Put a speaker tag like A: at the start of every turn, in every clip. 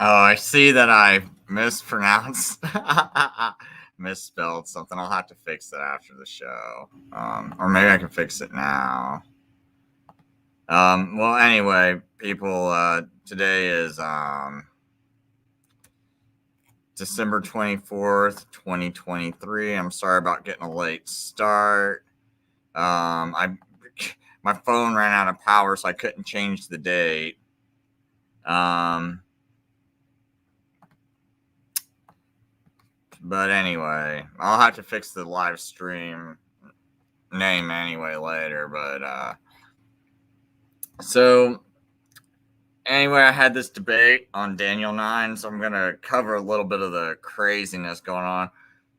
A: Oh, I see that I mispronounced, misspelled something. I'll have to fix it after the show. Or maybe I can fix it now. Well, anyway, people, today is December 24th, 2023. I'm sorry about getting a late start. My phone ran out of power, so I couldn't change the date. But anyway, I'll have to fix the live stream name anyway later. But so anyway, I had this debate on Daniel 9, so I'm gonna cover a little bit of the craziness going on.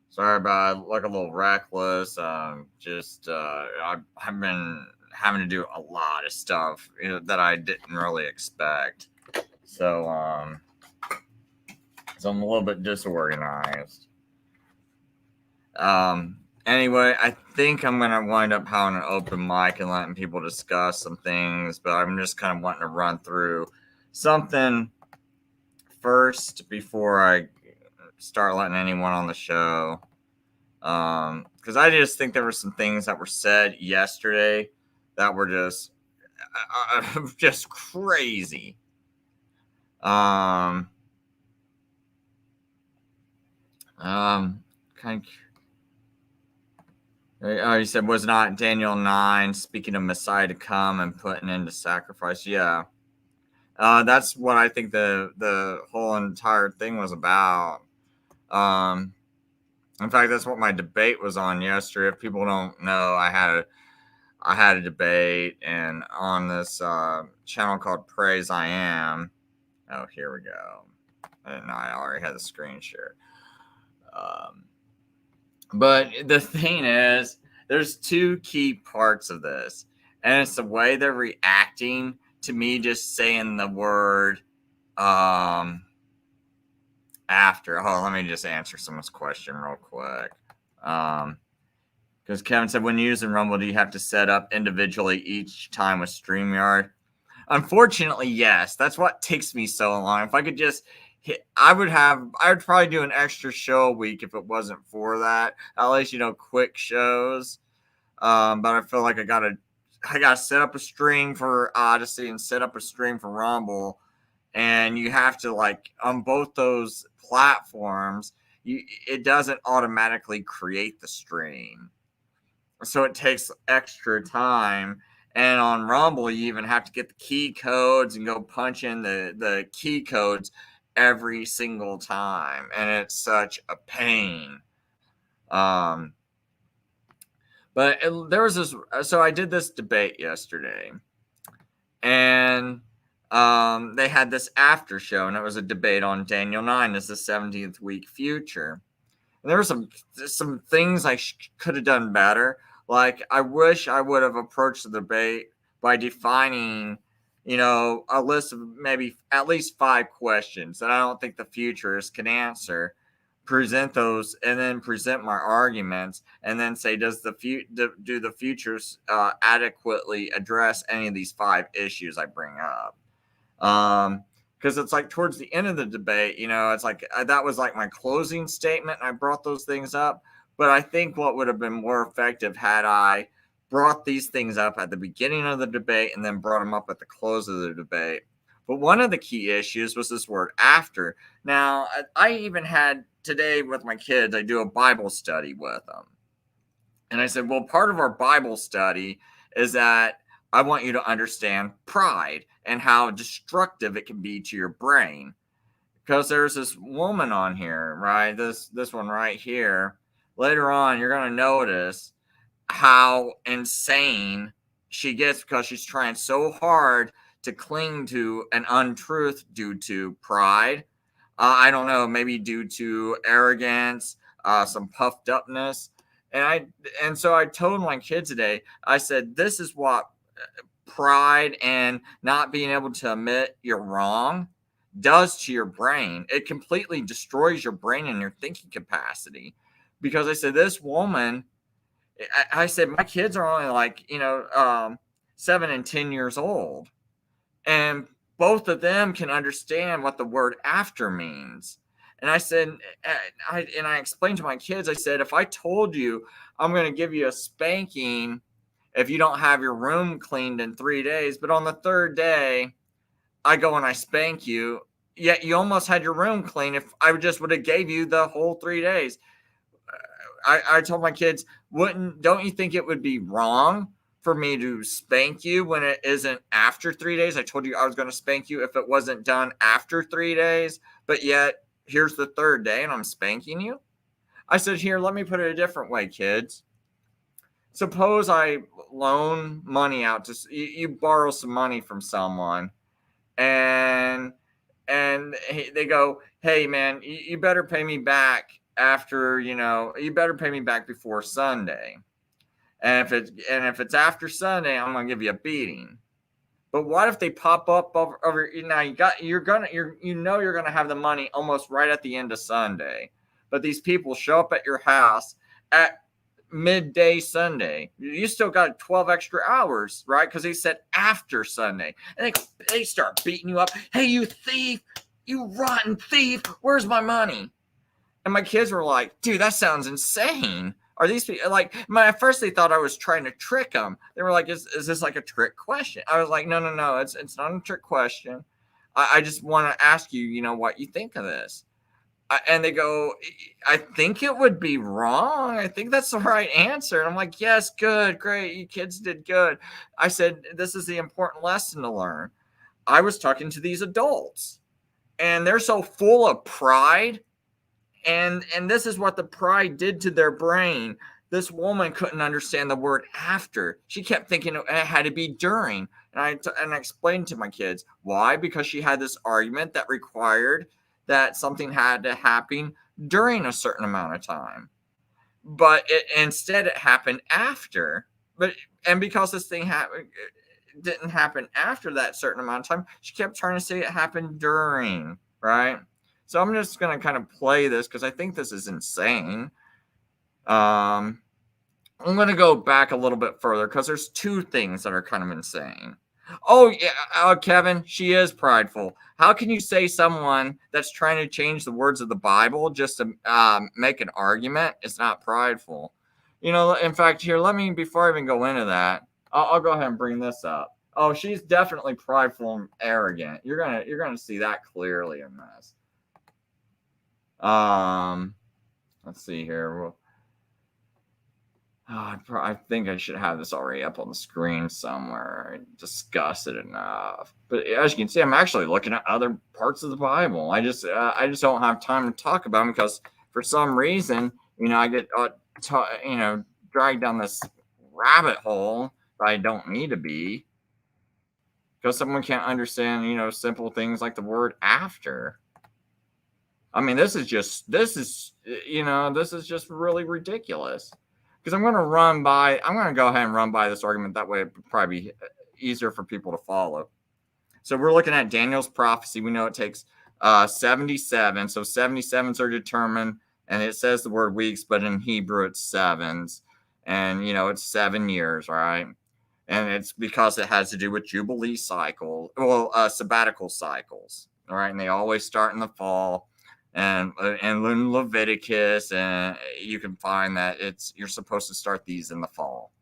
A: Sorry about I look a little reckless. I've been having to do a lot of stuff that I didn't really expect. So I'm a little bit disorganized. Anyway, I think I'm going to wind up having an open mic and letting people discuss some things, but I'm just kind of wanting to run through something first before I start letting anyone on the show. Because I just think there were some things that were said yesterday that were just crazy. Kind of. He said, was not Daniel 9 speaking of Messiah to come and put an end to sacrifice? Yeah. That's what I think the whole entire thing was about. In fact, that's what my debate was on yesterday. If people don't know, I had a debate and on this channel called Praise I Am. Oh, here we go. I already had the screen share. But the thing is, there's two key parts of this, and it's the way they're reacting to me just saying the word after. Oh, let me just answer someone's question real quick. Because Kevin said, when using Rumble, do you have to set up individually each time with StreamYard? Unfortunately, yes. That's what takes me so long. If I could just I would probably do an extra show a week if it wasn't for that. At least, quick shows. But I feel like I gotta set up a stream for Odyssey and set up a stream for Rumble. And you have to, like, on both those platforms, it doesn't automatically create the stream. So it takes extra time. And on Rumble, you even have to get the key codes and go punch in the key codes every single time, and it's such a pain. But there was this. So I did this debate yesterday, and they had this after show, and it was a debate on Daniel 9 as the 17th week future. And there were some things I could have done better. Like, I wish I would have approached the debate by defining, a list of maybe at least 5 questions that I don't think the futurists can answer, present those, and then present my arguments, and then say, do the futurists adequately address any of these 5 issues I bring up? Because it's like towards the end of the debate, it's like that was like my closing statement, and I brought those things up. But I think what would have been more effective had I brought these things up at the beginning of the debate and then brought them up at the close of the debate. But one of the key issues was this word after. Now, I even had today with my kids, I do a Bible study with them. And I said, well, part of our Bible study is that I want you to understand pride and how destructive it can be to your brain. Because there's this woman on here, right? This one right here. Later on, you're going to notice how insane she gets because she's trying so hard to cling to an untruth due to pride. I don't know, maybe due to arrogance, some puffed upness. And so I told my kid today, I said, this is what pride and not being able to admit you're wrong does to your brain. It completely destroys your brain and your thinking capacity. Because I said, this woman, I said, my kids are only like, 7 and 10 years old. And both of them can understand what the word after means. And I said, I explained to my kids, I said, if I told you I'm going to give you a spanking if you don't have your room cleaned in 3 days, but on the third day, I go and I spank you, yet you almost had your room clean if I just would have gave you the whole 3 days. I told my kids, don't you think it would be wrong for me to spank you when it isn't after 3 days? I told you I was going to spank you if it wasn't done after 3 days, but yet here's the third day and I'm spanking you. I said, here, let me put it a different way, kids. Suppose I loan money out to you, borrow some money from someone, and they go, hey man, you better pay me back after, you better pay me back before Sunday. And if it's after Sunday, I'm gonna give you a beating. But what if they pop up over now? You're gonna have the money almost right at the end of Sunday, but these people show up at your house at midday Sunday. You still got 12 extra hours, right? Because they said after Sunday, and they start beating you up. Hey, you thief! You rotten thief! Where's my money? And my kids were like, dude, that sounds insane. Are these people like, at first they thought I was trying to trick them. They were like, is this like a trick question? I was like, no, it's not a trick question. I just want to ask you, what you think of this. And they go, I think it would be wrong. I think that's the right answer. And I'm like, yes, good, great. You kids did good. I said, this is the important lesson to learn. I was talking to these adults, and they're so full of pride. And this is what the pride did to their brain. This woman couldn't understand the word after. She kept thinking it had to be during. And I explained to my kids why, because she had this argument that required that something had to happen during a certain amount of time. But instead it happened after. And because this thing didn't happen after that certain amount of time, she kept trying to say it happened during, right? So I'm just going to kind of play this because I think this is insane. I'm going to go back a little bit further because there's two things that are kind of insane. Oh, yeah, Kevin, she is prideful. How can you say someone that's trying to change the words of the Bible just to make an argument is not prideful? In fact, here, before I even go into that, I'll go ahead and bring this up. Oh, she's definitely prideful and arrogant. You're gonna see that clearly in this. Let's see here. I think I should have this already up on the screen somewhere. I discussed it enough, but as you can see, I'm actually looking at other parts of the Bible. I just don't have time to talk about them because for some reason, I get dragged down this rabbit hole that I don't need to be because someone can't understand simple things like the word after. I mean, this is just really ridiculous. Because I'm going to go ahead and run by this argument. That way it would probably be easier for people to follow. So we're looking at Daniel's prophecy. We know it takes 77. So 77s are determined, and it says the word weeks, but in Hebrew it's sevens. And, it's 7 years, right? And it's because it has to do with Jubilee sabbatical cycles, all right? And they always start in the fall. And in Leviticus, and you can find that you're supposed to start these in the fall,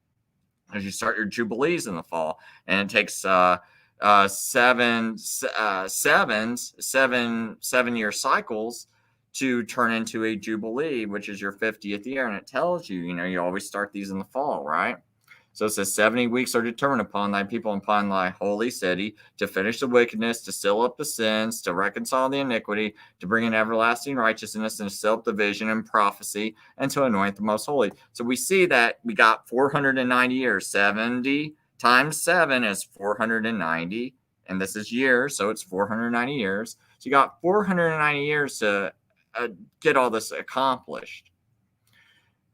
A: as you start your jubilees in the fall, and it takes 7 7-year cycles to turn into a jubilee, which is your 50th year, and it tells you, you always start these in the fall, right? So it says 70 weeks are determined upon thy people and upon thy holy city to finish the wickedness, to seal up the sins, to reconcile the iniquity, to bring in everlasting righteousness, and to seal up the vision and prophecy, and to anoint the most holy. So we see that we got 490 years. 70 times 7 is 490, and this is years, so it's 490 years. So you got 490 years to get all this accomplished.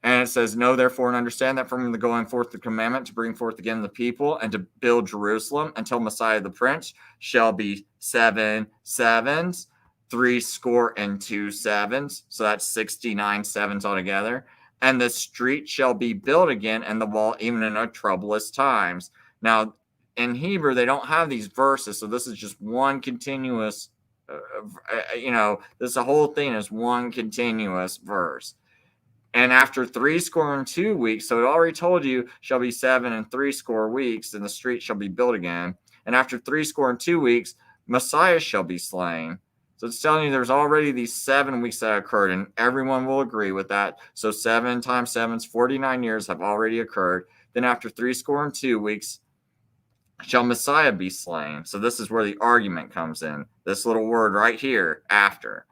A: And it says, know therefore and understand that from the going forth the commandment to bring forth again the people and to build Jerusalem until Messiah the Prince shall be 7 sevens, 62 sevens. So that's 69 sevens altogether. And the street shall be built again and the wall even in a troublous times. Now, in Hebrew, they don't have these verses. So this is just one continuous, this whole thing is one continuous verse. And after 62 weeks, so it already told you, shall be 67 weeks, and the street shall be built again. And after 62 weeks, Messiah shall be slain. So it's telling you there's already these 7 weeks that occurred, and everyone will agree with that. So 7 times 7 is 49 years have already occurred. Then after 62 weeks, shall Messiah be slain. So this is where the argument comes in. This little word right here, after.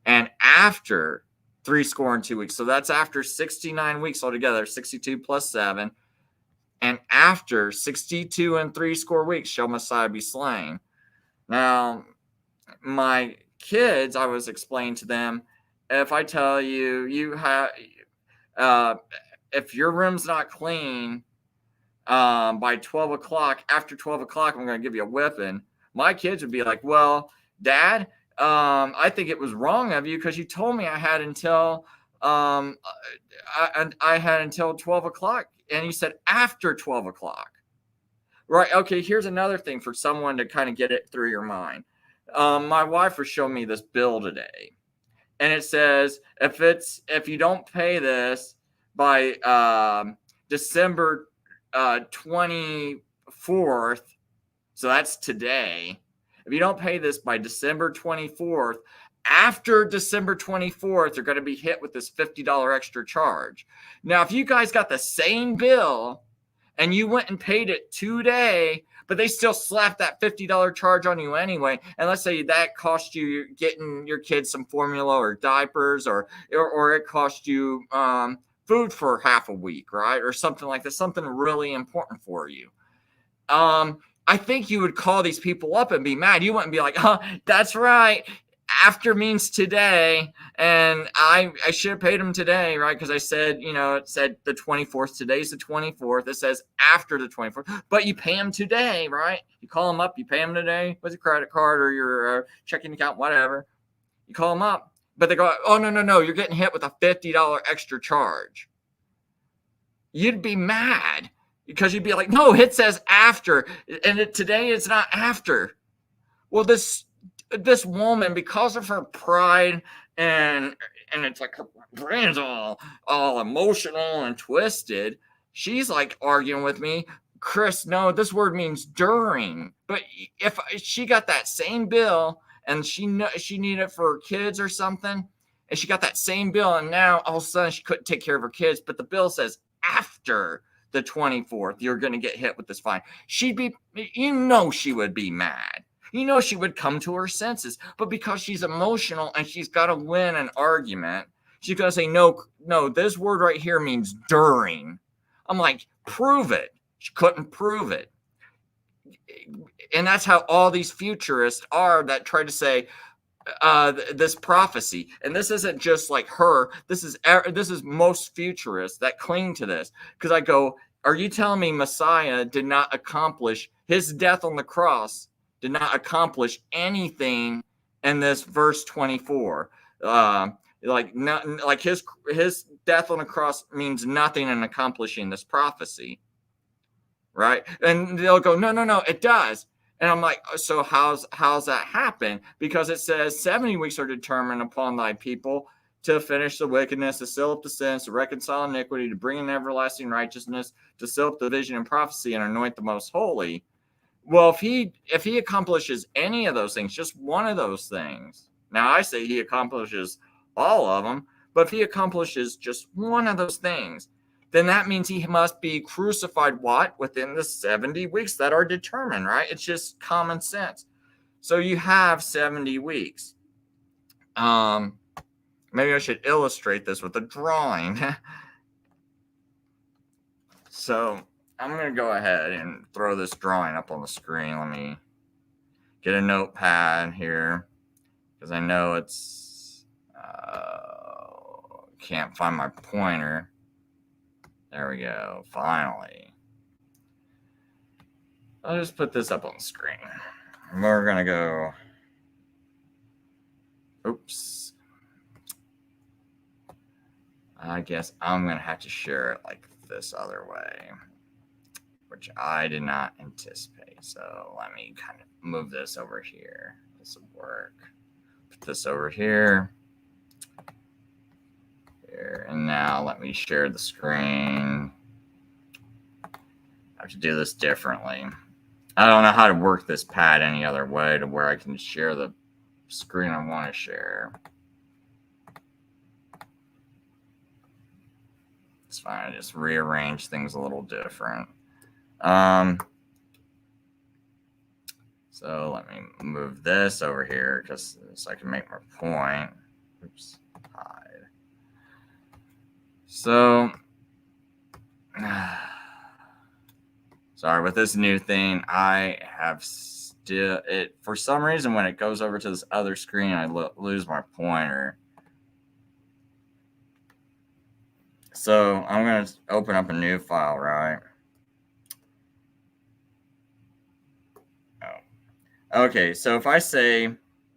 A: And after 62 weeks, so that's after 69 weeks altogether, 62 plus 7. And after 62 and 3 weeks shall Messiah be slain. Now, my kids, I was explaining to them, if I tell you, if your room's not clean by 12 o'clock, after 12 o'clock, I'm going to give you a whipping. My kids would be like, well, Dad, I think it was wrong of you because you told me I had until I had until 12 o'clock, and you said after 12 o'clock. Right. Okay. Here's another thing for someone to kind of get it through your mind. My wife was showing me this bill today, and it says if you don't pay this by December 24th, so that's today. If you don't pay this by December 24th, after December 24th, you're going to be hit with this $50 extra charge. Now, if you guys got the same bill and you went and paid it today, but they still slapped that $50 charge on you anyway, and let's say that cost you getting your kids some formula or diapers, or it cost you food for half a week, right? Or something like this, something really important for you. I think you would call these people up and be mad. You wouldn't be like, oh, that's right. After means today, and I should have paid them today, right? Because I said, it said the 24th. Today's the 24th. It says after the 24th, but you pay them today, right? You call them up, you pay them today with your credit card or your checking account, whatever. You call them up, but they go, oh, no, you're getting hit with a $50 extra charge. You'd be mad because you'd be like, no, it says after, and today it's not after. Well, this woman, because of her pride and it's like her brain's all emotional and twisted, she's like arguing with me, Chris, no, this word means during. But if she got that same bill and she needed it for her kids or something, and she got that same bill, and now all of a sudden she couldn't take care of her kids, but the bill says after the 24th, you're going to get hit with this fine. She'd be, she would be mad. She would come to her senses, but because she's emotional and she's got to win an argument, she's going to say, no, this word right here means during. I'm like, prove it. She couldn't prove it. And that's how all these futurists are that try to say this prophecy. And this isn't just like her. This is most futurists that cling to this. Because I go, are you telling me Messiah did not accomplish his death on the cross? Did not accomplish anything in this verse 24. His death on the cross means nothing in accomplishing this prophecy, right? And they'll go, no, it does. And I'm like, so how's that happen? Because it says 70 weeks are determined upon thy people to finish the wickedness, to seal up the sins, to reconcile iniquity, to bring in everlasting righteousness, to seal up the vision and prophecy, and anoint the most holy. Well, if he accomplishes any of those things, just one of those things, now I say he accomplishes all of them, but if he accomplishes just one of those things, then that means he must be crucified within the 70 weeks that are determined, right? It's just common sense. So you have 70 weeks. Maybe I should illustrate this with a drawing. So I'm going to go ahead and throw this drawing up on the screen. Let me get a notepad here because I know it's can't find my pointer. There we go. Finally. I'll just put this up on the screen. We're going to go. Oops. I guess I'm going to have to share it like this other way, which I did not anticipate. So let me kind of move this over here. This will work. Put this over here. Here. And now let me share the screen. I have to do this differently. I don't know how to work this pad any other way to where I can share the screen I want to share. It's fine. I just rearrange things a little different. So let me move this over here so I can make my point. Oops, hide. So, sorry, with this new thing, I have for some reason, when it goes over to this other screen, I lose my pointer. So I'm going to open up a new file, right? Okay, so if I say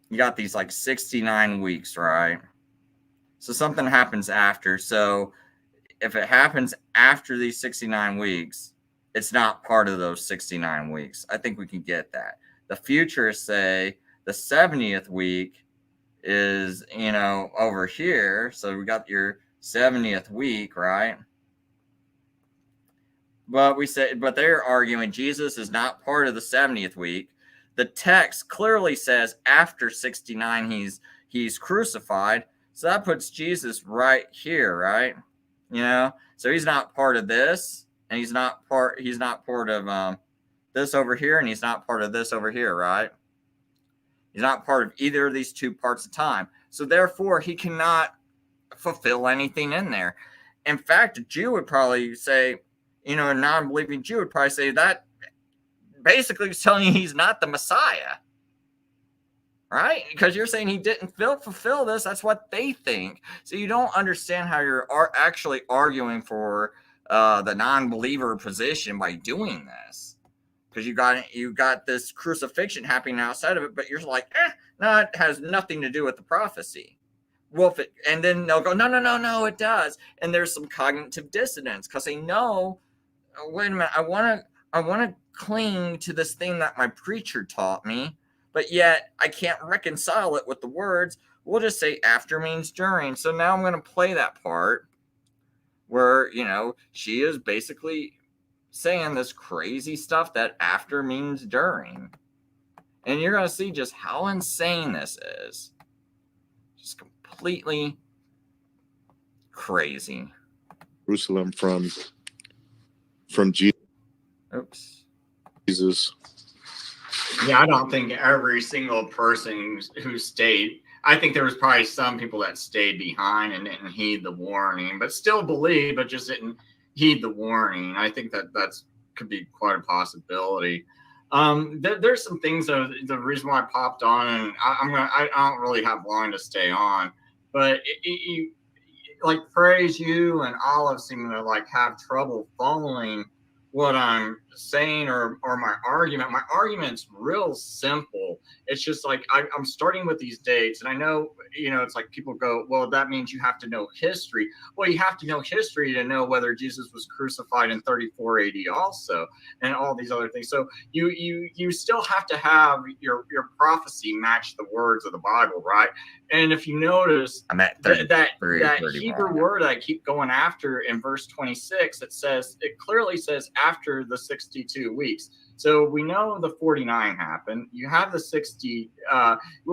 A: you got these like 69 weeks, right? So something happens after. So if it happens after these 69 weeks, it's not part of those 69 weeks. I think we can get that. The futurists say the 70th week is, over here. So we got your 70th week, right? But they're arguing Jesus is not part of the 70th week. The text clearly says after 69 he's crucified. So that puts Jesus right here, right? So he's not part of this, and he's not part of this over here, and he's not part of this over here, right? He's not part of either of these two parts of time. So therefore, he cannot fulfill anything in there. In fact, a Jew would probably say, a non-believing Jew would probably say that basically is telling you he's not the Messiah, right? Because you're saying he didn't fulfill this. That's what they think. So you don't understand how you're actually arguing for the non-believer position by doing this. Because you got this crucifixion happening outside of it, but you're like, no, it has nothing to do with the prophecy. Well, and then they'll go, no, it does. And there's some cognitive dissonance because they know, wait a minute, I want to cling to this thing that my preacher taught me, but yet I can't reconcile it with the words. We'll just say after means during. So now I'm going to play that part where, she is basically saying this crazy stuff that after means during. And you're going to see just how insane this is. Just completely crazy.
B: Jerusalem from Jesus.
A: Oops.
B: Jesus.
C: Yeah, I don't think every single person who stayed. I think there was probably some people that stayed behind and didn't heed the warning, but still believed, but just didn't heed the warning. I think that's could be quite a possibility. There's some things. The reason why I popped on, and I don't really have long to stay on, but like Praise You and Olive seem to like have trouble following what I'm saying or my argument. My argument's real simple. It's just like I'm starting with these dates, and I know, it's like people go, well, that means you have to know history. Well, you have to know history to know whether Jesus was crucified in 34 AD also, and all these other things. So you still have to have your prophecy match the words of the Bible, right? And if you notice that Hebrew word I keep going after in verse 26, it clearly says after the 62 weeks. So we know the 49 happened. You have the 60,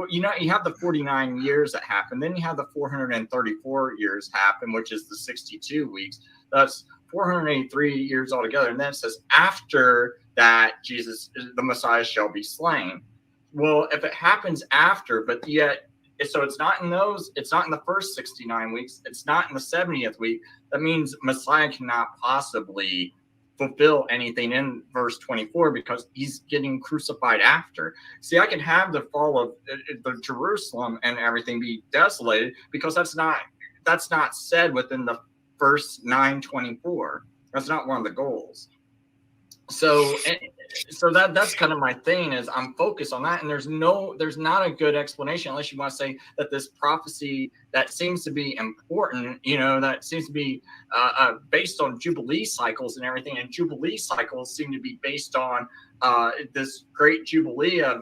C: you have the 49 years that happened. Then you have the 434 years happen, which is the 62 weeks. That's 483 years altogether. And then it says after that, Jesus, the Messiah, shall be slain. Well, if it happens after, but yet, so it's not in the first 69 weeks. It's not in the 70th week. That means Messiah cannot possibly fulfill anything in verse 24 because he's getting crucified after. See, I can have the fall of the Jerusalem and everything be desolated because that's not said within the first 924. That's not one of the goals. So that's kind of my thing is I'm focused on that. And there's not a good explanation unless you want to say that this prophecy that seems to be important, that seems to be based on Jubilee cycles and everything. And Jubilee cycles seem to be based on this great jubilee of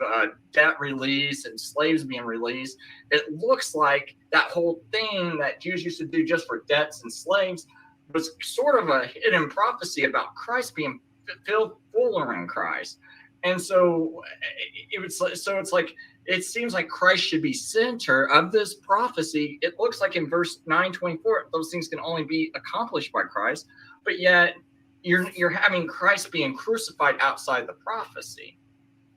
C: debt release and slaves being released. It looks like that whole thing that Jews used to do just for debts and slaves was sort of a hidden prophecy about Christ being filled fuller in Christ. And so it's like it seems like Christ should be center of this prophecy. It looks like in verse 9:24, those things can only be accomplished by Christ, but yet you're having Christ being crucified outside the prophecy.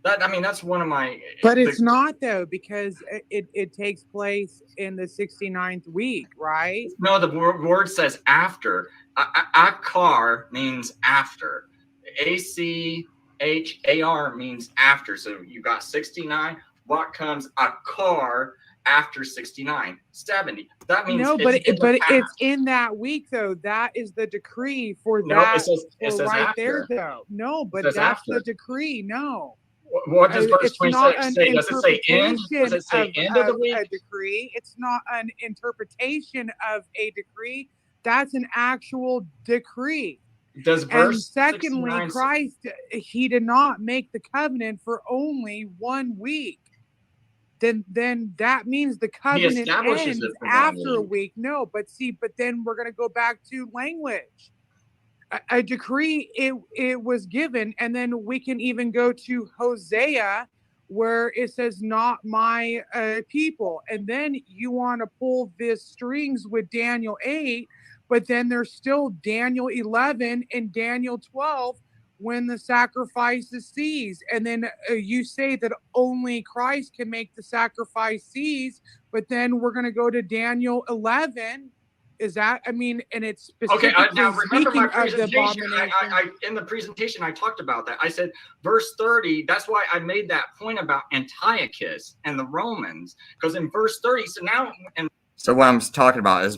C: That's one of my.
D: But it's not though, because it takes place in the 69th week, right?
C: No, the word says after. Akar means after. ACHAR means after. So you got 69. What comes akar after 69? 70. That means
D: it's in that week though. That is the decree for that.
C: It says
D: right
C: after.
D: There though. No, but that's
C: after.
D: the decree. No.
C: What does verse 26 say? Does it say end? Does it say end of the week?
D: A decree. It's not an interpretation of a decree. That's an actual decree.
C: Does verse
D: and secondly, Christ, he did not make the covenant for only 1 week. Then that means the covenant ends after a week. No, but then we're going to go back to language. A decree, it was given, and then we can even go to Hosea, where it says, not my people. And then you want to pull the strings with Daniel 8, but then there's still Daniel 11 and Daniel 12 when the sacrifices cease. And then you say that only Christ can make the sacrifice cease, but then we're going to go to Daniel 11. Is that, and it's specifically
C: now remember my presentation.
D: I
C: in the presentation, I talked about that. I said, verse 30, that's why I made that point about Antiochus and the Romans, because in verse 30,
A: so what I'm talking about is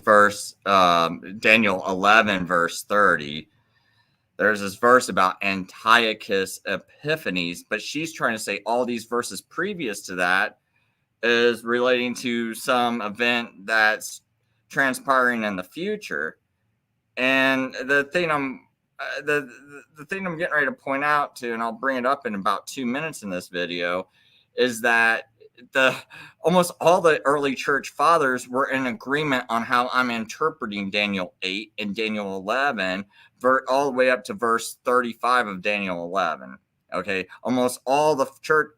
A: Daniel 11, verse 30. There's this verse about Antiochus Epiphanes, but she's trying to say all these verses previous to that is relating to some event that's transpiring in the future. And the thing I'm getting ready to point out to, and I'll bring it up in about 2 minutes in this video, is that almost all the early church fathers were in agreement on how I'm interpreting Daniel 8 and Daniel 11, all the way up to verse 35 of Daniel 11. Okay, almost all the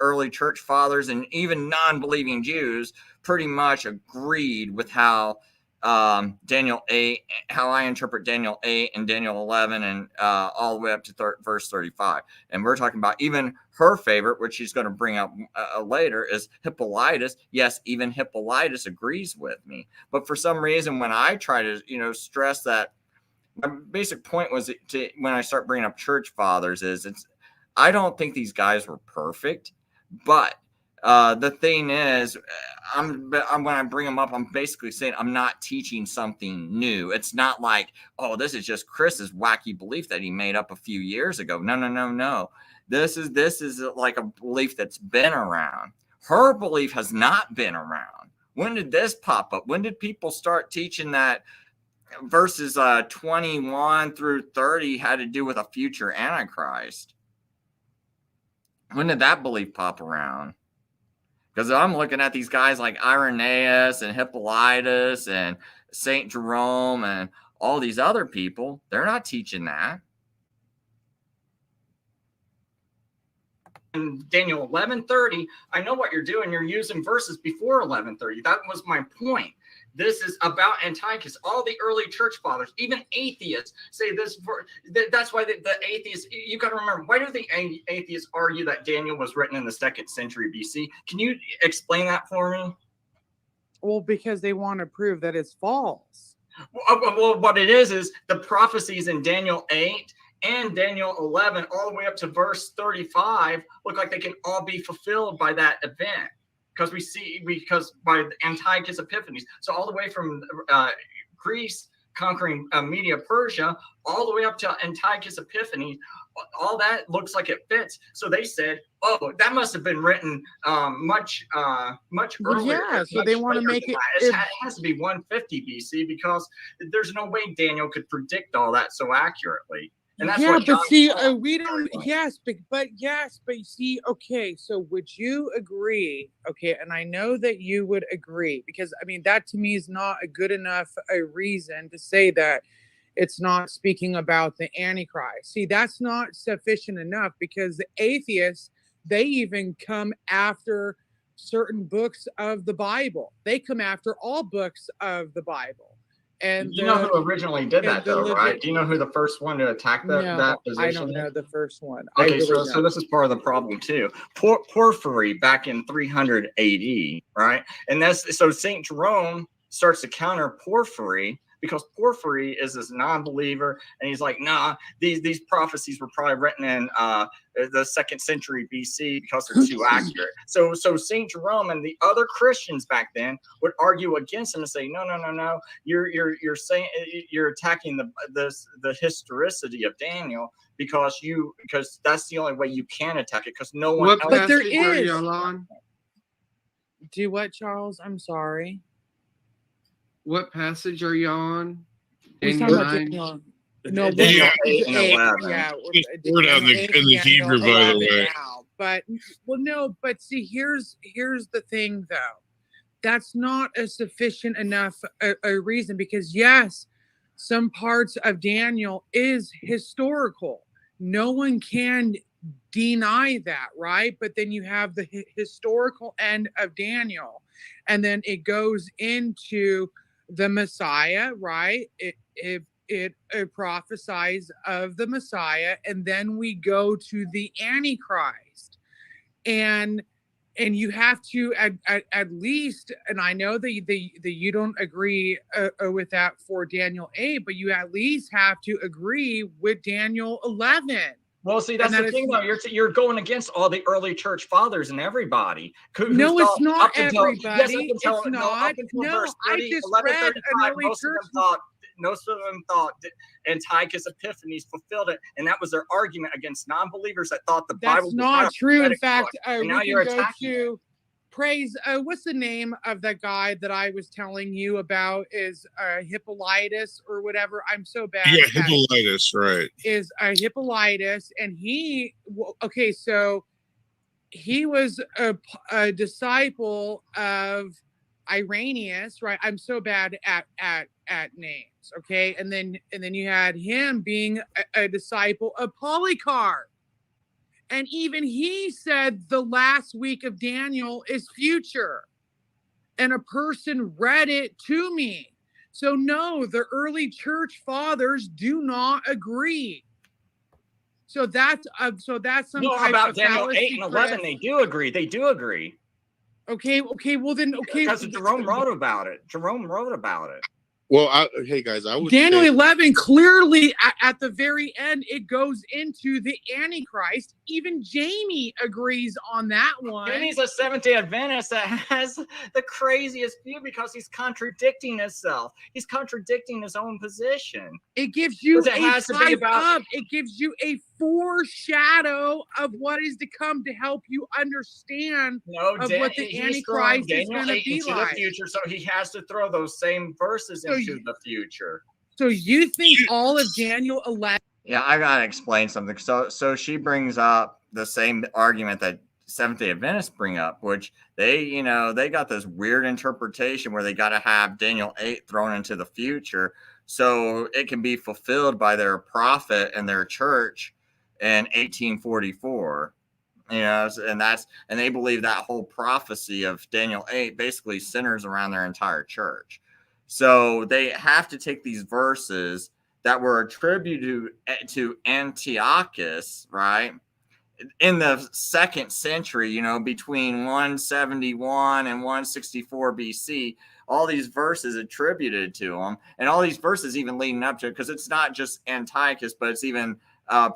A: early church fathers and even non-believing Jews pretty much agreed with how Daniel 8, how I interpret Daniel 8 and Daniel 11 and all the way up to verse 35. And we're talking about even her favorite, which she's going to bring up later, is Hippolytus. Yes, even Hippolytus agrees with me. But for some reason, when I try to, stress that, my basic point was when I start bringing up church fathers I don't think these guys were perfect, but the thing is, when I bring them up, I'm basically saying I'm not teaching something new. It's not like, oh, this is just Chris's wacky belief that he made up a few years ago. No. This is like a belief that's been around. Her belief has not been around. When did this pop up? When did people start teaching that verses 21 through 30 had to do with a future Antichrist? When did that belief pop around? Because I'm looking at these guys like Irenaeus and Hippolytus and St. Jerome and all these other people. They're not teaching that.
C: In Daniel 11:30, I know what you're doing. You're using verses before 11:30. That was my point. This is about Antiochus. All the early church fathers, even atheists, say this. That's why the atheists, you got to remember, why do the atheists argue that Daniel was written in the 2nd century BC? Can you explain that for me?
D: Well, because they want to prove that it's false.
C: Well, what it is the prophecies in Daniel 8 and Daniel 11, all the way up to verse 35, look like they can all be fulfilled by that event. Because by Antiochus Epiphanes. So all the way from Greece conquering Media Persia, all the way up to Antiochus Epiphanes, all that looks like it fits. So they said, oh, that must have been written much earlier.
D: Yeah, so they want to make it.
C: It has to be 150 BC because there's no way Daniel could predict all that so accurately. And that's
D: yeah,
C: what
D: but see, we don't. Yes, but see, okay. So would you agree? Okay, and I know that you would agree because I mean that to me is not a good enough a reason to say that it's not speaking about the Antichrist. See, that's not sufficient enough because the atheists, they even come after certain books of the Bible. They come after all books of the Bible. And
C: you know who originally did that, though, right? Do you know who the first one to attack that position?
D: I don't know the first one.
C: Okay, so this is part of the problem too. Porphyry back in 300 AD, right? And that's so Saint Jerome starts to counter Porphyry because Porphyry is this non-believer, and he's like, nah, these prophecies were probably written in the 2nd century BC because they're too accurate. So Saint Jerome and the other Christians back then would argue against him and say, no, you're saying you're attacking the historicity of Daniel because that's the only way you can attack it because no one else.
D: But there is. Do what, Charles? I'm sorry.
E: What passage are you on?
D: Daniel 9? No,
C: Daniel 8 and 11.
F: Yeah, we're down in the Hebrew, by the way.
D: But see, here's the thing, though. That's not a sufficient enough a reason because yes, some parts of Daniel is historical. No one can deny that, right? But then you have the historical end of Daniel, and then it goes into the Messiah, right? It prophesies of the Messiah, and then we go to the Antichrist, and you have to at least, and I know that you don't agree with that for Daniel 8, but you at least have to agree with Daniel 11.
C: Well, see, that's the thing, though. You're going against all the early church fathers and everybody.
D: No, it's not everybody. It's not. No, I just read an early church.
C: Most of them thought that Antiochus Epiphanes fulfilled it, and that was their argument against non-believers that thought the Bible was
D: not true. In fact,
C: we now you're attacking
D: to praise. What's the name of that guy that I was telling you about? Is Hippolytus or whatever? I'm so bad.
F: Yeah, Hippolytus, right?
D: Is Hippolytus, and so he was a disciple of Irenaeus, right? I'm so bad at names. Okay, and then you had him being a disciple of Polycarp, and even he said the last week of Daniel is future, and a person read it to me. So no, the early church fathers do not agree. So that's some
C: no,
D: type
C: about
D: of
C: Daniel 8 and 11. They do agree.
D: Okay. Well then, okay.
C: Because Jerome wrote about it.
B: Well, hey guys, I would
D: Daniel
B: say,
D: 11 clearly at the very end it goes into the Antichrist. Even Jamie agrees on that one.
C: Jamie's a Seventh-day Adventist that has the craziest view because he's contradicting himself. He's contradicting his own position.
D: It gives you It gives you a foreshadow of what is to come to help you understand what the Antichrist is going to be like.
C: The future, so he has to throw those same verses into the future.
D: So you think all of Daniel 11?
A: Yeah, I gotta explain something. So she brings up the same argument that Seventh-day Adventists bring up, which they got this weird interpretation where they got to have Daniel 8 thrown into the future so it can be fulfilled by their prophet and their church in 1844. And they believe that whole prophecy of Daniel 8 basically centers around their entire church. So they have to take these verses that were attributed to Antiochus, right, in the 2nd century, between 171 and 164 BC, all these verses attributed to him, and all these verses even leading up to it, because it's not just Antiochus, but it's even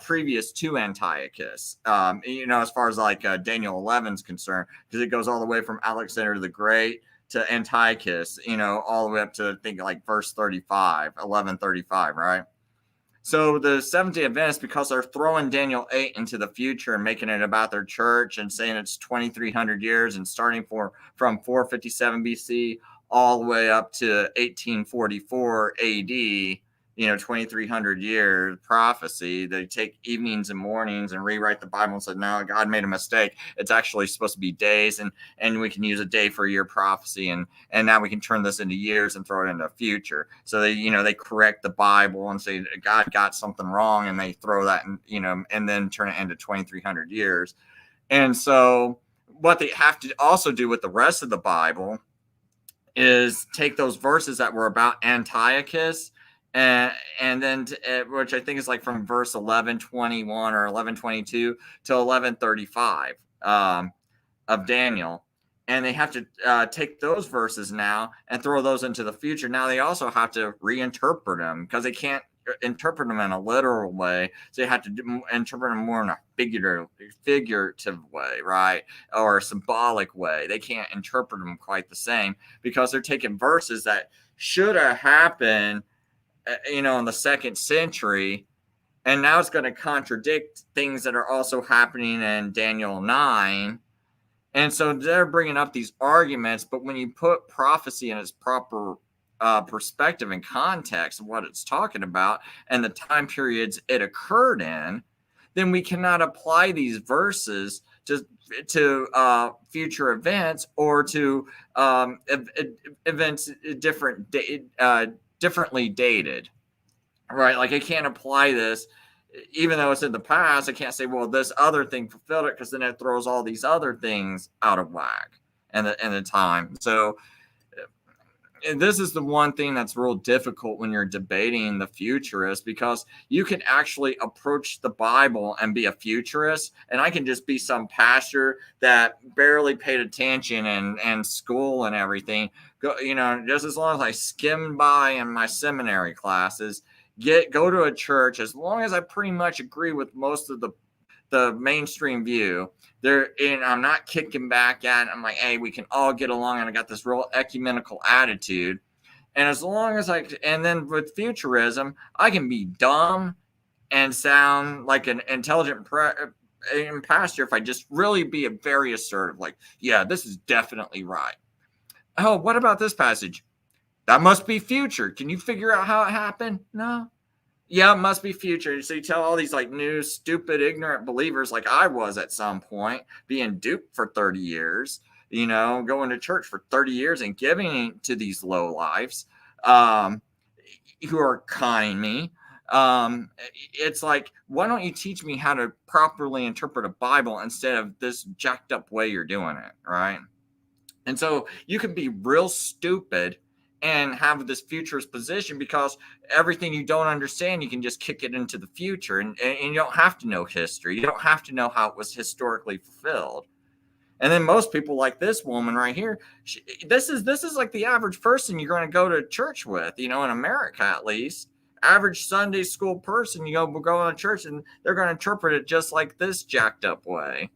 A: previous to Antiochus, as far as like Daniel 11 is concerned, because it goes all the way from Alexander the Great to Antiochus, all the way up to, I think, like verse 1135, right? So the Seventh-day Adventists, because they're throwing Daniel 8 into the future and making it about their church and saying it's 2,300 years and starting from 457 BC all the way up to 1844 AD, 2,300 year prophecy. They take evenings and mornings and rewrite the Bible and said, no, God made a mistake. It's actually supposed to be days, and we can use a day for a year prophecy, and now we can turn this into years and throw it into the future. So they correct the Bible and say God got something wrong, and they throw that in, and then turn it into 2,300 years. And so what they have to also do with the rest of the Bible is take those verses that were about Antiochus, and then which I think is like from verse 11:21 or 11:22 to 11:35 of Daniel, and they have to take those verses now and throw those into the future. Now they also have to reinterpret them because they can't interpret them in a literal way, so you have to interpret them more in a figurative way, right, or a symbolic way. They can't interpret them quite the same because they're taking verses that should have happened in the 2nd century, and now it's going to contradict things that are also happening in Daniel 9. And so they're bringing up these arguments, but when you put prophecy in its proper perspective and context of what it's talking about and the time periods it occurred in, then we cannot apply these verses to future events or to events differently dated, right? Like I can't apply this, even though it's in the past. I can't say, well, this other thing fulfilled it, because then it throws all these other things out of whack and the time. So this is the one thing that's real difficult when you're debating the futurist, because you can actually approach the Bible and be a futurist, and I can just be some pastor that barely paid attention in school and everything. Just as long as I skimmed by in my seminary classes, go to a church, as long as I pretty much agree with most of the mainstream view there, and I'm not kicking back at it. I'm like, hey, we can all get along, and I got this real ecumenical attitude. And as long as and then with futurism, I can be dumb and sound like an intelligent pastor if I just really be very assertive, like, yeah, this is definitely right. Oh, what about this passage? That must be future. Can you figure out how it happened? No. Yeah, it must be future. So you tell all these like new, stupid, ignorant believers, like I was at some point, being duped for 30 years, going to church for 30 years and giving to these low lives who are conning me. It's like, why don't you teach me how to properly interpret a Bible instead of this jacked up way you're doing it, right? And so you can be real stupid and have this futurist position, because everything you don't understand, you can just kick it into the future, and you don't have to know history. You don't have to know how it was historically fulfilled. And then most people, like this woman right here, this is like the average person you're going to go to church with, in America at least. Average Sunday school person, go to church, and they're going to interpret it just like this jacked up way.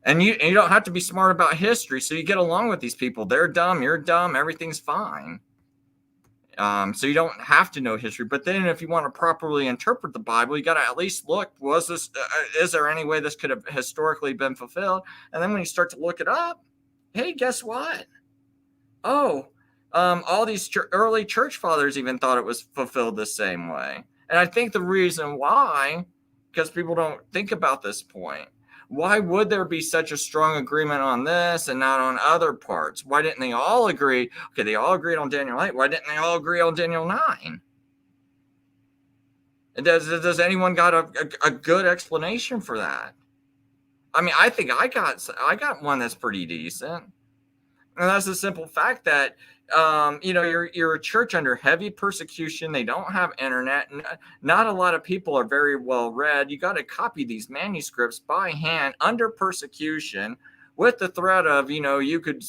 A: And you don't have to be smart about history, so you get along with these people. They're dumb, you're dumb, everything's fine. So you don't have to know history. But then if you want to properly interpret the Bible, you got to at least look, is there any way this could have historically been fulfilled? And then when you start to look it up, hey, guess what? Oh, all these early church fathers even thought it was fulfilled the same way. And I think the reason why, because people don't think about this point. Why would there be such a strong agreement on this and not on other parts? Why didn't they all agree? Okay, they all agreed on Daniel 8. Why didn't they all agree on Daniel 9? And does anyone got a good explanation for that? I mean, I think I got one that's pretty decent. And that's the simple fact that you're a church under heavy persecution. They don't have internet. Not a lot of people are very well read. You got to copy these manuscripts by hand under persecution, with the threat of, you could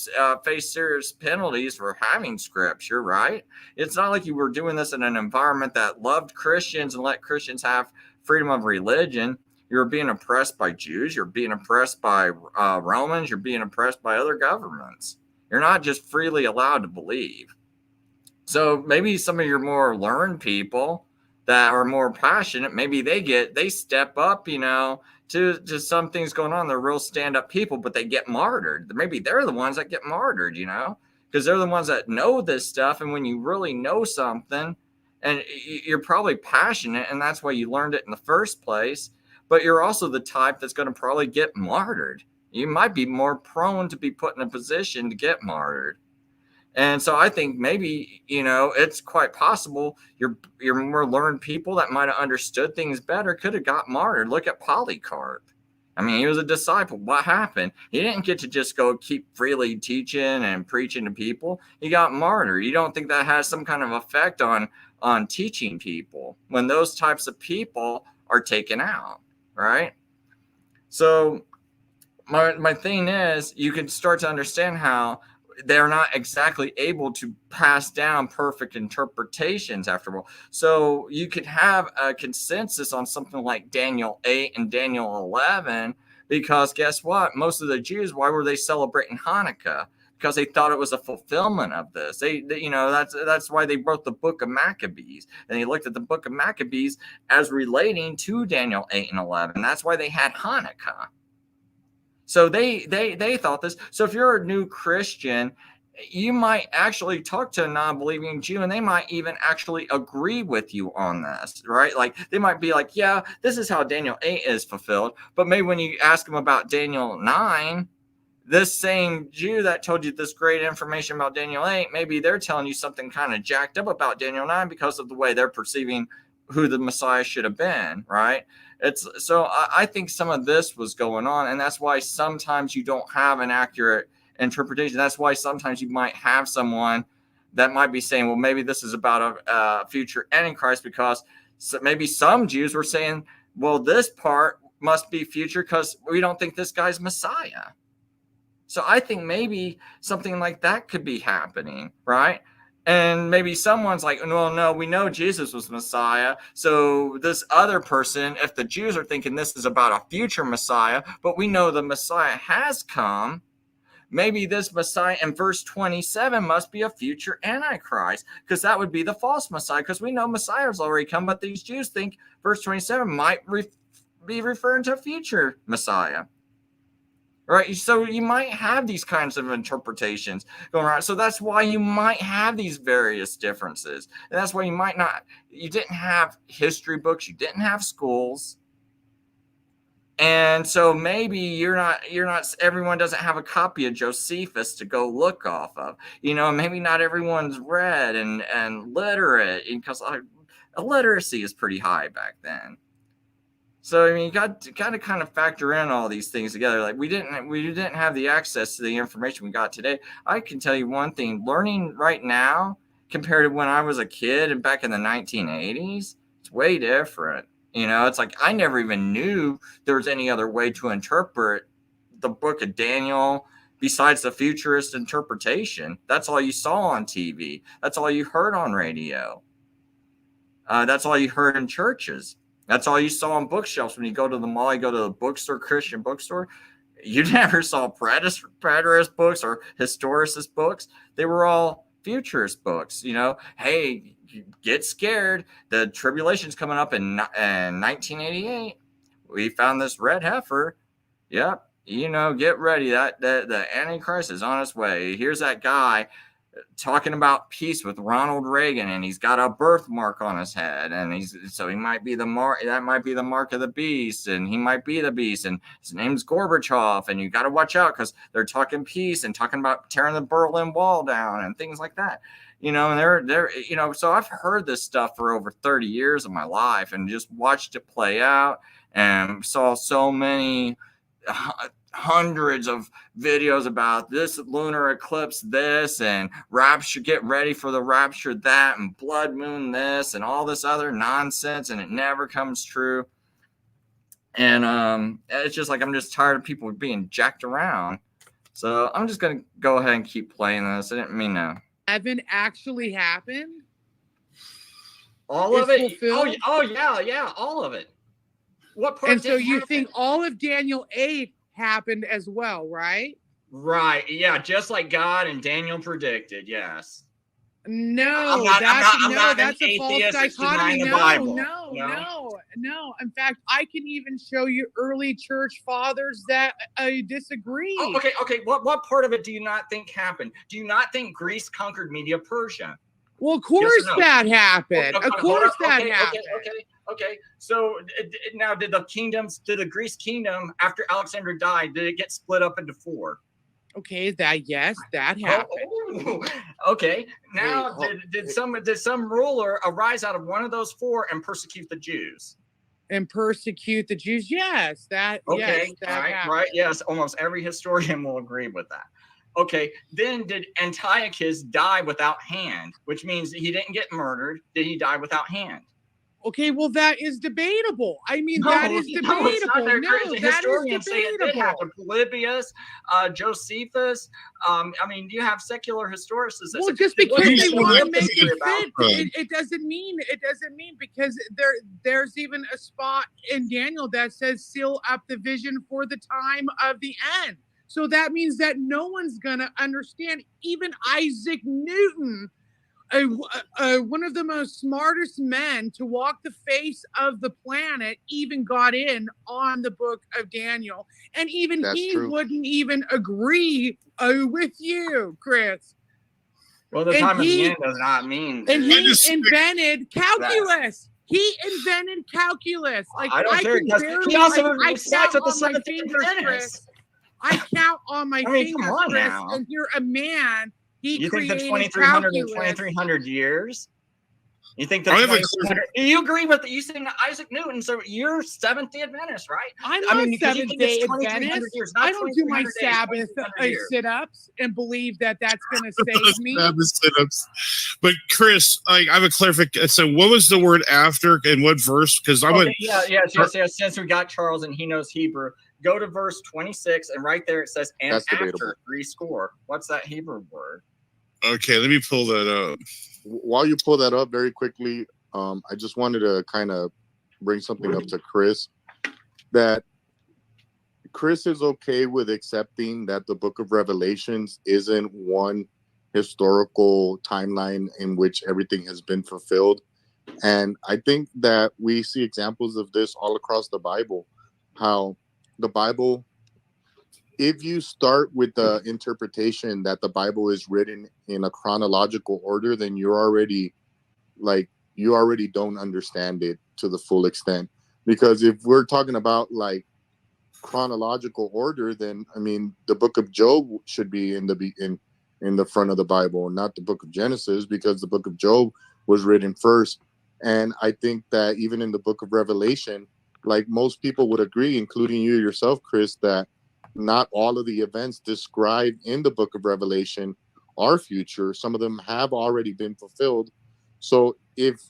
A: face serious penalties for having scripture, right? It's not like you were doing this in an environment that loved Christians and let Christians have freedom of religion. You're being oppressed by Jews. You're being oppressed by Romans. You're being oppressed by other governments. You're not just freely allowed to believe. So maybe some of your more learned people that are more passionate, maybe they step up, to some things going on. They're real stand-up people, but they get martyred. Maybe they're the ones that get martyred, because they're the ones that know this stuff. And when you really know something, and you're probably passionate, and that's why you learned it in the first place. But you're also the type that's going to probably get martyred. You might be more prone to be put in a position to get martyred. And so I think maybe, it's quite possible your more learned people that might have understood things better could have got martyred. Look at Polycarp. I mean, he was a disciple. What happened? He didn't get to just go keep freely teaching and preaching to people. He got martyred. You don't think that has some kind of effect on teaching people when those types of people are taken out, right? So my thing is, you can start to understand how they're not exactly able to pass down perfect interpretations after all. So you could have a consensus on something like Daniel 8 and Daniel 11, because guess what? Most of the Jews, why were they celebrating Hanukkah? Because they thought it was a fulfillment of this. They that's why they wrote the book of Maccabees. And they looked at the book of Maccabees as relating to Daniel 8 and 11. That's why they had Hanukkah. So they thought this. So if you're a new Christian, you might actually talk to a non-believing Jew, and they might even actually agree with you on this, right? Like they might be like, yeah, this is how Daniel 8 is fulfilled. But maybe when you ask them about Daniel 9, this same Jew that told you this great information about Daniel 8, maybe they're telling you something kind of jacked up about Daniel 9 because of the way they're perceiving who the Messiah should have been, right? So I think some of this was going on, and that's why sometimes you don't have an accurate interpretation. That's why sometimes you might have someone that might be saying, well, maybe this is about a future Antichrist, because maybe some Jews were saying, well, this part must be future because we don't think this guy's Messiah. So I think maybe something like that could be happening, right? And maybe someone's like, well, no, we know Jesus was Messiah. So this other person, if the Jews are thinking this is about a future Messiah, but we know the Messiah has come, maybe this Messiah in verse 27 must be a future Antichrist, because that would be the false Messiah, because we know Messiah has already come, but these Jews think verse 27 might be referring to a future Messiah. Right, so you might have these kinds of interpretations going around. So that's why you might have these various differences. And that's why you didn't have history books, you didn't have schools. And so maybe everyone doesn't have a copy of Josephus to go look off of. Maybe not everyone's read and literate, because illiteracy is pretty high back then. So I mean, you got to kind of factor in all these things together. Like we didn't have the access to the information we got today. I can tell you one thing: learning right now compared to when I was a kid and back in the 1980s, it's way different. It's like I never even knew there was any other way to interpret the book of Daniel besides the futurist interpretation. That's all you saw on TV. That's all you heard on radio. That's all you heard in churches. That's all you saw on bookshelves. When you go to the mall, you go to the bookstore, Christian bookstore, you never saw preterist books or historicist books. They were all futurist books. Hey, get scared. The tribulation's coming up in 1988. We found this red heifer. Yep. Get ready. The Antichrist is on its way. Here's that guy talking about peace with Ronald Reagan, and he's got a birthmark on his head, and he might be the mark. That might be the mark of the beast, and he might be the beast, and his name's Gorbachev, and you got to watch out because they're talking peace and talking about tearing the Berlin Wall down and things like that. And they're so I've heard this stuff for over 30 years of my life and just watched it play out and saw so many hundreds of videos about this lunar eclipse, this, and rapture, get ready for the rapture, that, and blood moon, this, and all this other nonsense, and it never comes true. And it's just like I'm just tired of people being jacked around. So I'm just gonna go ahead and keep playing this. I didn't mean to.
D: Heaven actually happened?
C: All of it? Oh yeah, all of it. What part?
D: And so you think all of Daniel 8 happened as well, right?
C: Right. Yeah, just like God and Daniel predicted. Yes.
D: No, that's a false dichotomy. No. In fact, I can even show you early church fathers that disagree.
C: Oh, okay. What part of it do you not think happened? Do you not think Greece conquered Media Persia?
D: Well, of course
C: no?
D: that happened.
C: Okay,
D: of course that
C: okay,
D: happened.
C: Okay. So now, did the Greece kingdom after Alexander died, did it get split up into 4?
D: Okay, that happened.
C: Okay. Now, did some ruler arise out of one of those 4 and persecute the Jews?
D: And persecute the Jews? Yes, that.
C: Okay,
D: yes, that happened.
C: right. Yes, almost every historian will agree with that. Okay, then did Antiochus die without hand? Which means he didn't get murdered. Did he die without hand?
D: Okay, well, that is debatable. I mean, that is debatable.
C: No, it's not.
D: Historians
C: say it did happen. Polybius, Josephus. I mean, you have secular historians.
D: Well, just because they want to make it fit, it doesn't mean because there's even a spot in Daniel that says seal up the vision for the time of the end. So that means that no one's gonna understand. Even Isaac Newton, one of the most smartest men to walk the face of the planet, even got in on the book of Daniel, and even wouldn't even agree with you, Chris.
C: Well, the time of the end does not mean.
D: And he invented calculus. He invented calculus. Like I can barely. He also count on my fingers, Chris. I count on my fingers, Chris, and you're a man. You think the
C: 2300 and 2300 years? You think the 2300? You agree with you saying Isaac Newton? So you're Seventh-day Adventist, right?
D: I'm not Seventh-day Adventist. I don't do my Sabbath sit-ups and believe that that's going to save me.
F: Sabbath sit-ups. But Chris, I have a clarification. So, what was the word after and what verse? Because
C: yes. Since we got Charles and he knows Hebrew, go to verse 26, and right there it says, "And after 60." What's that Hebrew word?
F: Okay, let me pull that up.
B: While you pull that up very quickly, I just wanted to kind of bring something up to Chris. That Chris is okay with accepting that the book of Revelations isn't one historical timeline in which everything has been fulfilled. And I think that we see examples of this all across the Bible, how the Bible, if you start with the interpretation that the Bible is written in a chronological order, then you already don't understand it to the full extent. Because if we're talking about like chronological order, then I mean the book of Job should be in the front of the Bible, not the book of Genesis, because the book of Job was written first. And I think that even in the book of Revelation, like most people would agree, including you yourself, Chris, that not all of the events described in the book of Revelation are future. Some of them have already been fulfilled. So if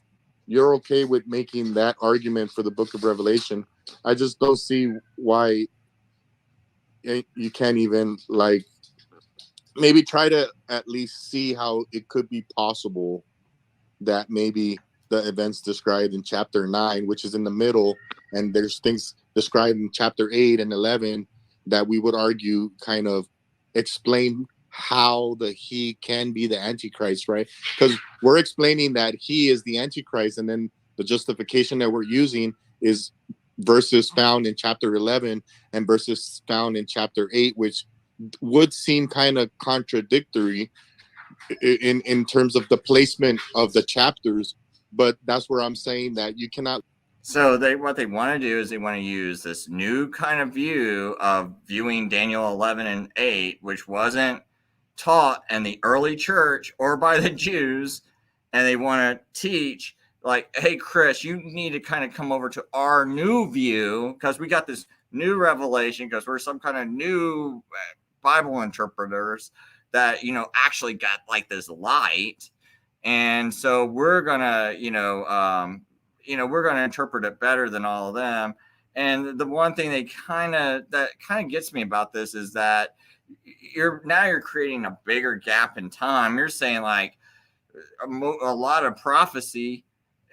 B: you're okay with making that argument for the book of Revelation, I just don't see why you can't even like maybe try to at least see how it could be possible that maybe the events described in chapter 9, which is in the middle, and there's things described in chapter 8 and 11 that we would argue kind of explain how he can be the Antichrist, right? Because we're explaining that he is the Antichrist, and then the justification that we're using is verses found in chapter 11 and verses found in chapter 8, which would seem kind of contradictory in terms of the placement of the chapters. But that's where I'm saying that you cannot.
A: So what they want to do is they want to use this new kind of view of viewing Daniel 11 and 8, which wasn't taught in the early church or by the Jews, and they want to teach like, hey, Chris, you need to kind of come over to our new view because we got this new revelation because we're some kind of new Bible interpreters that, actually got like this light. And so we're going to, we're going to interpret it better than all of them. And the one thing that kind of gets me about this is that you're creating a bigger gap in time. You're saying like a lot of prophecy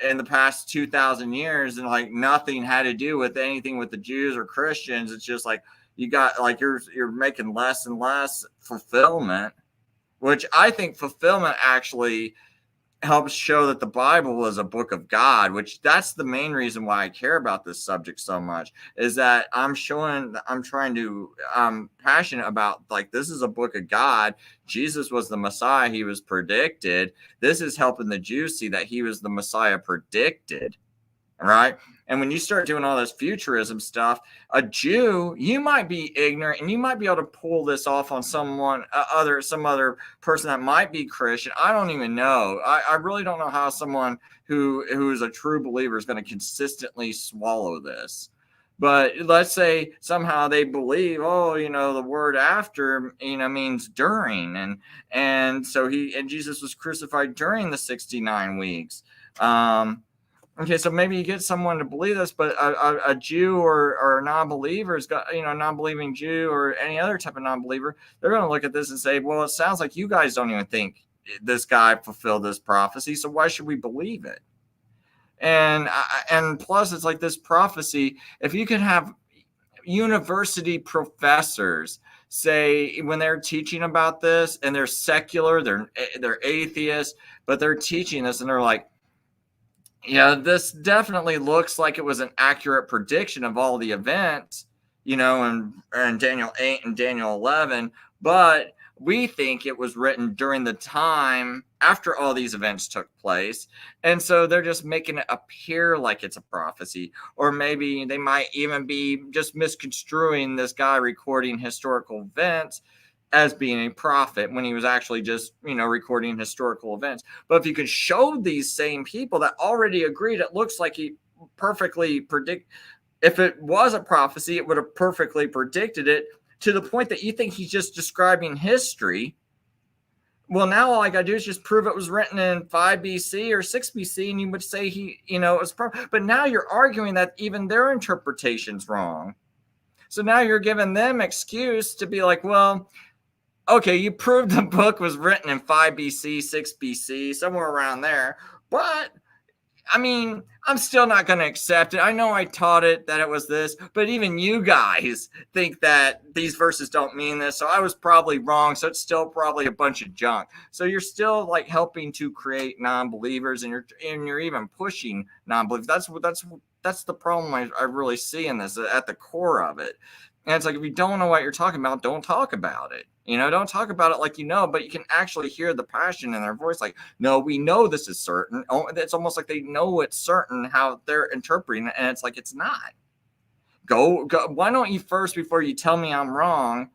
A: in the past 2,000 years and like nothing had to do with anything with the Jews or Christians. It's just like you got like you're making less and less fulfillment, which I think fulfillment actually helps show that the Bible is a book of God, which that's the main reason why I care about this subject so much, is that I'm passionate about, like, this is a book of God. Jesus was the Messiah. He was predicted. This is helping the Jews see that he was the Messiah predicted. Right. And when you start doing all this futurism stuff, a Jew, you might be ignorant and you might be able to pull this off on some other person that might be Christian. I don't even know. I really don't know how someone who is a true believer is going to consistently swallow this. But let's say somehow they believe, the word after, means during. And so Jesus was crucified during the 69 weeks. Okay, so maybe you get someone to believe this, but a Jew or a non-believer non-believing Jew or any other type of non-believer, they're going to look at this and say, well, it sounds like you guys don't even think this guy fulfilled this prophecy, so why should we believe it? And plus, it's like this prophecy, if you can have university professors say when they're teaching about this, and they're secular, they're atheists, but they're teaching this, and they're like, yeah, this definitely looks like it was an accurate prediction of all the events, in Daniel 8 and Daniel 11, but we think it was written during the time after all these events took place. And so they're just making it appear like it's a prophecy, or maybe they might even be just misconstruing this guy recording historical events as being a prophet when he was actually just, recording historical events. But if you can show these same people that already agreed, it looks like he perfectly if it was a prophecy, it would have perfectly predicted it to the point that you think he's just describing history. Well, now all I got to do is just prove it was written in 5 BC or 6 BC, and you would say it was but now you're arguing that even their interpretation's wrong. So now you're giving them excuse to be like, well, okay, you proved the book was written in 5 BC, 6 BC, somewhere around there. But, I'm still not going to accept it. I know I taught it that it was this, but even you guys think that these verses don't mean this. So I was probably wrong. So it's still probably a bunch of junk. So you're still like helping to create non-believers, and you're even pushing non-believers. That's the problem I really see in this at the core of it. And it's like, if you don't know what you're talking about, don't talk about it. Don't talk about it like but you can actually hear the passion in their voice. Like, no, we know this is certain. It's almost like they know it's certain how they're interpreting it. And it's like, it's not. Go. Why don't you first, before you tell me I'm wrong,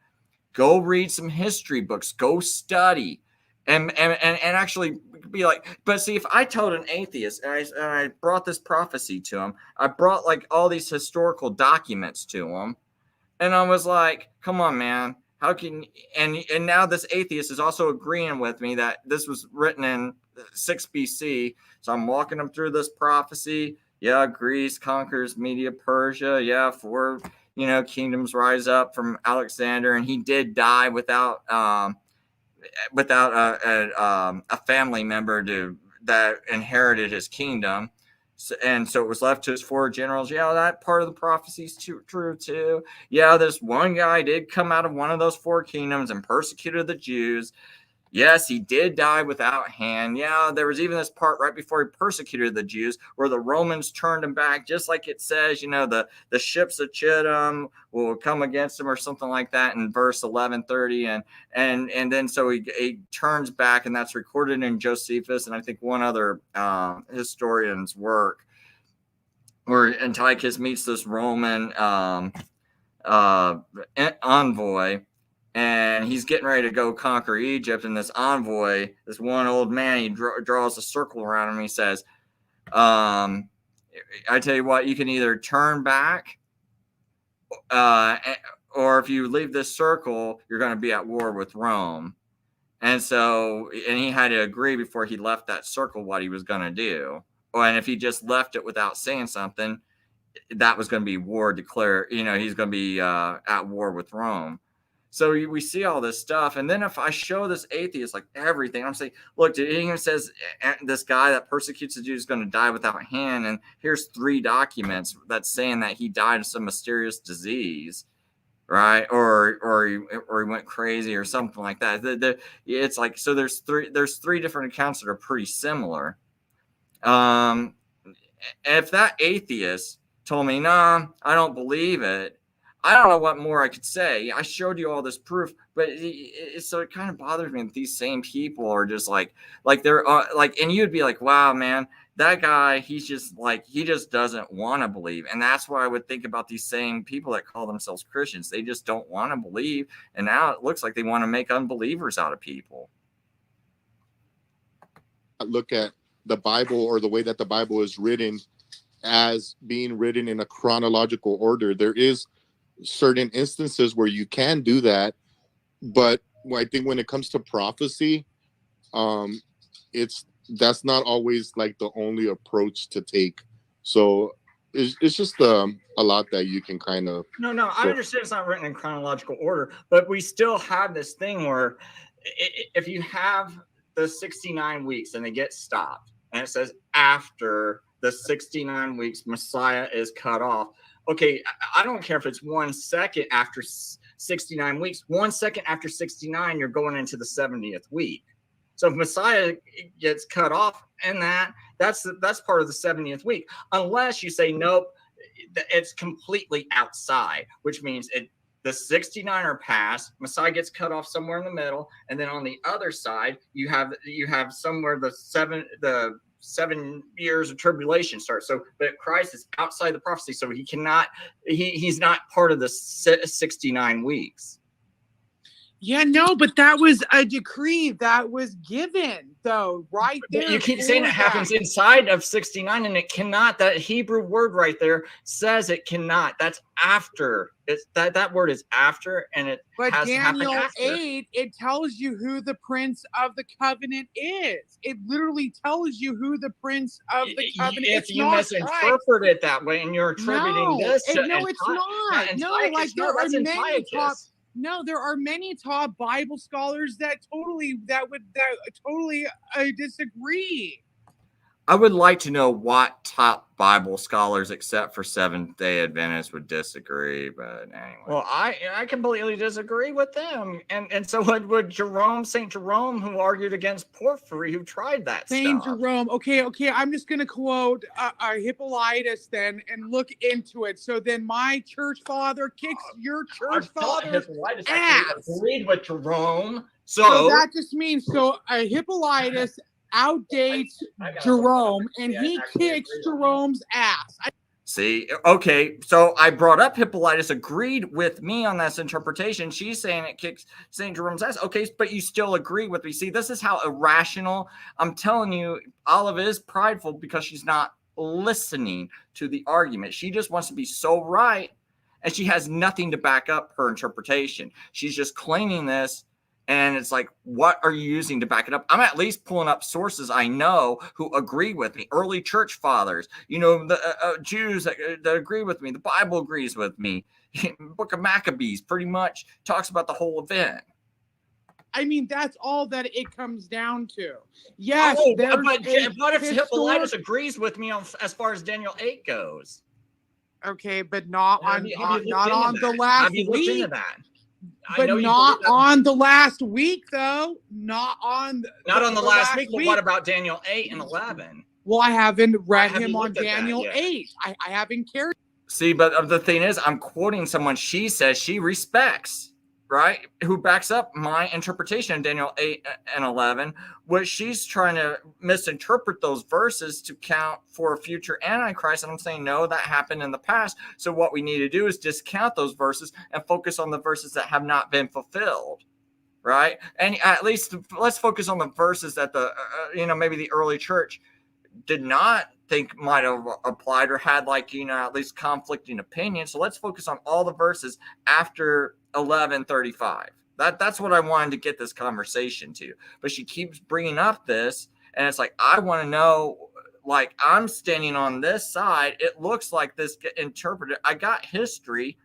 A: go read some history books, go study and actually be like, but see, if I told an atheist and I brought this prophecy to him, I brought like all these historical documents to him, and I was like, come on, man. How can, and now this atheist is also agreeing with me that this was written in 6 BC. So I'm walking them through this prophecy. Yeah, Greece conquers Media Persia. Yeah, 4 kingdoms rise up from Alexander, and he did die without a family member that inherited his kingdom. And so it was left to his 4 generals. Yeah, that part of the prophecy is true too. Yeah, this one guy did come out of one of those 4 kingdoms and persecuted the Jews. Yes, he did die without hand. Yeah, there was even this part right before he persecuted the Jews where the Romans turned him back, just like it says, the ships of Chittim will come against him or something like that in verse 11:30. And then so he turns back, and that's recorded in Josephus and I think one other historian's work, where Antiochus meets this Roman envoy. And he's getting ready to go conquer Egypt. And this envoy, this one old man, he draws a circle around him. And he says, I tell you what, you can either turn back, or if you leave this circle, you're going to be at war with Rome. And he had to agree before he left that circle what he was going to do. And if he just left it without saying something, that was going to be war declared. He's going to be at war with Rome. So we see all this stuff. And then if I show this atheist like everything, I'm saying, look, it even says this guy that persecutes the Jews is going to die without hand. And here's 3 documents that's saying that he died of some mysterious disease, right? Or he went crazy or something like that. It's like, so there's three different accounts that are pretty similar. If that atheist told me, nah, I don't believe it, I don't know what more I could say. I showed you all this proof, but so it kind of bothers me that these same people are just like they're like, and you'd be like, wow, man, that guy, he just doesn't want to believe. And that's what I would think about these same people that call themselves Christians. They just don't want to believe. And now it looks like they want to make unbelievers out of people.
B: Look at the Bible, or the way that the Bible is written, as being written in a chronological order. There is certain instances where you can do that, but I think when it comes to prophecy, that's not always like the only approach to take. So it's just a lot that you can kind of
C: I understand it's not written in chronological order, but we still have this thing where if you have the 69 weeks and they get stopped and it says after the 69 weeks Messiah is cut off. Okay, I don't care if it's 1 second after 69 weeks. 1 second after 69, you're going into the 70th week. So if Messiah gets cut off, and that's part of the 70th week, unless you say nope, it's completely outside, which means the 69 are passed. Messiah gets cut off somewhere in the middle, and then on the other side, you have somewhere the 7 years of tribulation starts. So, but Christ is outside the prophecy, so he cannot. He's not part of the 69 weeks.
D: Yeah, no, but that was a decree that was given, though, right there.
C: But you keep saying it happens inside of 69, and it cannot. That Hebrew word right there says it cannot. That's after. It's that word is after, and it.
D: But
C: has
D: Daniel
C: happened after.
D: 8, it tells you who the Prince of the Covenant is. It literally tells you who the Prince of the Covenant is.
C: If you misinterpret it that way, and you're attributing this to
D: no, it's not. No, like there are many top. No, there are many top Bible scholars that totally disagree.
A: I would like to know what top Bible scholars, except for Seventh-day Adventists, would disagree. But anyway,
C: well, I completely disagree with them, and so would Saint Jerome, who argued against Porphyry, who tried that.
D: Saint Jerome. Okay. I'm just gonna quote Hippolytus then and look into it. So then my church father kicks your church father's ass.
C: Agreed with Jerome.
D: So that just means Hippolytus outdates Jerome, and he kicks Jerome's ass.
A: See, okay, so I brought up Hippolytus agreed with me on this interpretation. She's saying it kicks St. Jerome's ass. Okay, but you still agree with me. See, this is how irrational. I'm telling you, Olive is prideful because she's not listening to the argument. She just wants to be so right, and she has nothing to back up her interpretation. She's just claiming this. And it's like, what are you using to back it up? I'm at least pulling up sources I know who agree with me. Early church fathers, the Jews that agree with me. The Bible agrees with me. Book of Maccabees pretty much talks about the whole event.
D: I mean, that's all that it comes down to. Yes,
C: but what if Hippolytus agrees with me as far as Daniel 8 goes?
D: Okay, but not on the last
C: Have you looked
D: week.
C: into that?
D: But not on the last week, though. Not on
C: the last week. But what about Daniel 8 and 11?
D: Well, I haven't read him on Daniel 8. I haven't cared.
A: See, but the thing is, I'm quoting someone she says she respects, right? Who backs up my interpretation of Daniel 8 and 11, which she's trying to misinterpret those verses to count for a future Antichrist. And I'm saying, no, that happened in the past. So what we need to do is discount those verses and focus on the verses that have not been fulfilled, right? And at least let's focus on the verses that maybe the early church did not think might have applied or had at least conflicting opinions. So let's focus on all the verses after 11:35. That's what I wanted to get this conversation to. But she keeps bringing up this, and it's like, I want to know, like, I'm standing on this side. It looks like this get interpreted. I got history,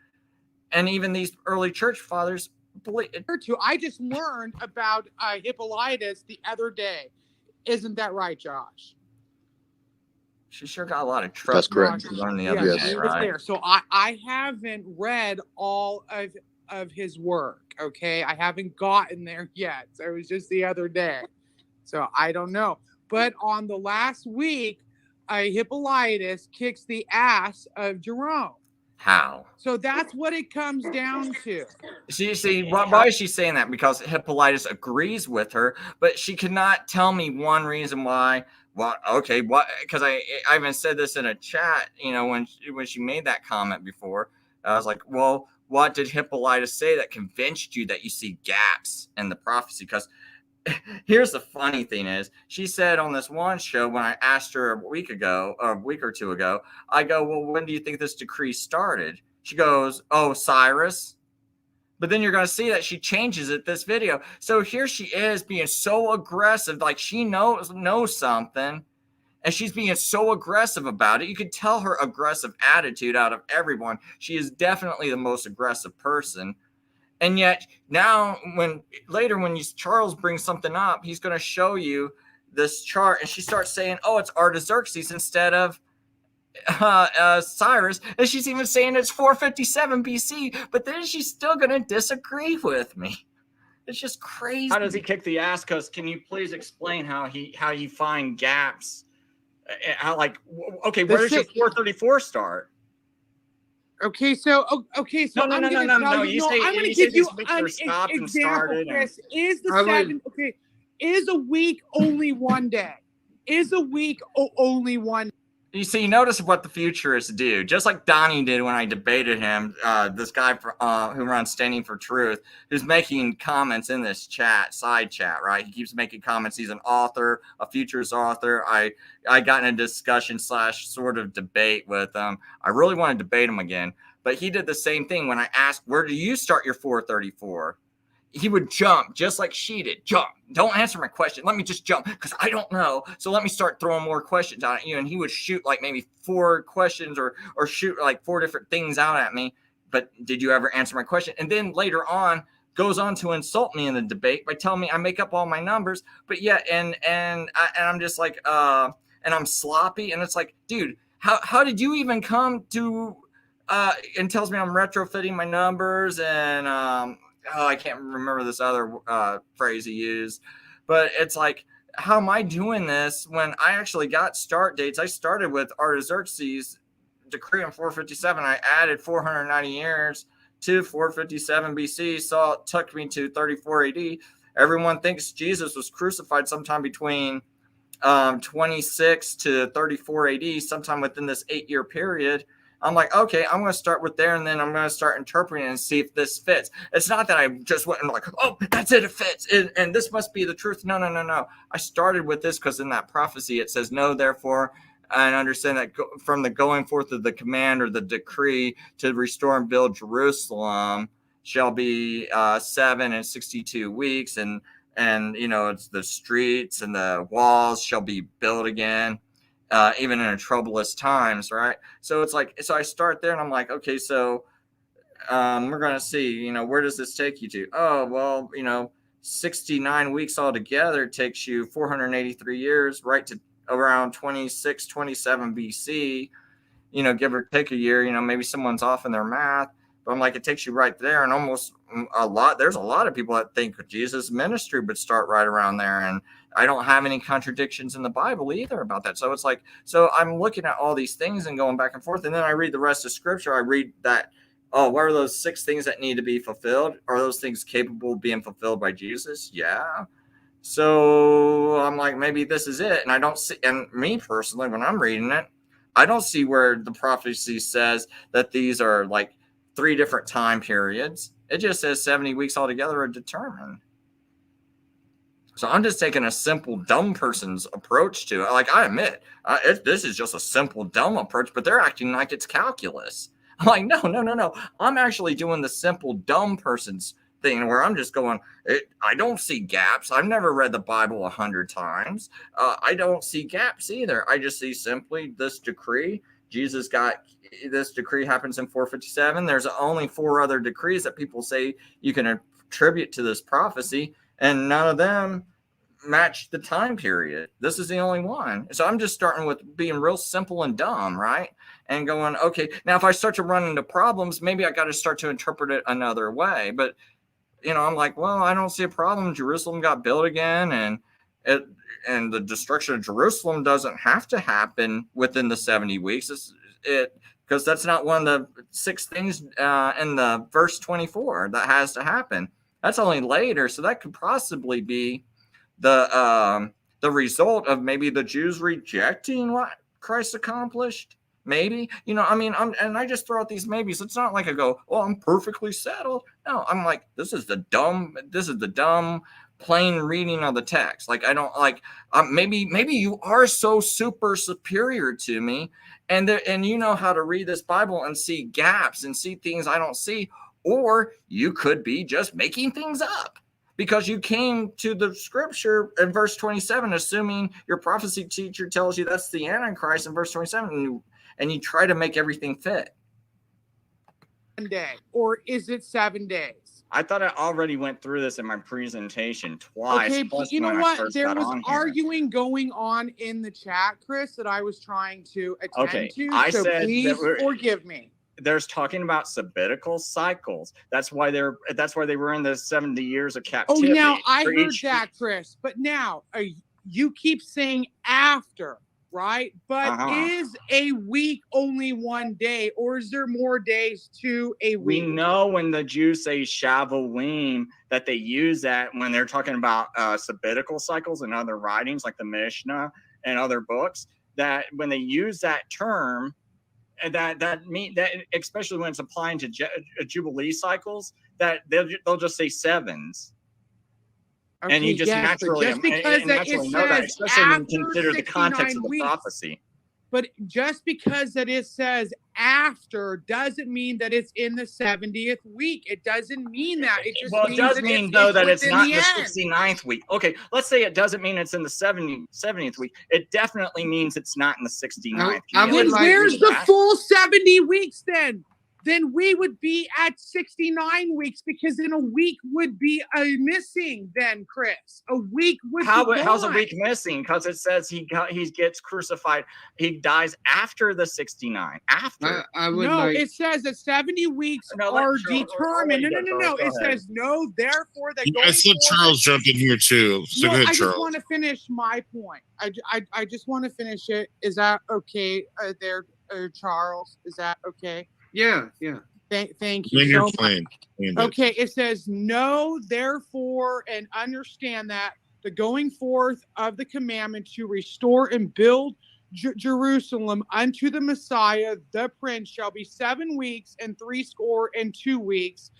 A: and even these early church fathers believe it.
D: I just learned about Hippolytus the other day. Isn't that right, Josh?
A: She sure got a lot of trust.
B: That's correct.
A: To learn the other day, right?
D: There. So I haven't read all of of his work. Okay, I haven't gotten there yet. So it was just the other day. So I don't know. But on the last week, Hippolytus kicks the ass of Jerome.
A: How?
D: So that's what it comes down to.
A: Why is she saying that? Because Hippolytus agrees with her, but she could not tell me one reason why. Well, okay, what? Because I even said this in a chat, when she made that comment before. I was like, well, what did Hippolytus say that convinced you that you see gaps in the prophecy? Because here's the funny thing is, she said on this one show, when I asked her a week or two ago, I go, well, when do you think this decree started? She goes, oh, Cyrus. But then you're going to see that she changes it this video. So here she is being so aggressive, like she knows something, and she's being so aggressive about it. You could tell her aggressive attitude out of everyone. She is definitely the most aggressive person. And yet now when Charles brings something up, he's going to show you this chart, and she starts saying, oh, it's Artaxerxes instead of Cyrus, and she's even saying it's 457 BC, but then she's still going to disagree with me. It's just crazy. How does he kick the ass? Because can you please explain how you find gaps? Where does your 434 start?
D: Okay, so no. I'm going to give you an example, Chris. Is a week only one day? Is a week only one?
A: You see, notice what the futurists do. Just like Donnie did when I debated him, this guy who runs Standing for Truth, who's making comments in this side chat, right? He keeps making comments. He's an author, a futurist author. I got in a discussion / sort of debate with him. I really want to debate him again. But he did the same thing when I asked, where do you start your 434? He would jump just like she did. Jump. Don't answer my question. Let me just jump because I don't know. So let me start throwing more questions out at you. And he would shoot like maybe 4 questions or shoot like 4 different things out at me. But did you ever answer my question? And then later on goes on to insult me in the debate by telling me I make up all my numbers. But yeah, and I'm just like, and I'm sloppy. And it's like, dude, how did you even come to, and tells me I'm retrofitting my numbers and, I can't remember this other phrase he used, but it's like, how am I doing this when I actually got start dates? I started with Artaxerxes' decree in 457. I added 490 years to 457 BC, so it took me to 34 AD. Everyone thinks Jesus was crucified sometime between 26 to 34 AD, sometime within this 8-year period. I'm like, okay, I'm going to start with there, and then I'm going to start interpreting and see if this fits. It's not that I just went and like, oh, that's it, it fits, and this must be the truth. No. I started with this because in that prophecy it says, no, therefore, and understand that from the going forth of the command or the decree to restore and build Jerusalem shall be 7 and 62 weeks, and it's the streets and the walls shall be built again. Even in troublous times, right? So it's like, so I start there and I'm like, okay, so we're going to see, where does this take you to? Oh, well, 69 weeks altogether takes you 483 years, right to around 26, 27 BC, give or take a year, maybe someone's off in their math, but I'm like, it takes you right there. And almost there's a lot of people that think Jesus' ministry would start right around there. And I don't have any contradictions in the Bible either about that. So it's like, so I'm looking at all these things and going back and forth. And then I read the rest of Scripture. I read that, oh, what are those 6 things that need to be fulfilled? Are those things capable of being fulfilled by Jesus? Yeah. So I'm like, maybe this is it. And I don't see, and me personally, when I'm reading it, I don't see where the prophecy says that these are like 3 different time periods. It just says 70 weeks altogether are determined. So I'm just taking a simple dumb person's approach to it. Like, I admit, this is just a simple dumb approach, but they're acting like it's calculus. I'm like, no. I'm actually doing the simple dumb person's thing where I'm just going, I don't see gaps. I've never read the Bible 100 times. I don't see gaps either. I just see simply this decree. Jesus got this decree happens in 457. There's only 4 other decrees that people say you can attribute to this prophecy, and none of them match the time period. This is the only one. So I'm just starting with being real simple and dumb, right? and going, okay, now if I start to run into problems, maybe I got to start to interpret it another way. But, I'm like, well, I don't see a problem. Jerusalem got built again, and the destruction of Jerusalem doesn't have to happen within the 70 weeks. Because that's not one of the 6 things in the verse 24 that has to happen. That's only later, so that could possibly be the result of maybe the Jews rejecting what Christ accomplished. Maybe, and I just throw out these maybes. It's not like I go, "Oh, I'm perfectly settled." No, I'm like, this is the dumb, plain reading of the text. Like, I don't like. Maybe you are so super superior to me, and you know how to read this Bible and see gaps and see things I don't see, or you could be just making things up. Because you came to the scripture in verse 27, assuming your prophecy teacher tells you that's the Antichrist in verse 27, and you try to make everything fit.
D: 1 day, or is it 7 days?
C: I thought I already went through this in my presentation twice.
D: Okay, but you know what? There was arguing going on in the chat, Chris, that I was trying to attend to.
C: I said
D: please forgive me.
C: There's talking about sabbatical cycles. That's why they were in the 70 years of captivity.
D: Oh, now I heard that, Chris. But now you keep saying after, right? But is a week only 1 day, or is there more days to a week?
C: We know when the Jews say Shavuot that they use that when they're talking about sabbatical cycles and other writings like the Mishnah and other books, that when they use that term, that mean that especially when it's applying to Jubilee cycles, that they'll just say sevens.
D: Okay,
C: and you just naturally
D: just because
C: naturally know that, especially when you consider the context of the prophecy.
D: But just because that it says after doesn't mean that it's in the 70th week. It doesn't mean that. It just
C: it does mean though that it's not the 69th week. Okay, let's say it doesn't mean it's in the 70th week. It definitely means it's not in the 69th.
D: Where's the full 70 weeks then? Then we would be at 69 weeks, because then a week would be missing then, Chris. A week would be gone.
C: How's a week missing? Because it says he gets crucified. He dies after the 69. After.
D: It says that 70 weeks are determined. No. It says no, therefore that
F: let's let Charles jump in here too. So
D: I just want to finish my point. I just want to finish it. Is that okay there, Charles? Is that okay?
E: Yeah.
D: Thank you so much. Okay, it says, know, therefore, and understand that the going forth of the commandment to restore and build Jerusalem unto the Messiah, the Prince, shall be 7 weeks and 62 weeks.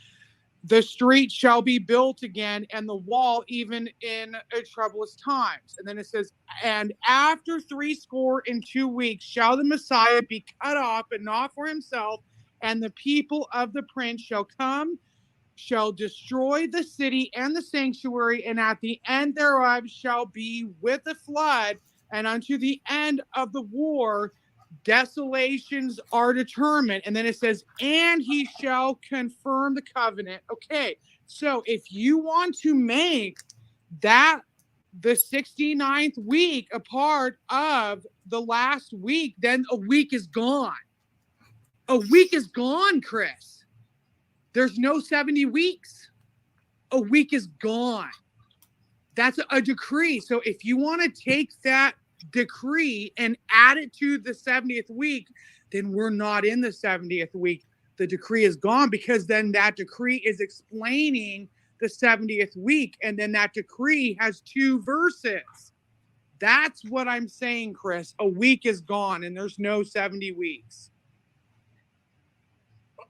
D: The street shall be built again, and the wall even in troublous times. And then it says, and after 62 weeks shall the Messiah be cut off, and not for himself, and the people of the Prince shall come, shall destroy the city and the sanctuary, and at the end thereof shall be with the flood, and unto the end of the war desolations are determined. And then it says, and he shall confirm the covenant. Okay, so if you want to make that the 69th week a part of the last week, then a week is gone. A week is gone, Chris. There's no 70 weeks. A week is gone. That's a decree. So if you want to take that decree and add it to the 70th week, then we're not in the 70th week. The decree is gone, because then that decree is explaining the 70th week, and then that decree has 2 verses. That's what I'm saying, Chris. A week is gone, and there's no 70 weeks.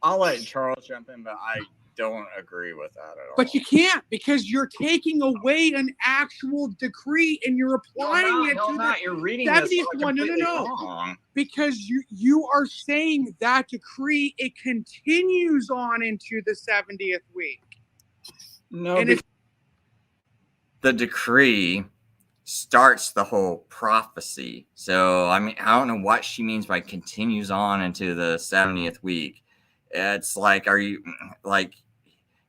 C: I'll let Charles jump in, but I don't agree with that at all.
D: But you can't, because you're taking away an actual decree and you're applying it to the
C: You're reading
D: 70th one. No.
C: Wrong.
D: Because you are saying that decree, it continues on into the 70th week.
A: No, and the decree starts the whole prophecy. So, I don't know what she means by continues on into the 70th week. It's like, are you like,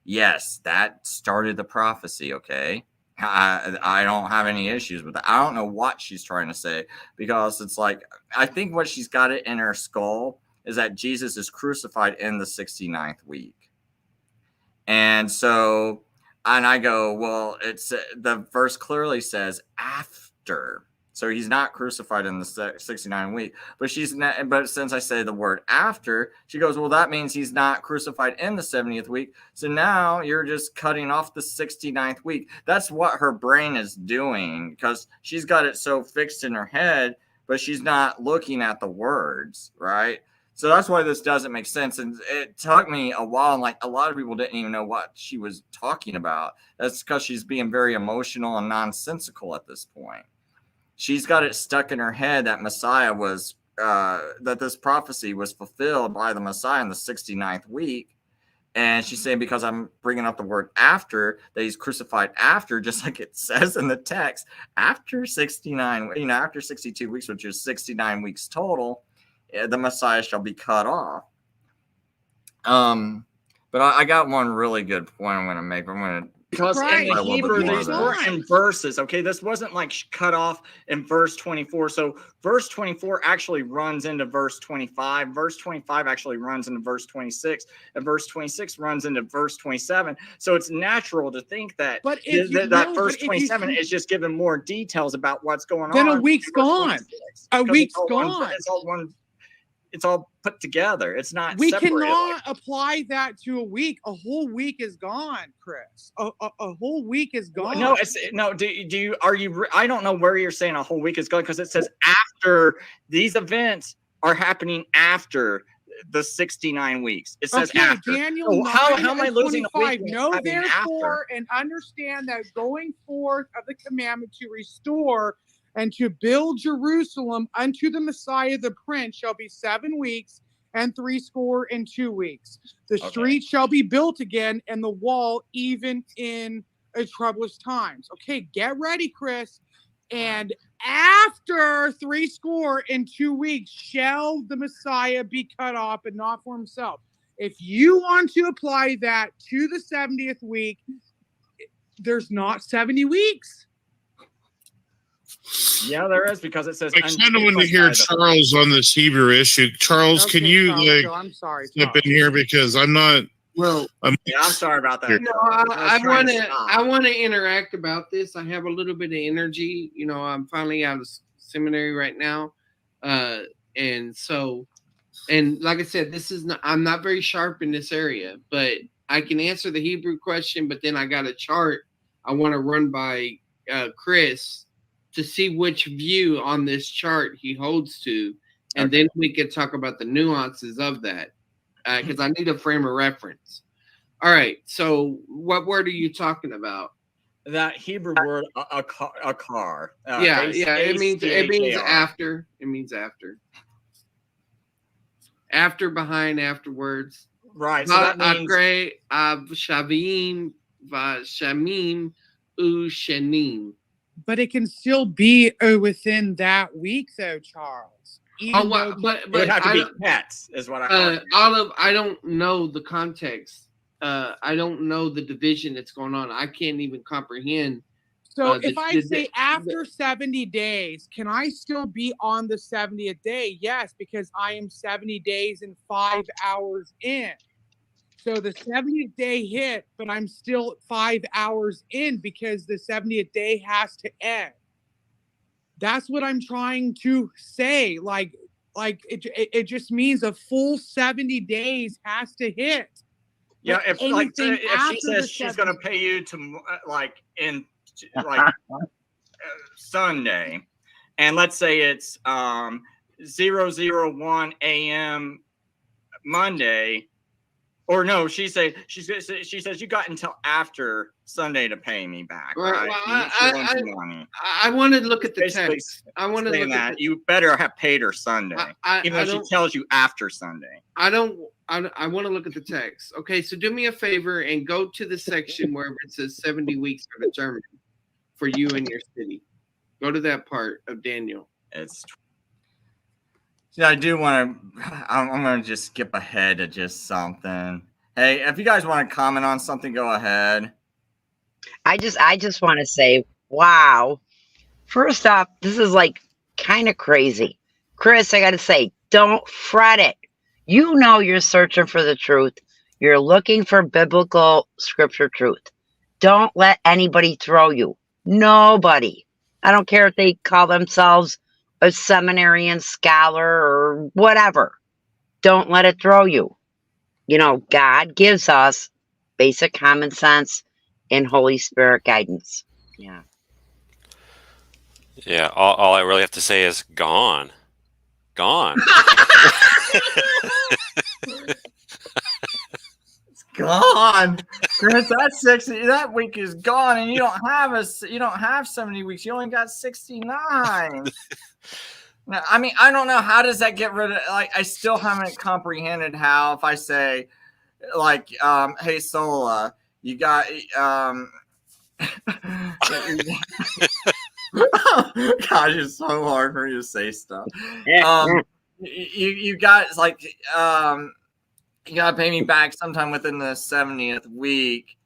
A: yes, that started the prophecy, okay? I don't have any issues with that. I don't know what she's trying to say, because it's like, I think what she's got it in her skull is that Jesus is crucified in the 69th week. And so, and I go, well, it's the verse clearly says after. So he's not crucified in the 69th week, but she's not. But since I say the word after, she goes, well, that means he's not crucified in the 70th week. So now you're just cutting off the 69th week. That's what her brain is doing, because she's got it so fixed in her head, but she's not looking at the words, right? So that's why this doesn't make sense. And it took me a while. And like, a lot of people didn't even know what she was talking about. That's because she's being very emotional and nonsensical at this point. She's got it stuck in her head that Messiah was, that this prophecy was fulfilled by the Messiah in the 69th week. And she's saying, because I'm bringing up the word after, that he's crucified after, just like it says in the text, after 69, after 62 weeks, which is 69 weeks total, the Messiah shall be cut off. But I got one really good point I'm going to make.
C: Because in the Hebrew, these were in verses. Okay, this wasn't like cut off in verse 24. So verse 24 actually runs into verse 25. Verse 25 actually runs into verse 26, and verse 26 runs into verse 27. So it's natural to think that that verse 27 is just giving more details about what's going on.
D: Then a week's gone. A week's gone.
C: It's all put together. It's not.
D: We cannot apply that to a week. A whole week is gone, Chris. A whole week is gone.
C: No, do you? Are you? I don't know where you're saying a whole week is gone, because it says after these events are happening after the 69 weeks. It says after.
D: Daniel,
C: how am I losing a week?
D: Know therefore and understand that going forth of the commandment to restore and to build Jerusalem unto the Messiah the Prince shall be 7 weeks and 62 weeks. The street shall be built again, and the wall even in a troublous times. Okay, get ready, Chris. And after 62 weeks shall the Messiah be cut off, and not for himself. If you want to apply that to the 70th week, there's not 70 weeks.
C: Yeah, there is, because it says.
F: I kind of want to hear Charles on this Hebrew issue. Charles, can you
D: I'm sorry,
F: step in here, because I'm not.
C: Well, I'm sorry about that.
E: No, I want to interact about this. I have a little bit of energy. I'm finally out of seminary right now, and like I said, I'm not very sharp in this area, but I can answer the Hebrew question. But then I got a chart I want to run by Chris to see which view on this chart he holds to, and then we can talk about the nuances of that, because I need a frame of reference. All right, so what word are you talking about?
C: That Hebrew word, a car.
E: It means after. It means after. After, behind, afterwards.
C: Right. So that means
E: shavim, vashamim, ushenim.
D: But it can still be within that week, though, Charles.
C: But it would have to be pets, is what I.
E: Olive, I don't know the context. I don't know the division that's going on. I can't even comprehend.
D: So if I say after 70 days, can I still be on the 70th day? Yes, because I am 70 days and 5 hours in. So the 70th day hit, but I'm still 5 hours in, because the 70th day has to end. That's what I'm trying to say. Like it just means a full 70 days has to hit.
C: Yeah, if she says she's going to pay you to Sunday, and let's say it's 001 a.m. Monday. Or no, she says you got until after Sunday to pay me back. Right?
E: Well, I want to look at the text. I want to look
C: at that. You better have paid her Sunday, even though she tells you after Sunday.
E: I want to look at the text. Okay, so do me a favor and go to the section where it says 70 weeks for the German for you and your city. Go to that part of Daniel.
A: I do want to. I'm going to just skip ahead to just something. Hey, if you guys want to comment on something, go ahead.
G: I just want to say, wow. First off, this is like kind of crazy. Chris, I got to say, don't fret it. You know you're searching for the truth. You're looking for biblical scripture truth. Don't let anybody throw you. Nobody. I don't care if they call themselves a seminarian scholar or whatever. Don't let it throw you. You know, God gives us basic common sense and Holy Spirit guidance. Yeah.
H: Yeah, all I really have to say is gone. Gone.
A: It's gone. Chris, that's 60. That week is gone, and you don't have 70 weeks. You only got 69. Now, I mean, I don't know, how does that get rid of, like, I still haven't comprehended how, if I say, like, hey Sola, you got gosh, it's so hard for me to say stuff. You got, like, you gotta pay me back sometime within the 70th week,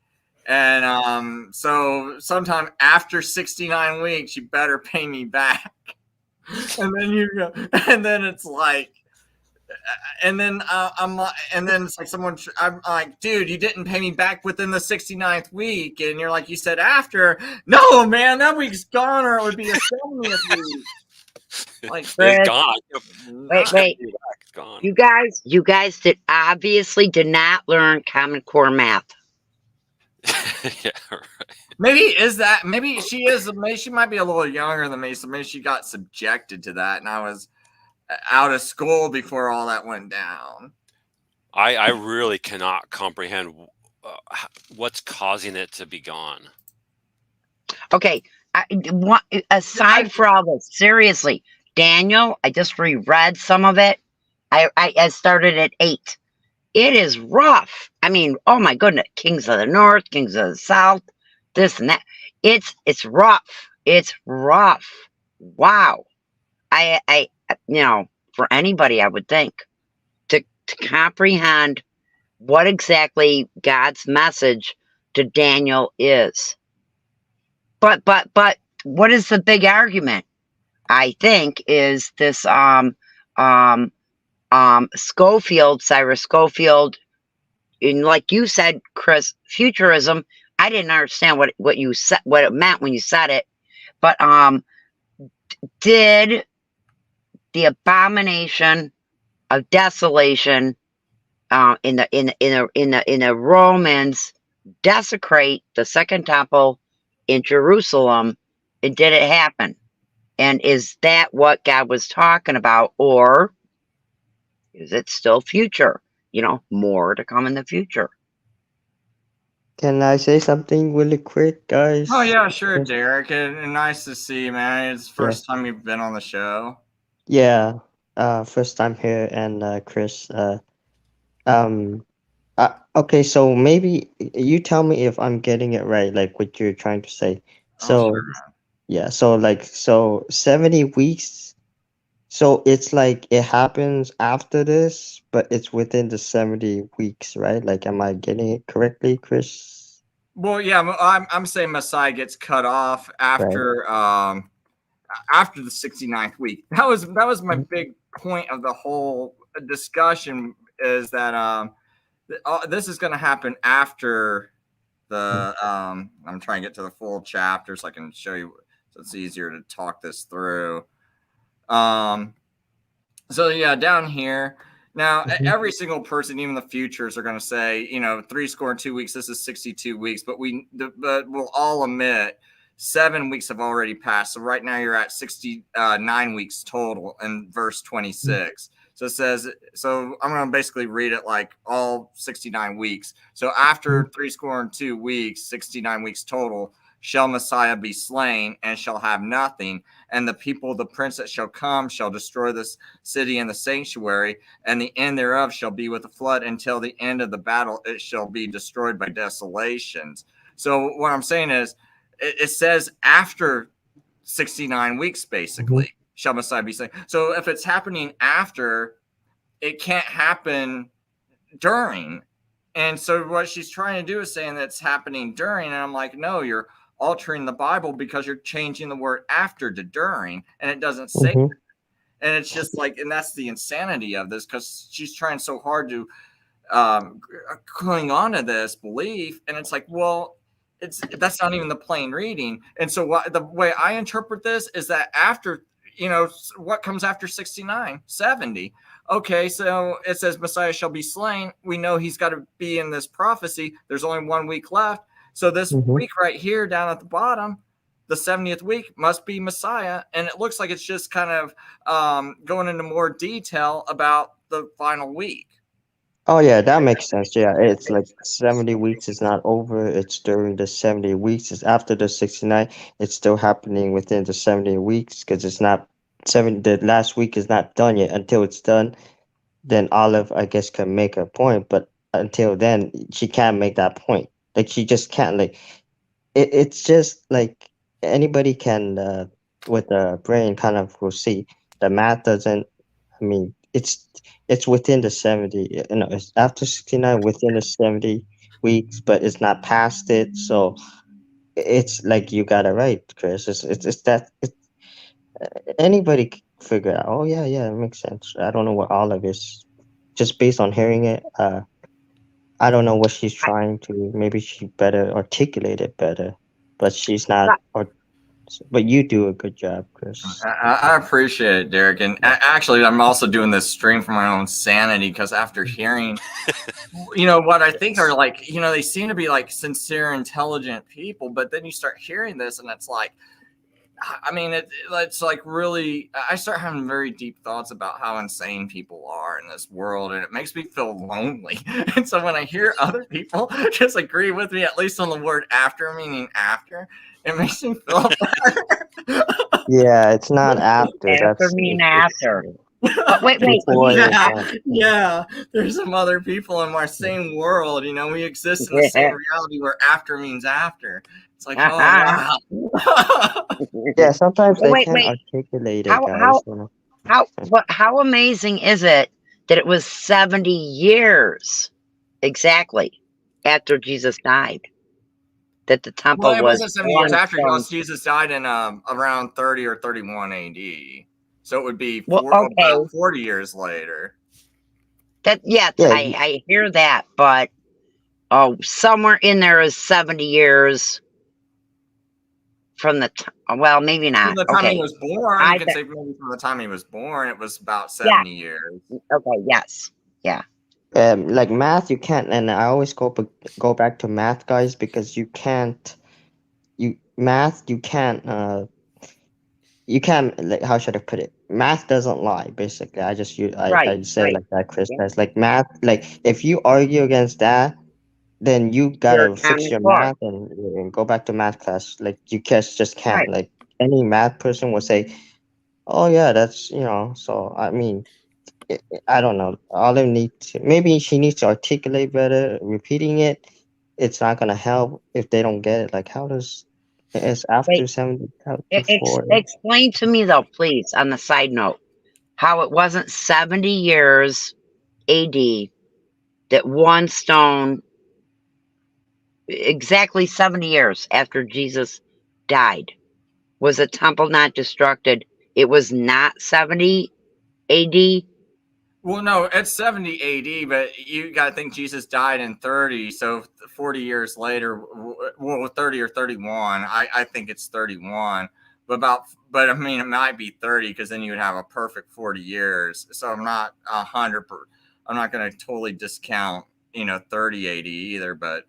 A: and so sometime after 69 weeks you better pay me back. And then you go, and then it's like, and then I'm like, and then it's like I'm like, dude, you didn't pay me back within the 69th week, and you're like, you said after. No, man, that week's gone, or it would be a 70th week. Like,
H: it's gone.
G: Wait.
H: It's gone.
G: You guys obviously did not learn Common Core math.
H: Yeah, right.
A: Maybe she is. Maybe she might be a little younger than me, so maybe she got subjected to that, and I was out of school before all that went down.
H: I really cannot comprehend what's causing it to be gone.
G: Okay, aside from all this, seriously, Daniel, I just reread some of it. I started at 8. It is rough. I mean, oh my goodness, Kings of the North, Kings of the South, this and that. It's rough. It's rough. Wow. I you know, for anybody, I would think to comprehend what exactly God's message to Daniel is. But what is the big argument? I think is this Cyrus Scofield, and like you said, Chris, futurism. I didn't understand what you said, what it meant when you said it, but did the abomination of desolation in the Romans desecrate the second temple in Jerusalem? And did it happen? And is that what God was talking about, or is it still future? You know, more to come in the future.
I: Can I say something really quick, guys?
A: Oh yeah, sure, Derek. And nice to see you, man. It's the first time you've been on the show.
I: Yeah, first time here, and Chris. Okay, so maybe you tell me if I'm getting it right, like what you're trying to say. So, yeah, so 70 weeks. So it's like it happens after this, but it's within the 70 weeks, right? Like, am I getting it correctly, Chris?
A: Well, yeah, I'm saying Messiah gets cut off after after the 69th week. That was my big point of the whole discussion, is that this is going to happen after the I'm trying to get to the full chapter so I can show you, so it's easier to talk this through. So yeah, down here now, every single person, even the futures, are going to say, you know, 62 weeks. This is 62 weeks, but we'll all admit 7 weeks have already passed. So right now you're at 69 weeks total in verse 26. So it says, so I'm going to basically read it like all 69 weeks. So after 62 weeks, 69 weeks total, shall Messiah be slain, and shall have nothing. And the people, the prince that shall come, shall destroy this city and the sanctuary, and the end thereof shall be with a flood. Until the end of the battle, it shall be destroyed by desolations. So what I'm saying is, it says after 69 weeks, basically, shall Messiah be slain. So if it's happening after, it can't happen during. And so what she's trying to do is saying that's happening during, and I'm like, no, you're altering the Bible because you're changing the word after to during, and it doesn't say.
I: Mm-hmm.
A: And it's just like, and that's the insanity of this, because she's trying so hard to cling on to this belief, and it's like, well, that's not even the plain reading. And so the way I interpret this is that after, what comes after 69, 70. Okay, so it says Messiah shall be slain. We know he's got to be in this prophecy. There's only 1 week left. So this week right here down at the bottom, the 70th week must be Messiah. And it looks like it's just kind of going into more detail about the final week.
I: Oh yeah, that makes sense. Yeah, it's like 70 weeks is not over. It's during the 70 weeks. It's after the 69. It's still happening within the 70 weeks because it's not the last week is not done yet. Until it's done, then Olive, I guess, can make a point. But until then, she can't make that point. Like she just can't. Like it's just like anybody can with a brain kind of will see. The math doesn't. I mean, it's within the 70. It's after 69 within the 70 weeks, but it's not past it. So it's like you got it right, Chris. It's that anybody can figure out. Oh yeah, it makes sense. I don't know what Olive is. Just based on hearing it, I don't know what she's trying to. Maybe she better articulate it better, but she's not. But you do a good job, Chris.
A: I appreciate it, Derek. And actually, I'm also doing this stream for my own sanity, because after hearing, what I think are like, they seem to be like sincere, intelligent people, but then you start hearing this and it's like, I mean, it's like really, I start having very deep thoughts about how insane people are in this world, and it makes me feel lonely. And so when I hear other people disagree with me, at least on the word after, meaning after, it makes me feel better.
I: Yeah, it's not after.
G: After mean after. Wait.
A: Yeah, there's some other people in our same world. We exist in the same reality where after means after. It's like, oh wow.
I: Yeah, sometimes they can't articulate it, guys.
G: How amazing is it that it was 70 years exactly after Jesus died that the temple
A: it
G: was?
A: Wasn't 70 years after, because Jesus died in around 30 or 31 AD. So it would be about 40 years later.
G: I hear that, but somewhere in there is 70 years from the maybe not.
A: From the time he was born, you can say maybe from the time he was born, it was about 70 years.
G: Okay, yes. Yeah.
I: Like math, you can't, and I always go back to math, guys, because you can't, you can't, like, how should I put it? Math doesn't lie, basically. I say it like that, Chris. That's like math. Like if you argue against that, then you gotta fix your math and go back to math class. Like you just can't. Like any math person will say, "Oh yeah, that's So I mean, I don't know. Olive maybe she needs to articulate better. Repeating it, it's not gonna help if they don't get it. Like how does it's after 70?
G: Explain to me though, please, on the side note, how it wasn't 70 years AD that one stone, exactly 70 years after Jesus died, was the temple not destructed. It was not 70 AD.
A: Well, no, it's 70 AD, but you got to think Jesus died in 30, so 40 years later, 30 or 31. I think it's 31, but I mean, it might be 30, because then you would have a perfect 40 years. So I'm not 100%. I'm not going to totally discount 30 AD either, but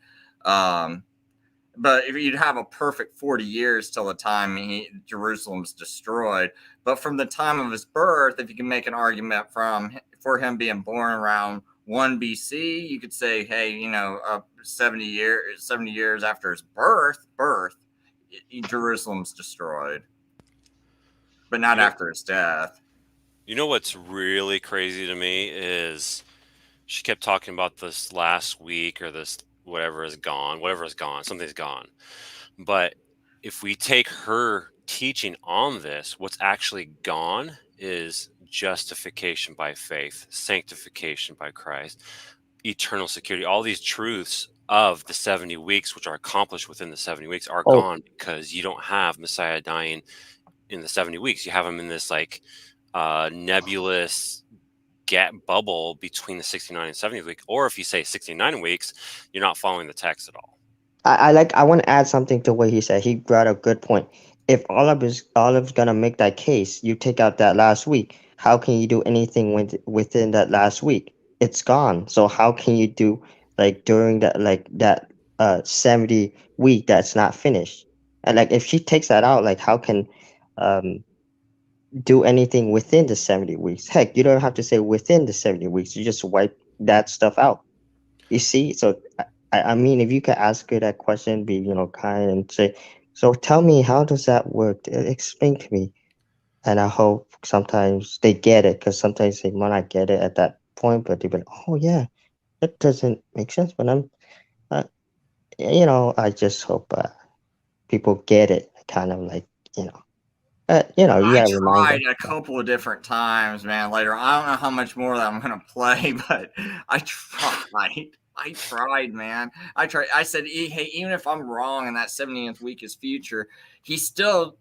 A: if you'd have a perfect 40 years till the time Jerusalem's destroyed. But from the time of his birth, if you can make an argument for him being born around 1 BC, you could say, hey, 70 years after his birth, Jerusalem's destroyed, but not after his death.
H: What's really crazy to me is she kept talking about this last week, or this whatever is gone, something's gone. But if we take her teaching on this, what's actually gone is justification by faith, sanctification by Christ. eternal security, all these truths of the 70 weeks, which are accomplished within the 70 weeks, are gone because you don't have Messiah dying in the 70 weeks. You have him in this like nebulous bubble between the 69 and 70 week. Or if you say 69 weeks, you're not following the text at all.
I: I want to add something to what he said. He brought a good point. If Olive's gonna make that case, you take out that last week. How can you do anything within that last week? It's gone. So how can you do like during that 70 week that's not finished? And like if she takes that out, like how can do anything within the 70 weeks? Heck, you don't have to say within the 70 weeks. You just wipe that stuff out. You see? So I mean, if you could ask her that question, be kind and say, so tell me, how does that work? Explain to me. And I hope sometimes they get it, because sometimes they might not get it at that point, but they'll be like, oh yeah, that doesn't make sense. But I just hope people get it, kind of like, you
A: I
I: gotta remind
A: tried
I: them.
A: a couple of different times, man. Later, I don't know how much more that I'm gonna play, but I tried, man. I tried. I said, hey, even if I'm wrong and that 70th week is future, it still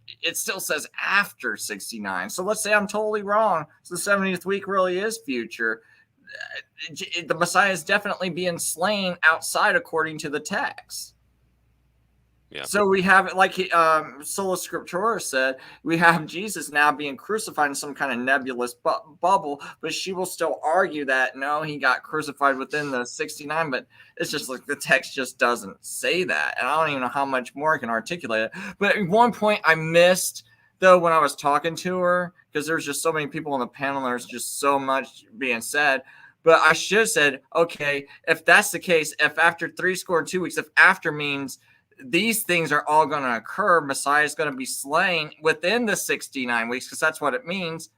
A: says after 69. So let's say I'm totally wrong. So the 70th week really is future. The Messiah is definitely being slain outside according to the text. Yeah. So we have, like Sola Scriptura said, we have Jesus now being crucified in some kind of nebulous bubble, but she will still argue that, no, he got crucified within the 69, but it's just like the text just doesn't say that. And I don't even know how much more I can articulate it. But at one point I missed, though, when I was talking to her, because there's just so many people on the panel, there's just so much being said. But I should have said, okay, if that's the case, if after 62 weeks, if after means these things are all going to occur, Messiah is going to be slain within the 69 weeks, because that's what it means,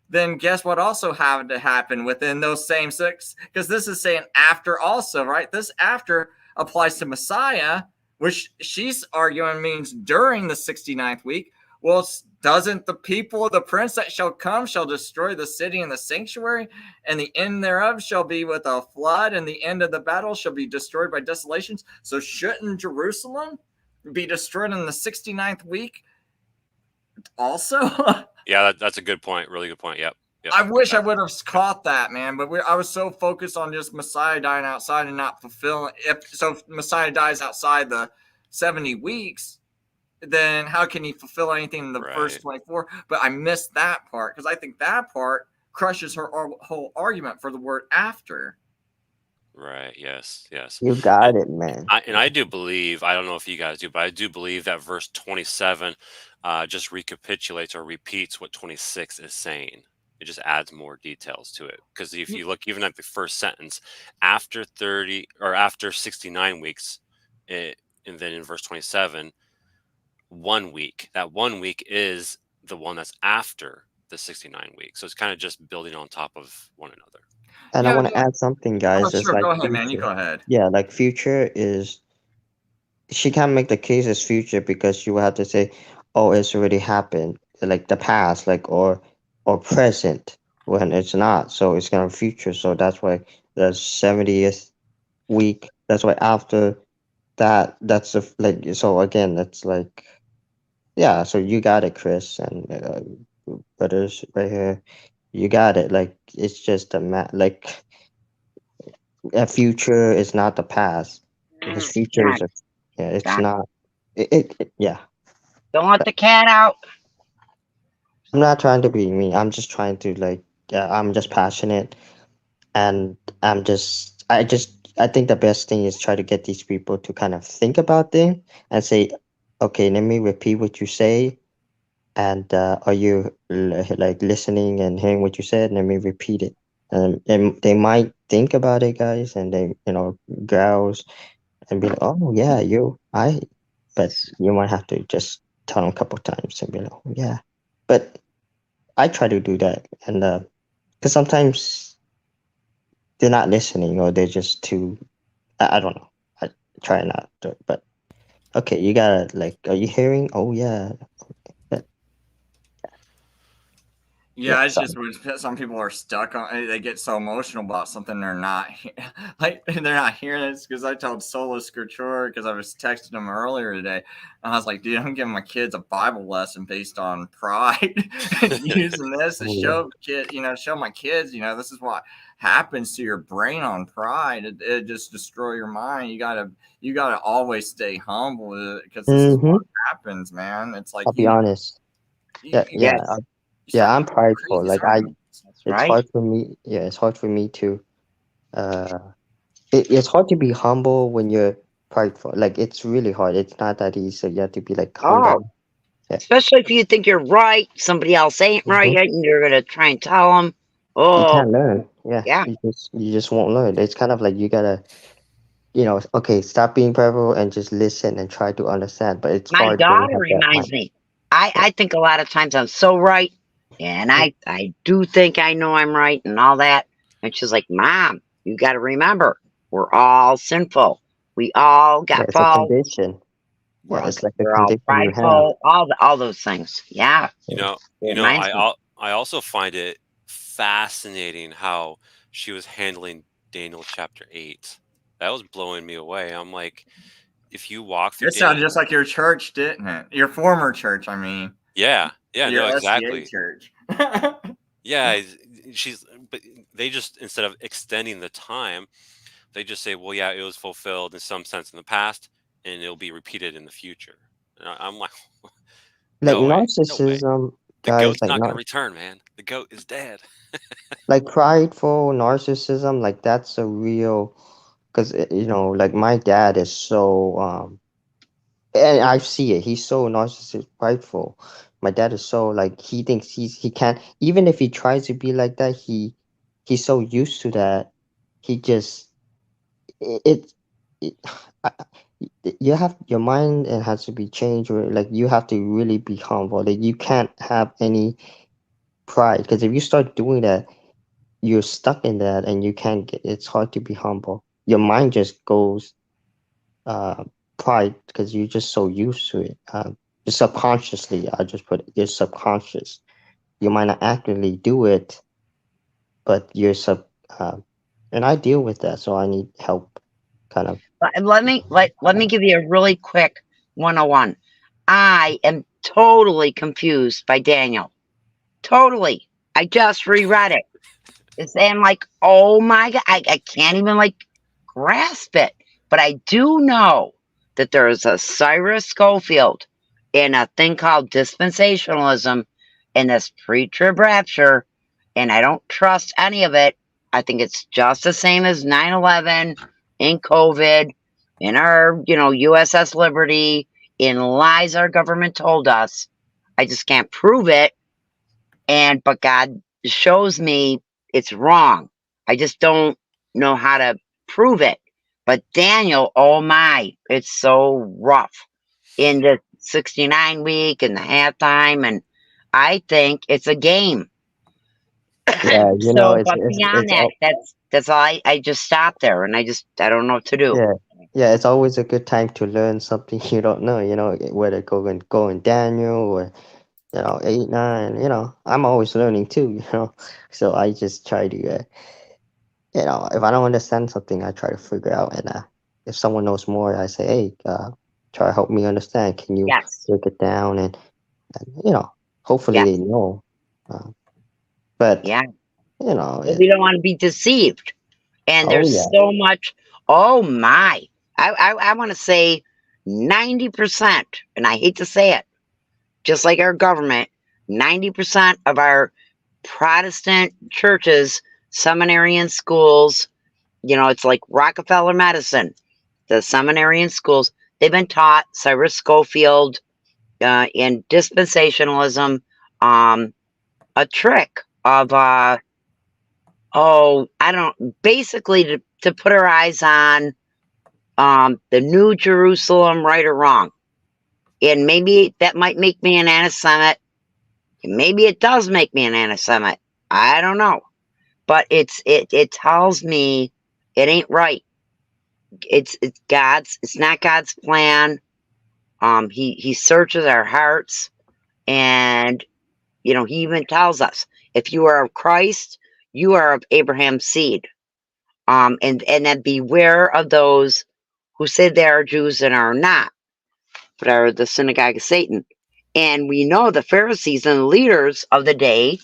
A: then guess what also had to happen within those same 6? Because this is saying after also, right? This after applies to Messiah, which she's arguing means during the 69th week. Well, doesn't the people of the prince that shall come shall destroy the city and the sanctuary, and the end thereof shall be with a flood, and the end of the battle shall be destroyed by desolations? So shouldn't Jerusalem be destroyed in the 69th week also?
H: Yeah, that's a good point. Really good point. Yep.
A: I wish I would have caught that, man, but I was so focused on just Messiah dying outside and not fulfilling. If Messiah dies outside the 70 weeks, then how can he fulfill anything in the first 24? But I missed that part, because I think that part crushes her whole argument for the word after.
H: Right. Yes.
I: You got it, man.
H: I do believe, I don't know if you guys do, but I do believe that verse 27 just recapitulates or repeats what 26 is saying. It just adds more details to it. Because if you look even at the first sentence, after 69 weeks, and then in verse 27, 1 week, that 1 week is the one that's after the 69 weeks. So it's kind of just building on top of one another.
I: And I want to add something, guys.
A: Sure, like go ahead, man. You go ahead.
I: Yeah, like future is, she can't make the case as future, because you will have to say, oh, it's already happened, like the past, like or present, when it's not. So it's gonna future. So that's why the 70th week. That's why after that, that's the So again, that's like, yeah. So you got it, Chris, and brothers right here. You got it. Like it's just like a future is not the past, because future is it's not. Yeah.
G: Don't let the cat out.
I: I'm not trying to be mean. I'm just trying to I'm just passionate, and I think the best thing is try to get these people to kind of think about things and say, okay, let me repeat what you say, and are you like listening and hearing what you said? Let me repeat it, and they might think about it, guys, and they growls and be like, oh yeah, but you might have to just tell them a couple times and be like, oh, yeah. But I try to do that, and because sometimes they're not listening, or they're just too. I don't know. I try not to, but okay, you gotta are you hearing? Oh yeah.
A: Yeah, it's just some people are stuck on. They get so emotional about something they're not like they're not hearing it. Because I told Sola Scriptura because I was texting them earlier today, and I was like, "Dude, I'm giving my kids a Bible lesson based on pride, and using this to show show my kids, this is what happens to your brain on pride. It just destroy your mind. You gotta always stay humble because this is what happens, man. It's like
I: I'll be honest. Yeah, I'm prideful. Like it's hard for me. Yeah, it's hard for me to. It's hard to be humble when you're prideful. Like it's really hard. It's not that easy. So you have to be like calm down.
G: Yeah. Especially if you think you're right, somebody else ain't right yet, and you're gonna try and tell them. Oh,
I: you can't learn. Yeah. You just won't learn. It's kind of like you gotta, okay, stop being prideful and just listen and try to understand. But it's hard.
G: My daughter reminds me. I think a lot of times I'm so right. And I do think I know I'm right and all that. And she's like, Mom, you got to remember, we're all sinful. We all got faults.
I: It's a condition. It's like a condition
G: prideful, all those things. Yeah.
H: I also find it fascinating how she was handling Daniel chapter 8. That was blowing me away. I'm like, if you walk through,
A: it sounded just like your church, didn't it? Your former church, I mean.
H: Yeah, no, exactly.
A: Church.
H: Yeah, but they just, instead of extending the time, they just say, well, yeah, it was fulfilled in some sense in the past, and it'll be repeated in the future. And I'm like,
I: narcissism.
H: No, the goat's not going to return, man. The goat is dead.
I: Like prideful narcissism, like that's a real, because like my dad is so and I see it. He's so narcissistic, prideful. My dad is so like he thinks he can't, even if he tries to be like that. He's so used to that. He just you have your mind, it has to be changed, or like you have to really be humble. Like you can't have any pride, because if you start doing that, you're stuck in that, and you can't get. It's hard to be humble. Your mind just goes pride, because you're just so used to it. Just subconsciously, I just put it. You're subconscious. You might not actively do it, but you're and I deal with that, so I need help. Kind of.
G: Let me give you a really quick 101. I am totally confused by Daniel. Totally. I just reread it. And like, oh my God, I can't even like grasp it. But I do know that there is a Cyrus Schofield in a thing called dispensationalism in this pre-trib rapture, and I don't trust any of it. I think it's just the same as 9/11, in COVID, in our, USS Liberty, in lies our government told us. I just can't prove it. But God shows me it's wrong. I just don't know how to prove it. But Daniel, oh my, it's so rough in the 69 week and the halftime. And I think it's a game.
I: Yeah,
G: but beyond that, that's all. I just stopped there, and I don't know what to do.
I: Yeah, it's always a good time to learn something you don't know. Whether go in Daniel or 8, 9. I'm always learning too. So I just try to if I don't understand something, I try to figure out. And if someone knows more, I say, hey, try to help me understand. Can you break it down? And hopefully they know. But we
G: don't want to be deceived. And there's so much. Oh my! I want to say 90%, and I hate to say it, just like our government, 90% of our Protestant churches, seminarian schools, it's like Rockefeller medicine, the seminarian schools, they've been taught Cyrus Schofield in dispensationalism, a trick of basically to put our eyes on the New Jerusalem, right or wrong. And maybe that might make me an anti-Semite. Maybe it does make me an anti-Semite. I don't know. But it tells me it ain't right. It's not God's plan. He searches our hearts, and he even tells us If you are of Christ, you are of Abraham's seed. And then beware of those who say they are Jews and are not, but are the synagogue of Satan. And we know the Pharisees and the leaders of the day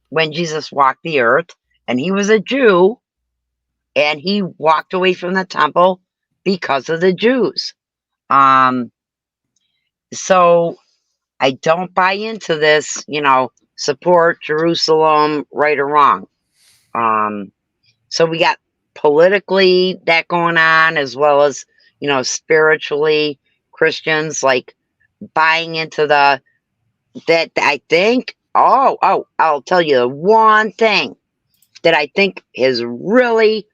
G: when Jesus walked the earth, and he was a Jew, and he walked away from the temple because of the Jews. So I don't buy into this, support Jerusalem, right or wrong. So we got politically that going on, as well as, spiritually, Christians like buying into that I think, I'll tell you the one thing that I think is really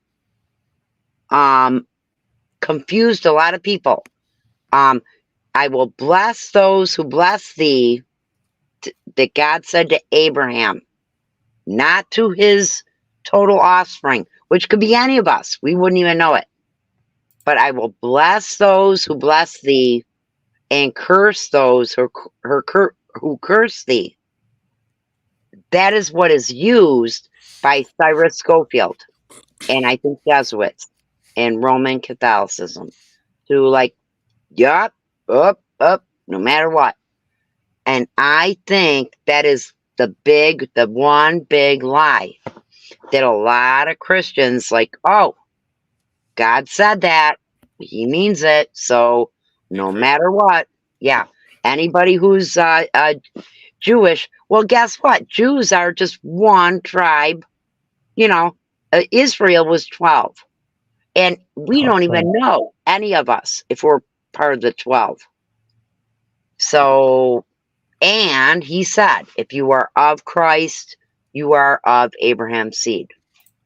G: confused a lot of people. I will bless those who bless thee, that God said to Abraham, not to his total offspring, which could be any of us. We wouldn't even know it. But I will bless those who bless thee and curse those who curse thee. That is what is used by Cyrus Scofield, and I think Jesuits and Roman Catholicism to like, yup, up, no matter what. And I think that is the one big lie that a lot of Christians like, oh, God said that, he means it, so no matter what, yeah. Anybody who's Jewish, well, guess what? Jews are just one tribe. Israel was 12. And we don't even know, any of us, if we're part of the 12. So, and he said, if you are of Christ, you are of Abraham's seed.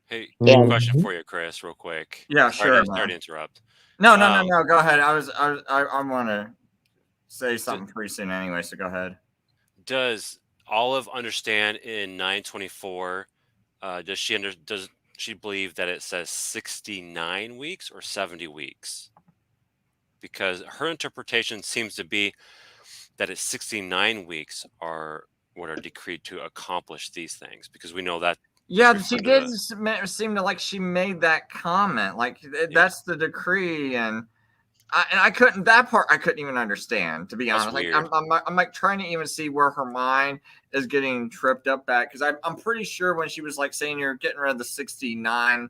H: Hey, question for you, Chris, real quick.
A: Yeah,
H: sorry
A: sure.
H: to interrupt.
A: No. Go ahead. I want to say something pretty soon anyway, so go ahead.
H: Does Olive understand in 924? Does she believe that it says 69 weeks or 70 weeks? Because her interpretation seems to be that it's 69 weeks are what are decreed to accomplish these things, because we know that.
A: Yeah, she did seem to like she made that comment, like that's the decree, and I couldn't even understand, to be honest. Like I'm like trying to even see where her mind is getting tripped up at, because I'm pretty sure when she was like saying you're getting rid of the 69th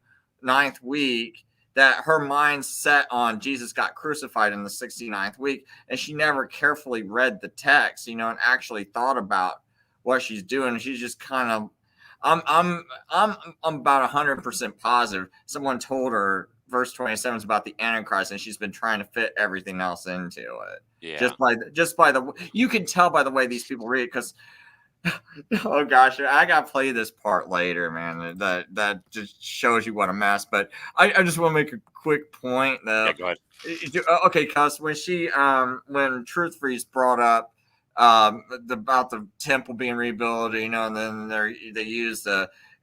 A: week, that her mind's set on Jesus got crucified in the 69th week, and she never carefully read the text, and actually thought about what she's doing. She's just kind of, I'm about 100% positive someone told her verse 27 is about the Antichrist, and she's been trying to fit everything else into it.
H: Yeah.
A: Just by the you can tell by the way these people read, because oh gosh, I gotta play this part later, man. That just shows you what a mess. But I just want to make a quick point though.
H: Yeah, go ahead.
A: Okay, cuz when Truth Freeze brought up about the temple being rebuilt, and then they use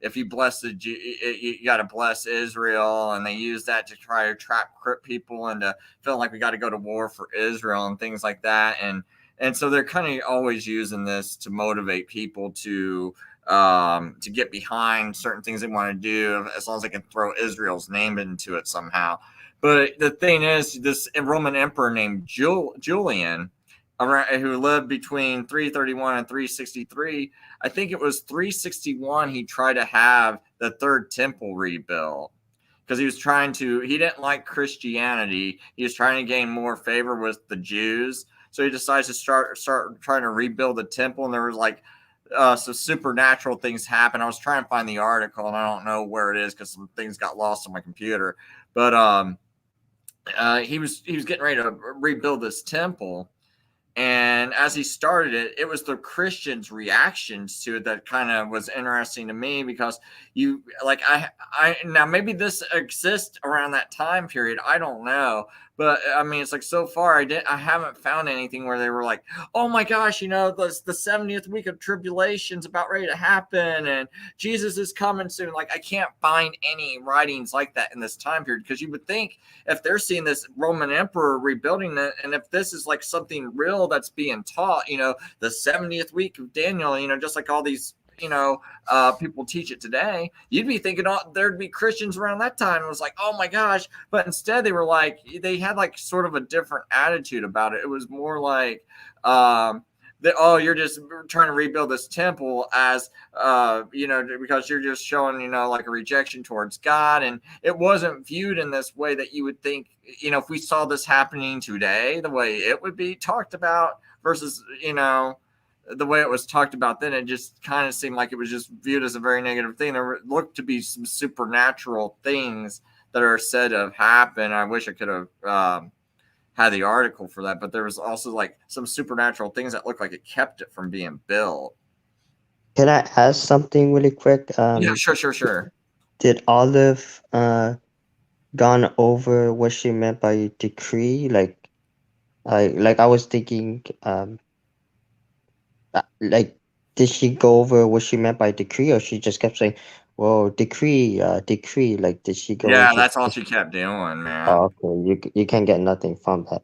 A: if you bless the Jew, you got to bless Israel, and they use that to try to trap people into feeling like we got to go to war for Israel and things like that, and so they're kind of always using this to motivate people to get behind certain things they want to do, as long as they can throw Israel's name into it somehow. But the thing is, this Roman emperor named Julian, who lived between 331 and 363, I think it was 361, he tried to have the third temple rebuilt, because he didn't like Christianity. He was trying to gain more favor with the Jews. So he decides to start trying to rebuild the temple, and there was like some supernatural things happen. I was trying to find the article, and I don't know where it is because some things got lost on my computer. But he was getting ready to rebuild this temple. And as he started it, it was the Christians' reactions to it that kind of was interesting to me, because now maybe this exists around that time period. I don't know. But I mean, it's like, so far I haven't found anything where they were like, oh my gosh, the 70th week of tribulation's about ready to happen and Jesus is coming soon. Like, I can't find any writings like that in this time period, because you would think if they're seeing this Roman emperor rebuilding it, and if this is like something real that's being taught, the 70th week of Daniel, just like all these people teach it today, you'd be thinking there'd be Christians around that time. It was like, oh my gosh. But instead they were like, they had like sort of a different attitude about it. It was more like, you're just trying to rebuild this temple as, because you're just showing, like a rejection towards God. And it wasn't viewed in this way that you would think, if we saw this happening today, the way it would be talked about versus, the way it was talked about then. It just kind of seemed like it was just viewed as a very negative thing. There looked to be some supernatural things that are said to have happened. I wish I could have, had the article for that, but there was also like some supernatural things that looked like it kept it from being built.
I: Can I ask something really quick?
A: Yeah, sure.
I: Did Olive gone over what she meant by decree? Like I was thinking, did she go over what she meant by decree, or she just kept saying, "Well, decree"? Like, did she go?
A: Yeah, that's all she kept doing, man.
I: Oh, okay, you can't get nothing from that.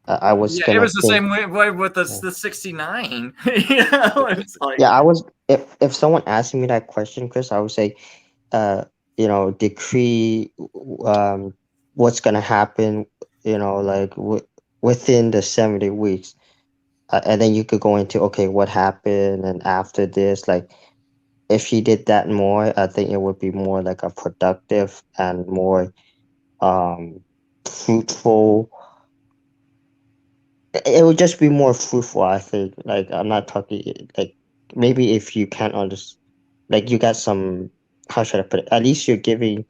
I: I was.
A: Yeah, it was the same way with the 69. It's like,
I: yeah, I was. If someone asked me that question, Chris, I would say, decree, what's gonna happen, like within the 70 weeks. And then you could go into, okay, what happened, and after this, like, if she did that more, I think it would be more like a productive and more fruitful. It would just be more fruitful, I think. Like, I'm not talking, like, maybe if you can't understand, like, you got some, how should I put it? At least you're giving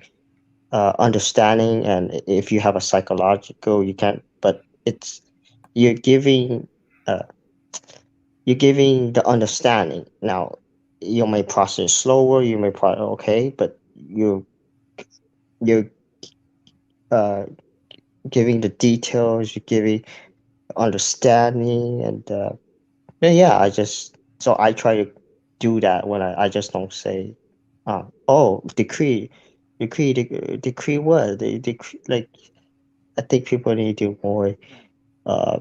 I: understanding, and if you have a psychological, you can't, but you're giving uh, you're giving the understanding. Now, you may process slower, you may process okay, but you're giving the details, you're giving understanding, and yeah, I try to do that when I just don't say, decree what? They decree, like, I think people need to do more uh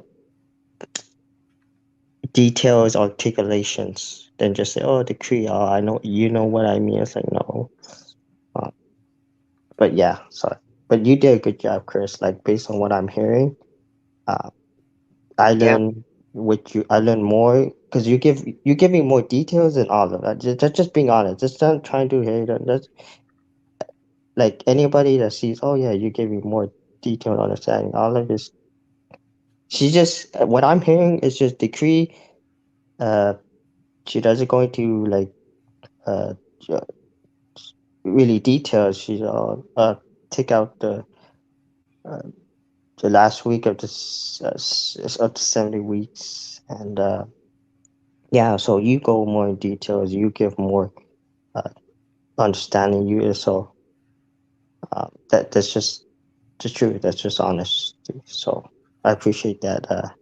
I: details, articulations, than just say, "Oh, decree." Oh, I know, what I mean. It's like, no. But yeah, sorry. But you did a good job, Chris. Like, based on what I'm hearing, I learned I learned more because you give me more details than all of that. Just being honest. Just not trying to hate it. That's like anybody that sees. Oh yeah, you give me more detailed understanding. All of this. She just what I'm hearing is just decree. She doesn't go into like ju- really details. She take out uh, the last week of of the 70 weeks, and yeah, so you go more in details, you give more uh, understanding, that's just the truth, that's just honesty. So I appreciate that,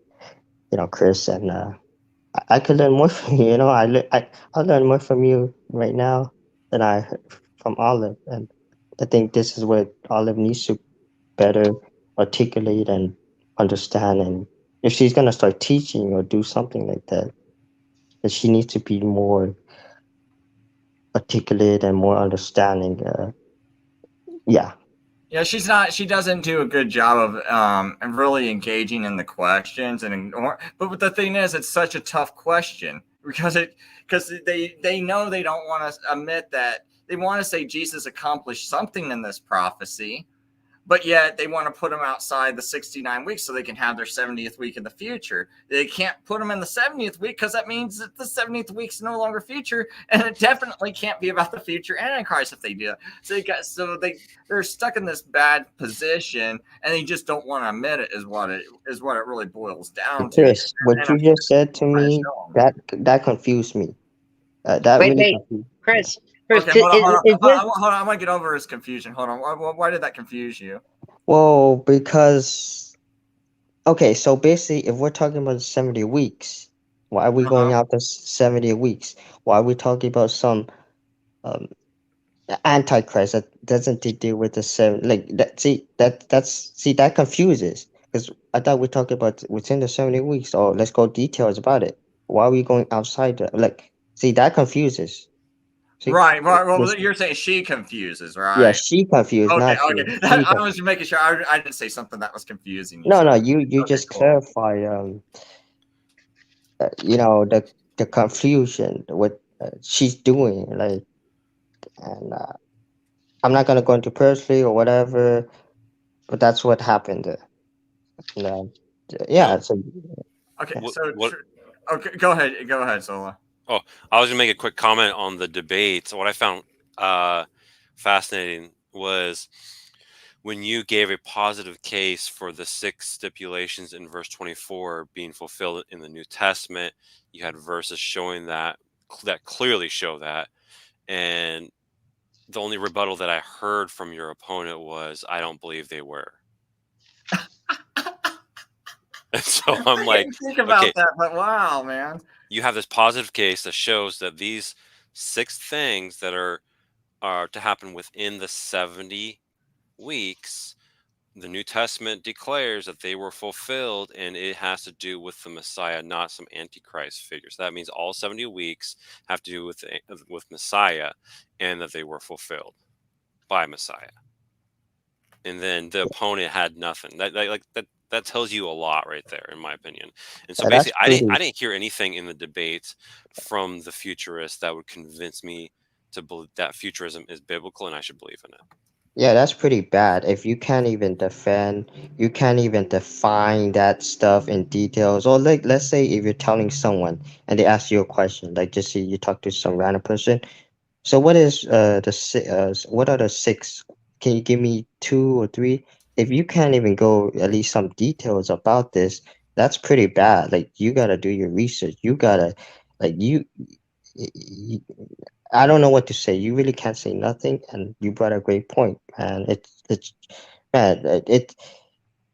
I: Chris, and I could learn more from you. I learn more from you right now than I heard from Olive, and I think this is what Olive needs to better articulate and understand. And if she's gonna start teaching or do something like that, then she needs to be more articulate and more understanding. Yeah.
A: Yeah, she doesn't do a good job of really engaging in the questions but the thing is, it's such a tough question because they know they don't want to admit that they want to say Jesus accomplished something in this prophecy, but yet they want to put them outside the 69 weeks so they can have their 70th week in the future. They can't put them in the 70th week because that means that the 70th week's no longer future, and it definitely can't be about the future Antichrist if they do that. So they're stuck in this bad position, and they just don't want to admit it is what it really boils down to.
I: Chris, what you just said to me, that confused me.
G: Wait, Chris.
A: Okay, hold on. I'm gonna get over his confusion. Hold on. Why did that confuse you?
I: Well, because okay, so basically, if we're talking about 70 weeks, why are we going out to 70 weeks? Why are we talking about some Antichrist that doesn't deal with the seven? Like that. That confuses, because I thought we talked about within the 70 weeks. Oh, let's go details about it. Why are we going outside? That confuses. See?
A: Right. Well, you're saying she confuses, right?
I: Yeah, she confused.
A: Okay.
I: Not
A: Okay.
I: you.
A: I was making sure I didn't say something that was confusing.
I: No, no.
A: You
I: You just
A: cool.
I: clarify. You know, the confusion, what she's doing, like, and I'm not gonna go into personally or whatever, but that's what happened. And, yeah. So.
A: Okay.
H: What,
A: So.
H: what?
A: Okay. Go ahead. Go ahead, Sola.
H: Oh, I was gonna make a quick comment on the debate. So what I found fascinating was when you gave a positive case for the 6 stipulations in verse 24 being fulfilled in the New Testament. You had verses showing that clearly show that, and the only rebuttal that I heard from your opponent was, "I don't believe they were." And so I'm like,
A: think about
H: okay,
A: that, but wow, man.
H: You have this positive case that shows that these 6 things that are to happen within the 70 weeks, the New Testament declares that they were fulfilled, and it has to do with the Messiah, not some Antichrist figure. So that means all 70 weeks have to do with Messiah, and that they were fulfilled by Messiah. And then the opponent had nothing. That tells you a lot right there, in my opinion. And so basically, I didn't hear anything in the debate from the futurists that would convince me to believe that futurism is biblical and I should believe in it.
I: Yeah, that's pretty bad. If you can't even you can't even define that stuff in details. Or like, let's say if you're telling someone and they ask you a question, like just say you talk to some random person. So what is what are the 6? Can you give me 2 or 3? If you can't even go at least some details about this, that's pretty bad. Like you gotta do your research. You gotta like you I don't know what to say. You really can't say nothing, and you brought a great point, man. It's man,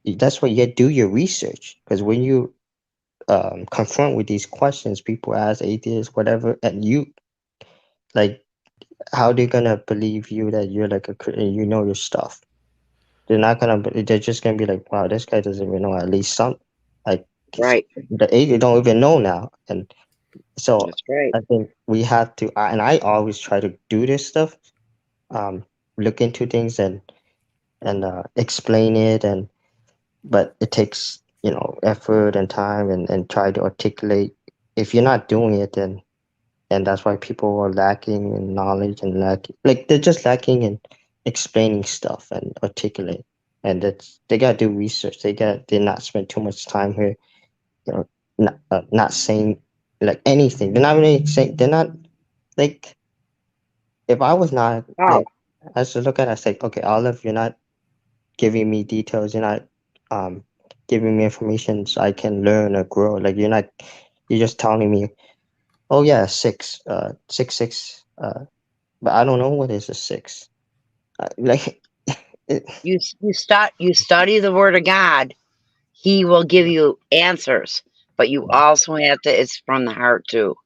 I: that's why you do your research, because when you confront with these questions, people ask atheists, whatever, and you like, how they gonna believe you that you're like you know your stuff? They're not gonna. They're just gonna be like, wow, this guy doesn't even know at least some. Like,
G: right.
I: The atheists don't even know now, and so
G: That's right.
I: I think we have to, and I always try to do this stuff, look into things and explain it, but it takes effort and time and try to articulate. If you're not doing it, then and that's why people are lacking in knowledge and they're just lacking in explaining stuff and articulate. And they gotta do research. They not spend too much time here, not saying like anything. They're not really saying. They're not like, if I was not like, I should look at it, I say, okay, Olive, you're not giving me details. You're not giving me information so I can learn or grow. Like you're just telling me, oh yeah, 6, 6, 6. But I don't know what is a 6. Like
G: you study the Word of God, He will give you answers. But you also have to. It's from the heart too.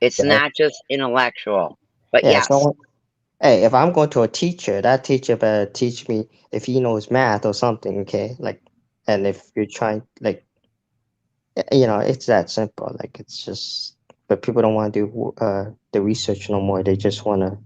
G: It's not just intellectual. But
I: yeah.
G: yes.
I: So hey, if I'm going to a teacher, that teacher better teach me if he knows math or something. Okay, like, and if you're trying, like, it's that simple. Like, it's just, but people don't want to do the research no more. They just want to.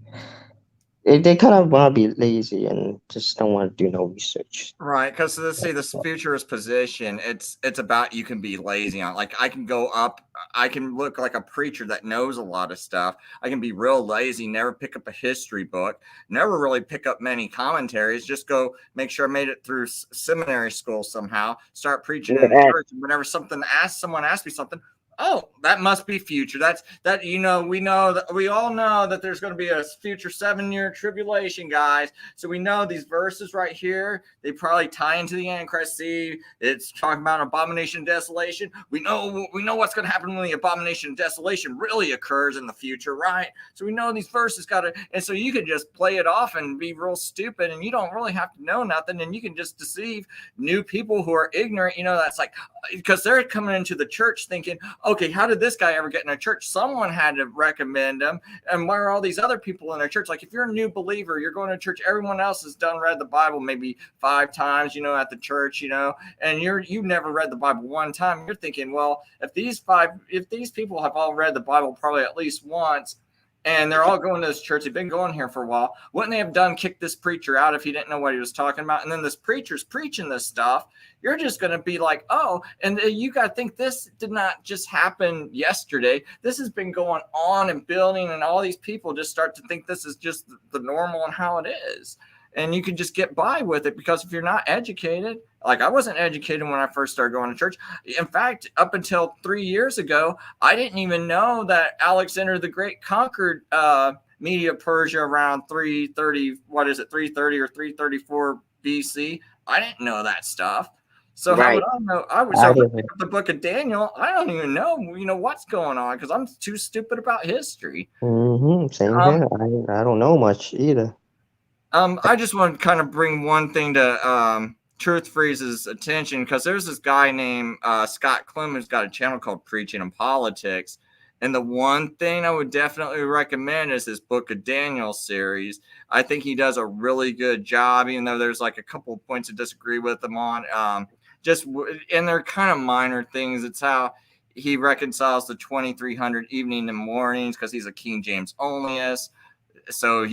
I: They kind of want to be lazy and just don't want to do no research.
A: Right, because let's see, this futurist position, it's about you can be lazy on. Like, I can go up, I can look like a preacher that knows a lot of stuff. I can be real lazy, never pick up a history book, never really pick up many commentaries. Just go make sure I made it through seminary school somehow. Start preaching in church, and whenever someone asks me something. Oh, that must be future. We know that we all know that there's going to be a future 7-year tribulation, guys. So we know these verses right here, they probably tie into the Antichrist. See, it's talking about abomination and desolation. We know what's going to happen when the abomination and desolation really occurs in the future, right? So we know these verses and so you can just play it off and be real stupid, and you don't really have to know nothing, and you can just deceive new people who are ignorant. That's like, because they're coming into the church thinking, okay, how did this guy ever get in a church? Someone had to recommend him. And why are all these other people in a church? Like, if you're a new believer, you're going to church, everyone else has read the Bible maybe 5 times, at the church, and you've never read the Bible one time. You're thinking, well, if these people have all read the Bible probably at least once, and they're all going to this church. They've been going here for a while. Wouldn't they have done kick this preacher out if he didn't know what he was talking about? And then this preacher's preaching this stuff. You're just going to be like, oh, and you got to think this did not just happen yesterday. This has been going on and building, and all these people just start to think this is just the normal and how it is. And you can just get by with it, because if you're not educated, like I wasn't educated when I first started going to church. In fact, up until 3 years ago, I didn't even know that Alexander the Great conquered Media Persia around 330, 330 or 334 BC. I didn't know that stuff. So how would I know? I was the book of Daniel. I don't even know, what's going on, because I'm too stupid about history.
I: Same here. I don't know much either.
A: I just want to kind of bring one thing to Truth Freeze's attention, because there's this guy named Scott Clem who's got a channel called Preaching and Politics. And the one thing I would definitely recommend is this Book of Daniel series. I think he does a really good job, even though there's like a couple of points to disagree with him on. And they're kind of minor things. It's how he reconciles the 2300 evening and mornings, because he's a King James onlyist. So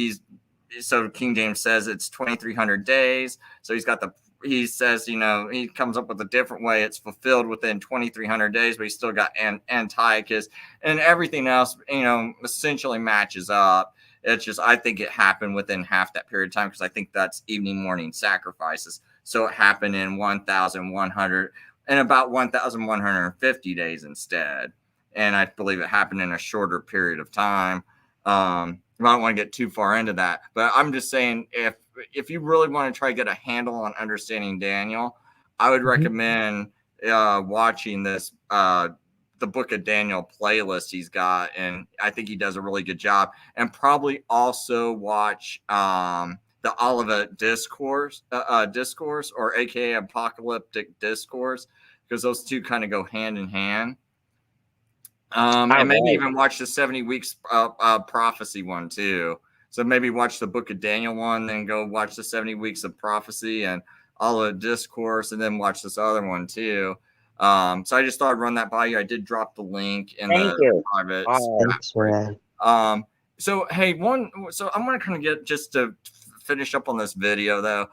A: King James says it's 2300 days. So he says, he comes up with a different way. It's fulfilled within 2300 days, but he's still got Antiochus, and everything else, essentially matches up. It's just, I think it happened within half that period of time, because I think that's evening, morning sacrifices. So it happened in 1,100 and about 1,150 days instead. And I believe it happened in a shorter period of time. I don't want to get too far into that, but I'm just saying, if you really want to try to get a handle on understanding Daniel, I would recommend watching this the Book of Daniel playlist he's got, and I think he does a really good job. And probably also watch the Olivet Discourse, or AKA Apocalyptic Discourse, because those two kind of go hand in hand. And maybe even watch the 70 weeks prophecy one too. So maybe watch the Book of Daniel one, then go watch the 70 weeks of prophecy and all the discourse, and then watch this other one too. So I just thought I'd run that by you. I did drop the link in the private. So hey, so I'm gonna kind of get just to finish up on this video though.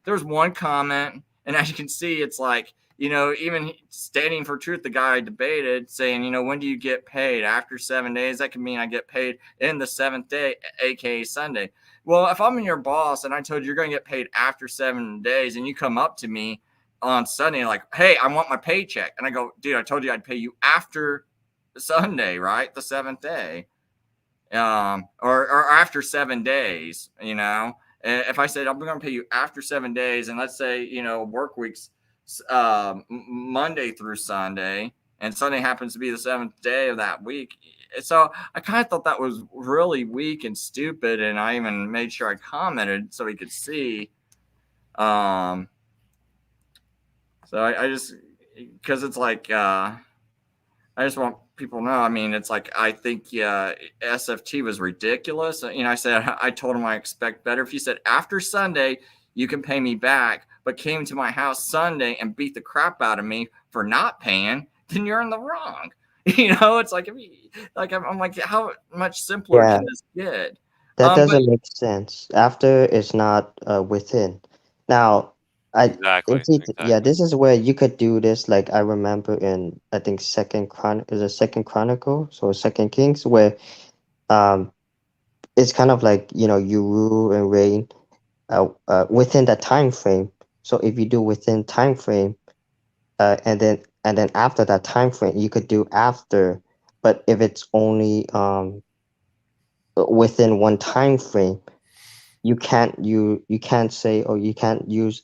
A: There's one comment, and as you can see, it's like, even standing for truth, the guy I debated saying, when do you get paid? After 7 days? That could mean I get paid in the seventh day, aka Sunday. Well, if I'm your boss and I told you you're going to get paid after 7 days, and you come up to me on Sunday like, hey, I want my paycheck, and I go, dude, I told you I'd pay you after Sunday, right? The seventh day, or after 7 days. If I said I'm going to pay you after 7 days, and let's say work weeks Monday through Sunday, and Sunday happens to be the seventh day of that week. So I kind of thought that was really weak and stupid, and I even made sure I commented so he could see. So I just, because it's like, I just want people to know. I mean, it's like, I think SFT was ridiculous. I said, I told him I expect better. If you said after Sunday you can pay me back, but came to my house Sunday and beat the crap out of me for not paying, then you're in the wrong. It's like, I'm like, how much simpler can this get?
I: That doesn't make sense. After is not within. Now,
H: Exactly.
I: this is where you could do this. Like I remember in, I think Second Chronicle, so Second Kings, where it's kind of like, you rule and reign within that time frame. So if you do within time frame, and then after that time frame, you could do after. But if it's only within one time frame, you can't say, or you can't use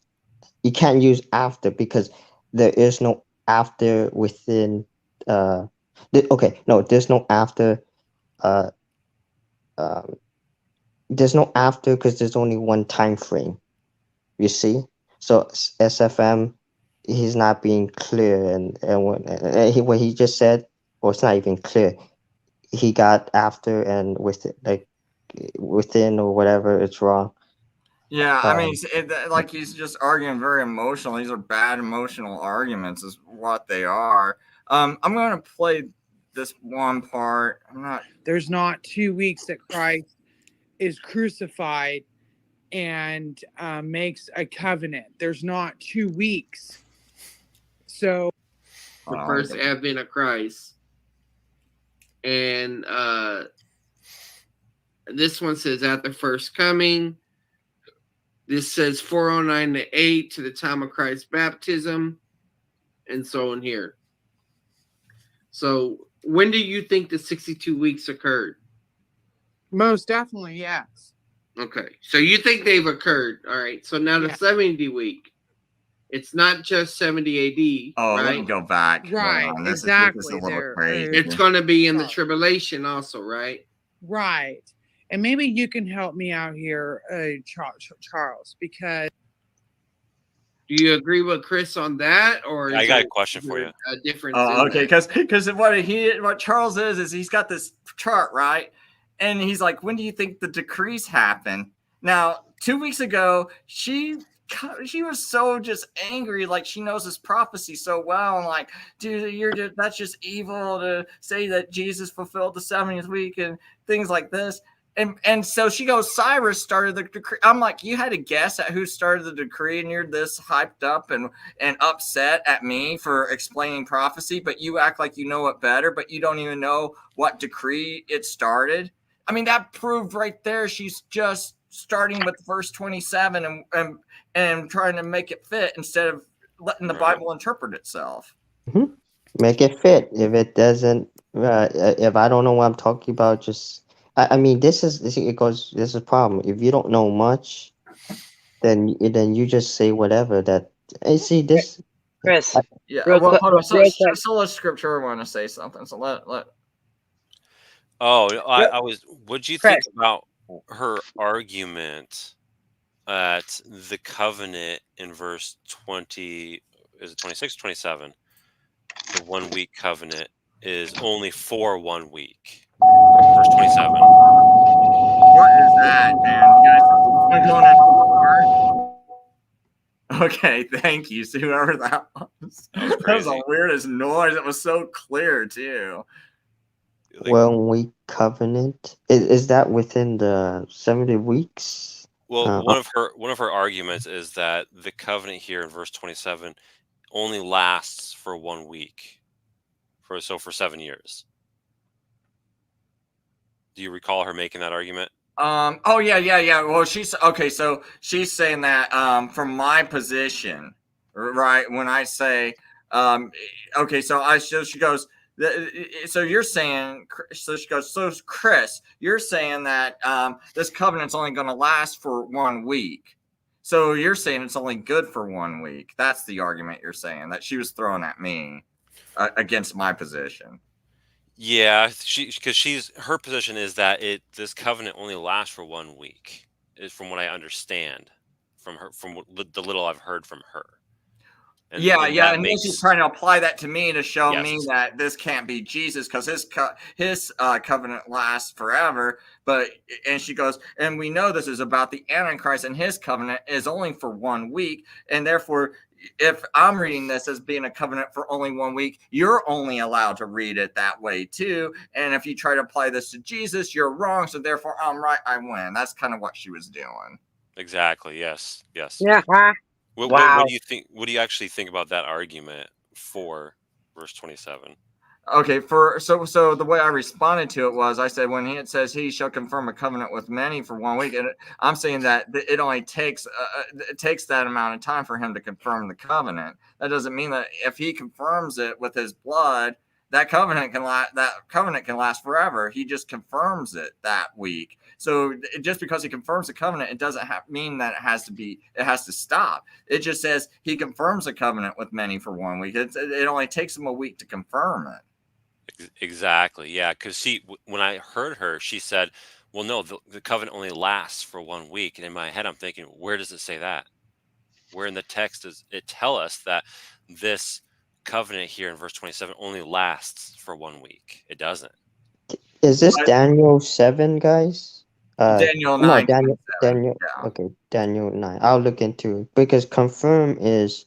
I: after, because there is no after within. There's no after. There's no after, because there's only one time frame. You see, so SFM, he's not being clear, and what he just said, or it's not even clear. He got after and within or whatever. It's wrong.
A: Yeah, I mean, like he's just arguing very emotional. These are bad emotional arguments, is what they are. I'm going to play this one part. I'm not.
D: There's not 2 weeks that Christ is crucified and makes a covenant. There's not 2 weeks. So
E: the first advent of Christ. And this one says at the first coming. This says 409 to 8 to the time of Christ's baptism, and so on here. So when do you think the 62 weeks occurred?
D: Most definitely, yes.
E: Okay, so you think they've occurred. All right, so now the 70 week. It's not just 70 AD.
A: Oh,
E: right?
A: let me go back.
D: Right,
A: This
D: exactly.
A: is a little crazy.
E: It's going to be in the tribulation also, right?
D: Right. And maybe you can help me out here, Charles, because...
E: Do you agree with Chris on that, or
H: I got a question for you?
E: A difference.
A: Oh, okay, because what Charles is he's got this chart, right? And he's like, when do you think the decrees happen? Now, 2 weeks ago, she was so just angry, like she knows this prophecy so well, and like, dude, that's just evil to say that Jesus fulfilled the 70th week and things like this. And so she goes, Cyrus started the decree. I'm like, you had to guess at who started the decree, and you're this hyped up and upset at me for explaining prophecy, but you act like you know it better, but you don't even know what decree it started. I mean, that proved right there she's just starting with verse 27 and trying to make it fit instead of letting the Bible interpret itself.
I: Mm-hmm. Make it fit. If it doesn't, if I don't know what I'm talking about, just I mean, this is a problem. If you don't know much, then you just say whatever. That I see this.
G: Chris,
A: yeah. Well, hold on. So Scripture want to say something. So let.
H: Oh, I was. What'd you think about her argument at the covenant in verse 20? Is it 26, 27? The 1 week covenant is only for 1 week. Verse 27.
A: What is that, man? You guys going on the Okay, thank you. So whoever that was. That was the weirdest noise. It was so clear too.
I: Well, we covenant is that within the 70 weeks?
H: Well, one of her arguments is that the covenant here in verse 27 only lasts for 1 week, for 7 years. Do you recall her making that argument?
A: Oh yeah. Well, she's okay. So she's saying that from my position, right? When I say okay, so she goes. So you're saying, so she goes, so Chris, you're saying that this covenant's only going to last for 1 week. So you're saying it's only good for 1 week. That's the argument you're saying that she was throwing at me against my position.
H: Yeah, because her position is that this covenant only lasts for 1 week, is from what I understand from the little I've heard from her. And
A: then she's trying to apply that to me to show me that this can't be Jesus because his covenant lasts forever. And she goes, and we know this is about the Antichrist, and his covenant is only for 1 week, and therefore, if I'm reading this as being a covenant for only 1 week, you're only allowed to read it that way too. And if you try to apply this to Jesus, you're wrong. So therefore, I'm right. I win. That's kind of what she was doing.
H: Exactly. Yes.
G: Yeah.
H: What do you think? What do you actually think about that argument for verse 27?
A: Okay, so the way I responded to it was I said when it says he shall confirm a covenant with many for 1 week, and I'm saying that it only takes that amount of time for him to confirm the covenant. That doesn't mean that if he confirms it with his blood, that covenant can last forever. He just confirms it that week. So just because he confirms the covenant, it doesn't mean that it has to stop. It just says he confirms a covenant with many for 1 week. It only takes him a week to confirm it.
H: Exactly. Yeah. Because when I heard her, she said, well, no, the covenant only lasts for 1 week. And in my head, I'm thinking, where does it say that? Where in the text does it tell us that this covenant here in verse 27 only lasts for 1 week? It doesn't.
I: Is this Daniel 7, guys?
A: Daniel 9.
I: No, Daniel.
A: Yeah.
I: Okay, Daniel 9. I'll look into it because confirm is,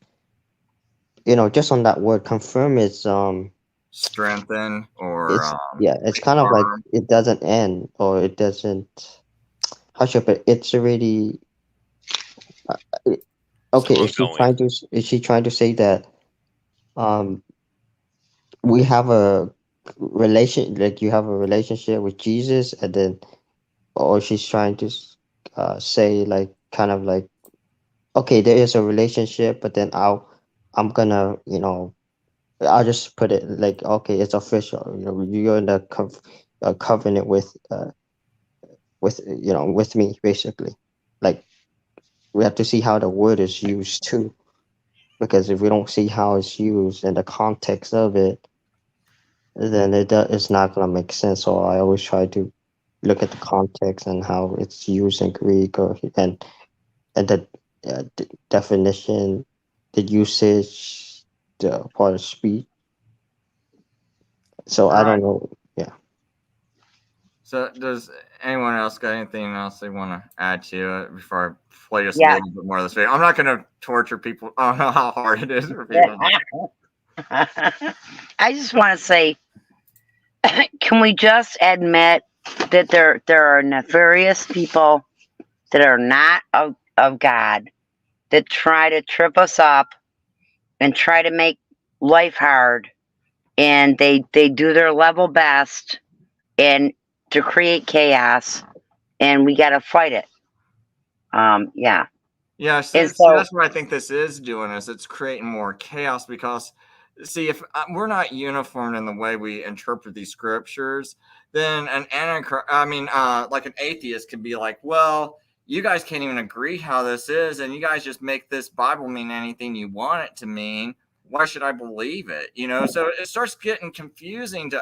I: just on that word, confirm is
A: strengthen or
I: it's kind of like it doesn't end, or it doesn't. How should I put it? It's already okay. Is she trying to say that we have a like you have a relationship with Jesus, and then, or she's trying to say like kind of like, okay, there is a relationship, but then I'm gonna, I'll just put it like, okay, it's official. You're in the covenant with with me, basically. Like, we have to see how the word is used too, because if we don't see how it's used and the context of it, then it's not gonna make sense. So I always try to look at the context and how it's used in Greek, and the definition, the usage, the part of speech. So I don't know. Yeah.
A: So does anyone else got anything else they want to add to it before I play just a little bit more of this video? I'm not going to torture people. I don't know how hard it is for people.
G: I just want to say, can we just admit that there are nefarious people that are not of God, that try to trip us up and try to make life hard, and they do their level best and to create chaos, and we got to fight it. Yeah.
A: Yeah, so that's what I think this is doing, is it's creating more chaos, because see, if we're not uniform in the way we interpret these scriptures, then like an atheist can be like, well, you guys can't even agree how this is, and you guys just make this Bible mean anything you want it to mean. Why should I believe it? So it starts getting confusing to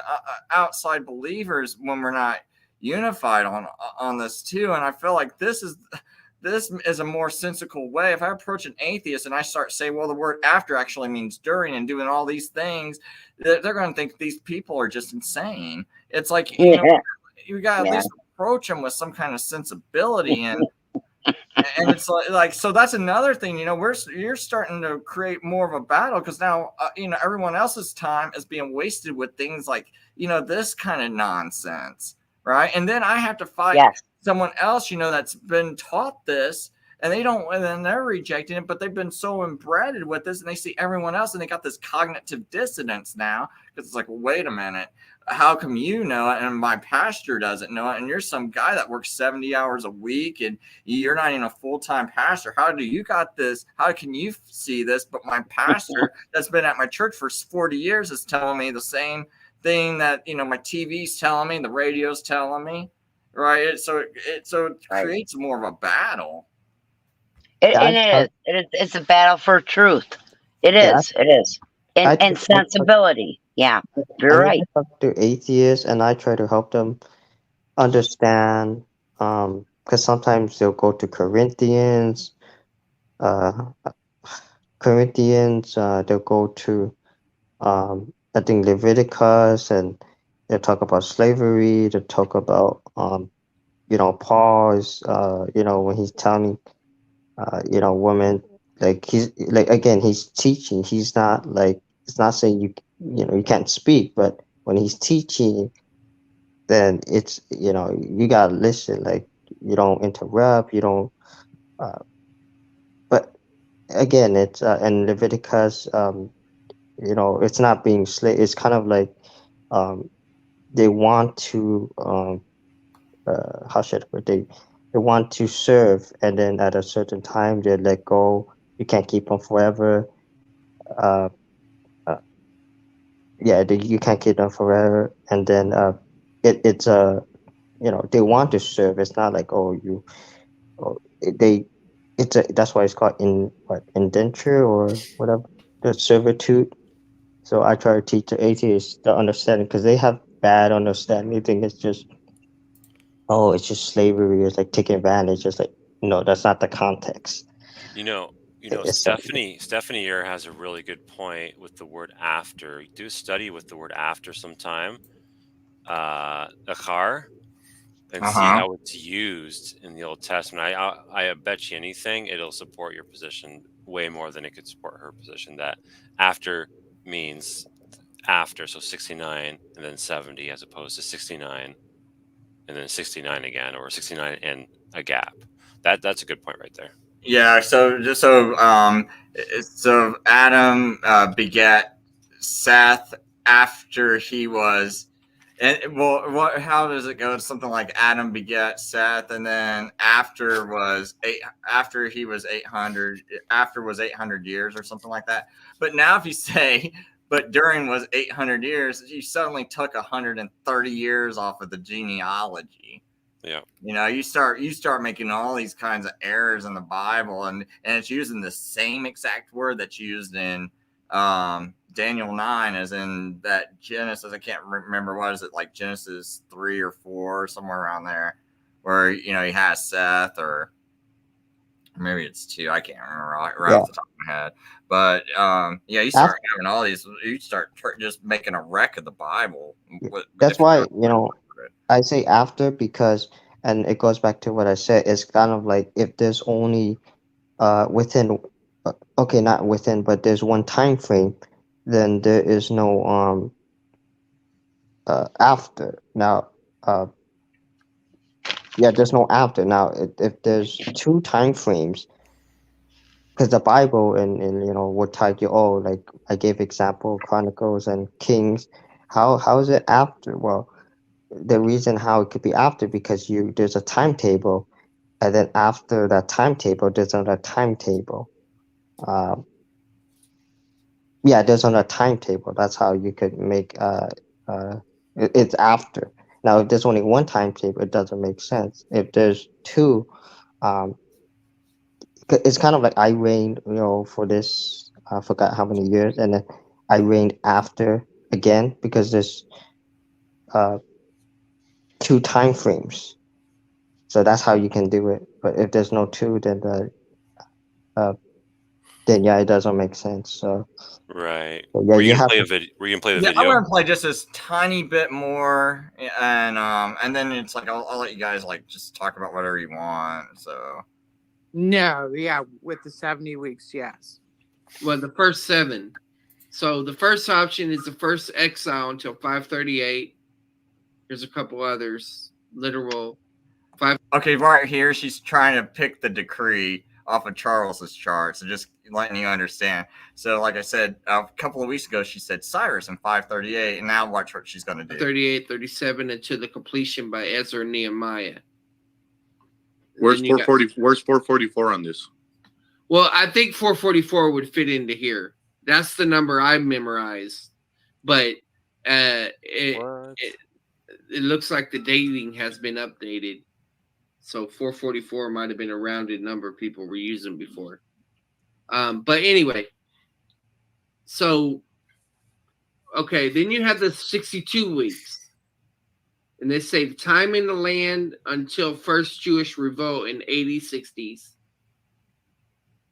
A: outside believers when we're not unified on this too. And I feel like this is a more sensical way. If I approach an atheist and I start saying, well, the word after actually means during, and doing all these things, they're going to think these people are just insane. It's like, you got to at least approach them with some kind of sensibility. And it's like, so that's another thing, you're starting to create more of a battle, because now, everyone else's time is being wasted with things like, this kind of nonsense. Right. And then I have to fight someone else, that's been taught this, and then they're rejecting it, but they've been so embedded with this, and they see everyone else, and they got this cognitive dissonance now, because it's like, well, wait a minute, how come you know it and my pastor doesn't know it? And you're some guy that works 70 hours a week, and you're not even a full-time pastor. How do you got this? How can you see this? But my pastor that's been at my church for 40 years is telling me the same thing that, my TV's telling me, the radio's telling me. Right, so it creates more of a battle.
G: It's a battle for truth. It is, and sensibility. Yeah, you're right.
I: I talk to atheists, and I try to help them understand, because sometimes they'll go to Corinthians. They'll go to I think Leviticus, and they'll talk about slavery. They'll talk about Paul is when he's telling women, like, he's like, again, he's teaching. He's not like, it's not saying you can't speak, but when he's teaching, then it's you gotta listen. Like, you don't interrupt. You don't. But again, it's in Leviticus. It's not being slave. It's kind of like they want to how should I put it? They want to serve, and then at a certain time they let go. You can't keep them forever. You can't keep them forever, and then it's they want to serve. It's not like, that's why it's called indenture or whatever, the servitude. So I try to teach the atheists the understanding, because they have bad understanding. They think it's just slavery. It's like taking advantage. It's like, no, that's not the context.
H: Stephanie here has a really good point with the word after. Do a study with the word after sometime, achar, and see how it's used in the Old Testament. I bet you anything it'll support your position way more than it could support her position, that after means after, so 69 and then 70, as opposed to 69 and then 69 again, or 69 and a gap. That's a good point right there.
A: Yeah. So so Adam begat Seth after he was. And well, how does it go? It's something like Adam begat Seth, and then after he was 800, after was 800 years or something like that. But now if you say, but during was 800 years, you suddenly took 130 years off of the genealogy.
H: Yeah.
A: You start making all these kinds of errors in the Bible, and it's using the same exact word that's used in Daniel 9, as in that Genesis. I can't remember, what is it, like Genesis 3 or 4, somewhere around there, where he has Seth, or maybe it's 2. I can't remember right off the top of my head. But you start having all these. You start just making a wreck of the Bible.
I: That's why I say after, because, and it goes back to what I said. It's kind of like if there's only within, okay, not within, but there's one time frame, then there is no after. Now, there's no after. Now, if there's two time frames, because the Bible and would tell you, like I gave example, Chronicles and Kings, how is it after? Well, the reason how it could be after, because there's a timetable, and then after that timetable there's another timetable. There's another timetable. That's how you could make it's after. Now if there's only one timetable, it doesn't make sense. If there's two, it's kind of like I reigned for this, I forgot how many years, and then I reigned after again, because there's two time frames. So that's how you can do it. But if there's no two, then it doesn't make sense. So
H: right.
I: So,
H: were you gonna play the video?
A: I'm gonna play just this tiny bit more, and then it's like I'll let you guys like just talk about whatever you want. So
D: no, with the 70 weeks, yes.
E: Well, the first 7. So the first option is the first exile until 538. There's a couple others. Literal 5.
A: Okay, right here she's trying to pick the decree off of Charles's chart. So just letting you understand. So like I said, a couple of weeks ago, she said Cyrus in 538, and now watch what she's going to do.
E: 38, 37, until the completion by Ezra and Nehemiah.
B: Where's 444 on this?
E: Well, I think 444 would fit into here. That's the number I memorized. But it looks like the dating has been updated. So 444 might have been a rounded number people were using before. But anyway, so, okay, then you have the 62 weeks. And they say time in the land until first Jewish revolt in 80-60s.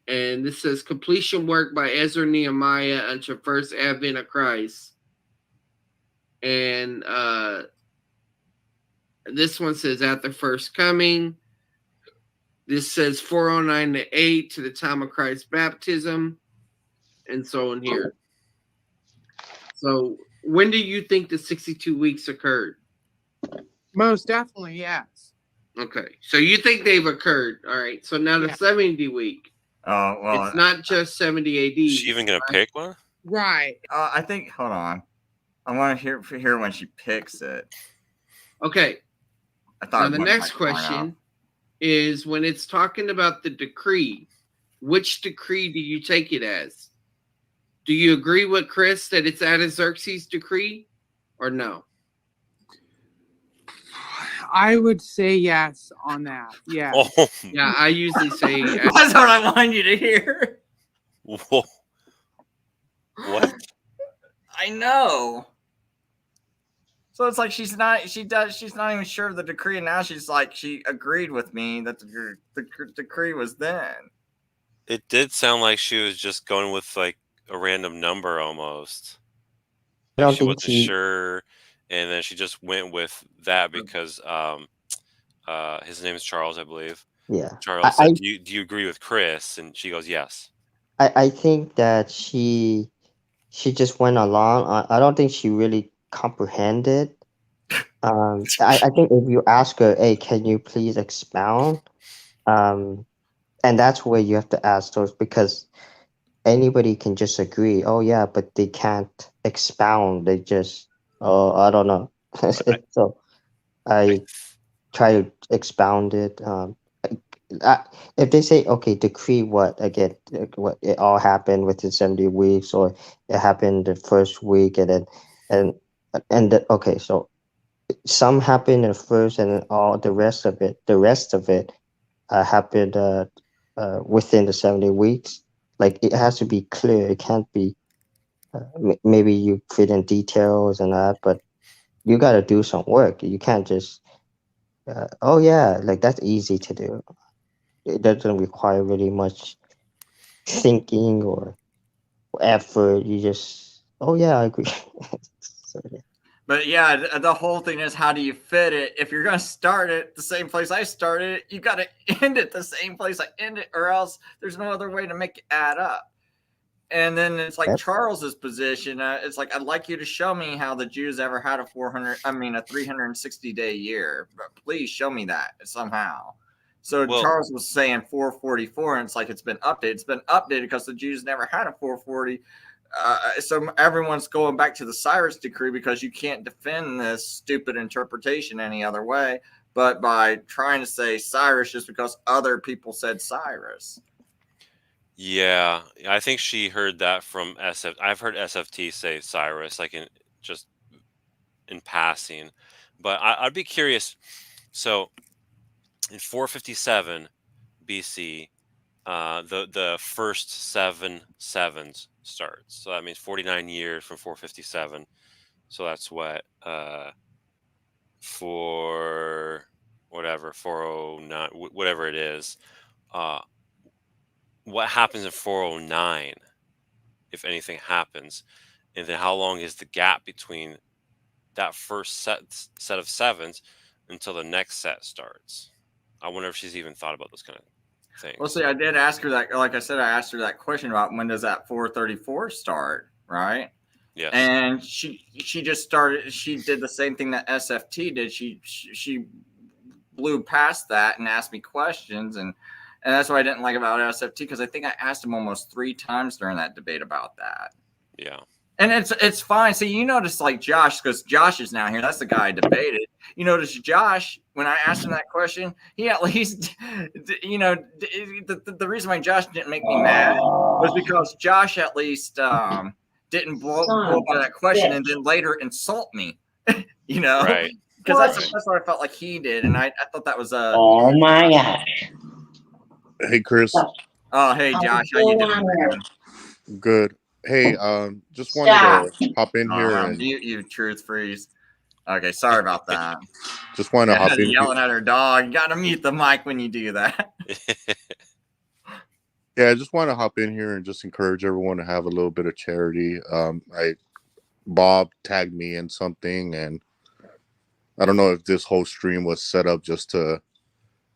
E: And this says completion work by Ezra Nehemiah until first advent of Christ. And this one says at the first coming. This says 409 to 8 to the time of Christ's baptism, and so on here. So when do you think the 62 weeks occurred?
D: Most definitely, yes.
E: Okay, so you think they've occurred. All right, so now the 70 week.
A: Oh, well.
E: It's not just 70 AD.
H: Is she even going to pick one?
D: Right.
A: I think, hold on. I want to hear when she picks it.
E: Okay.
A: I thought
E: now the next question is when it's talking about the decree, which decree do you take it as? Do you agree with Chris that it's Artaxerxes' decree or no?
D: I would say yes on that. Yeah.
H: Oh.
E: Yeah, I usually say yes.
A: That's what I wanted you to hear.
H: Whoa. What?
A: I know. So it's like she's not even sure of the decree, and now she's like, she agreed with me that the decree was then.
H: It did sound like she was just going with like a random number almost. Like she wasn't sure, and then she just went with that because his name is Charles, I believe.
I: Yeah.
H: Charles said, do you agree with Chris? And she goes, yes.
I: I think that she she just went along. I don't think she really comprehended. I think if you ask her, hey, can you please expound? And that's where you have to ask those, because anybody can just agree, oh yeah, but they can't expound. They just, oh, I don't know. So I try to expound it. If they say, okay, decree what again, what it all happened within 70 weeks, or it happened the first week, and then okay, so some happened in the first, and then all the rest of it happened within the 70 weeks. Like, it has to be clear. It can't be maybe you fit in details and that, but you got to do some work. You can't just oh yeah, like that's easy to do. It doesn't require really much thinking or effort. You just, oh yeah, I agree. So, yeah.
A: But yeah, the whole thing is, how do you fit it? If you're going to start it the same place I started it, you got to end it the same place I end it, or else there's no other way to make it add up. And then it's like Charles's position. It's like, I'd like you to show me how the Jews ever had a 360-day year. But please show me that somehow. So Charles was saying 444, and it's like, it's been updated. It's been updated because the Jews never had a 440. So everyone's going back to the Cyrus decree, because you can't defend this stupid interpretation any other way but by trying to say Cyrus just because other people said Cyrus.
H: Yeah, I think she heard that from SF. I've heard SFT say Cyrus, like in passing, but I'd be curious. So in 457 BC, the first 7 sevens starts. So that means 49 years from 457. So that's what for whatever 409, whatever it is. What happens in 409, if anything happens, and then how long is the gap between that first set of sevens until the next set starts? I wonder if she's even thought about those kind of things.
A: Well, see, I did ask her that. Like I said, I asked her that question about when does that 434 start, right?
H: Yes.
A: And she just started. She did the same thing that SFT did. She blew past that and asked me questions, and that's what I didn't like about SFT, because I think I asked him almost 3 times during that debate about that.
H: Yeah.
A: And it's fine. See, you notice, like Josh, because Josh is now here. That's the guy I debated. You notice Josh, when I asked him that question, he at least, the reason why Josh didn't make me mad was because Josh at least didn't blow by that question and then later insult me,
H: Right.
A: Because that's what I felt like he did. And I thought that was
G: oh my gosh.
B: Hey, Chris.
A: Oh, hey, Josh. How you doing, man?
B: Good. Hey, just wanted to hop in here and
A: mute you, truth freeze. Okay, sorry about that.
B: Just want to hop in.
A: Yelling at her dog. You gotta mute the mic when you do that.
B: Yeah, I just want to hop in here and just encourage everyone to have a little bit of charity. Bob tagged me in something, and I don't know if this whole stream was set up just to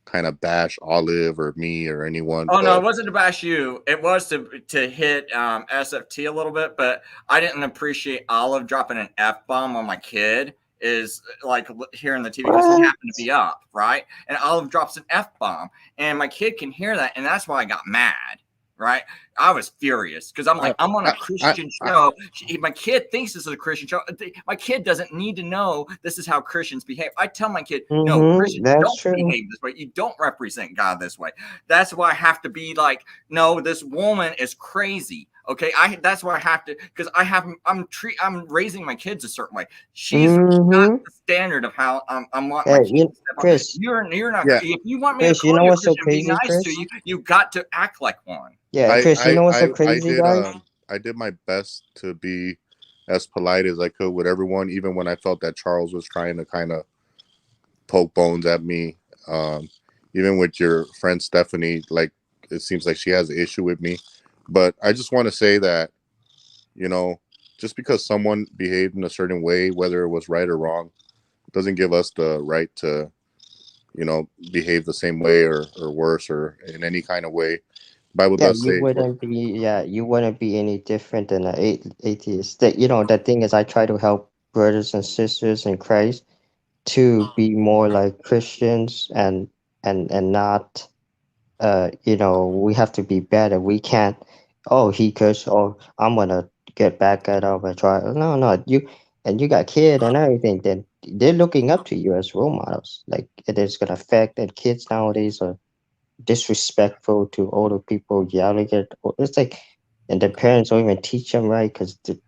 B: kind of bash Olive or me or anyone.
A: Oh, no, it wasn't to bash you. It was to hit SFT a little bit, but I didn't appreciate Olive dropping an F-bomb on my kid, is like hearing the TV, because he happened to be up, right? And Olive drops an F-bomb, and my kid can hear that, and that's why I got mad, right? I was furious, because I'm like, I'm on a Christian show. My kid thinks this is a Christian show. My kid doesn't need to know this is how Christians behave. I tell my kid, no, Christians don't behave this way. You don't represent God this way. That's why I have to be like, no, this woman is crazy. Okay, that's why I have to, because I'm raising my kids a certain way. She's not the standard of how I'm wanting my kids to step
I: Chris,
A: you're not. Yeah. If you want me
I: Chris,
A: to call
I: what's so
A: Christian,
I: crazy,
A: be nice
I: Chris?
A: to you, you got to act like one.
I: Yeah, Chris, you know what's so crazy, guys?
B: I did my best to be as polite as I could with everyone, even when I felt that Charles was trying to kind of poke bones at me. Even with your friend Stephanie, like, it seems like she has an issue with me. But I just want to say that, just because someone behaved in a certain way, whether it was right or wrong, doesn't give us the right to, behave the same way or worse or in any kind of way. Bible
I: Yeah,
B: does say.
I: you wouldn't be any different than an atheist. That the thing is, I try to help brothers and sisters in Christ to be more like Christians and not we have to be better. We can't, oh, he cursed, oh, I'm gonna get back at him and try. No, you got kid and everything, then they're looking up to you as role models. Like it is gonna affect, and kids nowadays are disrespectful to older people, yelling at. It's like, and the parents don't even teach them right because the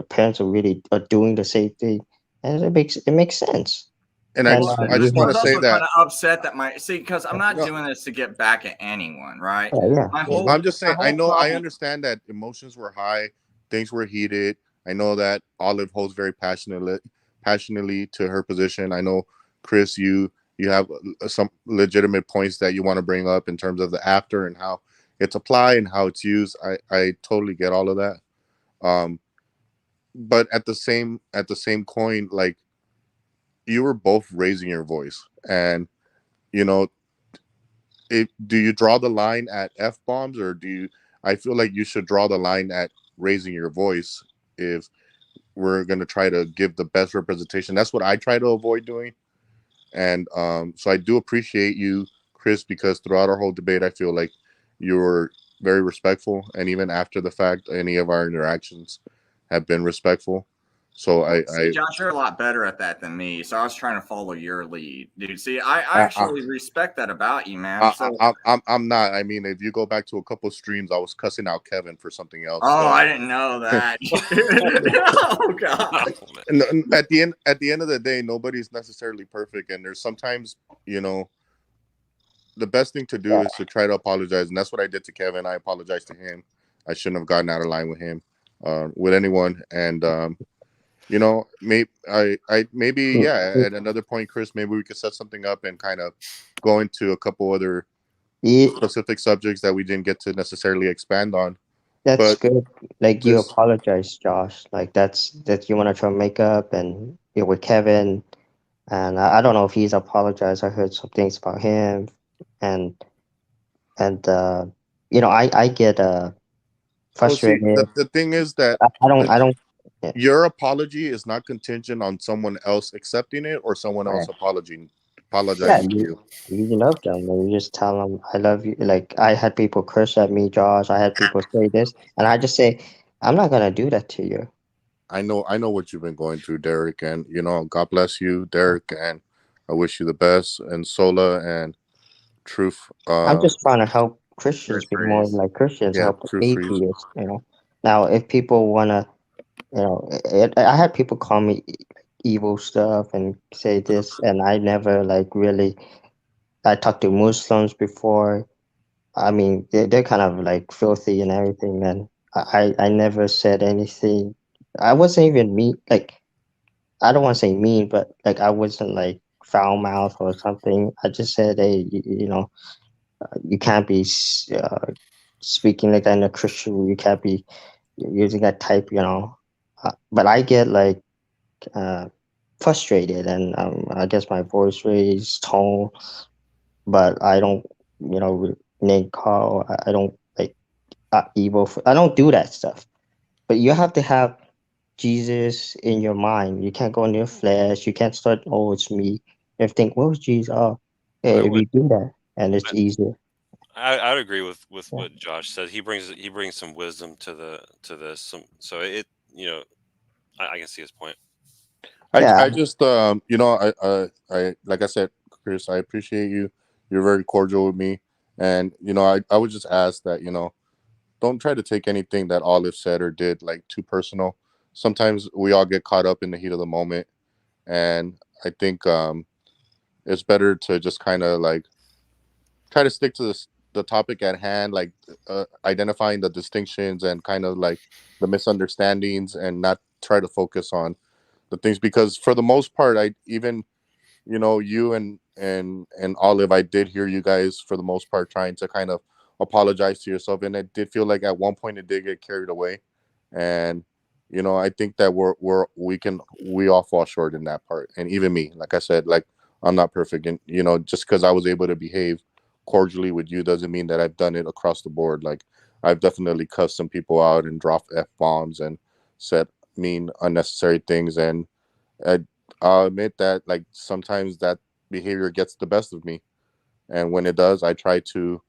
I: parents are doing the same thing, and it makes sense.
B: And
I: And
B: I just want to say
A: also
B: that
A: kind of upset that because I'm not doing this to get back at anyone, right?
I: yeah.
B: I'm just saying, I understand that emotions were high, things were heated. I know that Olive holds very passionately to her position. I know, Chris, you have some legitimate points that you want to bring up in terms of the after and how it's applied and how it's used. I totally get all of that. But at the same coin, like, you were both raising your voice, and do you draw the line at F-bombs, or I feel like you should draw the line at raising your voice if we're going to try to give the best representation. That's what I try to avoid doing. And so I do appreciate you, Chris, because throughout our whole debate, I feel like you were very respectful. And even after the fact, any of our interactions have been respectful. So
A: Josh, you're a lot better at that than me. So I was trying to follow your lead, dude. See, I actually respect that about you, man.
B: I'm not. I mean, if you go back to a couple streams, I was cussing out Kevin for something else.
A: Oh, I didn't know that. Oh God.
B: At the end of the day, nobody's necessarily perfect, and there's sometimes, the best thing to do is to try to apologize, and that's what I did to Kevin. I apologized to him. I shouldn't have gotten out of line with him, with anyone, and maybe at another point, Chris, maybe we could set something up and kind of go into a couple other specific subjects that we didn't get to necessarily expand on.
I: That's good. Like, you apologize, Josh. Like that you want to try to make up, and with Kevin, and I don't know if he's apologized. I heard some things about him, and I get frustrated.
B: Well, see, the thing is that
I: I don't. Yeah.
B: Your apology is not contingent on someone else accepting it or someone else apologizing to you.
I: You love them, and you just tell them, "I love you." Like, I had people curse at me, Josh. I had people say this, and I just say, "I'm not gonna do that to you."
B: I know what you've been going through, Derek, and God bless you, Derek, and I wish you the best. And Sola and Truth.
I: I'm just trying to help Christians be more like Christians, help atheists. Now, if people wanna. I had people call me evil stuff and say this, and I never really. I talked to Muslims before. I mean, they're kind of like filthy and everything, and I never said anything. I wasn't even mean. Like, I don't want to say mean, but like, I wasn't like foul mouth or something. I just said, hey, you can't be speaking like that in a Christian. You can't be using that type, but I get like frustrated, and I guess my voice raised, tone, but I don't, name call. I don't like evil. I don't do that stuff. But you have to have Jesus in your mind. You can't go in your flesh. You can't start, oh, it's me. You think, where's Jesus? Oh, if you do that, and it's easier.
H: I'd agree with what Josh said. He brings some wisdom to this. So it I can see his point.
B: I just I like I said, Chris, I appreciate you. You're very cordial with me, and I would just ask that don't try to take anything that Olive said or did like too personal. Sometimes we all get caught up in the heat of the moment, and I think it's better to just kind of like try to stick to the topic at hand, like identifying the distinctions and kind of like the misunderstandings, and not try to focus on the things, because for the most part, I even you and Olive, I did hear you guys for the most part trying to kind of apologize to yourself, and it did feel like at one point it did get carried away, and I think that we all fall short in that part, and even me, like I said, like I'm not perfect, and just because I was able to behave cordially with you doesn't mean that I've done it across the board. Like, I've definitely cussed some people out and dropped F-bombs and said mean, unnecessary things. And I'll admit that, like, sometimes that behavior gets the best of me. And when it does, I try to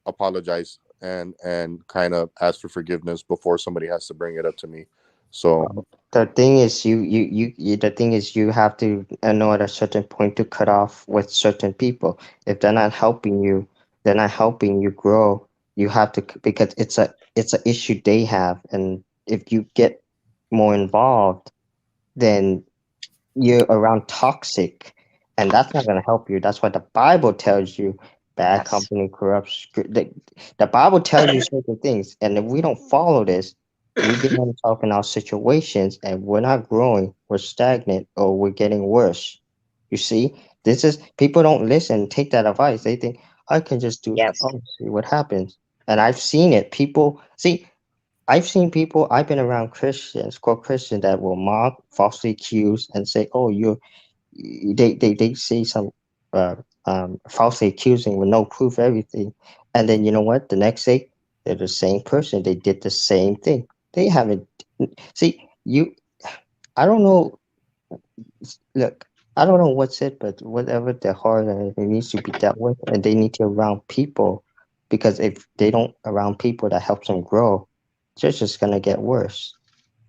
B: apologize and kind of ask for forgiveness before somebody has to bring it up to me. So
I: the thing is, the thing is, you have to know at a certain point to cut off with certain people. If they're not helping you, they're not helping you grow. You have to, because it's an issue they have, and if you get more involved, then you're around toxic, and that's not going to help you. That's why the Bible tells you bad company corrupts. The Bible tells you certain things, and if we don't follow this, we get ourselves in our situations, and we're not growing. We're stagnant, or we're getting worse. You see, this is, people don't listen, take that advice. They think, I can just do that. Oh, see what happens. And I've seen it. People see. I've seen people. I've been around Christians, quote Christians, that will mock, falsely accuse, and say, "Oh, they say some uh, falsely accusing with no proof, everything." And then you know what? The next day, they're the same person. They did the same thing. They haven't. See, you. I don't know. Look, I don't know what's it, but whatever their heart, and it needs to be dealt with, and they need to around people, because if they don't around people that helps them grow, they're just gonna get worse.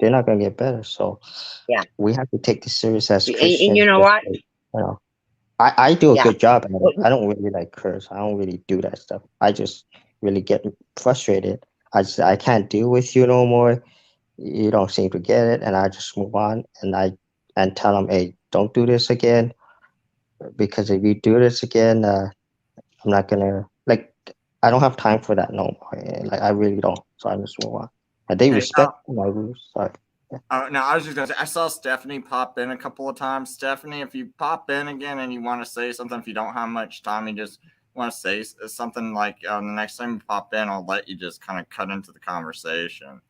I: They're not gonna get better. So
G: yeah,
I: we have to take this serious as
G: and
I: Christians.
G: you know what?
I: You know, I do a
G: Yeah.
I: good job at it. I don't really like curse. I don't really do that stuff. I just really get frustrated. I can't deal with you no more. You don't seem to get it, and I just move on, and tell them, hey, don't do this again, because if you do this again, I'm not gonna, like, I don't have time for that no more. Like, I really don't. So I just move on, and they respect my rules. Sorry.
A: No, I was just gonna say, I saw Stephanie pop in a couple of times. Stephanie, if you pop in again and you want to say something, if you don't have much time, you just want to say something, like the next time you pop in, I'll let you just kind of cut into the conversation.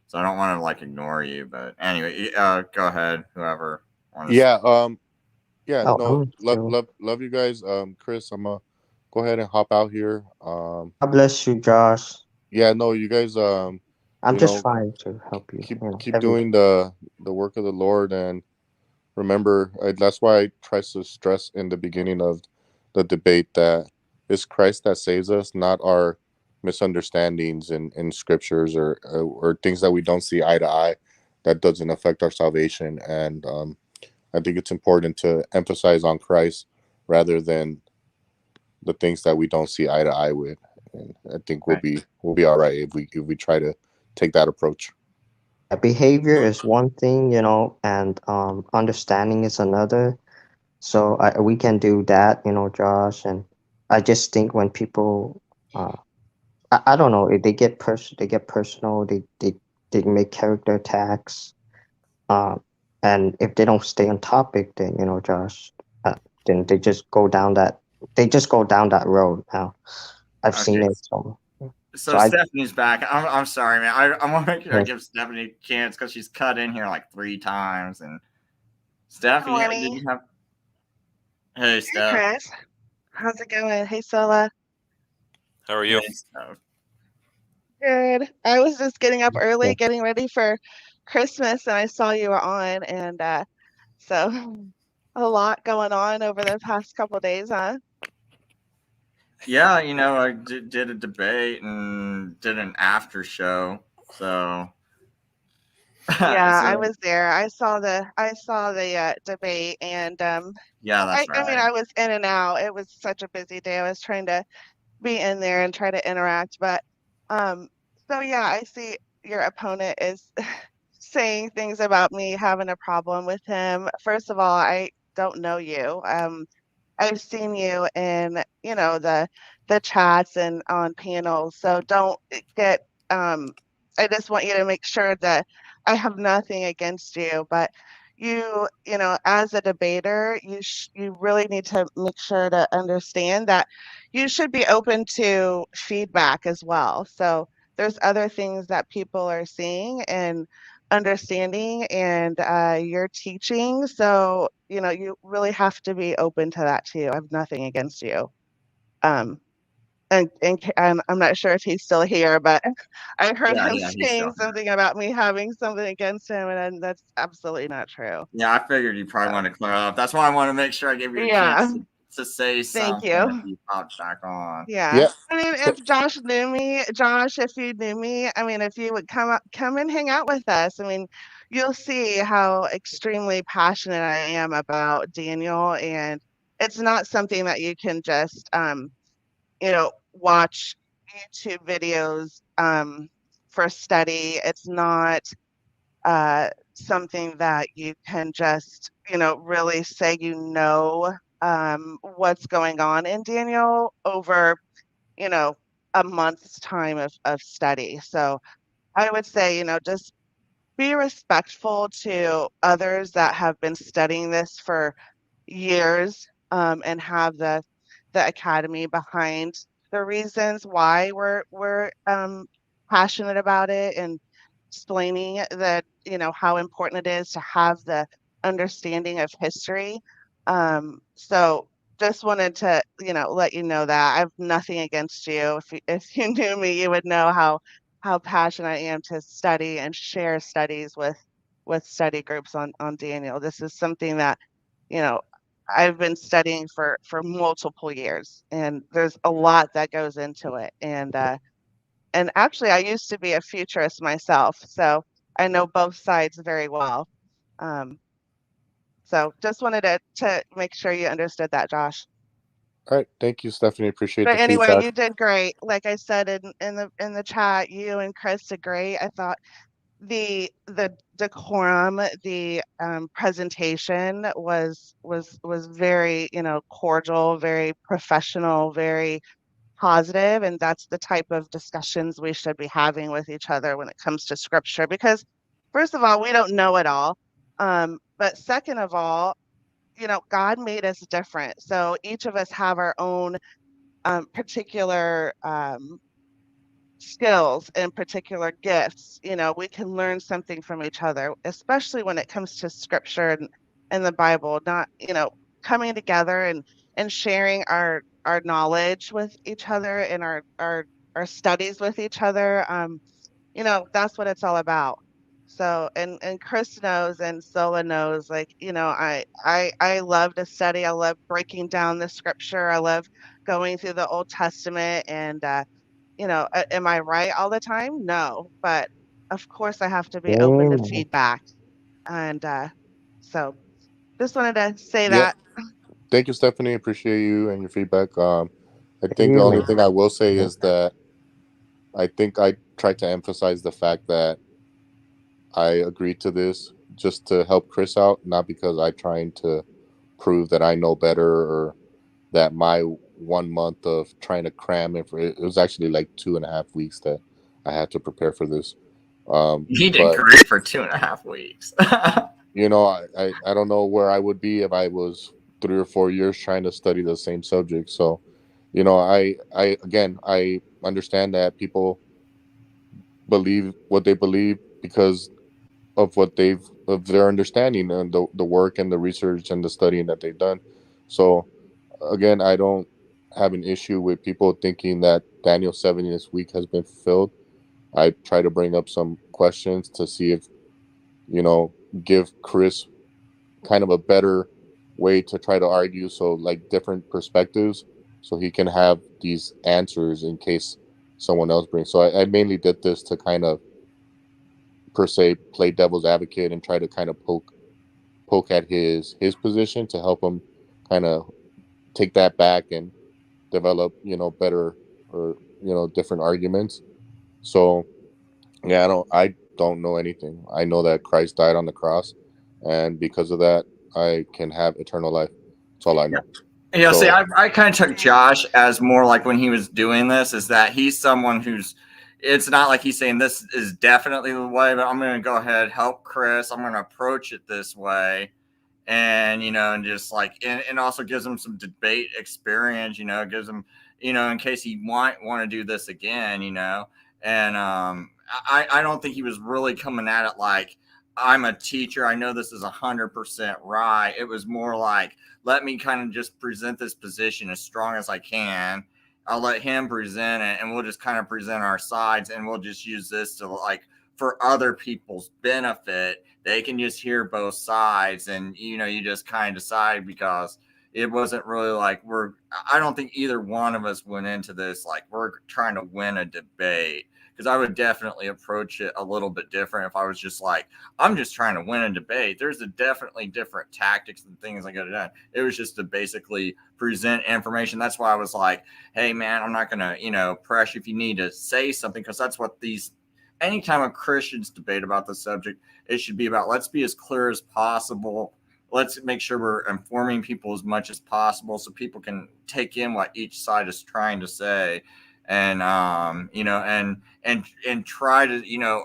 A: So I don't want to like ignore you, but anyway, go ahead, whoever wants.
B: Yeah, no, love you guys. Chris, I'm gonna go ahead and hop out here.
I: God bless you, Josh.
B: Yeah, no, you guys.
I: I'm just trying to help you.
B: Keep doing the work of the Lord, and remember, that's why I try to stress in the beginning of the debate that it's Christ that saves us, not our misunderstandings in scriptures or things that we don't see eye to eye. That doesn't affect our salvation, and I think it's important to emphasize on Christ rather than the things that we don't see eye to eye with. And I think we'll be all right if we try to take that approach.
I: Behavior is one thing, and understanding is another. So we can do that, Josh. And I just think when people, I don't know, if they get personal, they make character attacks. And if they don't stay on topic, then Josh, then they just go down that road. Now, I've seen it.
A: So Stephanie's back. I'm sorry, man. I want to make sure I give Stephanie a chance because she's cut in here like 3 times. And Stephanie, did you have? Hey, Steph.
J: Hey, Chris. How's it going? Hey, Sola.
H: How are you?
J: Good. I was just getting up early, getting ready for Christmas, and I saw you were on, and so a lot going on over the past couple of days, huh?
A: Yeah, I did a debate and did an after show, so
J: yeah, I was there. I saw the debate, and
A: yeah, that's right.
J: I mean, I was in and out. It was such a busy day. I was trying to be in there and try to interact, but so yeah, I see your opponent is saying things about me having a problem with him. First of all, I don't know you. I've seen you in, the chats and on panels. So don't get, I just want you to make sure that I have nothing against you, but you as a debater, you really need to make sure to understand that you should be open to feedback as well. So there's other things that people are seeing, and understanding and your teaching. So, you really have to be open to that too. I have nothing against you. And I'm not sure if he's still here, but I heard him saying something about me having something against him, and that's absolutely not true.
A: Yeah, I figured you probably want to clear up. That's why I want to make sure I give you a chance to say something. Thank you. If you popped back on.
J: Yeah. I mean, if Josh knew me, if you knew me, I mean, if you would come and hang out with us, I mean, you'll see how extremely passionate I am about Daniel, and it's not something that you can just watch YouTube videos for study. It's not something that you can just, really say, what's going on in Daniel over, a month's time of study. So I would say, just be respectful to others that have been studying this for years, and have the academy behind the reasons why we're passionate about it, and explaining that how important it is to have the understanding of history. So just wanted to let you know that I have nothing against you. If you knew me, you would know how passionate I am to study and share studies with study groups on Daniel. This is something that I've been studying for multiple years, and there's a lot that goes into it. And actually, I used to be a futurist myself, so I know both sides very well. So just wanted to make sure you understood that, Josh.
B: All right, thank you, Stephanie. Appreciate
J: But
B: the
J: anyway,
B: feedback.
J: you did great. Like I said in the chat, you and Chris did great. I thought the decorum, the presentation was very cordial, very professional, very positive, and that's the type of discussions we should be having with each other when it comes to scripture. Because first of all, we don't know it all, but second of all, God made us different, so each of us have our own particular skills and particular gifts. We can learn something from each other, especially when it comes to scripture and the Bible. Not coming together and sharing our knowledge with each other and our studies with each other. That's what it's all about. So and Chris knows, and Sola knows, like, I love to study. I love breaking down the scripture. I love going through the Old Testament, and am I right all the time? No, but of course I have to be open to feedback. And so just wanted to say that.
B: Thank you, Stephanie. Appreciate you and your feedback. I think the only thing I will say is that I think I tried to emphasize the fact that I agreed to this just to help Chris out, not because I'm trying to prove that I know better or that my 1 month of trying to cram in for it was actually like 2.5 weeks that I had to prepare for this.
A: He did great for 2.5 weeks.
B: I don't know where I would be if I was 3 or 4 years trying to study the same subject. So, I understand that people believe what they believe because of their understanding and the work and the research and the studying that they've done. So again, I don't have an issue with people thinking that Daniel's 70th week has been fulfilled. I try to bring up some questions to see if, give Chris kind of a better way to try to argue. So like different perspectives, so he can have these answers in case someone else brings. So I mainly did this to kind of, per se, play devil's advocate and try to kind of poke at his position to help him kind of take that back and develop better or different arguments. So yeah, I don't know anything. I know that Christ died on the cross, and because of that I can have eternal life. That's all I know.
A: Yeah, so, see, I kind of took Josh as more like when he was doing this, is that he's someone who's, it's not like he's saying this is definitely the way, but I'm going to go ahead, help Chris. I'm going to approach it this way. And, and just like, and also gives him some debate experience, gives him, in case he might want to do this again, and I don't think he was really coming at it like, I'm a teacher, I know this is 100% right. It was more like, let me kind of just present this position as strong as I can. I'll let him present it, and we'll just kind of present our sides, and we'll just use this to, like, for other people's benefit. They can just hear both sides, and you just kind of decide, because it wasn't really like I don't think either one of us went into this like we're trying to win a debate, because I would definitely approach it a little bit different if I was just like, I'm just trying to win a debate. There's definitely different tactics and things I got to do. It was just to basically present information. That's why I was like, hey man, I'm not gonna pressure if you need to say something, because that's what anytime a Christians debate about the subject, it should be about, let's be as clear as possible. Let's make sure we're informing people as much as possible so people can take in what each side is trying to say. And and try to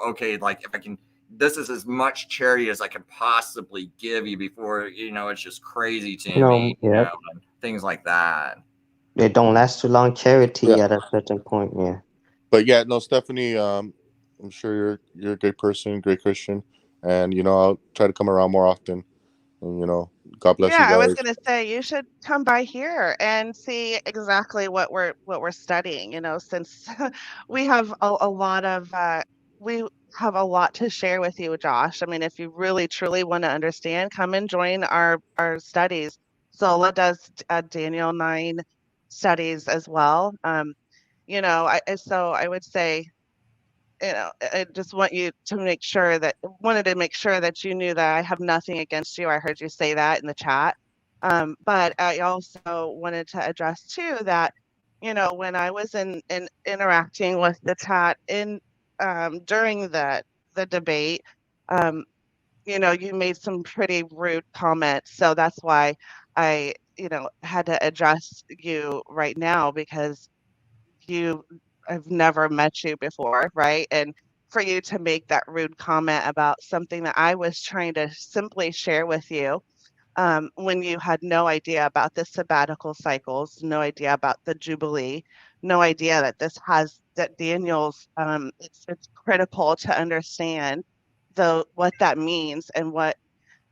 A: okay, like, if I can, this is as much charity as I can possibly give you before it's just crazy to me,
I: yeah.
A: and things like that.
I: They don't last too long. Charity at a certain point, yeah.
B: But yeah, no, Stephanie, I'm sure you're a great person, great Christian, and I'll try to come around more often. And God bless you guys.
J: I was gonna say you should come by here and see exactly what we're studying. Since we have a lot of we have a lot to share with you, Josh. I mean, if you really truly want to understand, come and join our studies. Sola does Daniel 9 studies as well. So I would say, I just wanted to make sure that you knew that I have nothing against you. I heard you say that in the chat. But I also wanted to address too that, when I was in interacting with the chat during the debate, you made some pretty rude comments. So that's why I, had to address you right now, because I've never met you before, right? And for you to make that rude comment about something that I was trying to simply share with you, when you had no idea about the sabbatical cycles, no idea about the Jubilee, no idea that Daniel's, it's critical to understand what that means and what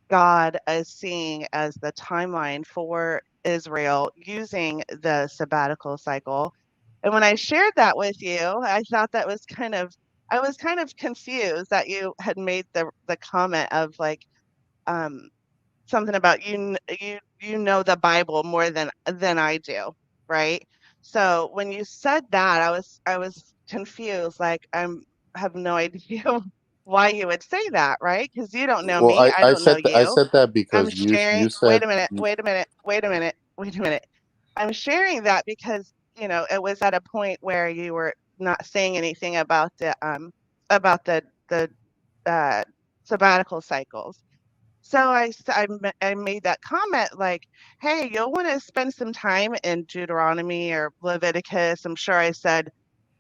J: God is seeing as the timeline for Israel using the sabbatical cycle. And when I shared that with you, I thought I was kind of confused that you had made the comment of like something about you know the Bible more than I do, right? So when you said that, I was confused, like have no idea why you would say that, right? Because you don't know me, I don't know you.
B: I said that
J: I'm
B: because
J: sharing.
B: you
J: Wait
B: said.
J: a minute. I'm sharing that because it was at a point where you were not saying anything about the uh, sabbatical cycles. So I made that comment like, hey, you'll want to spend some time in Deuteronomy or Leviticus. I'm sure I said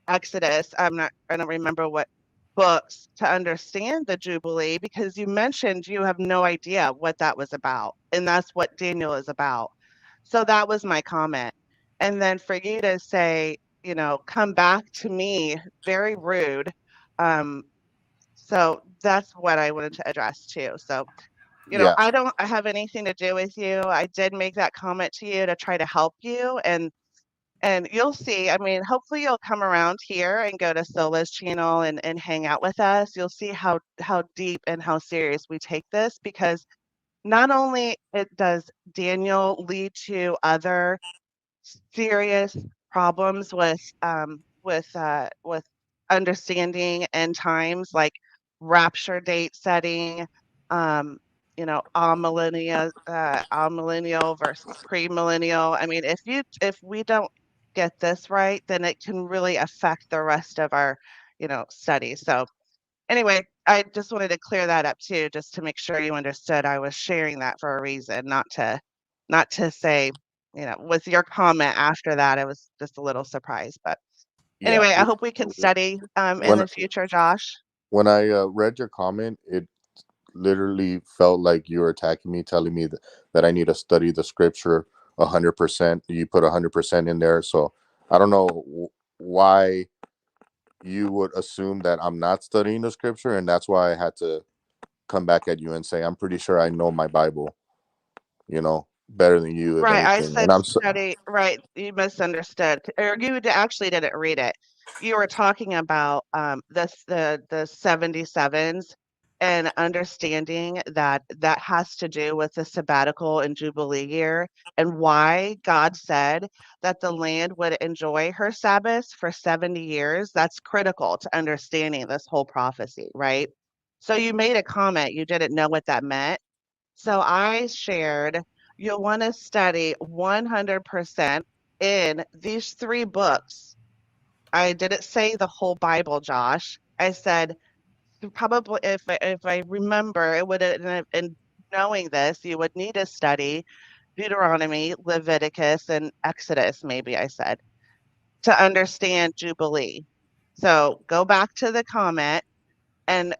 J: Exodus. I don't remember what books to understand the Jubilee, because you mentioned you have no idea what that was about. And that's what Daniel is about. So that was my comment. And then for you to say, come back to me, very rude. So that's what I wanted to address too. So I don't have anything to do with you. I did make that comment to you to try to help you, and you'll see. I mean, hopefully you'll come around here and go to Sola's channel and hang out with us. You'll see how deep and how serious we take this, because not only does Daniel lead to other serious problems with understanding end times, like rapture date setting, amillennial versus premillennial. I mean, if we don't get this right, then it can really affect the rest of our study. So anyway, I just wanted to clear that up too, just to make sure you understood I was sharing that for a reason, not to say, with your comment after that, I was just a little surprised. But anyway, I hope we can study in the future, Josh.
B: When I read your comment, it literally felt like you were attacking me, telling me that I need to study the scripture 100%. You put 100% in there, so I don't know why you would assume that I'm not studying the scripture, and that's why I had to come back at you and say I'm pretty sure I know my Bible, better than you, if
J: Right, I
B: anything.
J: said
B: And
J: study. Right, you misunderstood, or you actually didn't read it. You were talking about the 77s and understanding that that has to do with the sabbatical and Jubilee year, and why God said that the land would enjoy her Sabbaths for 70 years. That's critical to understanding this whole prophecy, right? So you made a comment, you didn't know what that meant. So I shared, you'll want to study 100% in these 3 books. I didn't say the whole Bible, Josh. I said probably, if I remember, it would have, in knowing this, you would need to study Deuteronomy, Leviticus, and Exodus, maybe I said, to understand Jubilee. So go back to the comment, and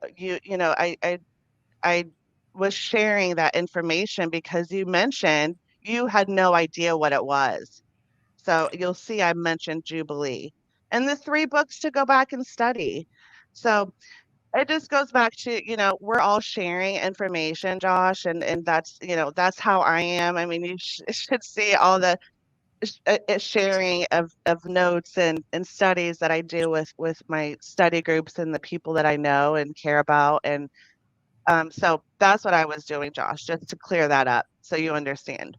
J: I was sharing that information because you mentioned you had no idea what it was. So you'll see I mentioned Jubilee and the 3 books to go back and study. So it just goes back to, we're all sharing information, Josh, and that's how I am. I mean, you should see all the sharing of notes and studies that I do with my study groups and the people that I know and care about. And so that's what I was doing, Josh, just to clear that up so you understand.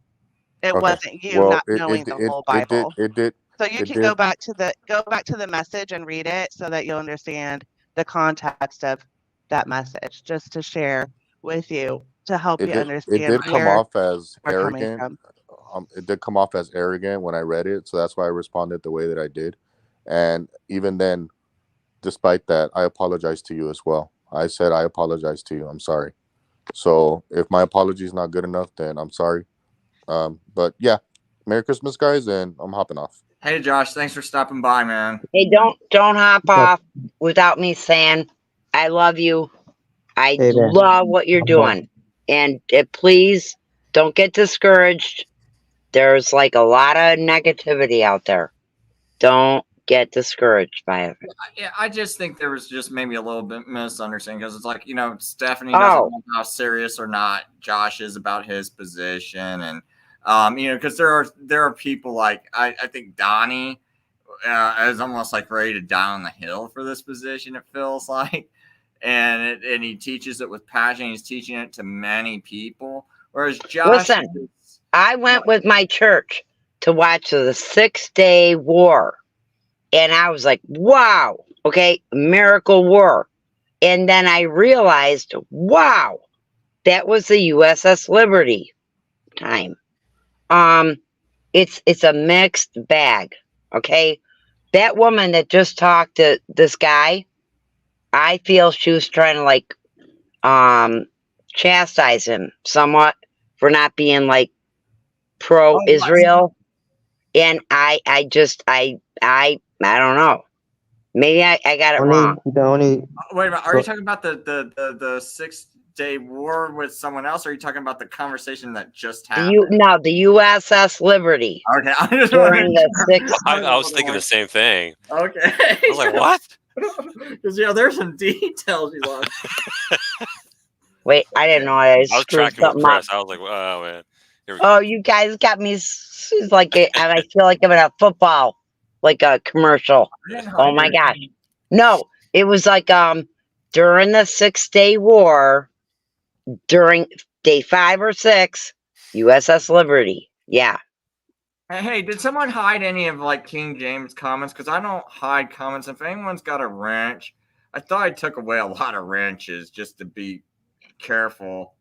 J: It
B: okay.
J: wasn't you
B: Well,
J: not knowing the whole Bible. So you can go back to the message and read it so that you'll understand the context of that message, just to share with you to help you
B: It
J: understand
B: did come
J: where
B: off as
J: we're coming
B: arrogant.
J: from.
B: It did come off as arrogant when I read it, so that's why I responded the way that I did. And even then, despite that, I apologize to you as well. I said I apologize to you. I'm sorry. So if my apology is not good enough, then I'm sorry. But yeah, Merry Christmas, guys, and I'm hopping off.
A: Hey, Josh, thanks for stopping by, man.
G: Hey, don't hop off without me saying I love you. I love what you're doing, and please don't get discouraged. There's like a lot of negativity out there. Don't get discouraged by it.
A: Yeah, I just think there was just maybe a little bit misunderstanding because it's like, Stephanie doesn't know how serious or not Josh is about his position. And, because there are people like, I think Donnie is almost like ready to die on the hill for this position, it feels like. And he teaches it with passion. He's teaching it to many people. Whereas Josh.
G: Listen, I went with my church to watch the 6-Day War. And I was like, wow, okay, miracle war. And then I realized, wow, that was the USS Liberty time. It's a mixed bag, okay? That woman that just talked to this guy, I feel she was trying to chastise him somewhat for not being like pro-Israel. And I don't know. Maybe I got it wrong.
A: Wait a minute. Are you talking about the 6-Day War with someone else? Or are you talking about the conversation that just happened?
G: The USS Liberty.
A: Okay.
G: During the
H: I was thinking the same thing.
A: Okay.
H: I was like, what?
A: Because there's some details you lost.
G: Wait, I didn't know I
H: was tracking with Chris. I was like, oh man.
G: Oh, you guys got me like, and I feel like I'm in a football, like a commercial. Oh my gosh. No, it was like during the 6-Day War, during day 5 or 6, USS Liberty. Yeah.
A: Hey, did someone hide any of King James comments? Because I don't hide comments. If anyone's got a wrench, I thought I took away a lot of wrenches just to be careful.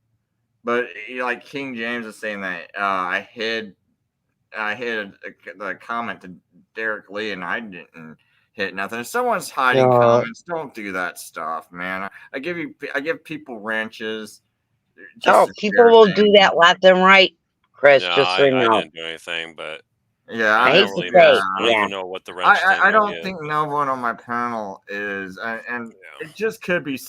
A: But King James is saying that I hid the comment to Derek Lee, and I didn't hit nothing. If someone's hiding comments, don't do that stuff, man. I give people wrenches.
G: People will do that left and right, Chris.
H: No,
G: just so you know.
H: I didn't do anything, but
A: yeah,
H: I don't even know what the wrench thing
A: I don't
H: really
A: think no one on my panel is, and it just could be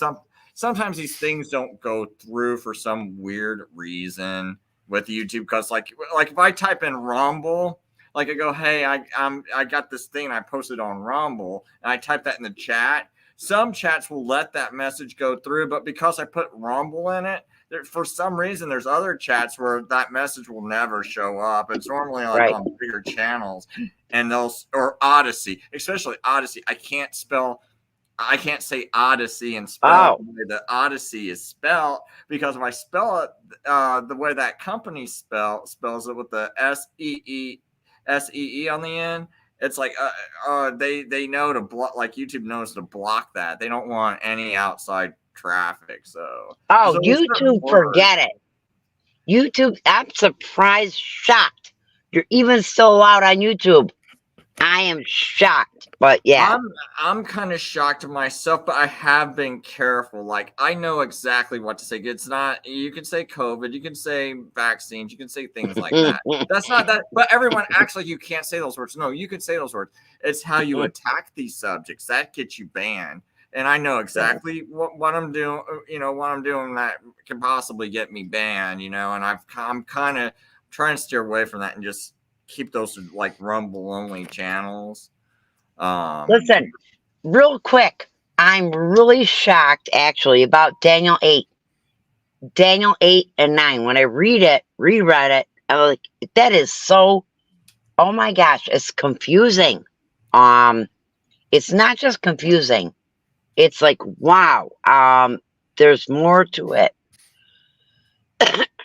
A: sometimes these things don't go through for some weird reason with YouTube, because like if I type in Rumble, Like I go, hey, I got this thing and I posted on Rumble and I type that in the chat. Some chats will let that message go through, but because I put Rumble in it, for some reason, there's other chats where that message will never show up. It's normally like on bigger channels, and or Odyssey, especially Odyssey. I can't say Odyssey and spell it the way the Odyssey is spelled, because if I spell it the way that company spells it with the SEE on the end, it's like they know to block, like YouTube knows to block that. They don't want any outside traffic. So
G: YouTube, forget it. YouTube, I'm surprised, shocked. You're even still allowed on YouTube. I am shocked, but yeah.
A: I'm kind of shocked myself, but I have been careful. Like, I know exactly what to say. It's not, you can say COVID, you can say vaccines, you can say things like that. That's not that, but everyone acts like you can't say those words. No, you can say those words. It's how you attack these subjects that gets you banned. And I know exactly what I'm doing, what I'm doing that can possibly get me banned, and I'm kind of trying to steer away from that and just keep those like Rumble only channels.
G: Listen, real quick, I'm really shocked actually about Daniel 8 and 9. When I reread it, I was like, that is so, oh my gosh, it's confusing. It's not just confusing. It's like, wow, there's more to it.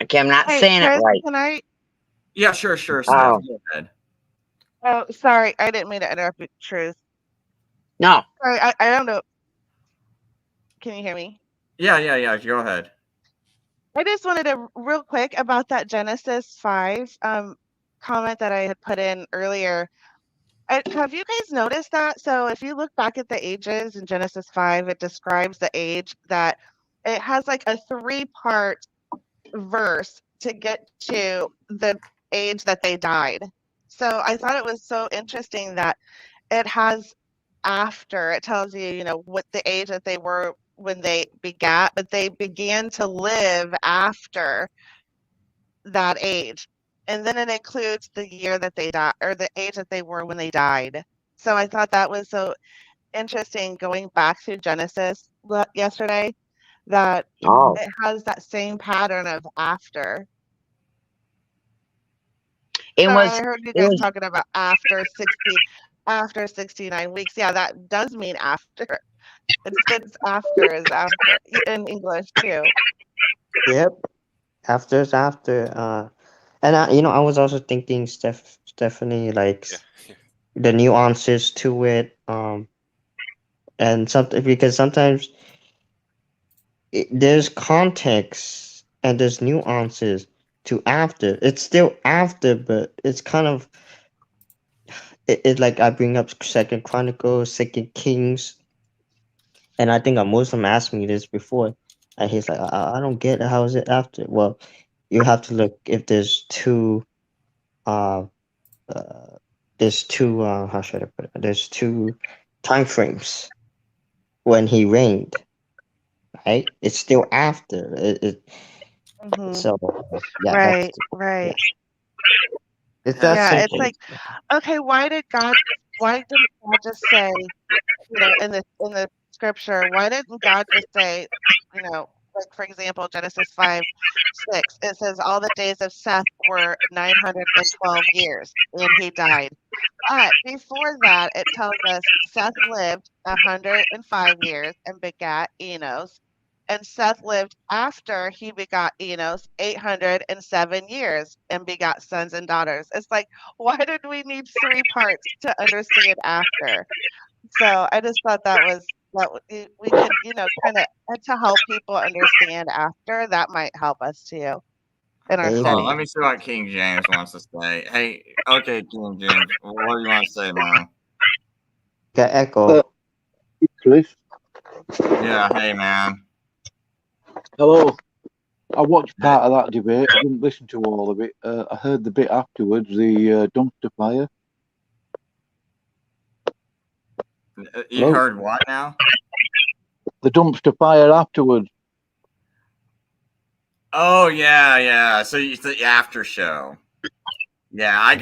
G: Okay, I'm not saying
J: Chris,
G: it right.
J: Can I?
A: Yeah, sure, Steph, go ahead.
J: Oh, sorry, I didn't mean to interrupt you, Truth.
G: No.
J: Sorry, I don't know. Can you hear me?
A: Yeah, go ahead.
J: I just wanted to real quick about that Genesis 5 comment that I had put in earlier. Have you guys noticed that? So if you look back at the ages in Genesis 5, it describes the age that it has like a 3-part verse to get to the age that they died. So I thought it was so interesting that it has after, it tells you, what the age that they were when they begat, but they began to live after that age. And then it includes the year that they died, or the age that they were when they died. So I thought that was so interesting going back to Genesis yesterday, that it has that same pattern of after. I heard you guys talking about after 69 weeks. Yeah, that does mean after. It's after is after in English too.
I: Yep. After is after. And I was also thinking, Stephanie, like the nuances to it. And something, because sometimes there's context and there's nuances to after. It's still after, but it's kind of it like I bring up Second Chronicles, Second Kings, and I think a Muslim asked me this before, and he's like, I don't get it. How is it after? Well, you have to look if there's two how should I put it? There's two time frames when he reigned, right? It's still after. So yeah,
J: right.
I: It's that simple.
J: It's like, okay, why didn't God just say, in the scripture, why didn't God just say, like for example, Genesis 5:6, it says all the days of Seth were 912 years and he died. But before that, it tells us Seth lived 105 years and begat Enos. And Seth lived after he begot Enos 807 years and begot sons and daughters. It's like, why did we need 3 parts to understand after? So I just thought that we could, kind of to help people understand after. That might help us too in our study.
A: Let me see what King James wants to say. Hey, okay, King James, what do you want to say, man?
I: Got echo.
K: Chris.
A: Yeah, hey, man.
K: Hello. I watched part of that debate. I didn't listen to all of it. I heard the bit afterwards, the dumpster fire.
A: You heard what now?
K: The dumpster fire afterwards.
A: Oh, yeah. So it's the after show. Yeah, I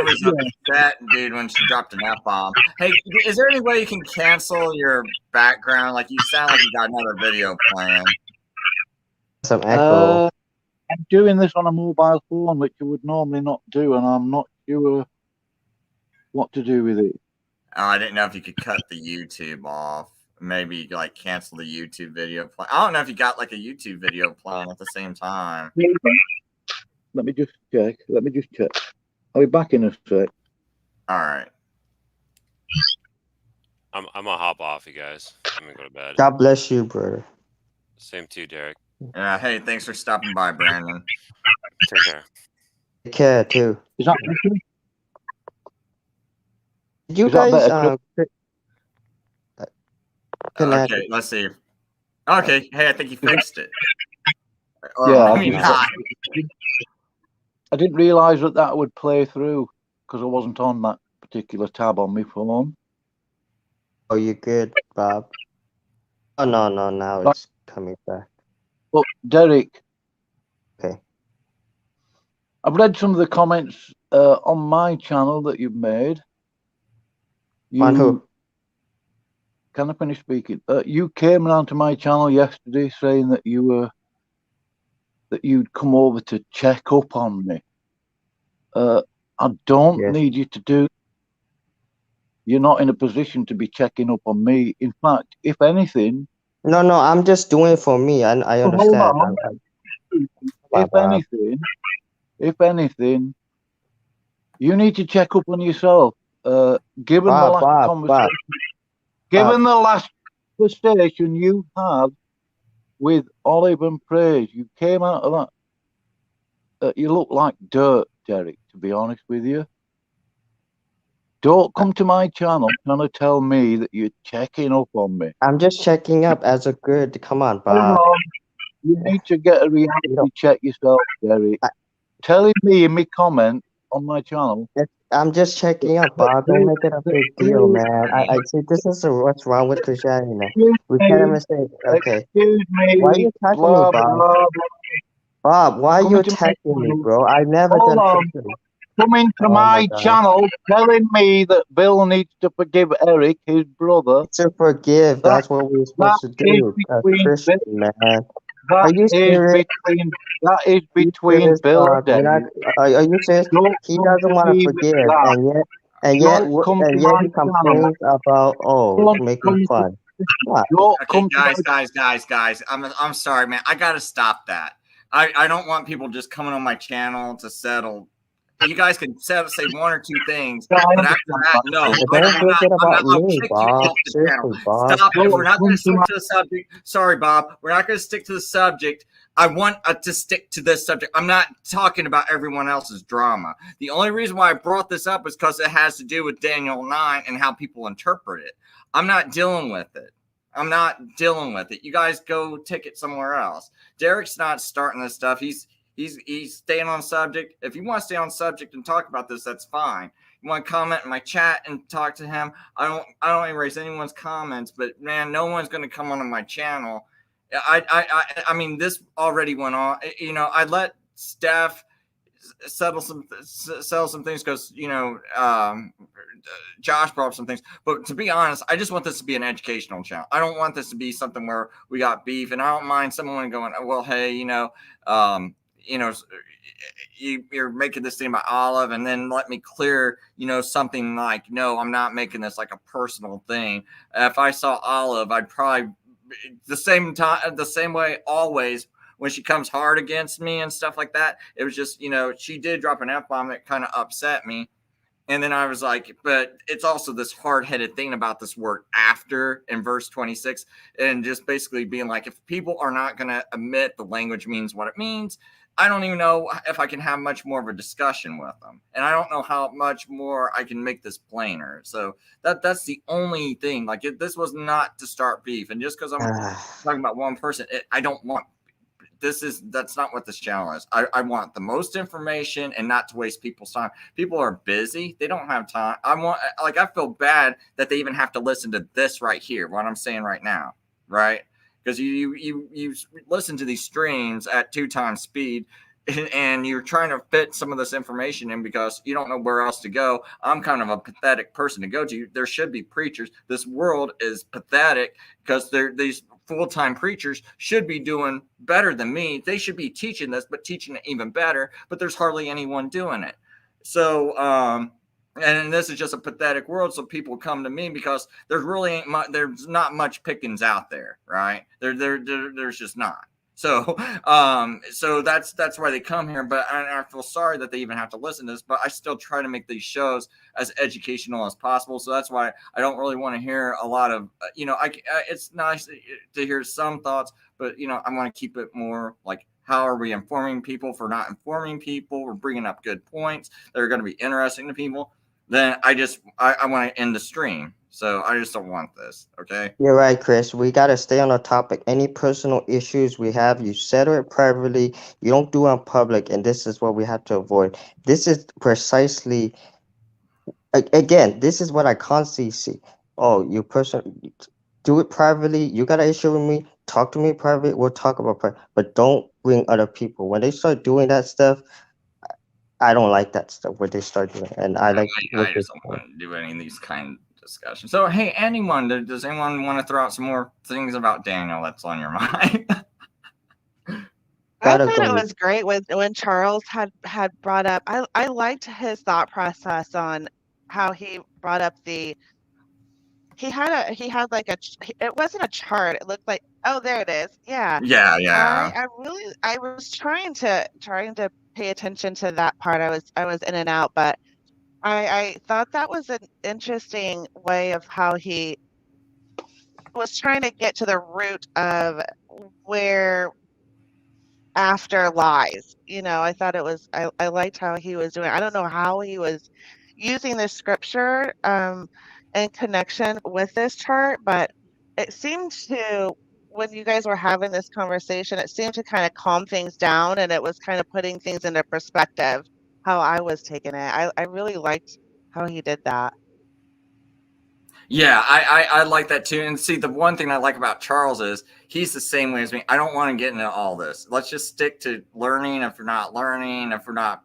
A: was upset, dude, when she dropped an F-bomb. Hey, is there any way you can cancel your background? Like, you sound like you got another video playing.
I: Some echo.
K: I'm doing this on a mobile phone, which I would normally not do, and I'm not sure what to do with it.
A: Oh, I didn't know if you could cut the YouTube off. Maybe like cancel the YouTube video play. I don't know if you got like a YouTube video playing at the same time.
K: Let me just check. I'll be back in a sec.
A: All right.
H: I'm gonna hop off, you guys. I'm gonna go to bed.
I: God bless you, brother.
H: Same to you, Derek.
A: Yeah. Hey, thanks for stopping by, Brandon.
H: Take care.
I: Take care too.
K: Is that
I: Did you guys connect?
A: Okay, let's see. Okay, hey, I think you fixed it.
K: Yeah, I didn't realize that would play through because I wasn't on that particular tab on my phone.
I: Oh, you're good, Bob. Oh no, now it's coming back.
K: But Derek,
I: okay,
K: I've read some of the comments on my channel that you've made.
I: On who?
K: Can I finish speaking? You came around to my channel yesterday saying that you'd come over to check up on me. I don't need you to do. You're not in a position to be checking up on me. In fact, if anything.
I: No, I'm just doing it for me. I understand.
K: If anything, you need to check up on yourself. Given the last conversation, given the last conversation you had with Olive and Praise, you came out of that. You look like dirt, Derek, to be honest with you. Don't come to my channel trying to tell me that you're checking up on me.
I: I'm just checking up as a good. Come on, Bob.
K: You need to get a reality check yourself, Derek. Telling me in my comment on my channel.
I: I'm just checking up, Bob. Don't make it a big deal, man. I see this is what's wrong with Christianity, man. We can't even say, okay.
K: Excuse me.
I: Why are you attacking me, Bob? Bob, why are you attacking me, bro? I never done this.
K: Coming to my channel telling me that Bill needs to forgive Eric, his brother.
I: To forgive, that's what we're supposed to do. Christian, man. Are you serious?
K: That is between Bill and Derek.
I: Are you serious? He doesn't want to forgive, and yet he complains about making fun.
A: Okay, guys. I'm sorry, man. I gotta stop that. I don't want people just coming on my channel to settle. You guys can say one or two things, but after that, no. Stop it. We're not going to stick to the subject. Sorry, Bob. We're not going to stick to the subject. I want to stick to this subject. I'm not talking about everyone else's drama. The only reason why I brought this up is because it has to do with Daniel 9 and how people interpret it. I'm not dealing with it. You guys go take it somewhere else. Derek's not starting this stuff. He's staying on subject. If you want to stay on subject and talk about this, that's fine. You want to comment in my chat and talk to him? I don't erase anyone's comments, but man, no one's going to come onto my channel. I mean, this already went on. You know, I let Steph settle some things because Josh brought up some things. But to be honest, I just want this to be an educational channel. I don't want this to be something where we got beef, and I don't mind someone going, well, hey, you're making this thing about Olive, and then let me clear, something like, no, I'm not making this like a personal thing. If I saw Olive, I'd probably the same way always when she comes hard against me and stuff like that. It was just, she did drop an F-bomb that kind of upset me. And then I was like, but it's also this hard-headed thing about this word after in verse 26, and just basically being like, if people are not going to admit the language means what it means, I don't even know if I can have much more of a discussion with them. And I don't know how much more I can make this plainer. So that's the only thing. Like, this was not to start beef. And just because I'm talking about one person, I don't want that's not what this channel is. I want the most information and not to waste people's time. People are busy. They don't have time. I feel bad that they even have to listen to this right here, what I'm saying right now, right? Because you listen to these streams at 2 times speed. and you're trying to fit some of this information in because you don't know where else to go. I'm kind of a pathetic person to go to. There should be preachers. This world is pathetic because these full-time preachers should be doing better than me. They should be teaching this, but teaching it even better. But there's hardly anyone doing it. So, and this is just a pathetic world. So people come to me because there really ain't much. There's not much pickings out there, right? There's just not. So, so that's why they come here. But I feel sorry that they even have to listen to this. But I still try to make these shows as educational as possible. So that's why I don't really want to hear a lot of, it's nice to hear some thoughts, but I want to keep it more like, how are we informing people for not informing people? We're bringing up good points that are going to be interesting to people. Then I want to end the stream. So I just don't want this. Okay.
I: You're right, Chris. We got to stay on the topic. Any personal issues we have, you settle it privately. You don't do it in public. And this is what we have to avoid. This is precisely, again, this is what I constantly see. Oh, do it privately. You got an issue with me. Talk to me privately. We'll talk about private. But don't bring other people. When they start doing that stuff, I don't like that stuff where they start doing it. And I
A: just don't want to do any of these kind of discussions. So, hey, does anyone want to throw out some more things about Daniel that's on your mind?
J: I thought it was great when Charles had brought up. I liked his thought process on how he brought up he had like it wasn't a chart. It looked like, oh, there it is. Yeah.
A: Yeah.
J: I was trying to pay attention to that part. I was in and out, but I thought that was an interesting way of how he was trying to get to the root of where after lies. I thought it was, I liked how he was doing. I don't know how he was using the scripture in connection with this chart, but it seemed to, when you guys were having this conversation, it seemed to kind of calm things down, and it was kind of putting things into perspective how I was taking it. I really liked how he did that.
A: Yeah, I like that too. And see, the one thing I like about Charles is he's the same way as me. I don't want to get into all this. Let's just stick to learning. If we're not learning, if we're not,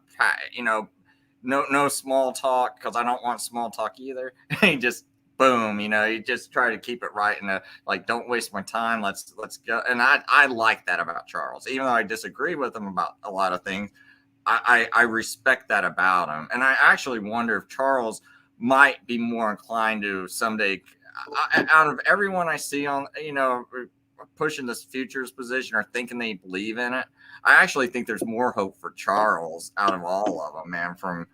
A: no small talk, because I don't want small talk either. He just boom, you just try to keep it right and don't waste my time. Let's go. And I like that about Charles, even though I disagree with him about a lot of things. I respect that about him, and I actually wonder if Charles might be more inclined to someday, out of everyone I see on, pushing this futurist position or thinking they believe in it, I actually think there's more hope for Charles out of all of them, man, from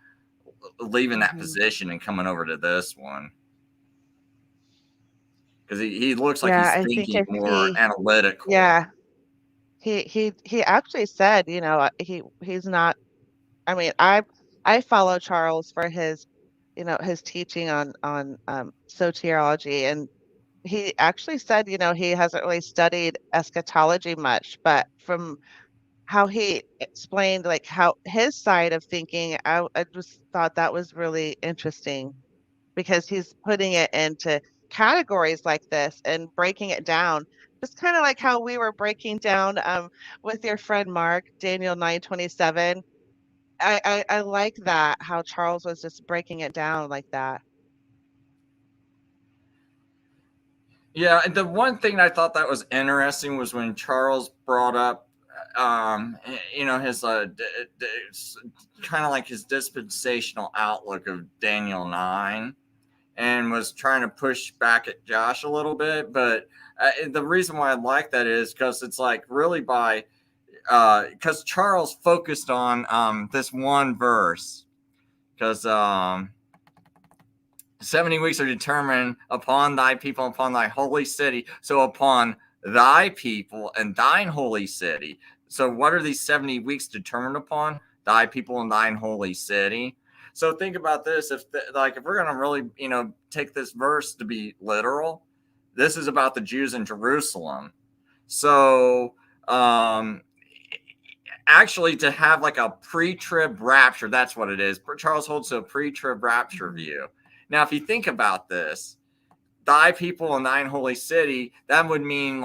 A: leaving that position and coming over to this one. Because he looks like he's thinking more analytical.
J: Yeah. He actually said, he's not, I mean, I follow Charles for his, his teaching on soteriology, and he actually said, he hasn't really studied eschatology much, but from how he explained how his side of thinking, I just thought that was really interesting, because he's putting it into categories like this and breaking it down. Just kind of like how we were breaking down with your friend Mark, Daniel 9:27. I like that, how Charles was just breaking it down like that.
A: Yeah, the one thing I thought that was interesting was when Charles brought up, his kind of like his dispensational outlook of Daniel 9, and was trying to push back at Josh a little bit. But the reason why I like that is because it's really because Charles focused on this one verse, because 70 weeks are determined upon thy people, upon thy holy city. So upon thy people and thine holy city. So what are these 70 weeks determined upon? Thy people and thine holy city. So think about this. If we're going to really, take this verse to be literal, this is about the Jews in Jerusalem. So, actually, to have a pre-trib rapture, that's what it is. Charles holds to a pre-trib rapture view. Now, if you think about this, thy people and thine holy city, that would mean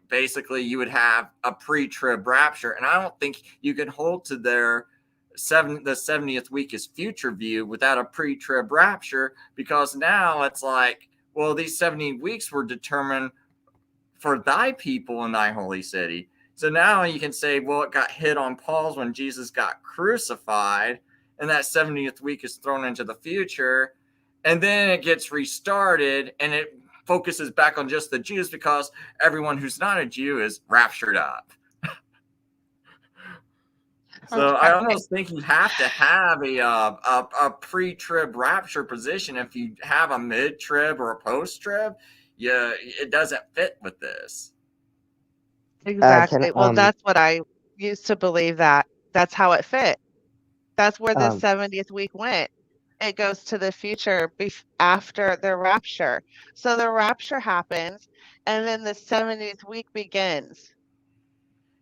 A: basically you would have a pre-trib rapture, and I don't think you can hold to their the 70th week is future view without a pre-trib rapture, because now it's like, well, these 70 weeks were determined for thy people in thy holy city. So now you can say, well, it got hit on pause when Jesus got crucified, and that 70th week is thrown into the future, and then it gets restarted, and it focuses back on just the Jews because everyone who's not a Jew is raptured up. So I almost think you have to have a pre-trib rapture position. If you have a mid-trib or a post-trib, it doesn't fit with this.
J: Exactly. Well, that's what I used to believe, that that's how it fit. That's where the 70th week went. It goes to the future after the rapture. So the rapture happens, and then the 70th week begins.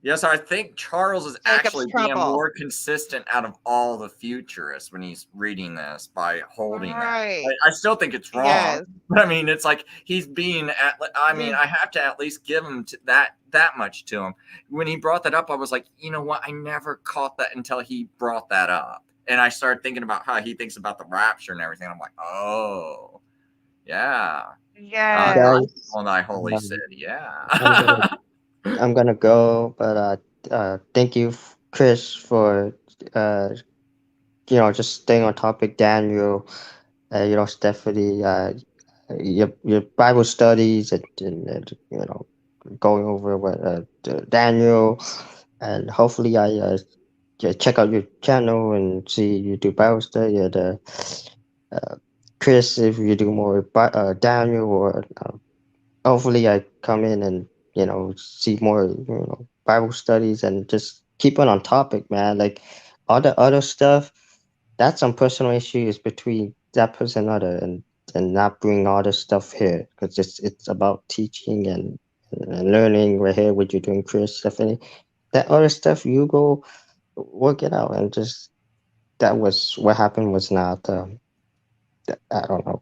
A: Yes, I think Charles is actually being more consistent out of all the futurists when he's reading this by holding that. I still think it's wrong, but I mean, it's like he's being. I have to at least give him that much to him. When he brought that up, I was like, you know what? I never caught that until he brought that up, and I started thinking about how he thinks about the rapture and everything. I'm like, oh, yeah, on thy holy city, yeah.
I: I'm gonna go, but thank you, Chris, for just staying on topic. Daniel, Stephanie, your Bible studies, and going over what Daniel, and hopefully I check out your channel and see you do Bible study. And Chris, if you do more Daniel, or hopefully I come in and see more Bible studies, and just keep it on topic, man. Like all the other stuff, that's some personal issues between that person and other, and not bring all this stuff here, because it's about teaching and learning right here, what you're doing, Chris, Stephanie. That other stuff, you go work it out, and just that was what happened, was not I don't know.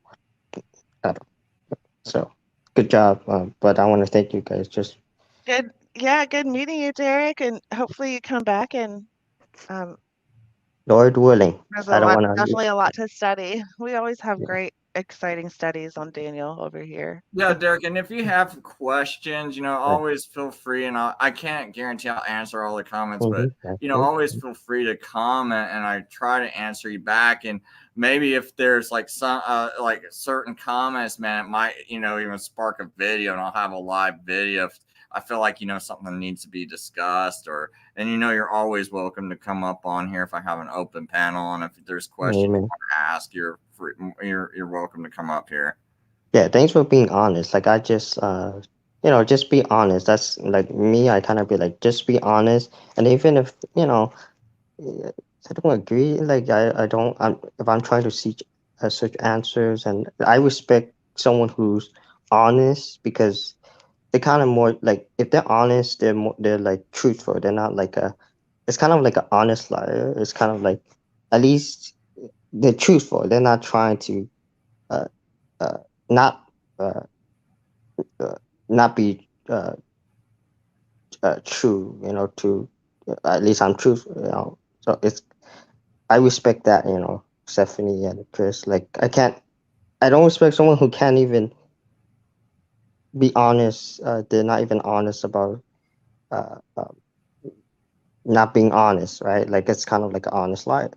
I: So good job, but I want to thank you guys. Just
J: good. Yeah, good meeting you, Derek, and hopefully you come back, and
I: Lord willing.
J: There's definitely a lot to study. We always have great, exciting studies on Daniel over here.
A: Yeah, Derek, and if you have questions, always feel free, and I can't guarantee I'll answer all the comments, but always feel free to comment, and I try to answer you back. And maybe if there's like some like certain comments, man, it might even spark a video, and I'll have a live video if I feel like something needs to be discussed, and you're always welcome to come up on here if I have an open panel, and if there's questions you want to ask, you're welcome to come up here.
I: Yeah, thanks for being honest. Like I just just be honest. That's like me. I kind of be like, just be honest, and even if I don't agree, like if I'm trying to seek search answers, and I respect someone who's honest, because they're kind of more like, if they're honest, they're like truthful. They're not like it's kind of like an honest liar. It's kind of like, at least they're truthful. They're not trying to not not be true, to at least I'm truthful, so I respect that, Stephanie and Chris. Like I don't respect someone who can't even be honest. They're not even honest about not being honest, right? Like it's kind of like an honest liar.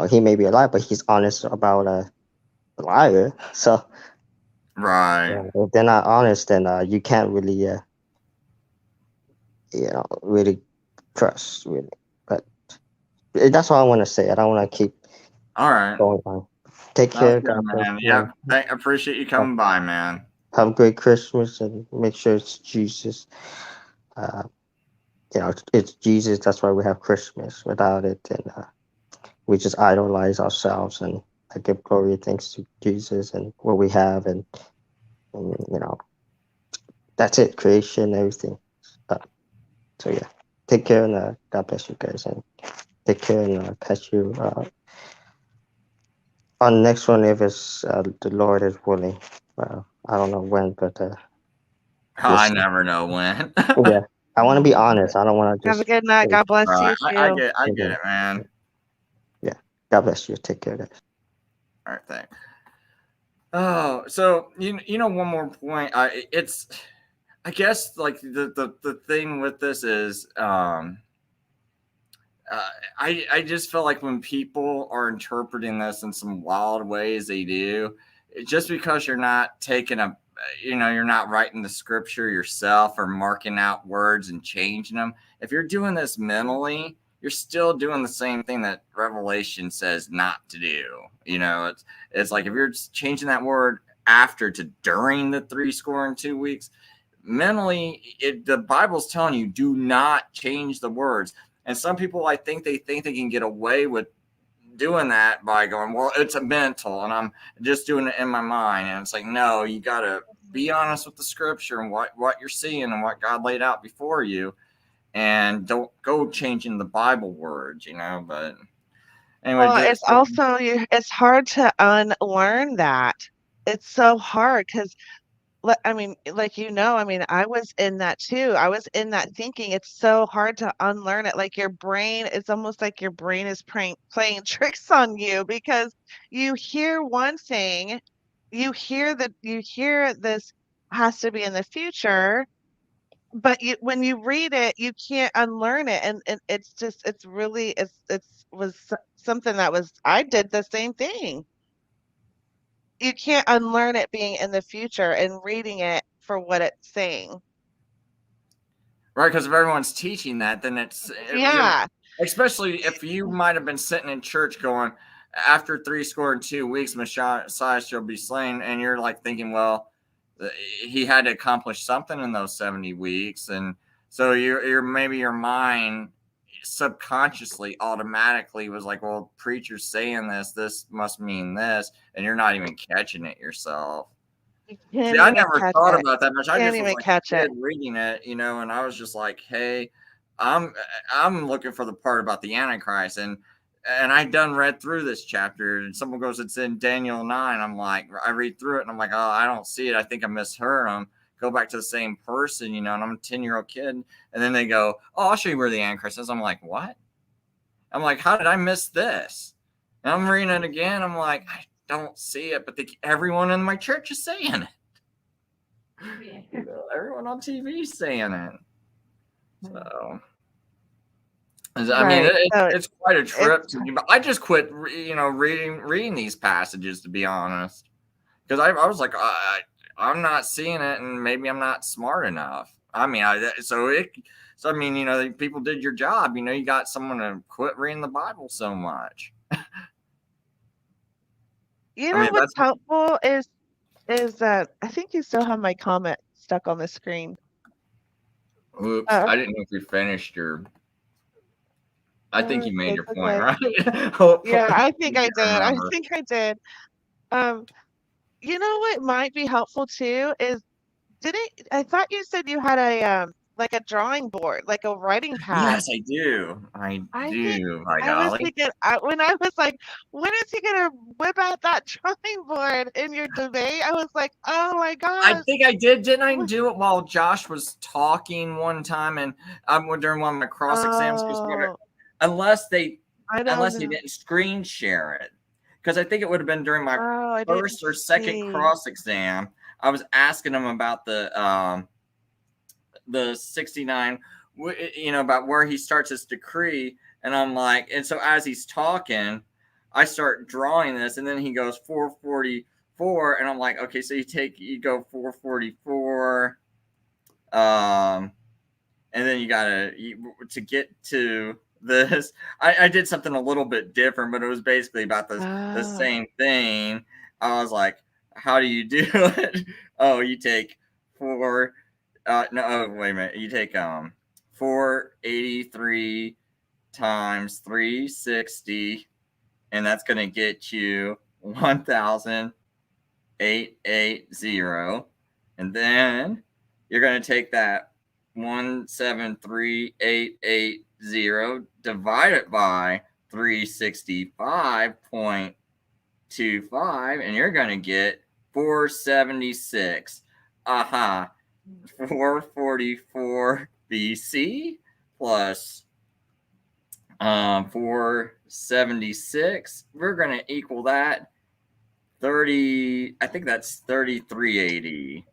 I: He may be a liar, but he's honest about a liar. So
A: right,
I: if they're not honest, then you can't really really trust, really. But that's all I want to say. I don't want to keep going on. Take care,
A: good, man. Yeah, I appreciate you coming by, man.
I: Have a great Christmas, and make sure it's Jesus. It's Jesus. That's why we have Christmas. Without it, then we just idolize ourselves, and I give glory and thanks to Jesus and what we have, and that's it. Creation, everything. So yeah, take care, and God bless you guys, and take care, and catch you on the next one, if it's the Lord is willing. I don't know when, but
A: I never know when.
I: Yeah, I want to be honest. I don't want to just.
J: Have a good night. God bless you too.
A: I get it, man.
I: Yeah, God bless you. Take care, guys.
A: All right, thanks. Oh, so you know one more point. It's I guess like the thing with this is I just feel like when people are interpreting this in some wild ways, they do, just because you're not taking you're not writing the scripture yourself or marking out words and changing them. If you're doing this mentally, you're still doing the same thing that Revelation says not to do. It's like if you're changing that word after to during the 62 weeks, mentally, the Bible's telling you do not change the words. And some people, I think they can get away with doing that by going, well, it's a mental and I'm just doing it in my mind. And it's like, no, you got to be honest with the scripture and what you're seeing and what God laid out before you. And don't go changing the Bible words, but anyway.
J: Well, it's also, it's hard to unlearn that. It's so hard because, I mean, I was in that too. I was in that thinking. It's so hard to unlearn it. Like your brain, it's almost like your brain is playing tricks on you because you hear one thing, you hear this has to be in the future, but when you read it, you can't unlearn it, and it's was something I did the same thing. You can't unlearn it being in the future and reading it for what it's saying.
A: Right, because if everyone's teaching that, then it's especially if you might have been sitting in church going, after 62 weeks, Messiah shall be slain, and you're like thinking, well, he had to accomplish something in those 70 weeks, and so maybe your mind subconsciously automatically was like, well, preacher's saying this must mean this, and you're not even catching it yourself. See, I never thought about that much. I just was like a kid reading it, and I was just like, hey, I'm looking for the part about the Antichrist, and I done read through this chapter, and someone goes, it's in Daniel 9. I'm like, I read through it, and I'm like, oh, I don't see it. I think I misheard them. Go back to the same person, and I'm a 10-year-old kid. And then they go, oh, I'll show you where the Antichrist is. I'm like, what? I'm like, how did I miss this? And I'm reading it again. I'm like, I don't see it, but everyone in my church is saying it. Everyone on TV is saying it. So, I mean, it's quite a trip to me. But I just quit, reading these passages, to be honest, because I was like, I'm not seeing it, and maybe I'm not smart enough. I mean, people did your job. You got someone to quit reading the Bible so much.
J: What's helpful is that I think you still have my comment stuck on the screen.
A: Oops, I didn't know if you finished your. I think you made your point, right?
J: Yeah, I think I did. What might be helpful too is, I thought you said you had a like a drawing board, like a writing pad.
A: Yes, I do. I do.
J: I was thinking when I was like, when is he gonna whip out that drawing board in your debate? I was like, oh my gosh.
A: I think I did. Didn't I do it while Josh was talking one time, and during one of my cross exams? Unless they didn't screen share it, because I think it would have been during my first or second cross exam. I was asking him about the 69, about where he starts his decree, and I'm like, and so as he's talking, I start drawing this, and then he goes 444, and I'm like, okay, so you go 444, and then you gotta to get to this. I did something a little bit different, but it was basically about the same thing. I was like, how do you do it? Oh, you take wait a minute. You take 483 times 360, and that's going to get you 1,880. And then you're going to take that 173,880, divide it by 365.25, and you're going to get 476. 444 BC plus 476. We're going to equal that 30. I think that's 3380.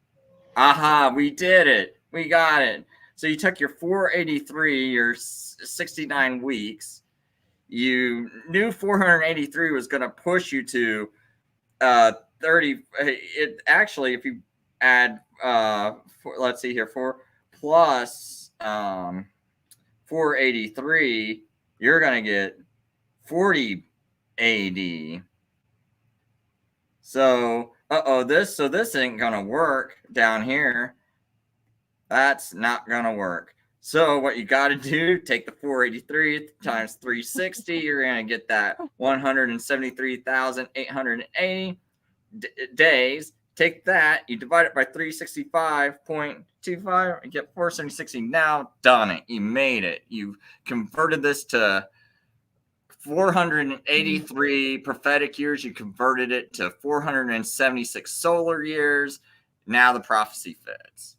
A: Aha, we did it. We got it. So you took your 483, your 69 weeks. You knew 483 was going to push you to 30. It actually, if you add, let's see here, 4 plus 483, you're going to get 40 AD. So, this ain't going to work down here. That's not going to work. So what you got to do, take the 483 times 360, you're going to get that 173,880 days. Take that, you divide it by 365.25, you get 476. Now done it. You made it. You've converted this to 483 prophetic years. You converted it to 476 solar years. Now the prophecy fits.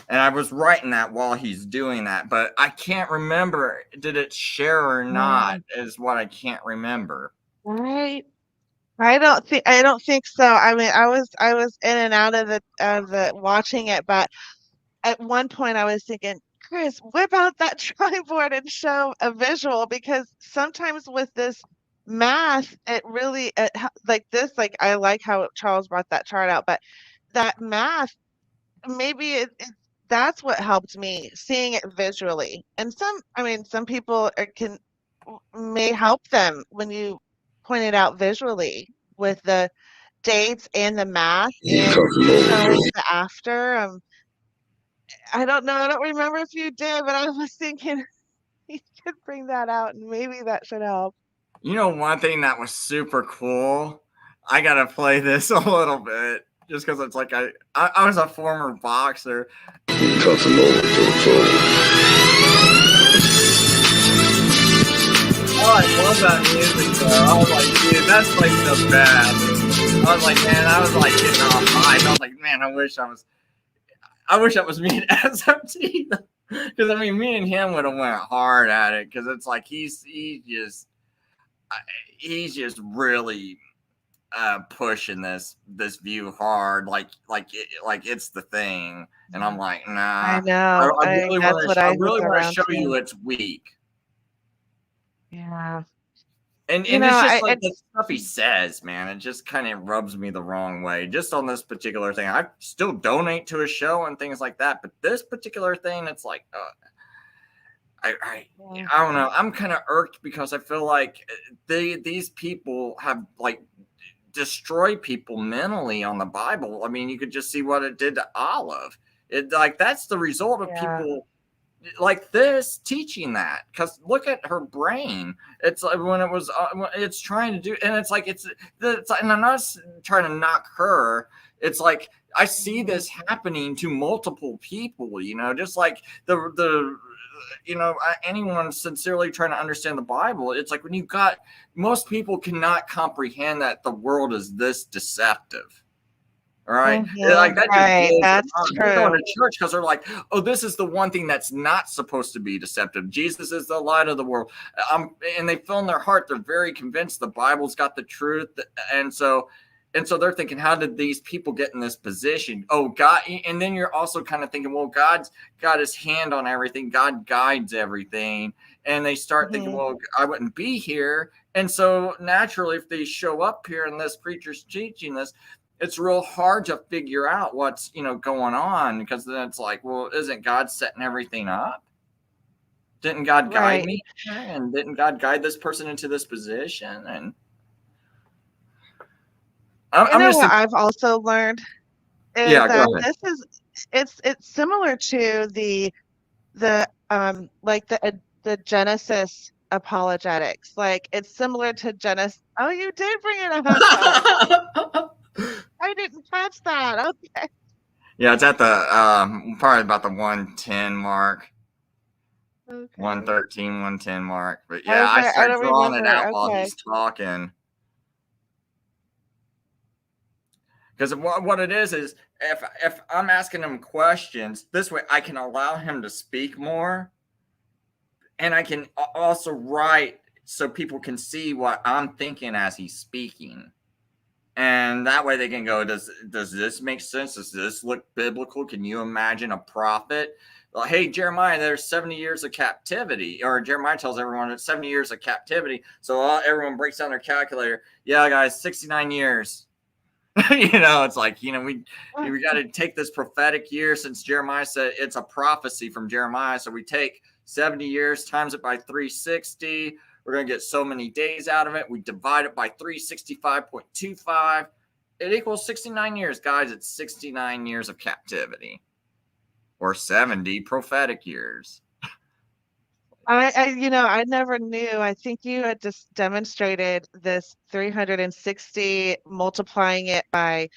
A: And I was writing that while he's doing that, but I can't remember, did it share or not, is what I can't remember.
J: Right. I don't think so. I mean, I was in and out of the watching it, but at one point I was thinking, Chris, whip out that triboard and show a visual, because sometimes with this math, it really like this, like I like how Charles brought that chart out, but that math, maybe that's what helped me, seeing it visually. And some people may help them when you point it out visually with the dates and the math and showing the after. I don't know. I don't remember if you did, but I was thinking you could bring that out and maybe that should help.
A: You know, one thing that was super cool, I got to play this a little bit just because it's like I was a former boxer. Oh, I love that music though. I was like, dude, that's like the best. I was like, man, I was like getting off high. I was like, man, I wish that was me and SMT. Because I mean, me and him would have went hard at it. Because it's like he's just really pushing this view hard, like it's the thing. And I'm like, nah.
J: I know.
A: I really want to show you it's weak.
J: Yeah.
A: And it's just like the stuff he says, man, it just kind of rubs me the wrong way. Just on this particular thing, I still donate to a show and things like that, but this particular thing, it's like, I don't know. I'm kind of irked because I feel like these people have like destroyed people mentally on the Bible. I mean, you could just see what it did to Olive. It like that's the result of people like this teaching that, because look at her brain. It's like when it was it's trying to do, and it's like it's and I'm not trying to knock her. It's like I see this happening to multiple people, you know, just like the you know, anyone sincerely trying to understand the Bible. It's like when you got most people cannot comprehend that the world is this deceptive. All right. Like that
J: that's true.
A: They're going to church because they're like, oh, this is the one thing that's not supposed to be deceptive. Jesus is the light of the world. And they feel in their heart, they're very convinced the Bible's got the truth. And so they're thinking, how did these people get in this position? Oh, God. And then you're also kind of thinking, well, God's got his hand on everything. God guides everything. And they start thinking, well, I wouldn't be here. And so naturally, if they show up here and this preacher's teaching this, it's real hard to figure out what's, you know, going on, because then it's like, well, isn't God setting everything up? Didn't God guide me? And didn't God guide this person into this position? And
J: I've also learned is that it's similar to the Genesis apologetics. Like it's similar to Genesis. Oh, you did bring it up. I didn't catch that. Okay.
A: Yeah, it's at the probably about the 110 mark. Okay. 113, 110 mark. But yeah, I started drawing it out while he's talking. Because what it is if I'm asking him questions, this way I can allow him to speak more, and I can also write so people can see what I'm thinking as he's speaking. And that way they can go, does this make sense? Does this look biblical? Can you imagine a prophet? Well, hey, Jeremiah, there's 70 years of captivity. Or Jeremiah tells everyone it's 70 years of captivity. So everyone breaks down their calculator. Yeah, guys, 69 years. It's like, we got to take this prophetic year, since Jeremiah said it's a prophecy from Jeremiah. So we take 70 years, times it by 360. We're going to get so many days out of it. We divide it by 365.25. It equals 69 years. Guys, it's 69 years of captivity, or 70 prophetic years.
J: I never knew. I think you had just demonstrated this 360, multiplying it by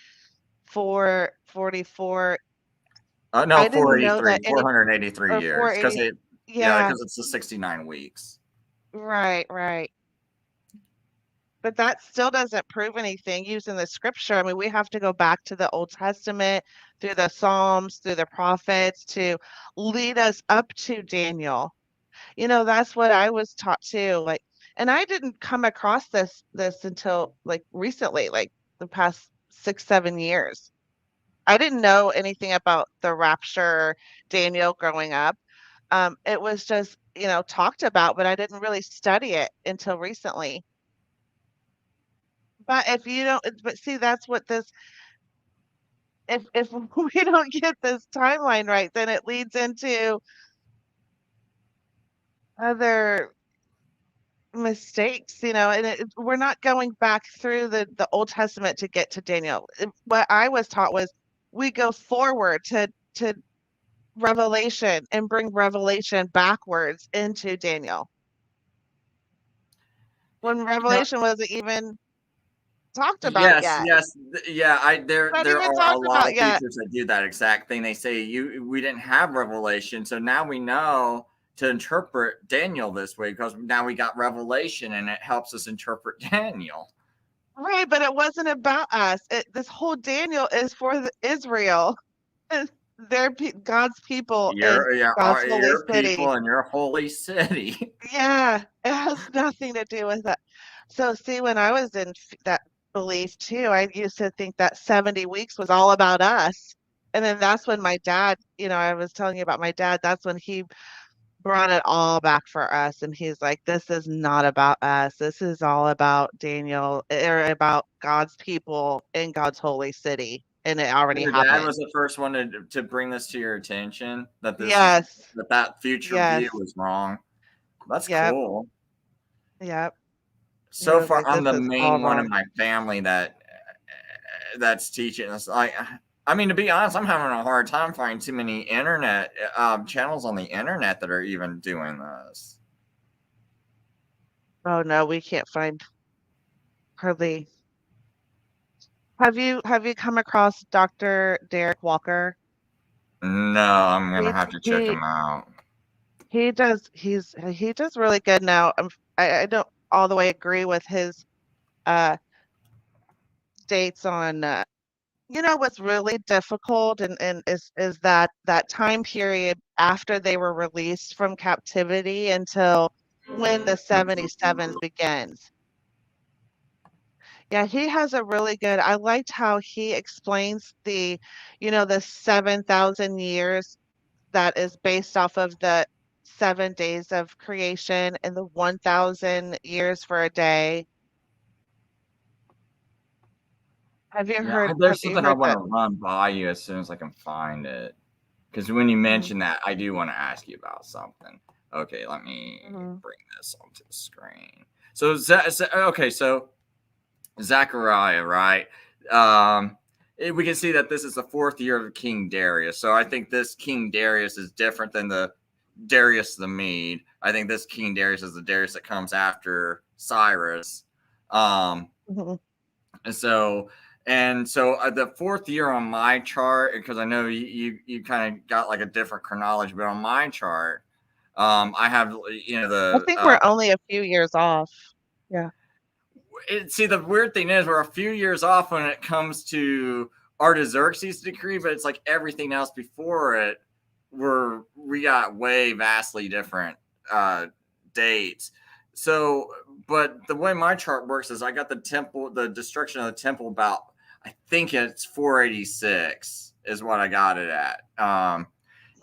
J: 444.
A: No, 483, 483 years. Because
J: because
A: it's the 69 weeks.
J: Right. But that still doesn't prove anything using the scripture. I mean, we have to go back to the Old Testament, through the Psalms, through the prophets, to lead us up to Daniel. That's what I was taught too. And I didn't come across this until recently, the past 6-7 years. I didn't know anything about the rapture, Daniel, growing up. It was just, talked about, but I didn't really study it until recently. But if you don't, but see, that's what this, if we don't get this timeline right, then it leads into other mistakes, and we're not going back through the Old Testament to get to Daniel. What I was taught was we go forward to Revelation and bring Revelation backwards into Daniel, when Revelation wasn't even talked about yet.
A: There are a lot of teachers that do that exact thing. They say we didn't have Revelation, so now we know to interpret Daniel this way, because now we got Revelation and it helps us interpret Daniel.
J: Right, but it wasn't about us. This whole Daniel is for Israel. They're God's people.
A: Your
J: city.
A: People in your holy city.
J: Yeah, it has nothing to do with that. So see, when I was in that belief too, I used to think that 70 weeks was all about us. And then that's when my dad, I was telling you about my dad, that's when he brought it all back for us. And he's like, this is not about us. This is all about Daniel, or about God's people in God's holy city. And it already happened.
A: Dad was the first one to bring this to your attention, that that future view was wrong. That's cool.
J: Yep.
A: So far, I'm the main one in my family that's teaching us. To be honest, I'm having a hard time finding too many internet channels on the internet that are even doing this.
J: Oh no, we can't find hardly. Have you come across Dr. Derek Walker?
A: No, I'm gonna have to check him out.
J: He does really good now. I don't all the way agree with his dates on what's really difficult and is that time period after they were released from captivity until when the 77 begins. Yeah, he has a really good, I liked how he explains the 7,000 years that is based off of the 7 days of creation and the 1,000 years for a day. Have you heard?
A: There's something I want to run by you as soon as I can find it. Because when you mention that, I do want to ask you about something. Okay, let me bring this onto the screen. So Zechariah, right? We can see that this is the 4th year of King Darius. So I think this King Darius is different than the Darius the Mede. I think this King Darius is the Darius that comes after Cyrus. And so the 4th year on my chart, because I know you kind of got like a different chronology, but on my chart, I have
J: I think we're only a few years off. Yeah.
A: see, the weird thing is we're a few years off when it comes to Artaxerxes' decree, but it's like everything else before it, we got way vastly different dates. So, but the way my chart works is I got the destruction of the temple about, I think it's 486 is what I got it at.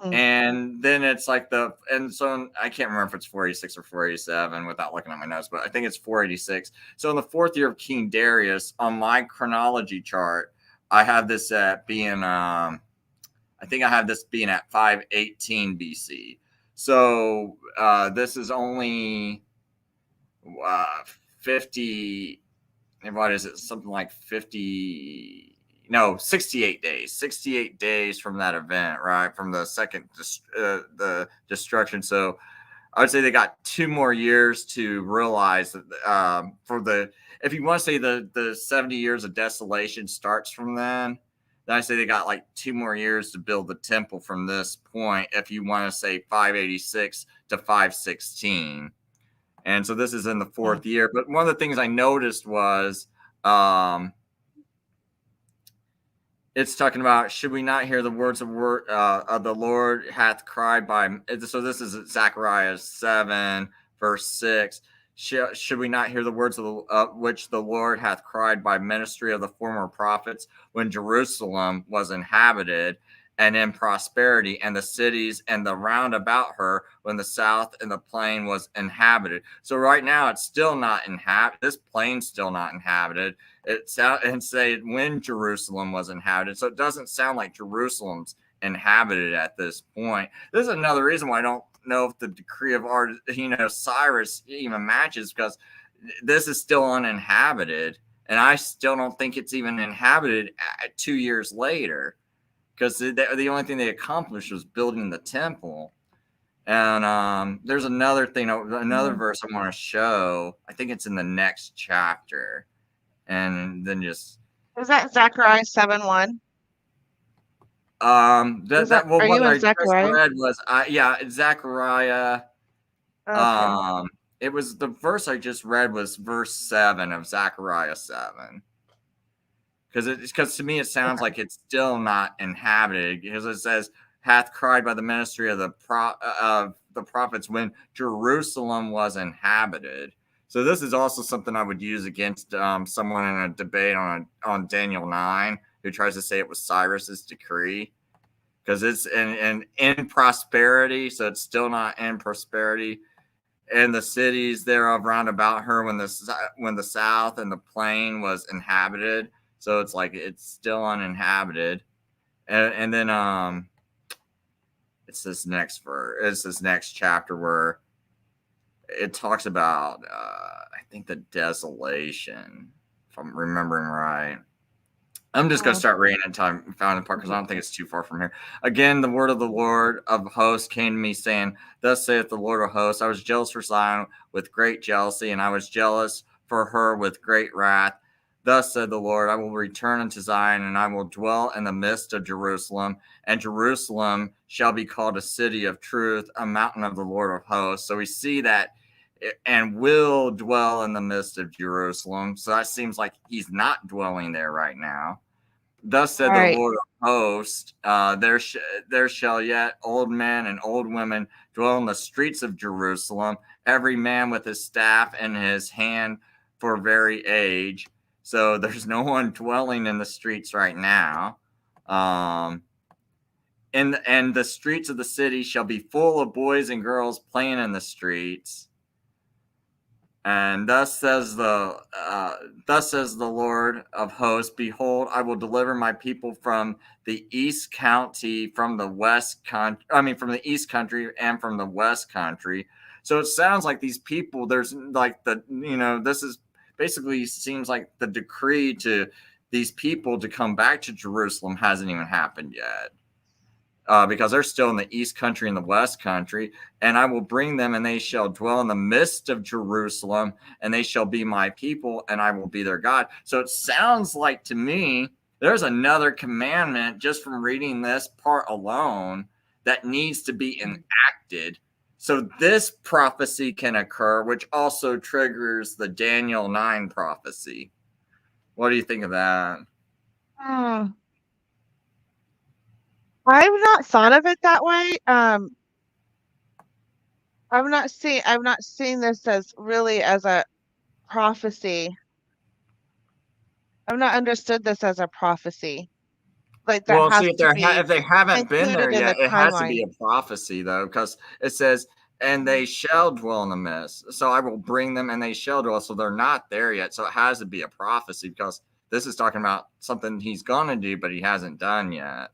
A: And then it's like and so I can't remember if it's 486 or 487 without looking at my notes, but I think it's 486. So in the 4th year of King Darius, on my chronology chart, I have this at being, I think I have this being at 518 BC. So this is only 50, what is it? Something like 68 days. 68 days from that event, right? From the second the destruction. So I would say they got 2 more years to realize that if you want to say the 70 years of desolation starts from then I say they got like 2 more years to build the temple from this point, if you want to say 586 to 516. And so this is in the 4th year. But one of the things I noticed was it's talking about, should we not hear the words of the Lord hath cried by. So this is Zechariah 7, verse 6. Should we not hear the words of which the Lord hath cried by ministry of the former prophets, when Jerusalem was inhabited and in prosperity, and the cities and the round about her, when the south and the plain was inhabited? So right now it's still not inhabited. This plain's still not inhabited. And say when Jerusalem was inhabited. So it doesn't sound like Jerusalem's inhabited at this point. This is another reason why I don't know if the decree of Cyrus even matches, because this is still uninhabited, and I still don't think it's even inhabited 2 years later, because the only thing they accomplished was building the temple. And there's another thing, another verse I want to show. I think it's in the next chapter, and then just
J: is that Zechariah 7:1?
A: Are you in
J: Zechariah?
A: Read was Zechariah. Okay. It was the verse I just read was verse 7 of Zechariah 7. Because to me it sounds like it's still not inhabited, because it says hath cried by the ministry of the prophets when Jerusalem was inhabited. So this is also something I would use against someone in a debate on Daniel 9 who tries to say it was Cyrus's decree, because it's in prosperity, so it's still not in prosperity. And the cities thereof round about her, when the south and the plain was inhabited, so it's like it's still uninhabited. And then it's this next chapter where it talks about I think the desolation, if I'm remembering right. I'm just going to start reading it until I found the part, because I don't think it's too far from here. Again, the word of the Lord of hosts came to me, saying, thus saith the Lord of hosts, I was jealous for Zion with great jealousy, and I was jealous for her with great wrath. Thus said the Lord, I will return unto Zion, and I will dwell in the midst of Jerusalem, and Jerusalem shall be called a city of truth, a mountain of the Lord of hosts. So we see that, and will dwell in the midst of Jerusalem. So that seems like he's not dwelling there right now. Thus said the Lord of hosts, there shall yet old men and old women dwell in the streets of Jerusalem, every man with his staff in his hand for very age. So there's no one dwelling in the streets right now. And the streets of the city shall be full of boys and girls playing in the streets. And thus says the Lord of hosts, behold, I will deliver my people from the east country, from the east country and from the west country. So it sounds like these people, there's like this is basically seems like the decree to these people to come back to Jerusalem hasn't even happened yet. Because they're still in the east country and the west country, and I will bring them, and they shall dwell in the midst of Jerusalem, and they shall be my people, and I will be their God. So it sounds like to me there's another commandment just from reading this part alone that needs to be enacted. So this prophecy can occur, which also triggers the Daniel 9 prophecy. What do you think of that?
J: I've not thought of it that way. I've not seen this as really as a prophecy. I've not understood this as a prophecy. Like that has to be
A: if they haven't been there
J: included in
A: yet,
J: the
A: it has to be
J: timeline.
A: a prophecy, though, because it says, and they shall dwell in the midst. So I will bring them and they shall dwell. So they're not there yet. So it has to be a prophecy, because this is talking about something he's going to do, but he hasn't done yet.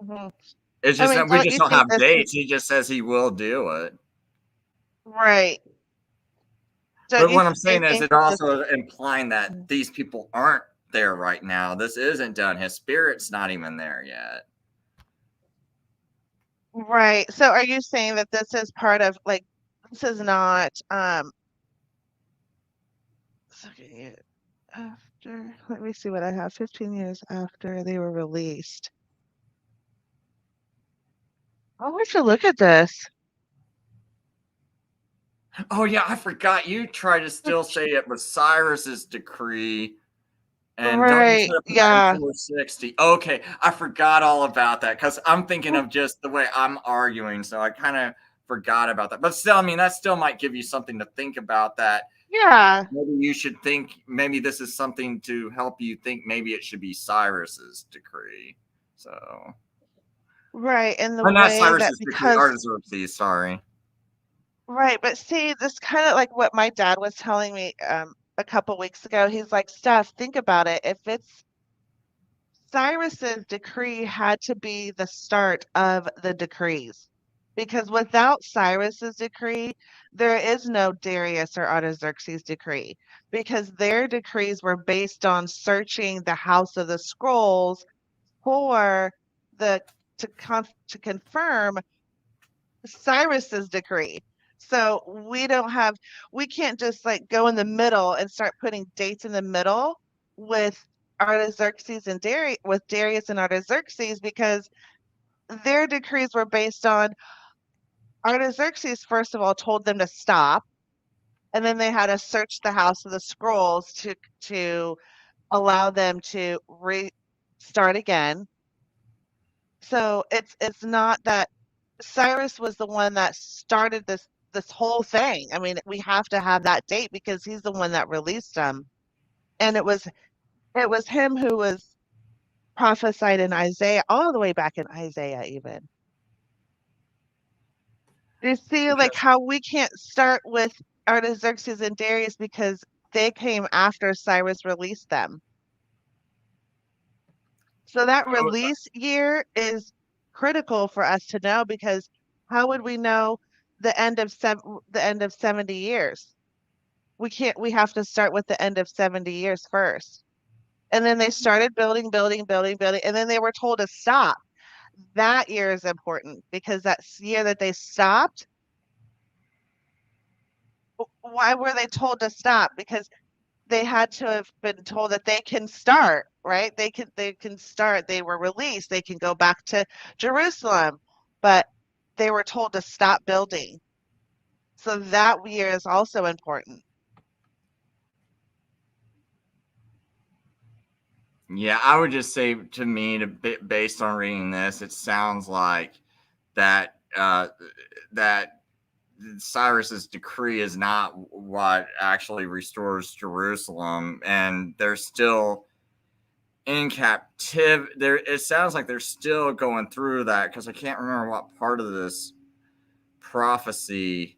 J: Mm-hmm.
A: It's just that we just don't have dates. He just says he will do it.
J: Right.
A: But what I'm saying is, it also implying that these people aren't there right now. This isn't done. His spirit's not even there yet.
J: Right. So are you saying that this is part of, like, this is not after, let me see what I have, 15 years after they were released. I'll have to look at this.
A: Oh yeah, I forgot. You try to still say it was Cyrus's decree. And
J: right, yeah.
A: 460. Okay, I forgot all about that, because I'm thinking of just the way I'm arguing, so I kind of forgot about that. But still, I mean, that still might give you something to think about. That
J: yeah,
A: maybe you should think, maybe this is something to help you think maybe it should be Cyrus's decree. So
J: right, in the
A: or not
J: way
A: Cyrus's
J: that
A: decree,
J: because
A: Artaxerxes, sorry.
J: right, but see, this kind of like what my dad was telling me a couple weeks ago. He's like, Steph, think about it. If it's Cyrus's decree had to be the start of the decrees, because without Cyrus's decree, there is no Darius or Artaxerxes decree, because their decrees were based on searching the House of the Scrolls for the to confirm Cyrus's decree. So we can't just like go in the middle and start putting dates in the middle with Artaxerxes and Darius and Artaxerxes, because their decrees were based on Artaxerxes, first of all, told them to stop, and then they had to search the House of the Scrolls to allow them to restart again. So it's not that Cyrus was the one that started this whole thing. I mean, we have to have that date because he's the one that released them. And it was him who was prophesied in Isaiah, all the way back in Isaiah even. You see, like how we can't start with Artaxerxes and Darius because they came after Cyrus released them. So that release year is critical for us to know, because how would we know the end of 70 years? We have to start with the end of 70 years first. And then they started building, and then they were told to stop. That year is important, because that year that they stopped, why were they told to stop? Because they had to have been told that they can start, right? They can start. They were released. They can go back to Jerusalem, but they were told to stop building. So that year is also important.
A: Yeah, I would just say, to me, based on reading this, it sounds like that that Cyrus's decree is not what actually restores Jerusalem, and they're still in captivity. It sounds like they're still going through that, because I can't remember what part of this prophecy.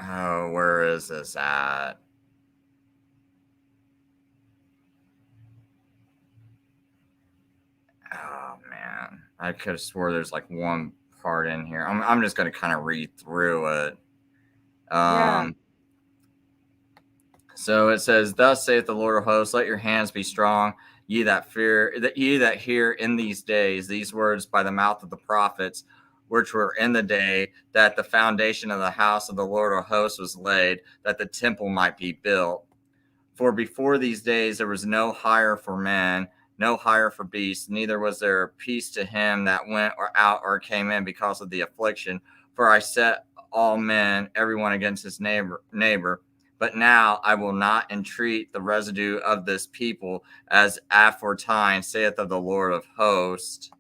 A: Oh, where is this at? Oh man, I could have swore there's like one part in here. I'm just going to kind of read through it.
J: Yeah.
A: So it says, "Thus saith the Lord of hosts, let your hands be strong, ye that hear in these days these words by the mouth of the prophets, which were in the day that the foundation of the house of the Lord of hosts was laid, that the temple might be built. For before these days there was no hire for men, no hire for beasts, neither was there peace to him that went or out or came in because of the affliction. For I set all men, everyone against his neighbor. But now I will not entreat the residue of this people, as aforetime saith of the Lord of hosts.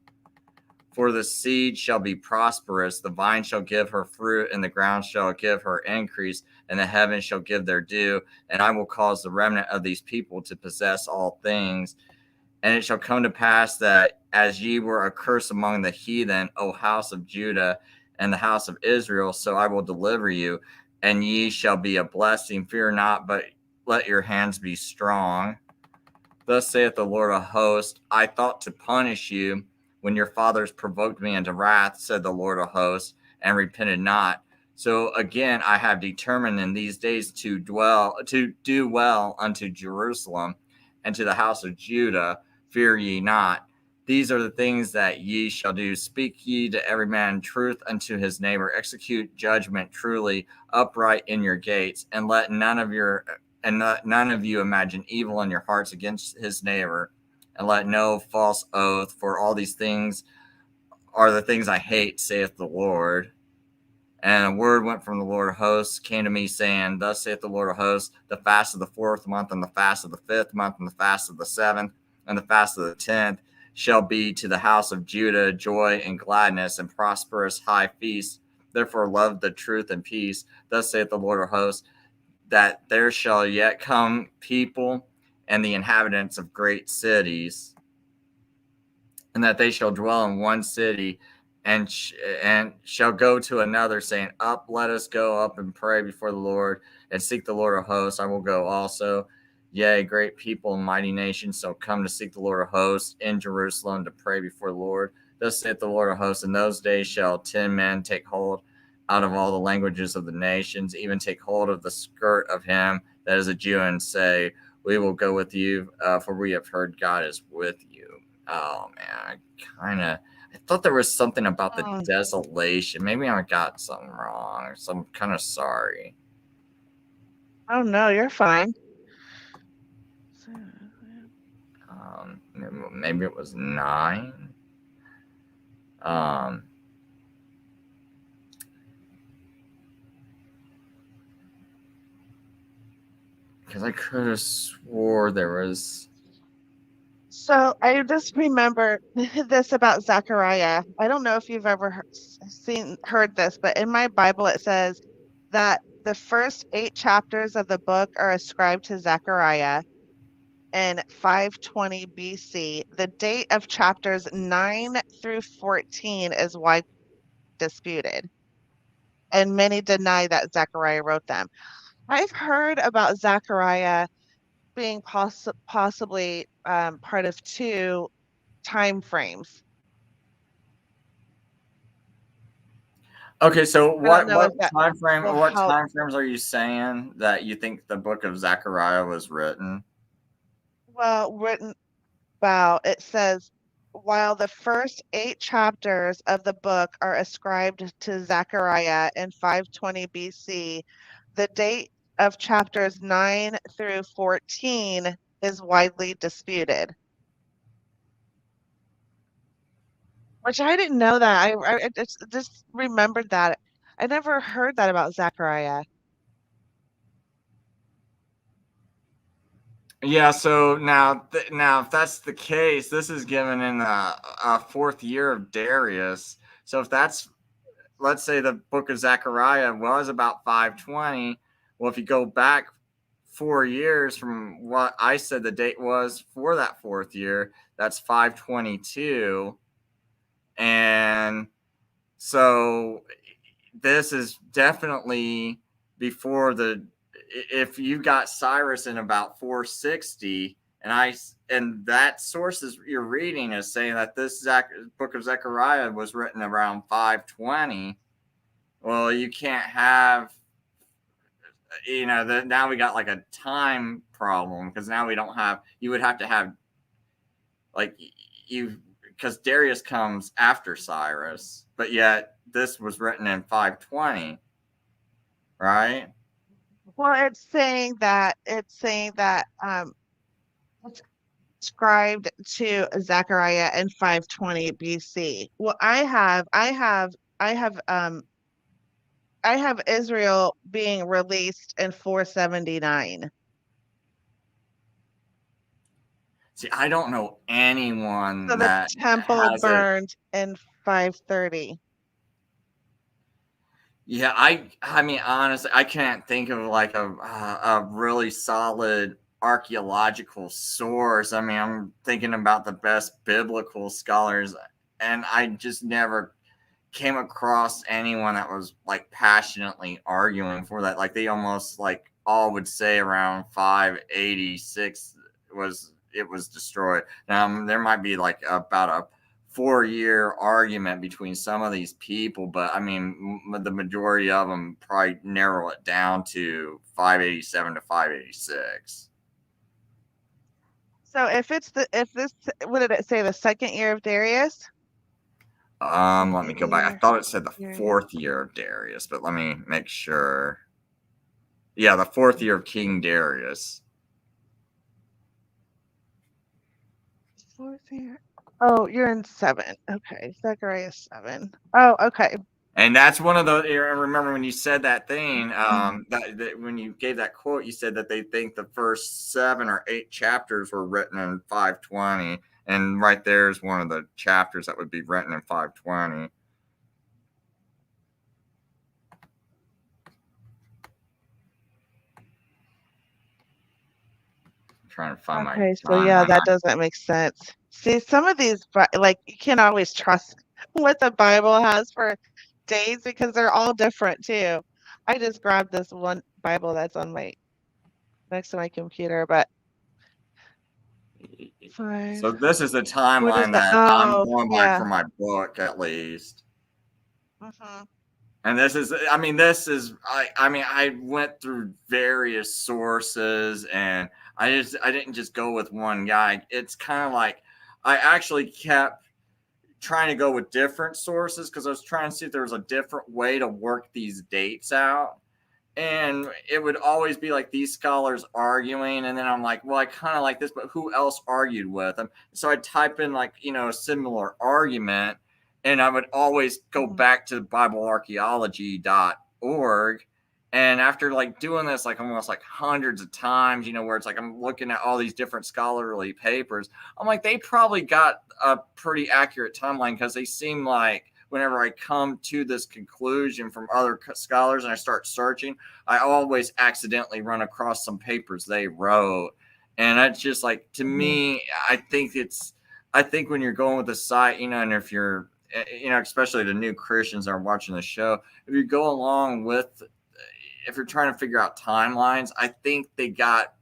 A: For the seed shall be prosperous, the vine shall give her fruit, and the ground shall give her increase, and the heavens shall give their due. And I will cause the remnant of these people to possess all things. And it shall come to pass that as ye were a curse among the heathen, O house of Judah and the house of Israel, so I will deliver you, and ye shall be a blessing. Fear not, but let your hands be strong. Thus saith the Lord of hosts, I thought to punish you when your fathers provoked me into wrath, said the Lord of hosts, and repented not. So again, I have determined in these days to do well unto Jerusalem and to the house of Judah. Fear ye not. These are the things that ye shall do. Speak ye to every man truth unto his neighbor. Execute judgment truly, upright in your gates, and let none of you imagine evil in your hearts against his neighbor, and let no false oath, for all these things are the things I hate, saith the Lord. And a word went from the Lord of hosts, came to me, saying, Thus saith the Lord of hosts, the fast of the 4th month, and the fast of the 5th month, and the fast of the 7th, and the fast of the 10th shall be to the house of Judah joy and gladness and prosperous high feasts. Therefore love the truth and peace. Thus saith the Lord of hosts, that there shall yet come people and the inhabitants of great cities, and that they shall dwell in one city, and shall go to another, saying, Up, let us go up and pray before the Lord, and seek the Lord of hosts. I will go also. Yea, great people and mighty nations shall come to seek the Lord of hosts in Jerusalem to pray before the Lord. Thus saith the Lord of hosts, in those days shall 10 men take hold out of all the languages of the nations, even take hold of the skirt of him that is a Jew, and say, We will go with you, for we have heard God is with you. Oh, man, I thought there was something about the desolation. Maybe I got something wrong, so I'm kind of sorry.
J: Oh, no, you're fine.
A: Maybe it was 9. Because I could have swore there was.
J: So I just remember this about Zechariah. I don't know if you've ever heard this, but in my Bible it says that the first 8 chapters of the book are ascribed to Zechariah in 520 BC. The date of chapters 9 through 14 is widely disputed, and many deny that Zechariah wrote them. I've heard about Zechariah being possibly part of 2 time frames.
A: Okay, so what time frame? What time frames are you saying that you think the book of Zechariah was written?
J: Well, it says, while the first 8 chapters of the book are ascribed to Zechariah in 520 BC, the date of chapters 9 through 14 is widely disputed. Which I didn't know that. I just remembered that. I never heard that about Zechariah.
A: Yeah, so now if that's the case, this is given in the 4th year of Darius. So if that's, let's say the book of Zechariah was about 520, well, if you go back 4 years from what I said the date was for that 4th year, that's 522. And so this is definitely before if you got Cyrus in about 460, and that sources you're reading is saying that this book of Zechariah was written around 520. Well, you can't have, now we got like a time problem, because now we don't have, you would have to have, like, because Darius comes after Cyrus, but yet this was written in 520, right?
J: Well, it's saying that ascribed to Zechariah in 520 BC. Well, I have Israel being released in 479.
A: See, I don't know anyone
J: So the
A: that
J: temple
A: has
J: burned in 530.
A: Yeah, I mean, honestly, I can't think of like a really solid archaeological source. I mean, I'm thinking about the best biblical scholars, and I just never came across anyone that was like passionately arguing for that. Like they almost like all would say around 586 was destroyed. Now there might be like about a 4-year argument between some of these people, but I mean the majority of them probably narrow it down to 587 to 586.
J: So if this, what did it say? The second year of Darius?
A: Let me go back. I thought it said the 4th year of Darius, but let me make sure. Yeah, the 4th year of King Darius.
J: 4th year. Oh, you're in 7. Okay, Zechariah 7. Oh, okay.
A: And that's one of the. I remember when you said that thing. That when you gave that quote, you said that they think the first 7 or 8 chapters were written in 520, and right there is one of the chapters that would be written in 520. Trying to find my.
J: Okay, so yeah, that doesn't make sense. See, some of these, like, you can't always trust what the Bible has for days because they're all different too. I just grabbed this one Bible that's on next to my computer, but
A: so this is the timeline that I'm going by for my book, at least. And this is, I mean, I went through various sources, and I didn't just go with one guy. It's kind of like I actually kept trying to go with different sources because I was trying to see if there was a different way to work these dates out. And it would always be like these scholars arguing, and then I'm like, well, I kind of like this, but who else argued with them? So I'd type in like, a similar argument, and I would always go back to biblearchaeology.org. And after like doing this like almost like hundreds of times, where it's like I'm looking at all these different scholarly papers, I'm like, they probably got a pretty accurate timeline because they seem like whenever I come to this conclusion from other scholars and I start searching, I always accidentally run across some papers they wrote. And it's just like, to me, I think when you're going with the site, and if you're, especially the new Christians that are watching the show, if you go along with, if you're trying to figure out timelines, I think they got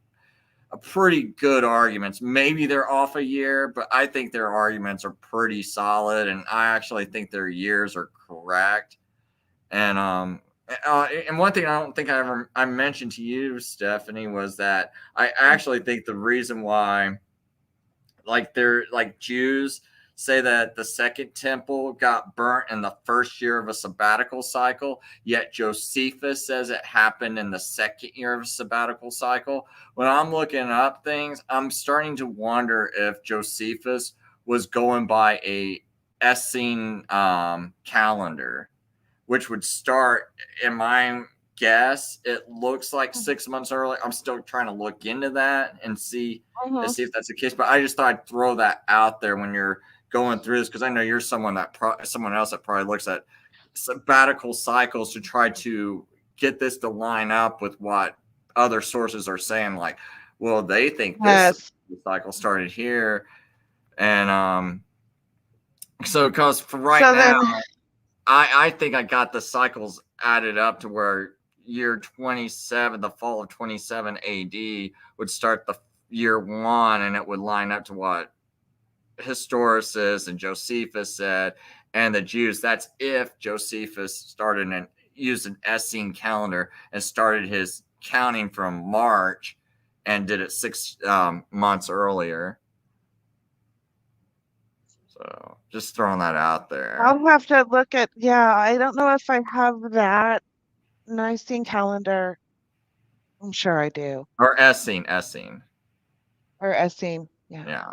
A: a pretty good arguments. Maybe they're off a year, but I think their arguments are pretty solid, and I actually think their years are correct. And one thing I don't think I mentioned to you, Stephanie, was that I actually think the reason why, like, they're like Jews say that the second temple got burnt in the first year of a sabbatical cycle, yet Josephus says it happened in the second year of a sabbatical cycle. When I'm looking up things, I'm starting to wonder if Josephus was going by a Essene calendar, which would start, in my guess, it looks like 6 months early. I'm still trying to look into that and see if that's the case. But I just thought I'd throw that out there when you're going through this, because I know you're someone else that probably looks at sabbatical cycles to try to get this to line up with what other sources are saying. Like, well, they think this cycle started here, and so because for now, I think I got the cycles added up to where year 27, the fall of 27 AD would start the year 1, and it would line up to what Historicus and Josephus said, and the Jews. That's if Josephus started and used an Essene calendar and started his counting from March and did it 6 months earlier. So just throwing that out there.
J: I'll have to look at, I don't know if I have that Nicene calendar. I'm sure I do.
A: Or Essene.
J: Or Essene.
A: Yeah.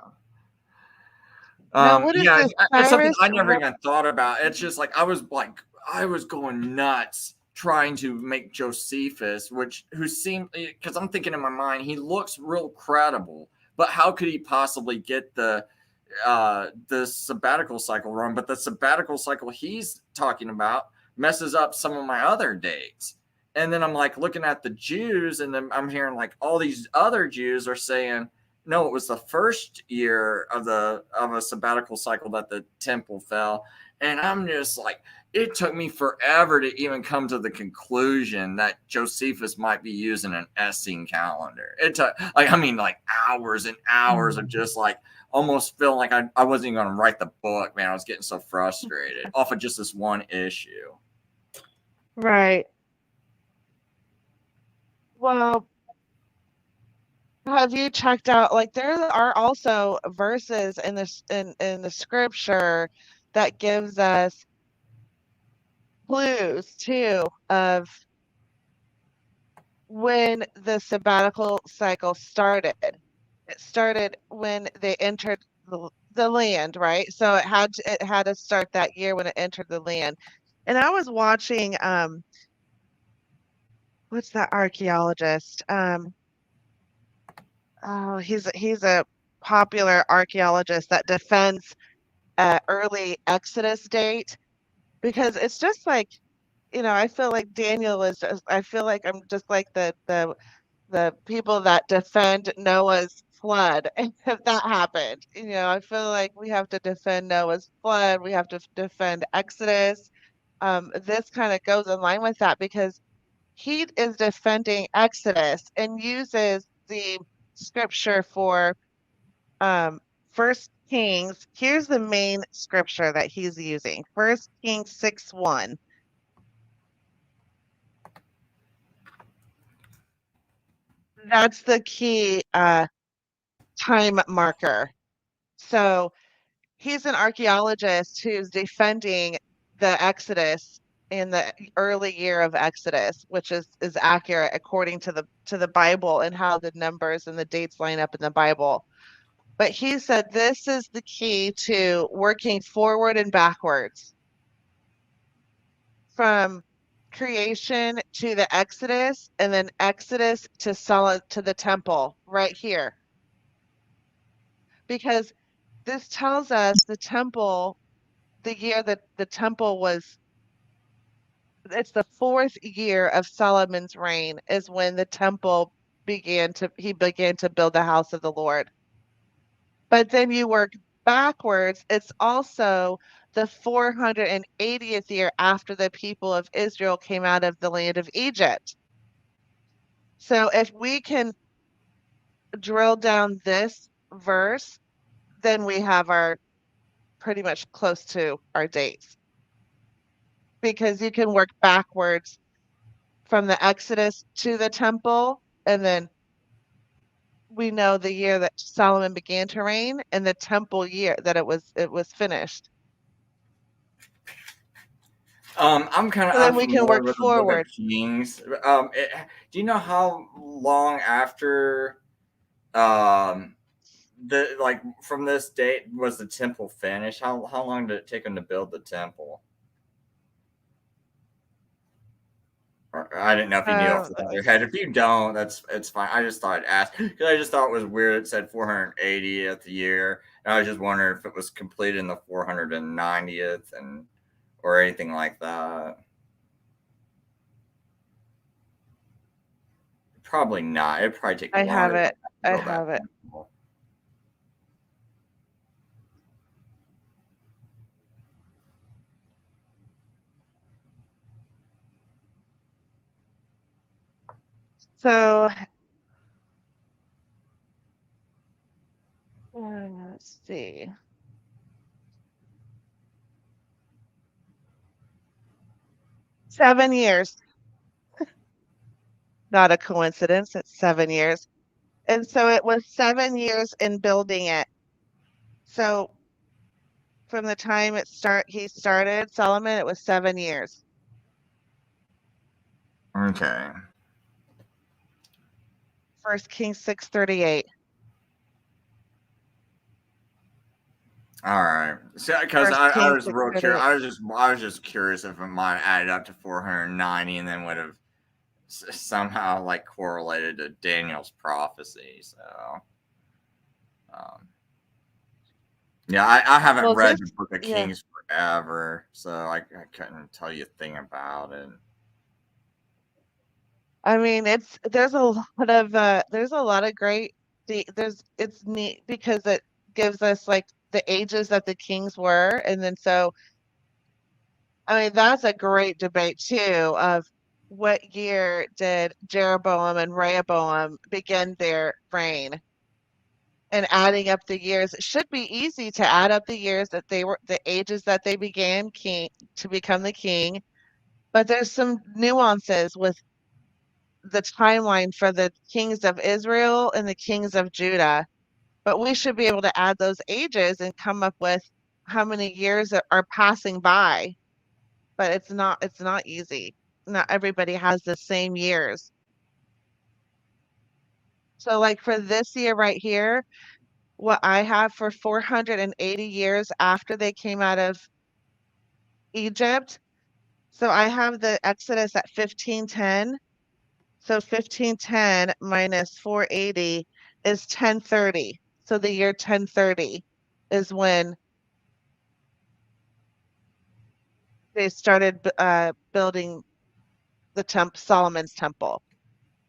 J: Now, what is this?
A: It's something I never even thought about. It's just like I was going nuts trying to make Josephus, who seemed, because I'm thinking in my mind he looks real credible, but how could he possibly get the sabbatical cycle wrong? But the sabbatical cycle he's talking about messes up some of my other dates. And then I'm like looking at the Jews, and then I'm hearing like all these other Jews are saying, no, it was the first year of a sabbatical cycle that the temple fell. And I'm just like, it took me forever to even come to the conclusion that Josephus might be using an Essene calendar. It took like hours and hours of just like almost feeling like I wasn't even going to write the book, man. I was getting so frustrated off of just this one issue.
J: Right. Well, have you checked out, like, there are also verses in this in the scripture that gives us clues too of when the sabbatical cycle started. It started when they entered the land, right? So it had to start that year when it entered the land. And I was watching what's that archaeologist? Oh, he's a popular archaeologist that defends early Exodus date, because it's just like, I feel like Daniel is just, I feel like I'm just like the people that defend Noah's flood. And if that happened, I feel like we have to defend Noah's flood. We have to defend Exodus. This kind of goes in line with that, because he is defending Exodus and uses the scripture for First Kings. Here's the main scripture that he's using. 1 Kings 6:1. That's the key time marker. So he's an archaeologist who's defending the Exodus in the early year of Exodus, which is accurate according to the Bible and how the numbers and the dates line up in the Bible. But he said this is the key to working forward and backwards from creation to the Exodus, and then Exodus to the temple right here. Because this tells us the temple, the year that the temple was, it's the 4th year of Solomon's reign is when the temple began to build the house of the Lord. But then you work backwards, it's also the 480th year after the people of Israel came out of the land of Egypt. So if we can drill down this verse, then we have our pretty much close to our dates. Because you can work backwards from the Exodus to the temple, and then we know the year that Solomon began to reign and the temple year that it was finished.
A: I'm kind of.
J: So then we can work forward.
A: Kings. Do you know how long after, from this date was the temple finished? How long did it take them to build the temple? I didn't know if you knew off the top of your head. If you don't, it's fine. I just thought I'd ask, because I just thought it was weird. It said 480th year, and I was just wondering if it was completed in the 490th or anything like that. Probably not. It'd probably take.
J: I have it. I have it. So let's see. Seven years. Not a coincidence. It's 7 years. And so it was 7 years in building it. So from the time he started, Solomon, it was 7 years.
A: Okay.
J: 1 Kings 6:38.
A: All right, so because I was real curious, I was just curious if it might add up to 490, and then would have somehow like correlated to Daniel's prophecy. So, yeah, I haven't read the Book of Kings forever, so I couldn't tell you a thing about it.
J: I mean, there's a lot of great. It's neat because it gives us like the ages that the kings were, and then so I mean that's a great debate too of what year did Jeroboam and Rehoboam begin their reign, and adding up the years. It should be easy to add up the years that they were the ages that they began king to become the king, but there's some nuances with the timeline for the kings of Israel and the kings of Judah. But we should be able to add those ages and come up with how many years are passing by. But it's not easy. Not everybody has the same years. So like for this year right here, what I have for 480 years after they came out of Egypt. So I have the Exodus at 1510. So 1510 minus 480 is 1030. So the year 1030 is when they started building the Solomon's temple.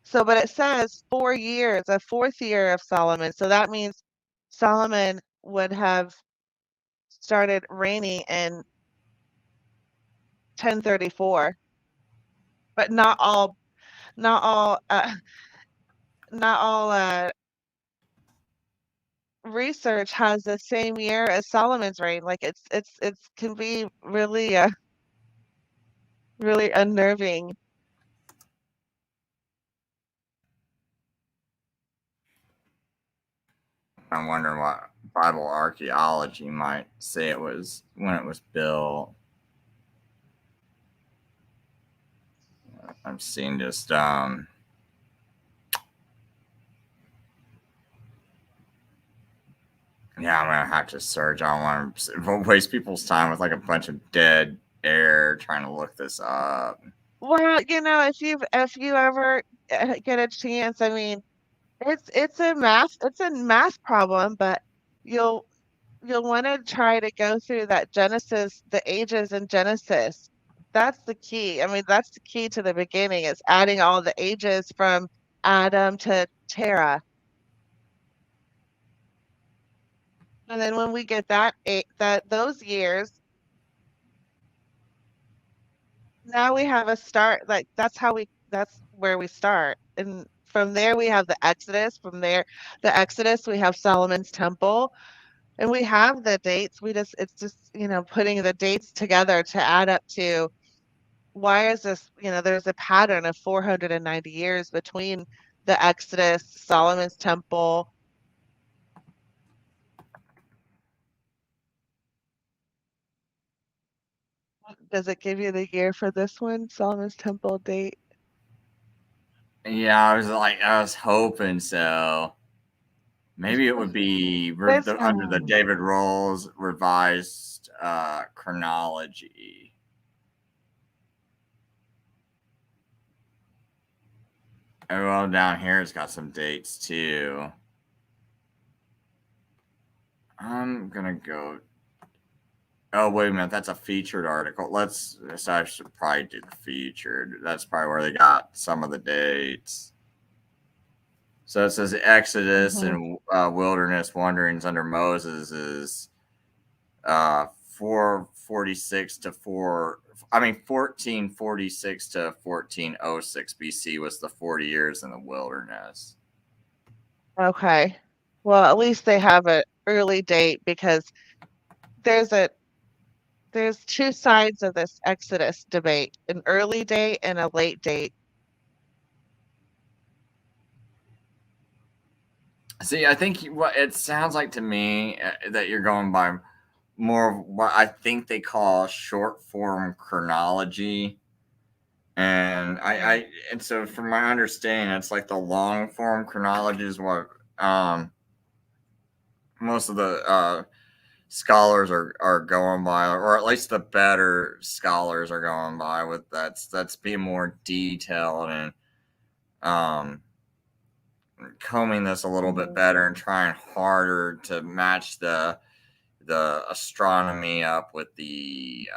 J: So, but it says 4 years, a fourth year of Solomon. So that means Solomon would have started reigning in 1034. But not all research has the same year as Solomon's reign. Like it can be really really unnerving.
A: I'm wondering what Bible archaeology might say it was when it was built. I'm seeing just yeah, I'm gonna have to search. I don't want to waste people's time with like a bunch of dead air trying to look this up.
J: Well, if you ever get a chance, I mean, it's a math problem, but you'll want to try to go through that Genesis, the ages in Genesis. That's the key. I mean, that's the key to the beginning. Is adding all the ages from Adam to Terah. And then when we get those years, now we have a start. Like that's where we start. And from there we have the Exodus. From there, the Exodus, we have Solomon's temple. And we have the dates. It's just, putting the dates together to add up to why is this, there's a pattern of 490 years between the Exodus, Solomon's temple. Does it give you the year for this one, Solomon's temple date?
A: Yeah, I was hoping so. Maybe it would be under the David Rolls revised chronology. Oh, well, down here it's got some dates too. I'm gonna go. Oh, wait a minute, that's a featured article. I should probably do the featured. That's probably where they got some of the dates. So it says Exodus and wilderness wanderings under Moses is 1446 to 1406 BC was the 40 years in the wilderness.
J: Okay. Well, at least they have an early date because there's two sides of this Exodus debate, an early date and a late date.
A: See, I think what it sounds like to me that you're going by more of what I think they call short form chronology. And and so from my understanding, it's like the long form chronology is what most of the scholars are going by, or at least the better scholars are going by with that's being more detailed and combing this a little bit better and trying harder to match the astronomy up with the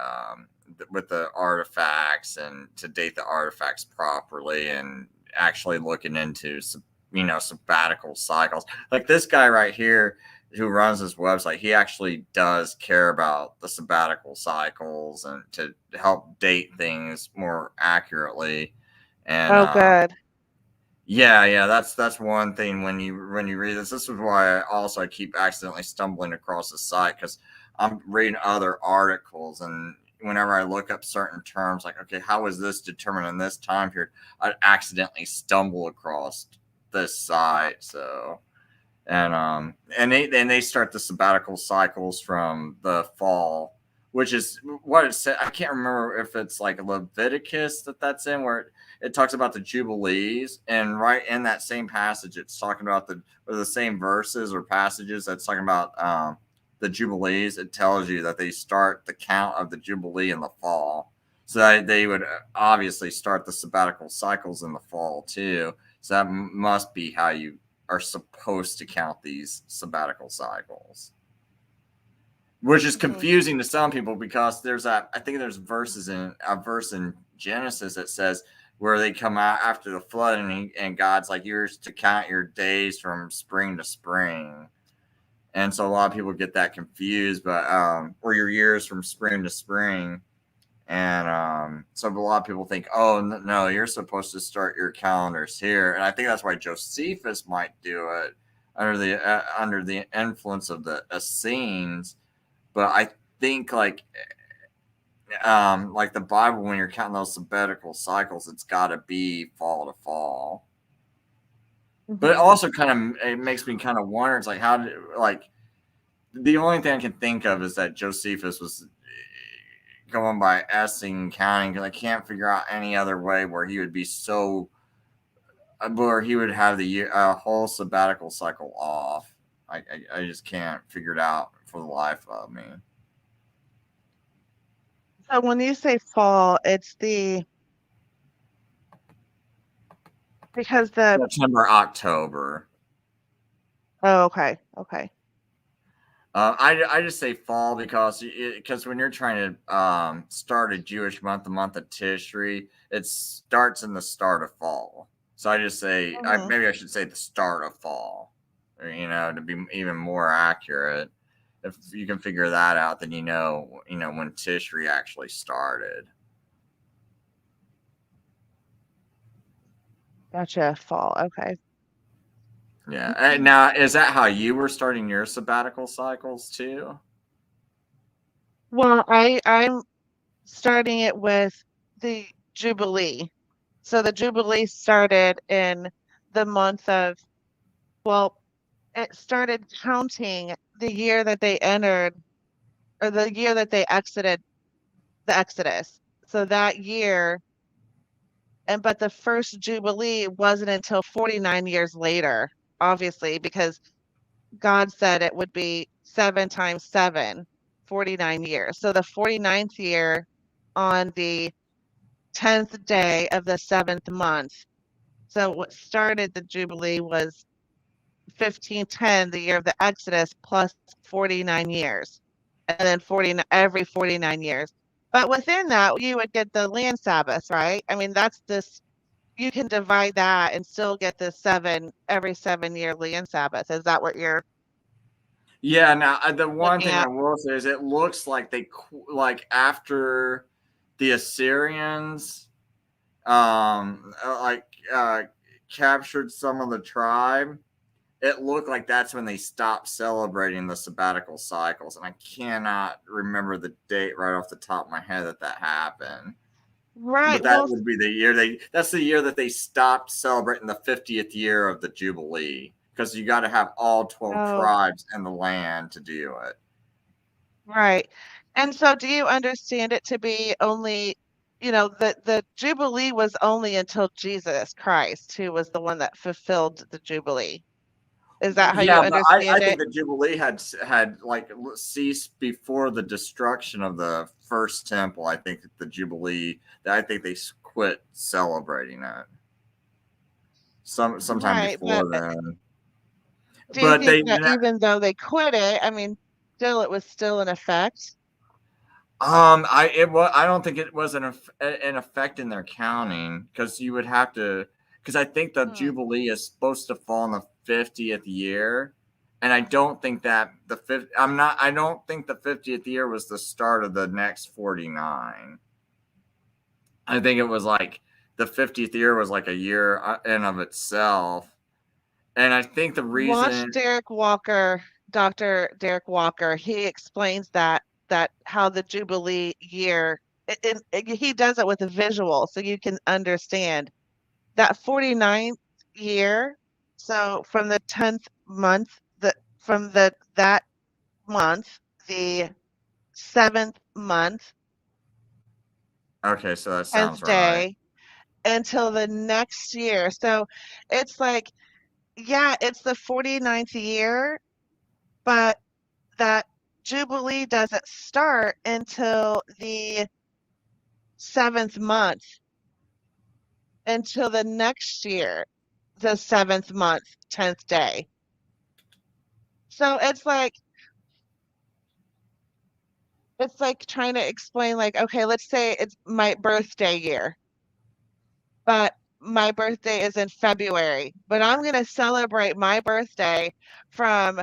A: artifacts and to date the artifacts properly and actually looking into sabbatical cycles. Like this guy right here who runs this website, he actually does care about the sabbatical cycles and to help date things more accurately. And
J: good.
A: Yeah, that's one thing when you read this. This is why I keep accidentally stumbling across the site, because I'm reading other articles, and whenever I look up certain terms, like, okay, how is this determined in this time period, I accidentally stumble across this site. So, and they start the sabbatical cycles from the fall, which is what it said. I can't remember if it's like Leviticus that's in, where it talks about the Jubilees, and right in that same passage, it's talking about the same verses or passages that's talking about the Jubilees. It tells you that they start the count of the Jubilee in the fall. So they would obviously start the sabbatical cycles in the fall too. So that must be how you are supposed to count these sabbatical cycles. Which is confusing to some people, because I think there's a verse in Genesis that says where they come out after the flood, and God's like, you're to count your days from spring to spring. And so a lot of people get that confused, but or your years from spring to spring. And so a lot of people think, oh, no, you're supposed to start your calendars here. And I think that's why Josephus might do it under the influence of the Essenes. But I think like the Bible, when you're counting those sabbatical cycles, it's got to be fall to fall. But it also it makes me kind of wonder. It's like, the only thing I can think of is that Josephus was going by Essene counting, because I can't figure out any other way where he would be where he would have the whole sabbatical cycle off. I just can't figure it out for the life of me.
J: So when you say fall, it's because the
A: September, October.
J: Oh, okay.
A: I just say fall because when you're trying to start a Jewish month, the month of Tishri, it starts in the start of fall. So I just say maybe I should say the start of fall, to be even more accurate. If you can figure that out, then you know when Tishri actually started.
J: Gotcha. Fall. Okay.
A: Yeah. And now, is that how you were starting your sabbatical cycles too?
J: Well, I'm starting it with the Jubilee. So the Jubilee started in the month of, it started counting the year that they entered, or the year that they exited the Exodus. So that year, but the first Jubilee wasn't until 49 years later, obviously, because God said it would be 7 times 7, 49 years. So the 49th year on the 10th day of the 7th month. So what started the Jubilee was 1510, the year of the Exodus, plus 49 years. And then every 49 years. But within that, you would get the land Sabbath, right? I mean, you can divide that and still get the every 7-year land Sabbath. Is that what you're?
A: Yeah. Now, the one thing I will say is it looks like after the Assyrians, captured some of the tribe, it looked like that's when they stopped celebrating the sabbatical cycles. And I cannot remember the date right off the top of my head that happened.
J: Right.
A: But that would be the year that's the year that they stopped celebrating the 50th year of the Jubilee, because you got to have all 12 tribes in the land to do it.
J: Right. And so do you understand it to be only, the Jubilee was only until Jesus Christ, who was the one that fulfilled the Jubilee? Is that how you
A: Yeah, but
J: understand
A: I think
J: it?
A: the Jubilee had like ceased before the destruction of the first temple. I think the Jubilee. I think they quit celebrating it sometime
J: Right, but
A: before then.
J: do you
A: But
J: think
A: they
J: that even though they quit it, I mean, still it was still in effect?
A: I don't think it was an effect in their counting, because you would have to, because I think the Jubilee is supposed to fall in the 50th year, and I don't think that I don't think the 50th year was the start of the next 49. I think it was like the 50th year was like a year in of itself, and I think the
J: Watch
A: reason.
J: Derek Walker, Dr. Derek Walker. He explains that how the Jubilee year, he does it with a visual so you can understand that 49th year. So from the 10th month, that month, the 7th month,
A: Okay, so that
J: 10th
A: sounds right.
J: day, until the next year. So it's like, yeah, it's the 49th year, but that Jubilee doesn't start until the 7th month, until the next year, the 7th month, 10th day. So it's like trying to explain, like, okay, let's say it's my birthday year, but my birthday is in February, but I'm going to celebrate my birthday from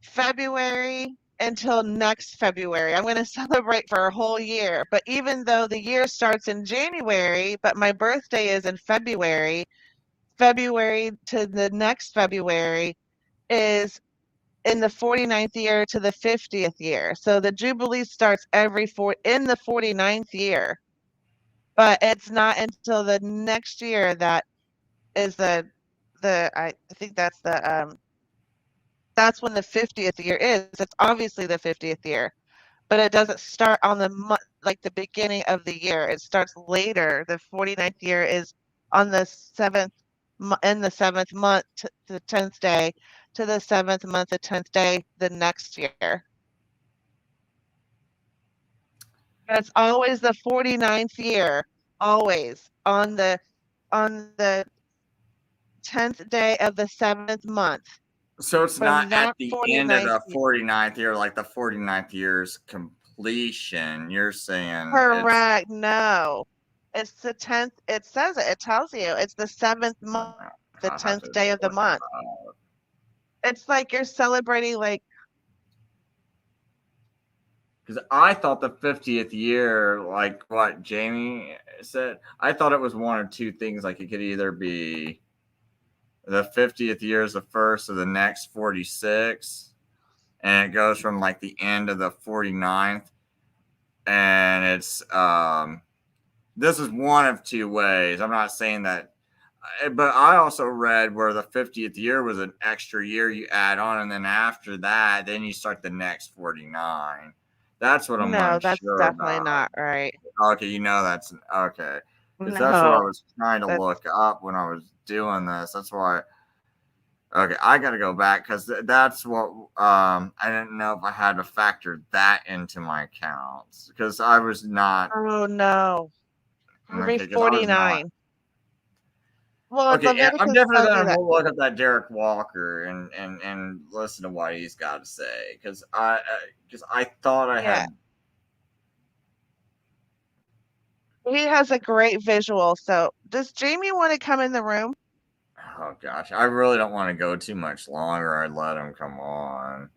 J: February until next February. I'm going to celebrate for a whole year. But even though the year starts in January, but my birthday is in February, February to the next February is in the 49th year to the 50th year. So the Jubilee starts in the 49th year, but it's not until the next year that is I think that's that's when the 50th year is. It's obviously the 50th year, but it doesn't start on like the beginning of the year. It starts later. The 49th year is on the 7th, in the 7th month to the 10th day, to the 7th month, the 10th day, the next year. It's always the 49th year, always on the 10th day of the 7th month.
A: So it's not at the end of the
J: 49th
A: 49th year, like the 49th year's completion. You're saying
J: Correct. No. It's the 10th. It says it. It tells you. It's the 7th month, the 10th day of the month. It's like you're celebrating, like.
A: Because I thought the 50th year, like what Jamie said, I thought it was one of two things. Like it could either be the 50th year is the first of the next 46, and it goes from like the end of the 49th, and it's this is one of two ways. I'm not saying that, but I also read where the 50th year was an extra year you add on, and then after that, then you start the next 49. That's what I'm
J: No, that's
A: unsure
J: definitely
A: about.
J: not right.
A: Okay, you know that's okay. Because
J: No,
A: that's what I was trying to look up when I was doing this. That's why. Okay, I got to go back because that's what I didn't know if I had to factor that into my counts because I was not.
J: Oh no,
A: Okay,
J: be 49. Well,
A: Okay, I'm
J: Leviticus
A: definitely
J: tells you
A: gonna
J: that.
A: look up that Derek Walker and listen to what he's got to say because I thought I had.
J: He has a great visual. So, does Jamie want to come in the room?
A: Oh gosh, I really don't want to go too much longer. I'd let him come on.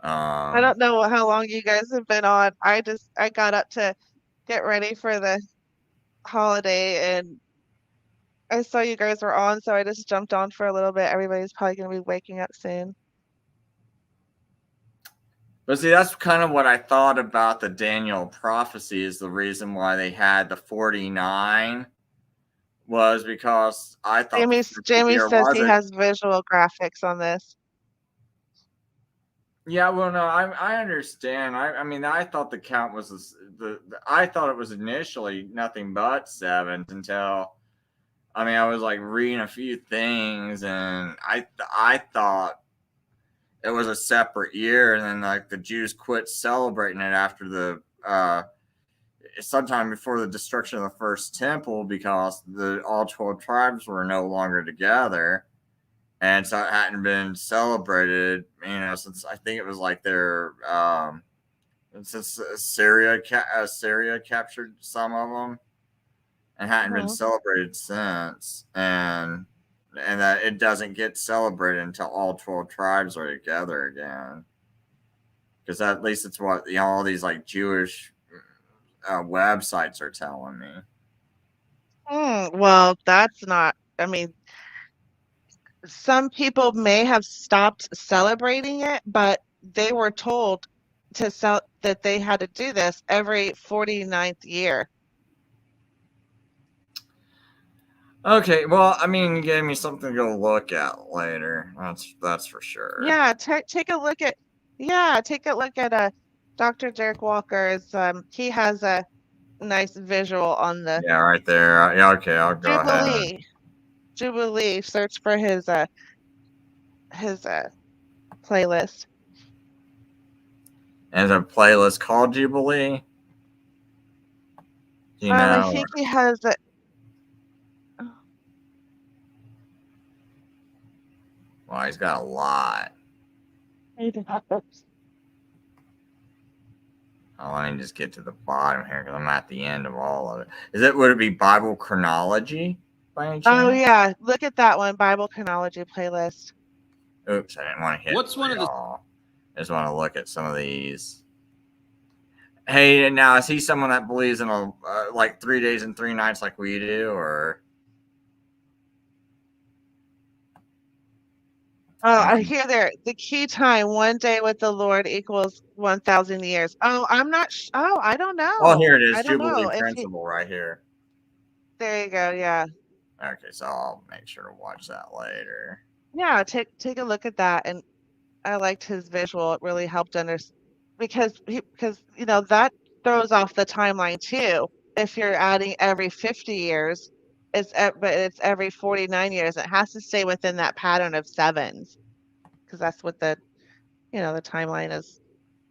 J: I don't know how long you guys have been on. I got up to get ready for the holiday and I saw you guys were on, so I just jumped on for a little bit. Everybody's probably going to be waking up soon.
A: But see, that's kind of what I thought about the Daniel prophecy is the reason why they had the 49 was because I thought
J: Jamie says he has visual graphics on this.
A: Yeah, well, no, I understand. I mean, I thought the count was I thought it was initially nothing but 7 until I mean, I was like reading a few things, and I thought it was a separate year, and then like the Jews quit celebrating it after the sometime before the destruction of the first temple, because all 12 tribes were no longer together, and so it hadn't been celebrated, since I think it was like their since Syria captured some of them, and hadn't been celebrated since, and that it doesn't get celebrated until all 12 tribes are together again, because at least it's what all these like Jewish websites are telling me.
J: Well, that's not. I mean, some people may have stopped celebrating it, but they were told that they had to do this every 49th year.
A: Okay, well, I mean, you gave me something to go look at later. That's for sure.
J: Yeah, take a look at Dr. Derek Walker's. He has a nice visual on the
A: right there. Yeah, okay, I'll go ahead.
J: Jubilee. Search for his playlist.
A: And a playlist called Jubilee.
J: I think he has a.
A: Well, he's got a lot. Let me just get to the bottom here, because I'm at the end of all of it. Would it be Bible Chronology by any chance?
J: Oh yeah, look at that one, Bible Chronology playlist.
A: Oops, I didn't want to hit.
L: What's one of the?
A: I just want to look at some of these. Hey, now is he someone that believes in a like 3 days and 3 nights like we do, or?
J: Oh, I hear there. The key time, 1 day with the Lord equals 1,000 years. Oh, I'm not. I don't know.
A: Oh, here it is. Jubilee principle right here.
J: There you go. Yeah.
A: Okay, so I'll make sure to watch that later.
J: Yeah, take a look at that, and I liked his visual. It really helped understand, because that throws off the timeline too. If you're adding every 50 years, but it's every 49 years. It has to stay within that pattern of sevens, because that's what the timeline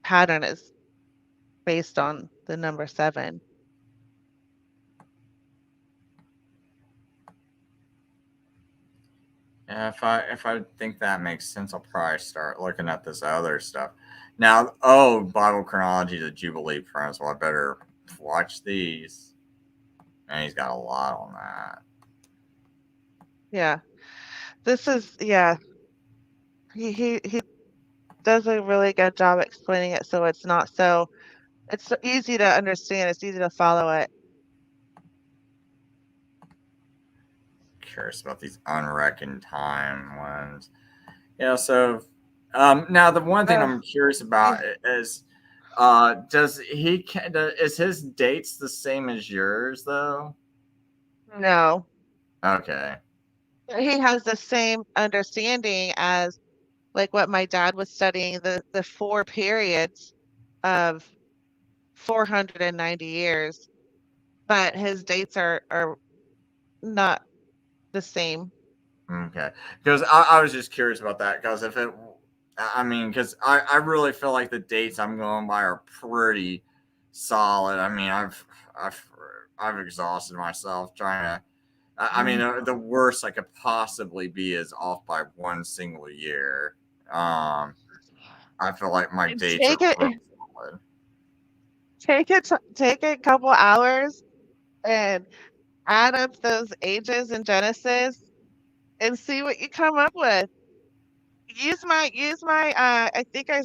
J: pattern is based on, the number 7.
A: Yeah, if I think that makes sense, I'll probably start looking at this other stuff. Now, Bible Chronology, the Jubilee principle. I better watch these. And he's got a lot on that.
J: Yeah. This is, he does a really good job explaining it, so it's so easy to understand. It's easy to follow it.
A: Curious about these unreckoned time ones. Yeah, so now the one thing I'm curious about is is his dates the same as yours though?
J: No.
A: Okay.
J: He has the same understanding as like what my dad was studying, the 4 periods of 490 years, but his dates are not the same.
A: Okay, because I was just curious about that, because because I really feel like the dates I'm going by are pretty solid. I mean, I've exhausted myself trying to. I mean, the worst I could possibly be is off by 1 single year. I feel like my dates are pretty solid.
J: Take a couple hours and add up those ages in Genesis and see what you come up with. Use my I think I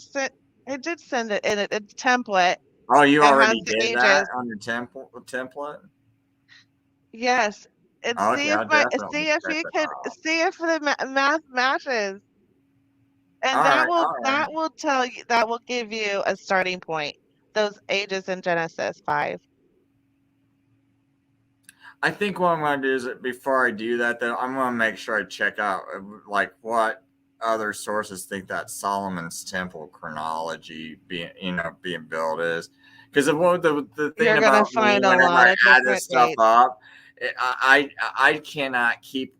J: did send it in a template.
A: Oh, you already did that on your template?
J: Yes. And see if the math matches. And that will tell you, that will give you a starting point. Those ages in Genesis 5.
A: I think what I'm going to do is, before I do that, though, I'm going to make sure I check out like what other sources think that Solomon's Temple chronology being built is. Because the thing about me, whenever I add this stuff up, I cannot keep.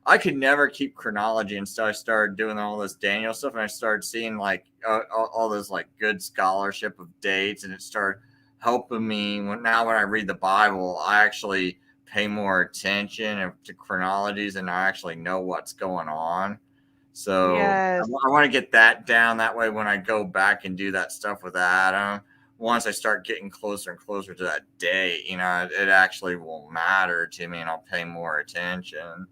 A: I could never keep chronology, and so I started doing all this Daniel stuff, and I started seeing like all this like good scholarship of dates, and it started helping me. When I read the Bible, I actually pay more attention to chronologies, and I actually know what's going on. So
J: Yes.
A: I want to get that down. That way, when I go back and do that stuff with Adam, once I start getting closer and closer to that date, it actually will matter to me, and I'll pay more attention.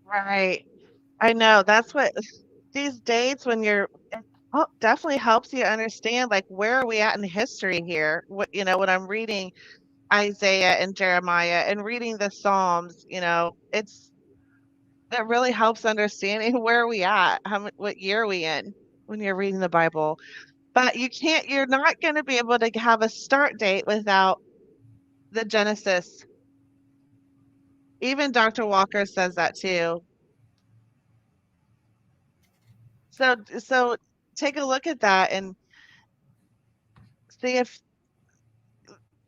J: Right. I know. That's what these dates when it definitely helps you understand like where are we at in history here. When I'm reading Isaiah and Jeremiah and reading the Psalms, that really helps understanding where are we at, what year are we in when you're reading the Bible. But you're not going to be able to have a start date without the Genesis. Even Dr. Walker says that too. So take a look at that and see if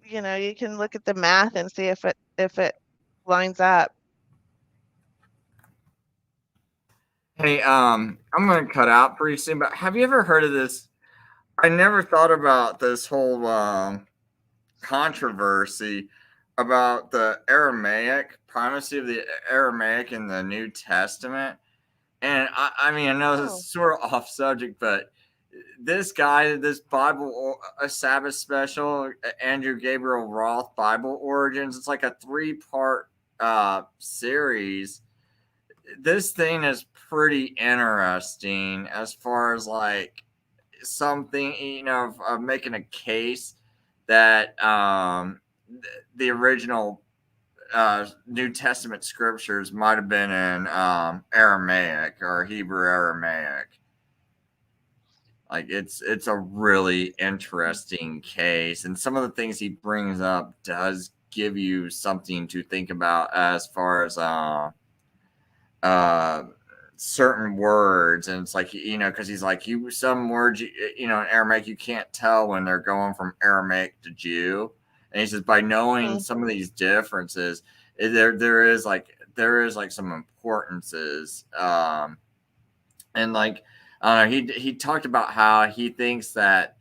J: you can look at the math and see if it lines up.
A: Hey, I'm gonna cut out pretty soon, but have you ever heard of this? I never thought about this whole controversy about the Aramaic primacy of the Aramaic in the New Testament. And I mean, I know this is sort of off subject, but this guy, this Bible, a Sabbath special, Andrew Gabriel Roth Bible Origins, it's like a 3-part series. This thing is pretty interesting as far as like something, of making a case that the original New Testament scriptures might have been in Aramaic or Hebrew Aramaic. Like it's a really interesting case, and some of the things he brings up does give you something to think about as far as certain words. And it's like, because he's like, some words, in Aramaic you can't tell when they're going from Aramaic to Jew. And he says by knowing some of these differences, there is some importances. And like he talked about how he thinks that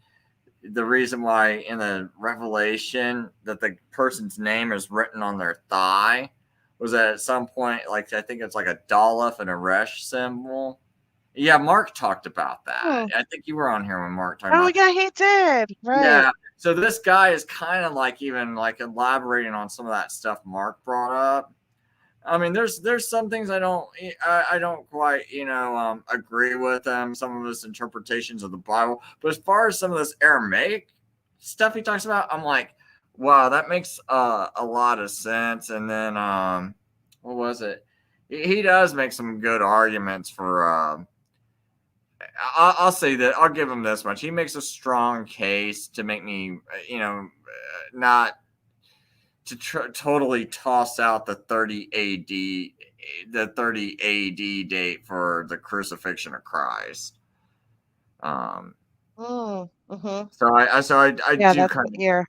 A: the reason why in the Revelation that the person's name is written on their thigh was that at some point, like I think it's like a Doleph and a Resh symbol. Yeah, Mark talked about that. I think you were on here when Mark talked about.
J: Oh yeah, he did. Right.
A: Yeah. So this guy is kind of like even like elaborating on some of that stuff Mark brought up. I mean, there's some things I don't quite agree with some of his interpretations of the Bible. But as far as some of this Aramaic stuff he talks about, I'm like, wow, that makes a lot of sense. And then what was it? He does make some good arguments for. I'll say that I'll give him this much. He makes a strong case to make me, not to totally toss out the 30 AD date for the crucifixion of Christ. So I
J: yeah,
A: do kind of,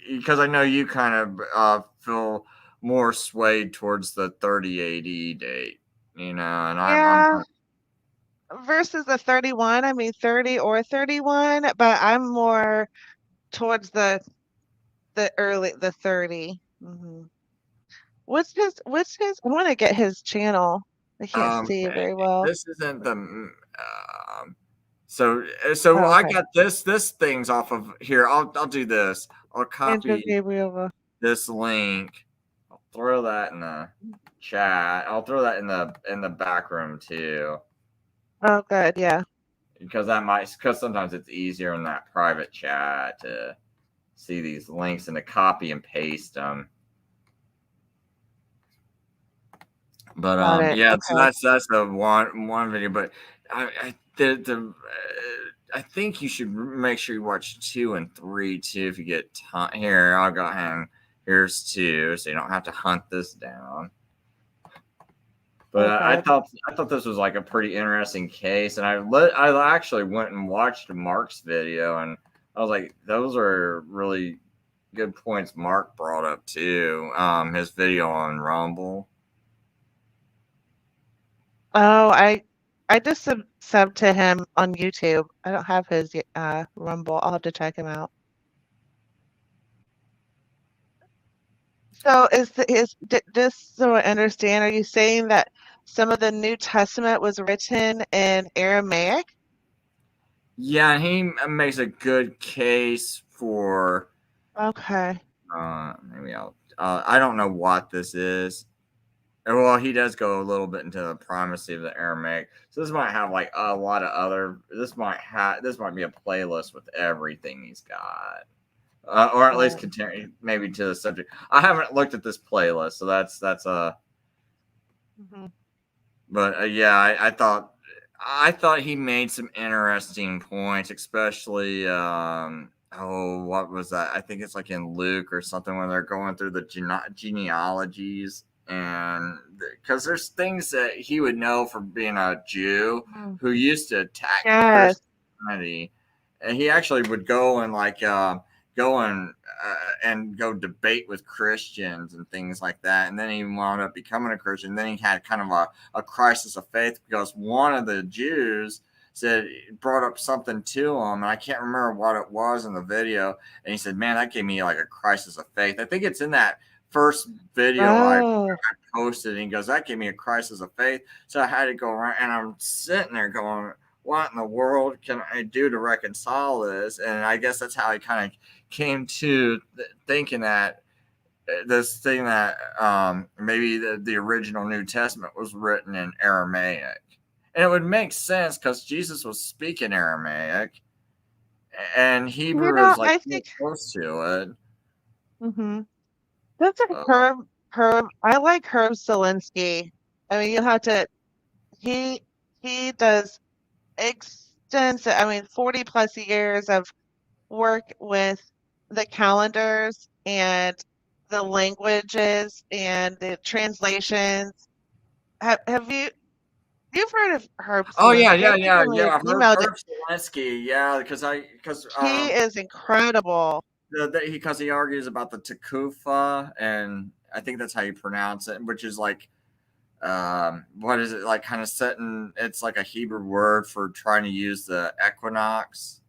A: because I know you kind of feel more swayed towards the 30 AD date, and I'm
J: versus the 31. I mean 30 or 31, but I'm more towards the 30. What's his I want to get his channel. I can't see very well.
A: This isn't the so I got this thing's off of here. I'll do this. I'll copy this link. I'll throw that in the chat. I'll throw that in the back room too.
J: Oh good, yeah.
A: Because sometimes it's easier in that private chat to see these links and to copy and paste them. But yeah, okay. So that's the one video. But I think you should make sure you watch 2 and 3 too if you get time. Here, I'll go ahead and here's 2, so you don't have to hunt this down. But okay. I thought this was like a pretty interesting case, and I actually went and watched Mark's video, and I was like, those are really good points Mark brought up too. His video on Rumble.
J: Oh, I just subbed to him on YouTube. I don't have his Rumble. I'll have to check him out. So just so I understand, are you saying that some of the New Testament was written in Aramaic?
A: Yeah, and he makes a good case for.
J: Okay.
A: Maybe I don't know what this is. Well, he does go a little bit into the primacy of the Aramaic. So this might have like a lot of other. This might be a playlist with everything he's got, or at least continue maybe to the subject. I haven't looked at this playlist, so that's
J: Mm-hmm.
A: But yeah, I thought he made some interesting points, especially what was that? I think it's like in Luke or something when they're going through the genealogies, and because there's things that he would know from being a Jew who used to attack Christianity, and he actually would go and go debate with Christians and things like that, and then he wound up becoming a Christian. Then he had kind of a crisis of faith because one of the Jews brought up something to him, and I can't remember what it was in the video, and he said, man, that gave me like a crisis of faith. I think it's in that first video I posted, and he goes, that gave me a crisis of faith. So I had to go around, and I'm sitting there going, what in the world can I do to reconcile this? And I guess that's how he kind of came to thinking that this thing that maybe the original New Testament was written in Aramaic. And it would make sense because Jesus was speaking Aramaic, and Hebrew is like close to it.
J: Mm-hmm. That's a Herb. I like Herb Selinsky. I mean, you have to. He does extensive. 40 plus years of work with the calendars and the languages and the translations. Have you've heard of Herb Selinsky?
A: Oh yeah. Herb Selinsky, yeah, because
J: he is incredible.
A: Because he argues about the Tekufa, and I think that's how you pronounce it, which is like, what is it, like kind of setting? It's like a Hebrew word for trying to use the equinox.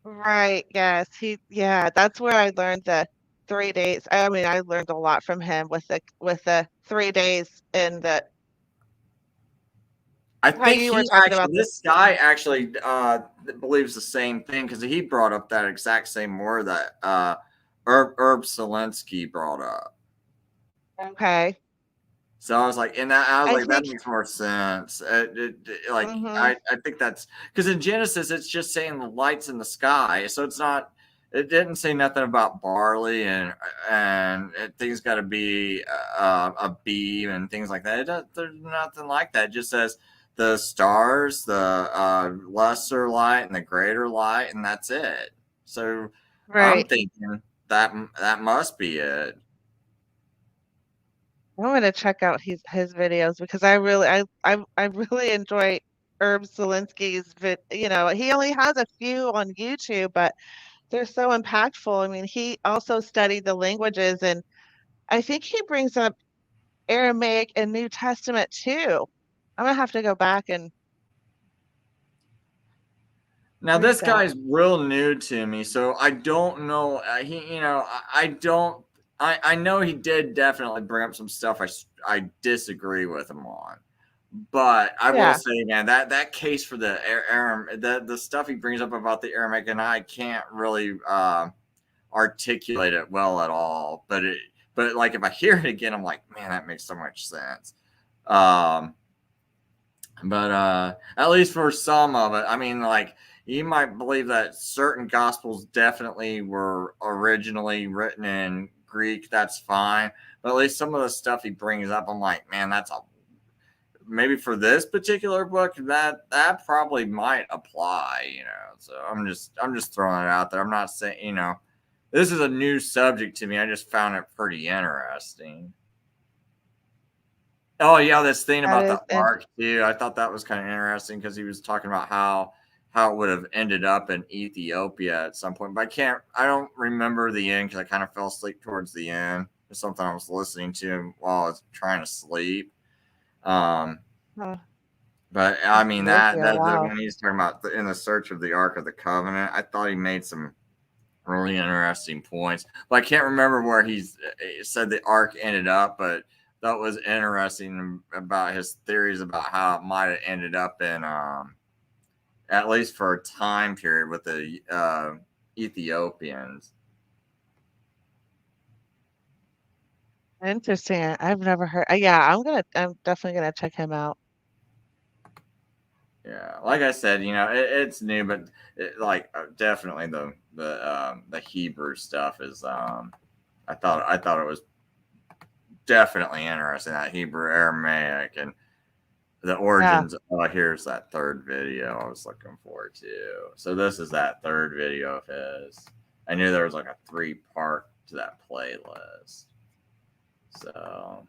J: Right. Yes. That's where I learned the 3 days. I learned a lot from him with the 3 days in the.
A: I think this guy actually believes the same thing because he brought up that exact same word that Herb Selinsky brought up.
J: Okay.
A: So I was like, that makes more sense. I think that's because in Genesis it's just saying the lights in the sky, so it's not. It didn't say nothing about barley and things got to be a beam and things like that. There's nothing like that. It just says the stars, the lesser light and the greater light, and that's it. So I'm thinking that must be it.
J: I'm gonna check out his videos because I really enjoy Herb Selinsky's he only has a few on YouTube, but they're so impactful. He also studied the languages, and I think he brings up Aramaic and New Testament too. I'm gonna have to go back and.
A: Now this guy's real new to me, so I don't know. I know he did definitely bring up some stuff I disagree with him on, but I will say, man, that case for the stuff he brings up about the Aramaic, and I can't really articulate it well at all. But like if I hear it again, I'm like, man, that makes so much sense. But at least for some of it, you might believe that certain gospels definitely were originally written in Greek. That's fine. But at least some of the stuff he brings up, I'm like, man, maybe for this particular book, that probably might apply, So I'm just throwing it out there. I'm not saying, this is a new subject to me. I just found it pretty interesting. Oh yeah, this thing about the ark too. I thought that was kind of interesting because he was talking about how how it would have ended up in Ethiopia at some point. But I don't remember the end because I kind of fell asleep towards the end. It's something I was listening to while I was trying to sleep. But I mean that when he's talking about in the search of the Ark of the Covenant, I thought he made some really interesting points. But I can't remember where he said the Ark ended up, but that was interesting about his theories about how it might have ended up in at least for a time period with the Ethiopians.
J: Interesting. I've never heard. Yeah, I'm definitely gonna check him out.
A: Yeah, like I said, it's new, but definitely the Hebrew stuff is. I thought it was definitely interesting, that Hebrew, Aramaic, and the origins. Yeah. Oh, here's that third video I was looking forward to. So this is that third video of his. I knew there was like a 3-part to that playlist. So,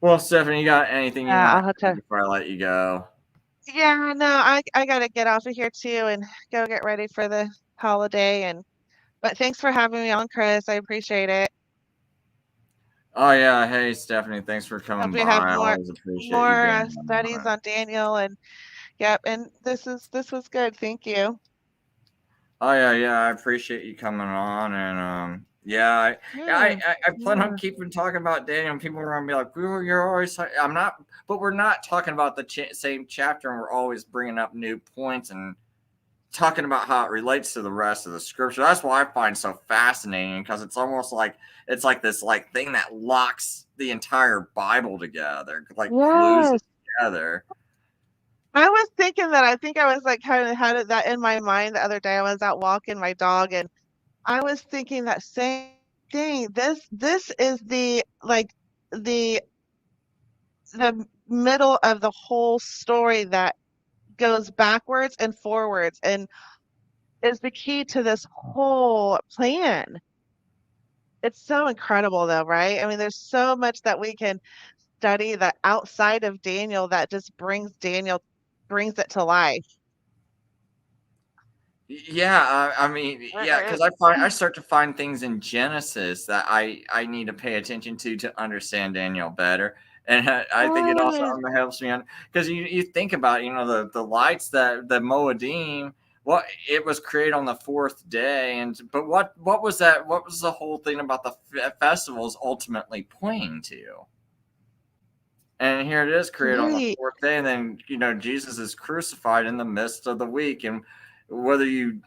A: well, Stephanie, you got anything you want to before I let you go?
J: Yeah, no, I gotta get off of here too and go get ready for the holiday. But thanks for having me on, Chris. I appreciate it.
A: Oh yeah, hey Stephanie, thanks for coming by.
J: I always appreciate more studies on Daniel, and this was good. Thank you.
A: Oh yeah, I appreciate you coming on, and I plan on keeping talking about Daniel. And people are gonna be like, "Oh, you're always." I'm not, but we're not talking about the same chapter, and we're always bringing up new points and talking about how it relates to the rest of the scripture. That's what I find so fascinating, because it's almost like it's like this thing that locks the entire Bible together, glues it together.
J: I was thinking that. I think I was kind of had that in my mind the other day. I was out walking my dog, and I was thinking that same thing. This is the middle of the whole story that goes backwards and forwards, and is the key to this whole plan. It's so incredible though, right? I mean, there's so much that we can study that outside of Daniel that just brings it to life.
A: Yeah, I mean, because I start to find things in Genesis that I need to pay attention to understand Daniel better. And I think it also helps me because you think about the lights, that the Moedim, it was created on the 4th day, but what was that? What was the whole thing about the festivals ultimately pointing to? And here it is, created on the 4th day, and then Jesus is crucified in the midst of the week, and whether you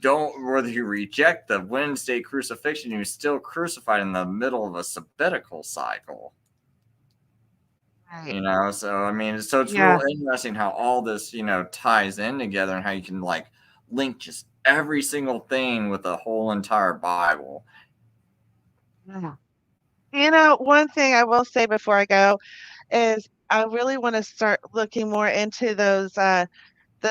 A: reject the Wednesday crucifixion, you're still crucified in the middle of a sabbatical cycle. Right. So I mean, it's real interesting how all this, ties in together, and how you can link just every single thing with the whole entire Bible.
J: Yeah. One thing I will say before I go is I really want to start looking more into those the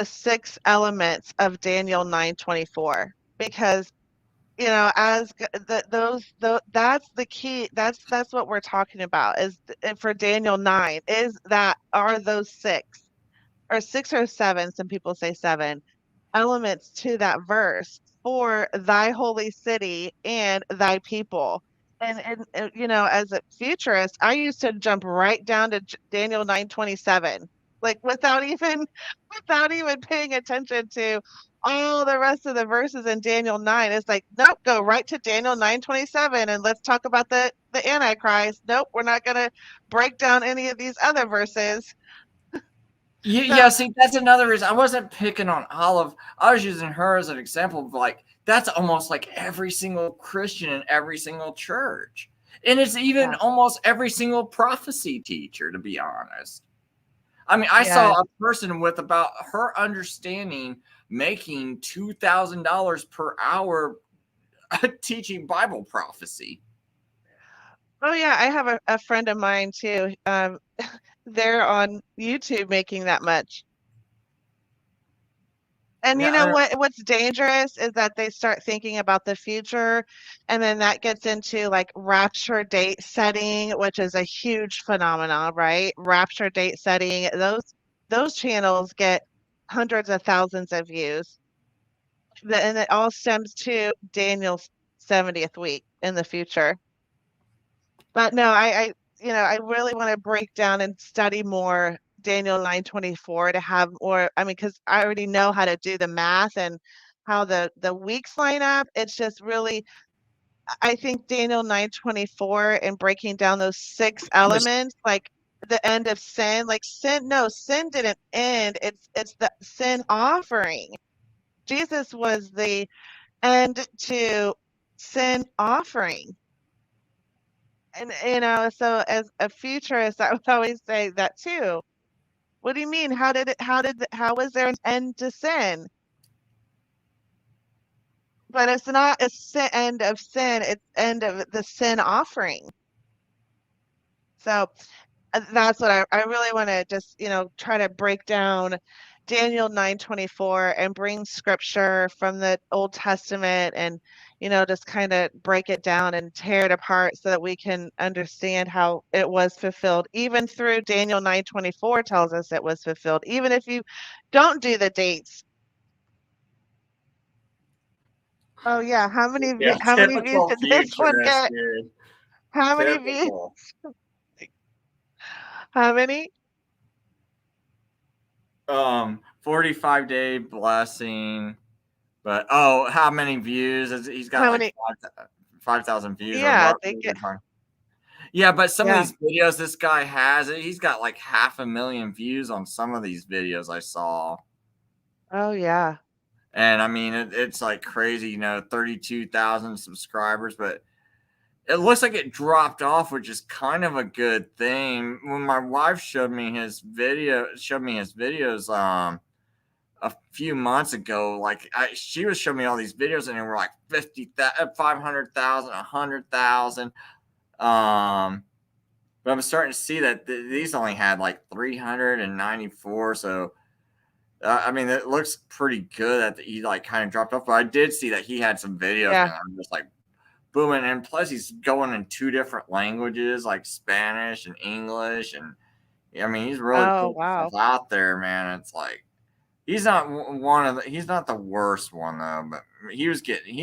J: 6 elements of Daniel 9:24, because as that's the key. That's what we're talking about, is for Daniel 9, are those 6 or 6 or 7, some people say 7 elements to that verse for thy holy city and thy people. And as a futurist, I used to jump right down to Daniel 9:27, without even paying attention to all the rest of the verses in Daniel 9. It's nope, go right to Daniel 9:27 and let's talk about the Antichrist. Nope, we're not going to break down any of these other verses.
A: Yeah, see, that's another reason. I wasn't picking on Olive. I was using her as an example of that's almost like every single Christian in every single church. And it's even almost every single prophecy teacher, to be honest. I mean, I saw a person with about her understanding making $2,000 per hour teaching Bible prophecy.
J: Oh yeah, I have a friend of mine too. They're on YouTube making that much. And what's dangerous is that they start thinking about the future, and then that gets into rapture date setting, which is a huge phenomenon, right? Rapture date setting. Those channels get hundreds of thousands of views. And it all stems to Daniel's 70th week in the future. But no, I really want to break down and study more Daniel 9:24 to have more. I mean, because I already know how to do the math and how the weeks line up. It's just really, I think Daniel 9:24 and breaking down those 6 elements, like the end of sin, like sin didn't end. It's the sin offering. Jesus was the end to sin offering. And so as a futurist, I would always say that too. What do you mean? How was there an end to sin? But it's not a end of sin, it's end of the sin offering. So that's what I really want to just, try to break down Daniel 9:24 and bring scripture from the Old Testament and, just kind of break it down and tear it apart so that we can understand how it was fulfilled. Even through Daniel 9:24 tells us it was fulfilled, even if you don't do the dates. Oh yeah, how many views did this one get?
A: Dude.
J: How many views? How many?
A: 45-day blessing. But how many views? He's got 5,000 views.
J: Yeah,
A: yeah, but some of these videos this guy has, he's got like 500,000 views on some of these videos I saw.
J: Oh yeah.
A: And I mean, it's like crazy, 32,000 subscribers, but it looks like it dropped off, which is kind of a good thing. When my wife showed me his videos a few months ago, like she was showing me all these videos and they were like 50,000, 500,000, 100,000. But I'm starting to see that these only had like 394. So I mean, it looks pretty good that he like kind of dropped off. But I did see that he had some videos and I'm just like booming. And plus he's going in 2 different languages, like Spanish and English. And I mean, he's really putting stuff out there, man. It's like, he's not the worst one though, but he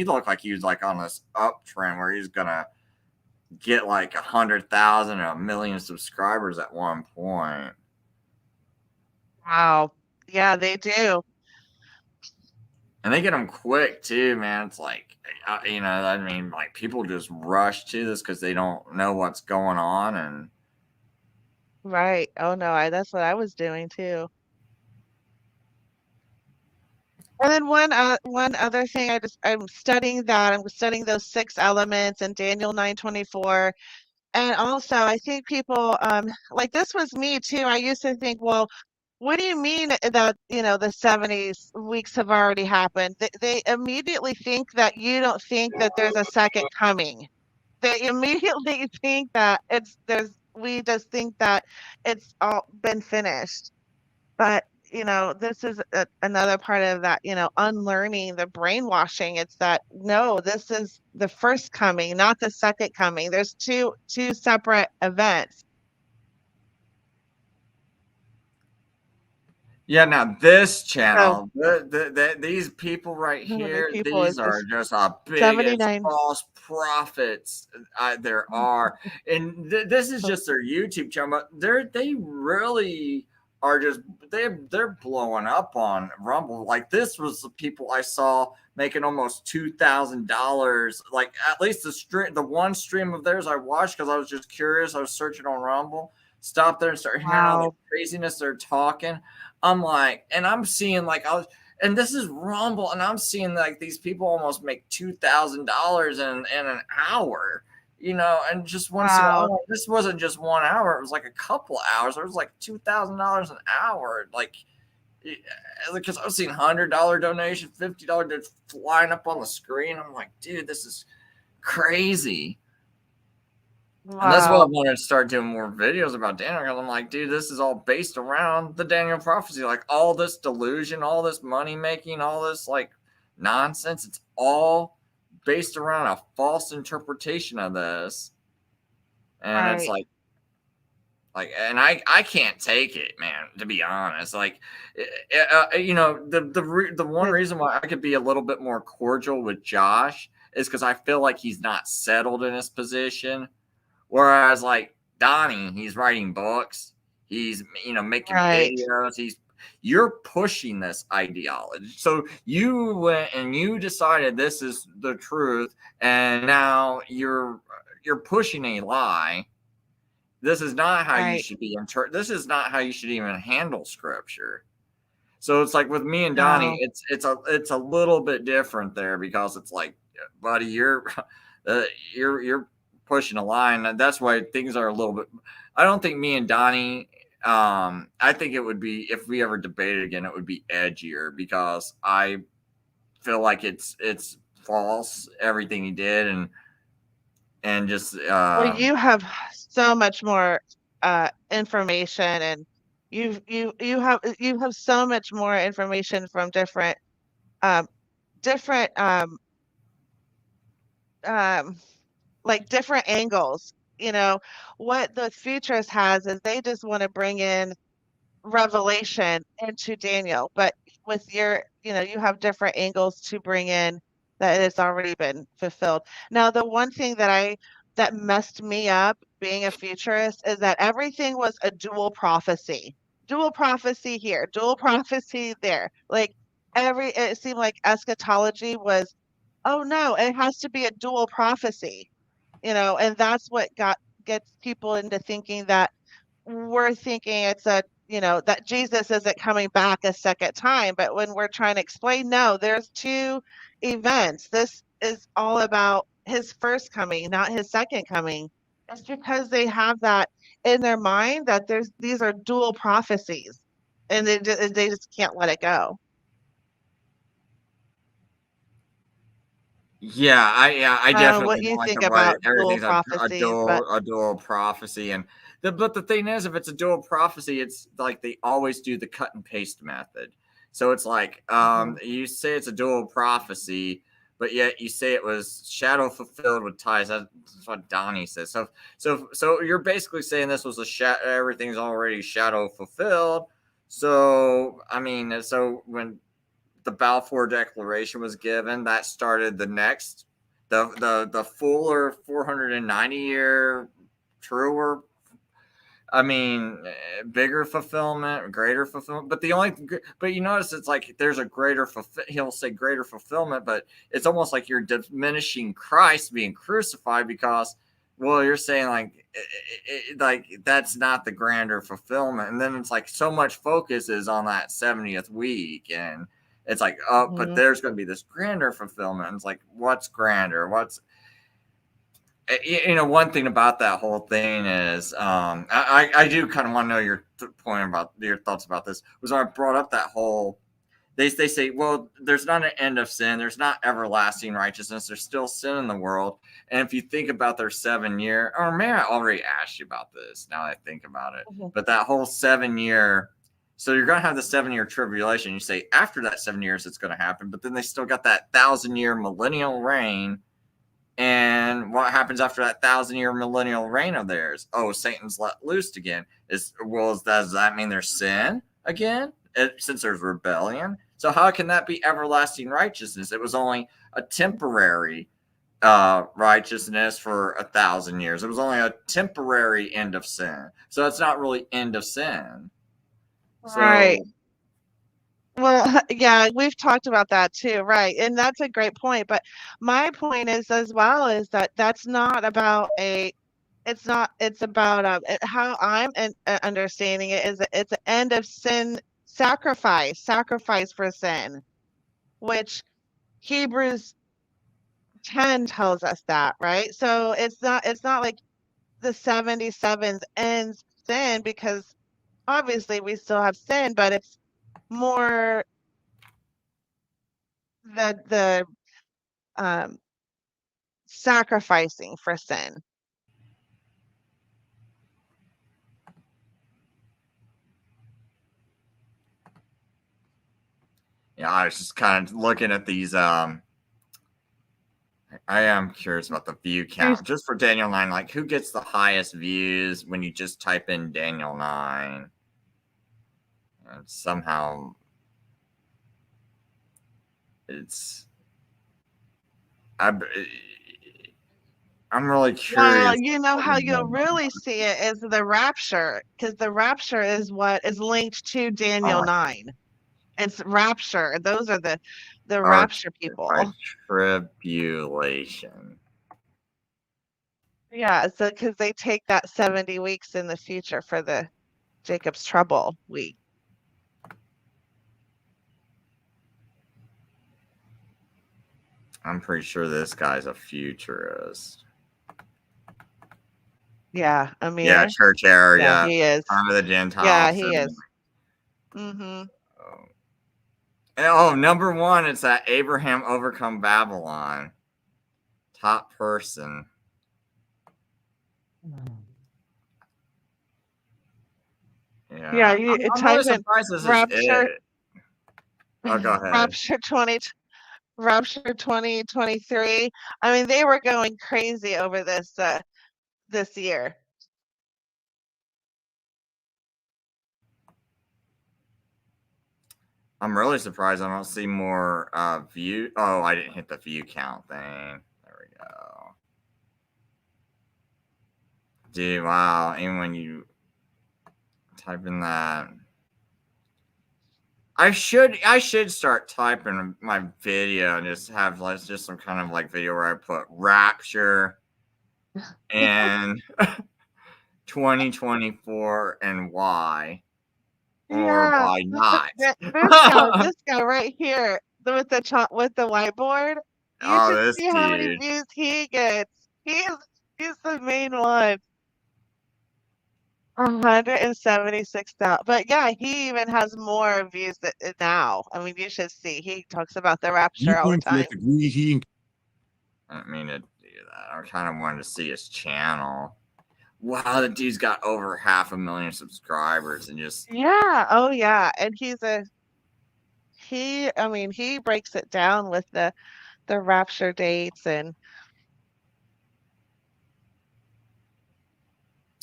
A: looked like he was like on this uptrend where he's gonna get like 100,000 or 1 million subscribers at one point.
J: Wow. Yeah, they do.
A: And they get them quick too, man. It's like, I mean, like people just rush to this because they don't know what's going on. And
J: right. Oh no, that's what I was doing too. And then one other thing, I'm studying those 6 elements in Daniel 9:24. And also I think people like this was me too. I used to think, well, what do you mean that the 70 weeks have already happened? They immediately think that you don't think that there's a second coming. They immediately think that we just think that it's all been finished. But this is another part of that, unlearning the brainwashing. It's that, no, this is the first coming, not the second coming. There's two separate events.
A: yeah, now this channel, these people right here, these are just a biggest false prophets there are. And this is just their YouTube channel, but they really are just they're blowing up on Rumble. Like this was the people I saw making almost $2,000. Like at least the one stream of theirs I watched because I was just curious. I was searching on Rumble, stopped there and started hearing all the craziness they're talking. I'm like, and I'm seeing like and this is Rumble, and I'm seeing like these people almost make $2,000 in an hour. And just one. This wasn't just 1 hour; it was like a couple hours. It was like $2,000 an hour. Like, because I was seeing $100 donation, $50 just flying up on the screen. I'm like, dude, this is crazy. Wow. And that's why I wanted to start doing more videos about Daniel. Because I'm like, dude, this is all based around the Daniel prophecy. Like all this delusion, all this money making, all this like nonsense. It's all based around a false interpretation of this. And it's like, and I can't take it, man. to be honest. Like, the one reason why I could be a little bit more cordial with Josh is because I feel like he's not settled in his position. Whereas, like, Donnie, he's writing books, he's making videos, you're pushing this ideology. So you went and you decided this is the truth, and now you're pushing a lie. This is not how you should be this is not how you should even handle scripture. So it's like with me and Donnie, it's a little bit different there, because it's like, buddy, you're pushing a line, and that's why things are a little bit. I don't think me and Donnie. I think it would be, if we ever debated again, it would be edgier, because I feel like it's false, everything he did, and just.
J: Well, you have so much more information, and you have so much more information from different like different angles. What the Futurist has is they just want to bring in revelation into Daniel, but with your, you have different angles to bring in that it's already been fulfilled. Now, the one thing that messed me up being a futurist is that everything was a dual prophecy here, dual prophecy there. Like it seemed like eschatology was, oh no, it has to be a dual prophecy, and that's what gets people into thinking that we're thinking it's that Jesus isn't coming back a second time. But when we're trying to explain, no, there's two events. This is all about his first coming, not his second coming. It's because they have that in their mind, that these are dual prophecies, and they just can't let it go.
A: Yeah, I definitely
J: what you
A: like
J: think
A: the way
J: about dual
A: everything's
J: prophecies,
A: a dual prophecy, but the thing is, if it's a dual prophecy, it's like they always do the cut and paste method. So it's like, you say it's a dual prophecy, but yet you say it was shadow fulfilled with ties. That's what Donnie says. So you're basically saying this was everything's already shadow fulfilled. So I mean, so when the Balfour Declaration was given, that started the next, the fuller 490 year truer. I mean, bigger fulfillment, greater fulfillment. But you notice it's like there's a greater he'll say greater fulfillment, but it's almost like you're diminishing Christ being crucified, because, well, you're saying like that's not the grander fulfillment. And then it's like so much focus is on that 70th week, and it's like, but there's going to be this grander fulfillment. And it's like, what's grander? One thing about that whole thing is, I do kind of want to know your point about your thoughts about this. Was when I brought up that whole, they say, well, there's not an end of sin. There's not everlasting righteousness. There's still sin in the world. And if you think about their 7 year, or maybe I already asked you about this now that I think about it, but that whole 7 year, so you're going to have the 7 year tribulation. You say after that 7 years, it's going to happen, but then they still got that 1,000-year millennial reign. And what happens after that 1,000-year millennial reign of theirs? Oh, Satan's let loose again. Does that mean there's sin again? Since there's rebellion. So how can that be everlasting righteousness? It was only a temporary righteousness for 1,000 years. It was only a temporary end of sin. So it's not really end of sin.
J: Right. Well, yeah, we've talked about that too, right? And that's a great point. But my point is as well is that that's not about it's about how I'm understanding it is that it's an end of sin sacrifice for sin, which Hebrews 10 tells us that, right? So it's not like the 77th ends sin, because obviously we still have sin, but it's more the sacrificing for sin.
A: Yeah, I was just kind of looking at these. I am curious about the view count just for Daniel 9. Like, who gets the highest views when you just type in Daniel 9? And somehow I'm really curious.
J: Well, you know how you'll really see it is the rapture, because the rapture is what is linked to Daniel 9. It's rapture. Those are the rapture people.
A: Tribulation.
J: Yeah, so because they take that 70 weeks in the future for the Jacob's trouble week.
A: I'm pretty sure this guy's a futurist.
J: Yeah, Amir.
A: Yeah, church area.
J: Yeah, he is.
A: Time of the Gentiles.
J: Yeah, he is. Mm-hmm.
A: Oh, number one, it's that Abraham overcome Babylon. Top person.
J: Yeah, you
A: I'm really surprised this
J: rapture.
A: is it. Oh, go ahead.
J: Rapture 2023. I mean, they were going crazy over this this year.
A: I'm really surprised I don't see more view. Oh, I didn't hit the view count thing. There we go. Dude, wow. Even when you type in that, I should start typing my video and just have just some kind of like video where I put rapture and 2024 and why. Or why not?
J: This guy right here with the whiteboard. You should see how many views he gets. He's the main one. 176,000. But yeah, he even has more views now. I mean, you should see. He talks about the rapture all the time.
A: I didn't mean to do that. I kind of wanted to see his channel. Wow, the dude's got over 500,000 subscribers and just
J: oh yeah, and he breaks it down with the rapture dates and.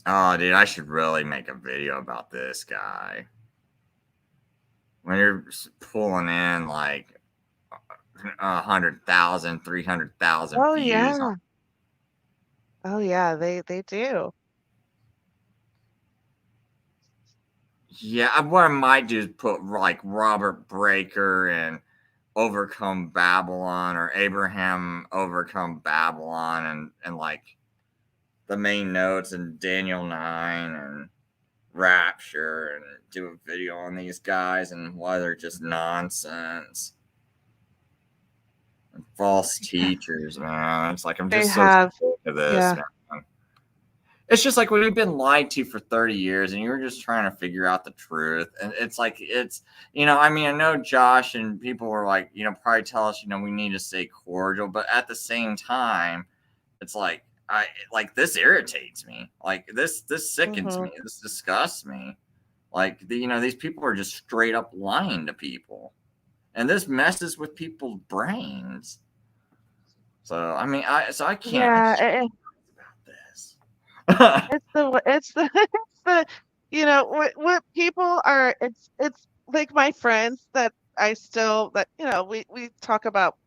A: Oh, dude, I should really make a video about this guy. When you're pulling in like 100,000, 300,000
J: Oh
A: views.
J: yeah. Oh yeah, they do.
A: Yeah, what I might do is put like Robert Breaker and Overcome Babylon or Abraham Overcome Babylon and like the main notes and Daniel 9 and Rapture and do a video on these guys and why they're just nonsense and false teachers, man. It's like I'm just so sick of this, man. It's just like when you've been lied to for 30 years and you're just trying to figure out the truth. And it's like, I mean, I know Josh and people were like, probably tell us, we need to stay cordial. But at the same time, it's like, this irritates me. Like this sickens me. This disgusts me. Like, these people are just straight up lying to people. And this messes with people's brains. So, I mean, I can't.
J: Yeah. It's the what people are. It's like my friends that I still we talk about.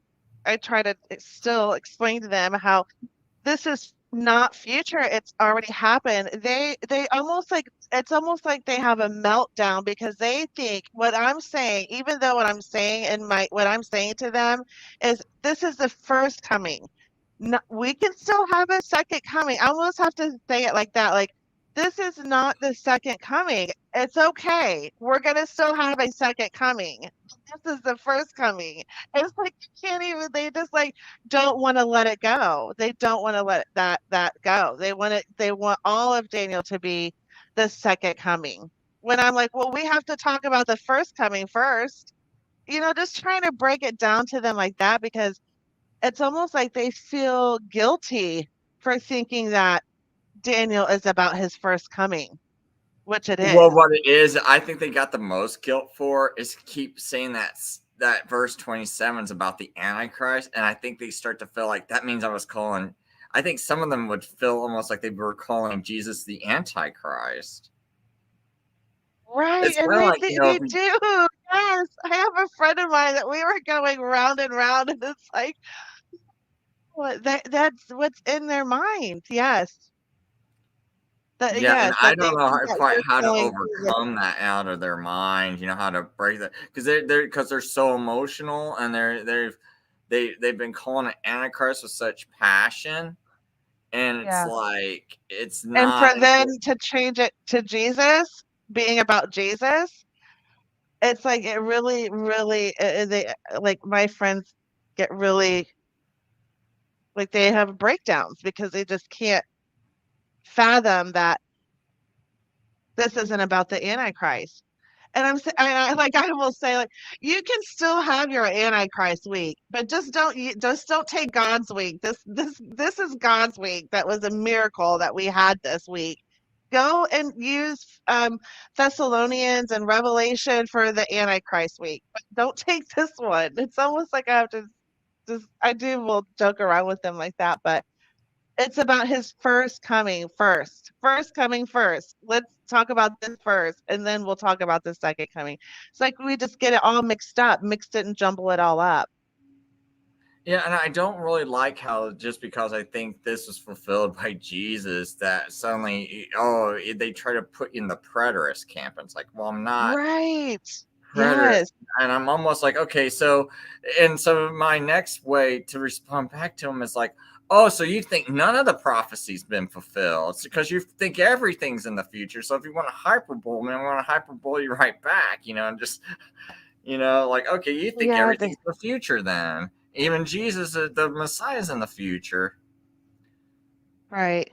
J: I try to still explain to them how this is not future. It's already happened. They it's almost like they have a meltdown because they think what I'm saying, even though what I'm saying what I'm saying to them is this is the first coming. No, we can still have a second coming. I almost have to say it like that. Like, this is not the second coming. It's okay. We're going to still have a second coming. This is the first coming. It's like, you can't even, they just like, don't want to let it go. They don't want to let that go. They want all of Daniel to be the second coming. When I'm like, well, we have to talk about the first coming first, just trying to break it down to them like that, because it's almost like they feel guilty for thinking that Daniel is about his first coming, which it is.
A: Well, what it is, I think they got the most guilt for is keep saying that verse 27 is about the Antichrist. And I think they start to feel like that means I think some of them would feel almost like they were calling Jesus the Antichrist.
J: Right,
A: It's
J: and
A: kind of like,
J: they do. Yes, I have a friend of mine that we were going round and round, and it's like, that's what's in their mind. Yes.
A: Yeah, and
J: Yes,
A: I
J: that they
A: don't know
J: think that
A: quite
J: we're
A: how to
J: going through this.
A: overcome that out of their mind. How to break that, because they're so emotional, and they've been calling it Antichrist with such passion, and it's
J: Yes.
A: like it's
J: And
A: not.
J: for them to change it to Jesus, being about Jesus, it's like it really, really, they like my friends get really like they have breakdowns because they just can't fathom that this isn't about the Antichrist. And I will say, like, you can still have your Antichrist week, but just don't take God's week. This is God's week. That was a miracle that we had this week. Go and use Thessalonians and Revelation for the Antichrist week, but don't take this one. It's almost like I have to will joke around with them like that, but it's about his first coming first. First coming first. Let's talk about this first, and then we'll talk about the second coming. It's like we just get it all mixed it and jumble it all up.
A: Yeah, and I don't really like how just because I think this was fulfilled by Jesus, that suddenly, they try to put you in the preterist camp. It's like, well, I'm not
J: right.
A: preterist.
J: Yes.
A: And I'm almost like, okay, so my next way to respond back to him is like, oh, so you think none of the prophecy's been fulfilled? It's because you think everything's in the future. So if you want to hyperbole me, I'm going to hyperbole you right back, and just, like, okay, you think everything's the future then. Even Jesus, the Messiah's in the future.
J: Right.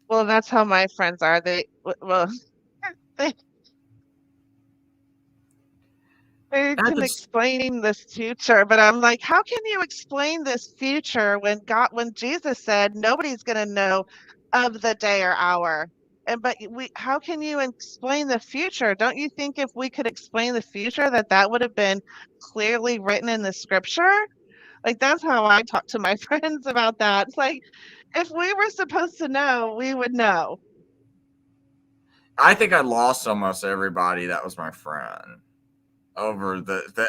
J: Well, that's how my friends are. They've been explaining this future, but I'm like, how can you explain this future when Jesus said nobody's going to know of the day or hour? How can you explain the future? Don't you think if we could explain the future that would have been clearly written in the scripture? Like, that's how I talk to my friends about that. It's like, if we were supposed to know, we would know.
A: I think I lost almost everybody that was my friend over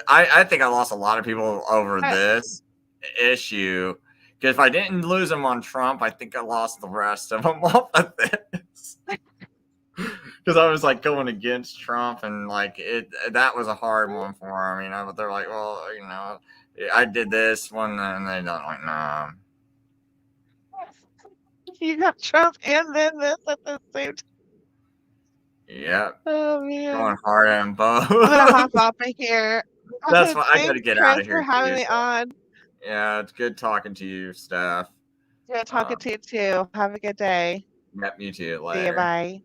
A: I think I lost a lot of people over this issue. Because if I didn't lose them on Trump, I think I lost the rest of them off of this. Because I was like going against Trump, and like that was a hard one for them, but they're like, well, I did this one, and they don't like, no.
J: You got Trump and then this at the same time.
A: Yep.
J: Oh man.
A: Going hard on both.
J: I'm gonna hop off of here.
A: That's why I gotta get out of here.
J: Thanks for having me on.
A: Yeah, it's good talking to you, Steph.
J: Yeah, talking to you too. Have a good day.
A: Yep, you too.
J: See you. Bye.